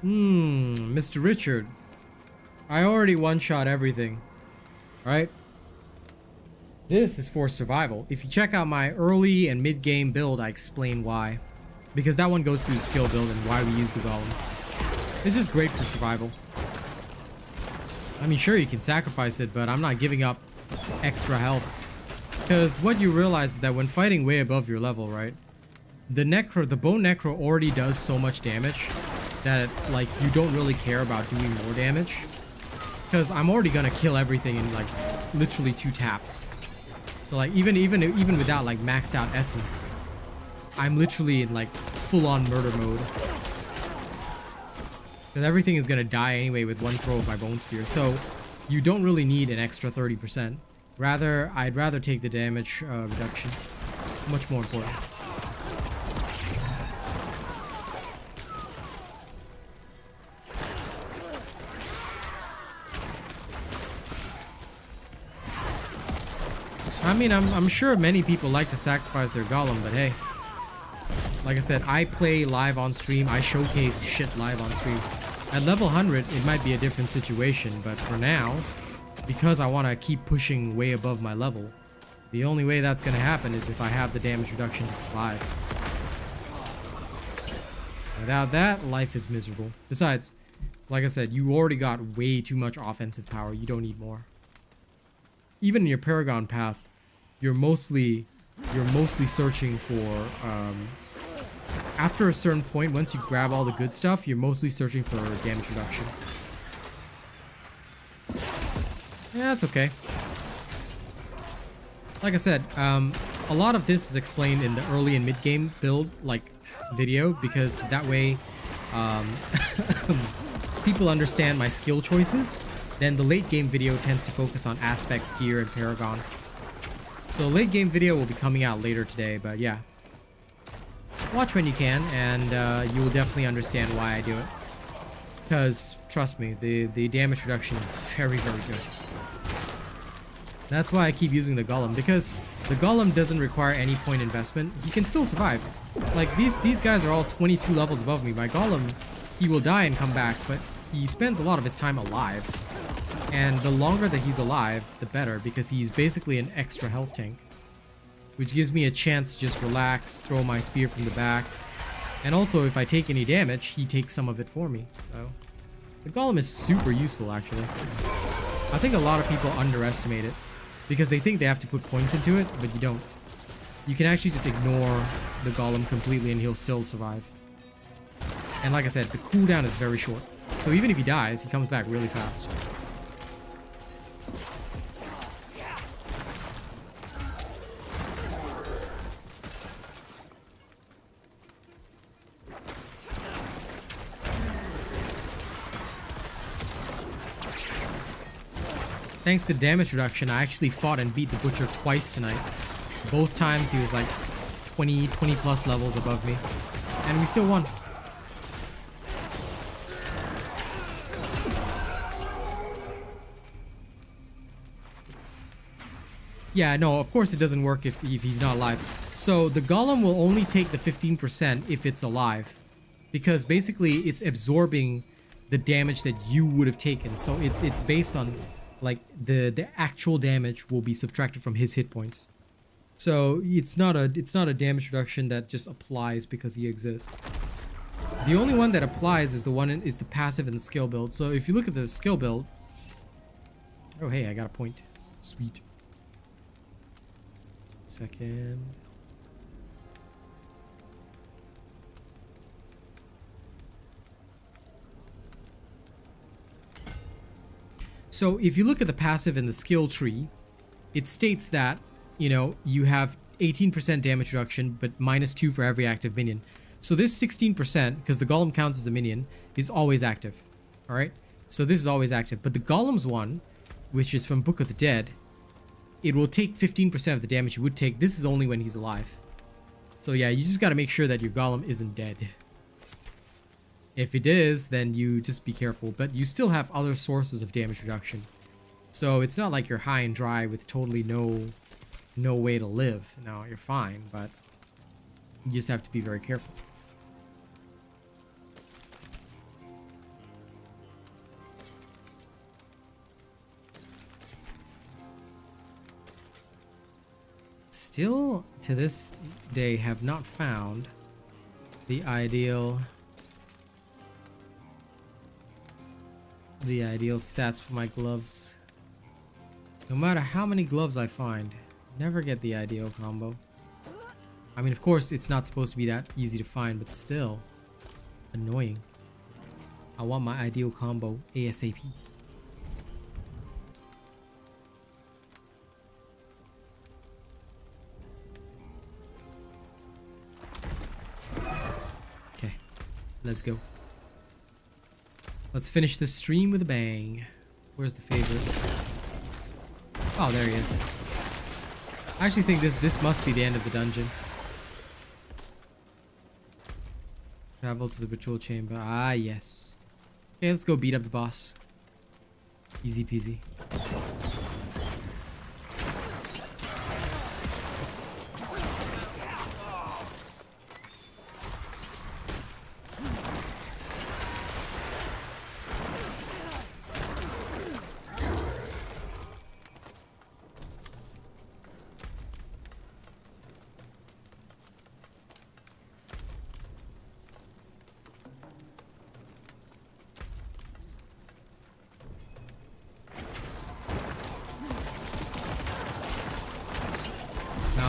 Mr. Richard, I already one-shot everything, right? This is for survival. If you check out my early and mid-game build, I explain why. Because that one goes through the skill build and why we use the golem. This is great for survival. I mean, sure, you can sacrifice it, but I'm not giving up extra health. Because what you realize is that when fighting way above your level, right? The Bone Necro already does so much damage that, like, you don't really care about doing more damage. Because I'm already gonna kill everything in, like, literally 2 taps. So, like, even without, like, maxed out essence, I'm literally in, like, full-on murder mode. Because everything is gonna die anyway with one throw of my Bone Spear. So, you don't really need an extra 30%. I'd rather take the damage reduction. Much more important. I mean, I'm sure many people like to sacrifice their golem, but hey. Like I said, I play live on stream. I showcase shit live on stream. At level 100, it might be a different situation, but for now, because I want to keep pushing way above my level, the only way that's going to happen is if I have the damage reduction to survive. Without that, life is miserable. Besides, like I said, you already got way too much offensive power. You don't need more. Even in your Paragon path, you're mostly searching for after a certain point, once you grab all the good stuff, you're mostly searching for damage reduction. Yeah, that's okay. Like I said, a lot of this is explained in the early and mid-game build, like, video, because that way, people understand my skill choices. Then the late game video tends to focus on aspects, gear, and Paragon. So late game video will be coming out later today, but yeah. Watch when you can, and you will definitely understand why I do it. Because, trust me, the damage reduction is very, very good. That's why I keep using the Golem, because the Golem doesn't require any point investment. He can still survive. Like, these guys are all 22 levels above me. My Golem, he will die and come back, but he spends a lot of his time alive. And the longer that he's alive, the better, because he's basically an extra health tank. Which gives me a chance to just relax, throw my spear from the back. And also, if I take any damage, he takes some of it for me. So, the Golem is super useful, actually. I think a lot of people underestimate it, because they think they have to put points into it, but you don't. You can actually just ignore the Golem completely and he'll still survive. And like I said, the cooldown is very short. So even if he dies, he comes back really fast. Thanks to damage reduction, I actually fought and beat the Butcher twice tonight. Both times he was like 20 plus levels above me. And we still won. Yeah, no, of course it doesn't work if he's not alive. So the Golem will only take the 15% if it's alive. Because basically it's absorbing the damage that you would have taken. So it's based on, like, the actual damage will be subtracted from his hit points. So it's not a damage reduction that just applies because he exists. The only one that applies is the passive and the skill build. So if you look at the skill build, oh hey, I got a point. Sweet. Second. So if you look at the passive and the skill tree, it states that, you know, you have 18% damage reduction, but -2 for every active minion. So this 16%, because the Golem counts as a minion, is always active. Alright? So this is always active. But the Golem's one, which is from Book of the Dead, it will take 15% of the damage you would take. This is only when he's alive. So yeah, you just gotta make sure that your Golem isn't dead. If it is, then you just be careful. But you still have other sources of damage reduction. So it's not like you're high and dry with totally no way to live. No, you're fine, but you just have to be very careful. still to this day have not found the ideal stats for my gloves. No matter how many gloves I find, never get the ideal combo. I mean, of course, it's not supposed to be that easy to find, but still annoying. I want my ideal combo ASAP. Okay, let's go. Let's finish this stream with a bang. Where's the favorite? Oh, there he is. I actually think this must be the end of the dungeon. Travel to the ritual chamber. Ah, yes. Okay, let's go beat up the boss. Easy peasy.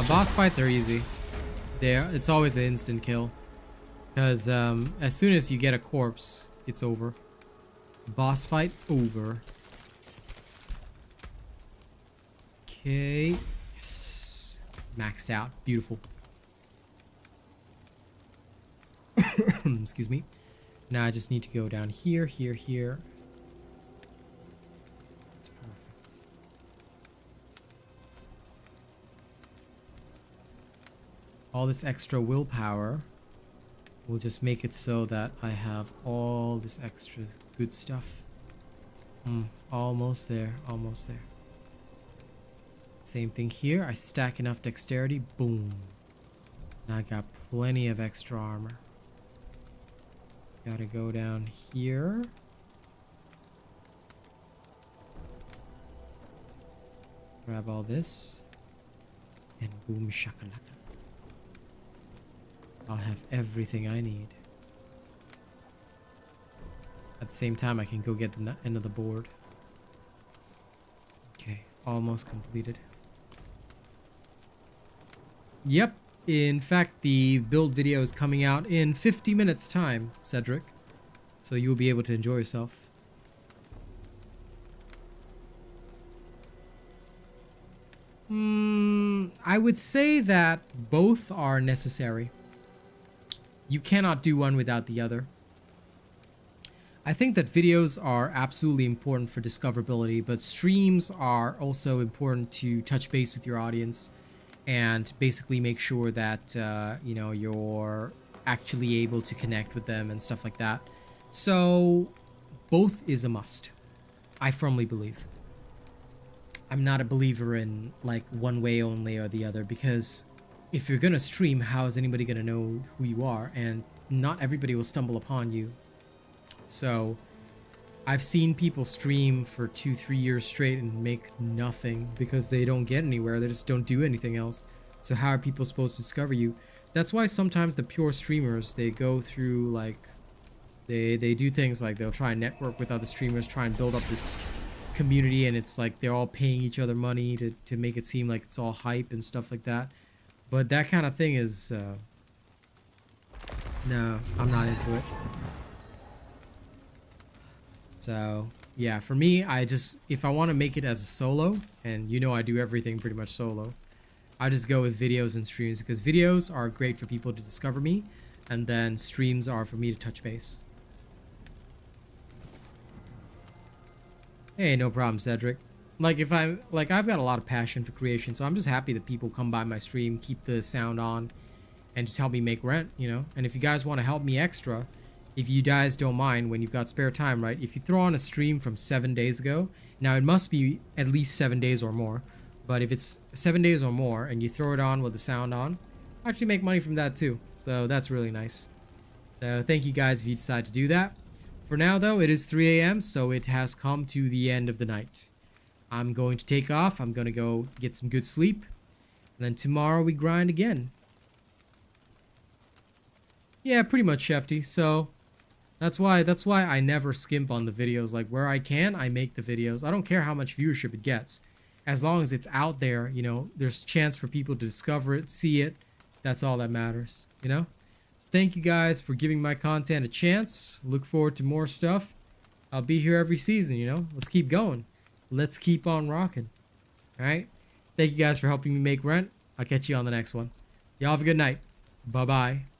Boss fights are easy. It's always an instant kill. Because as soon as you get a corpse, it's over. Boss fight over. Okay. Yes. Maxed out. Beautiful. Excuse me. Now I just need to go down here, here, here. All this extra willpower will just make it so that I have all this extra good stuff. Almost there, almost there. Same thing here. I stack enough dexterity. Boom. Now I got plenty of extra armor. Gotta go down here. Grab all this. And boom shakalaka. I'll have everything I need. At the same time, I can go get the end of the board. Okay, almost completed. Yep, in fact, the build video is coming out in 50 minutes time, Cedric. So you'll be able to enjoy yourself. I would say that both are necessary. You cannot do one without the other. I think that videos are absolutely important for discoverability, but streams are also important to touch base with your audience and basically make sure that you know, you're actually able to connect with them and stuff like that. So both is a must. I firmly believe. I'm not a believer in like one way only or the other, because if you're gonna stream, how is anybody gonna know who you are? And not everybody will stumble upon you. So I've seen people stream for 2-3 years straight and make nothing because they don't get anywhere. They just don't do anything else. So how are people supposed to discover you? That's why sometimes the pure streamers, they go through like, they do things like they'll try and network with other streamers, try and build up this community, and it's like they're all paying each other money to make it seem like it's all hype and stuff like that. But that kind of thing is, no, I'm not into it. So, yeah, for me, if I want to make it as a solo, and you know I do everything pretty much solo, I just go with videos and streams, because videos are great for people to discover me, and then streams are for me to touch base. Hey, no problem, Cedric. I've got a lot of passion for creation, so I'm just happy that people come by my stream, keep the sound on, and just help me make rent, you know? And if you guys want to help me extra, if you guys don't mind, when you've got spare time, right? If you throw on a stream from 7 days ago, now it must be at least 7 days or more, but if it's 7 days or more and you throw it on with the sound on, I actually make money from that too. So that's really nice. So thank you guys if you decide to do that. For now though, it is 3 a.m. so it has come to the end of the night. I'm going to take off. I'm going to go get some good sleep. And then tomorrow we grind again. Yeah, pretty much, Shefty. So that's why I never skimp on the videos. Like, where I can, I make the videos. I don't care how much viewership it gets. As long as it's out there, you know, there's a chance for people to discover it, see it. That's all that matters, you know? So thank you guys for giving my content a chance. Look forward to more stuff. I'll be here every season, you know? Let's keep going. Let's keep on rocking. Alright? Thank you guys for helping me make rent. I'll catch you on the next one. Y'all have a good night. Bye-bye.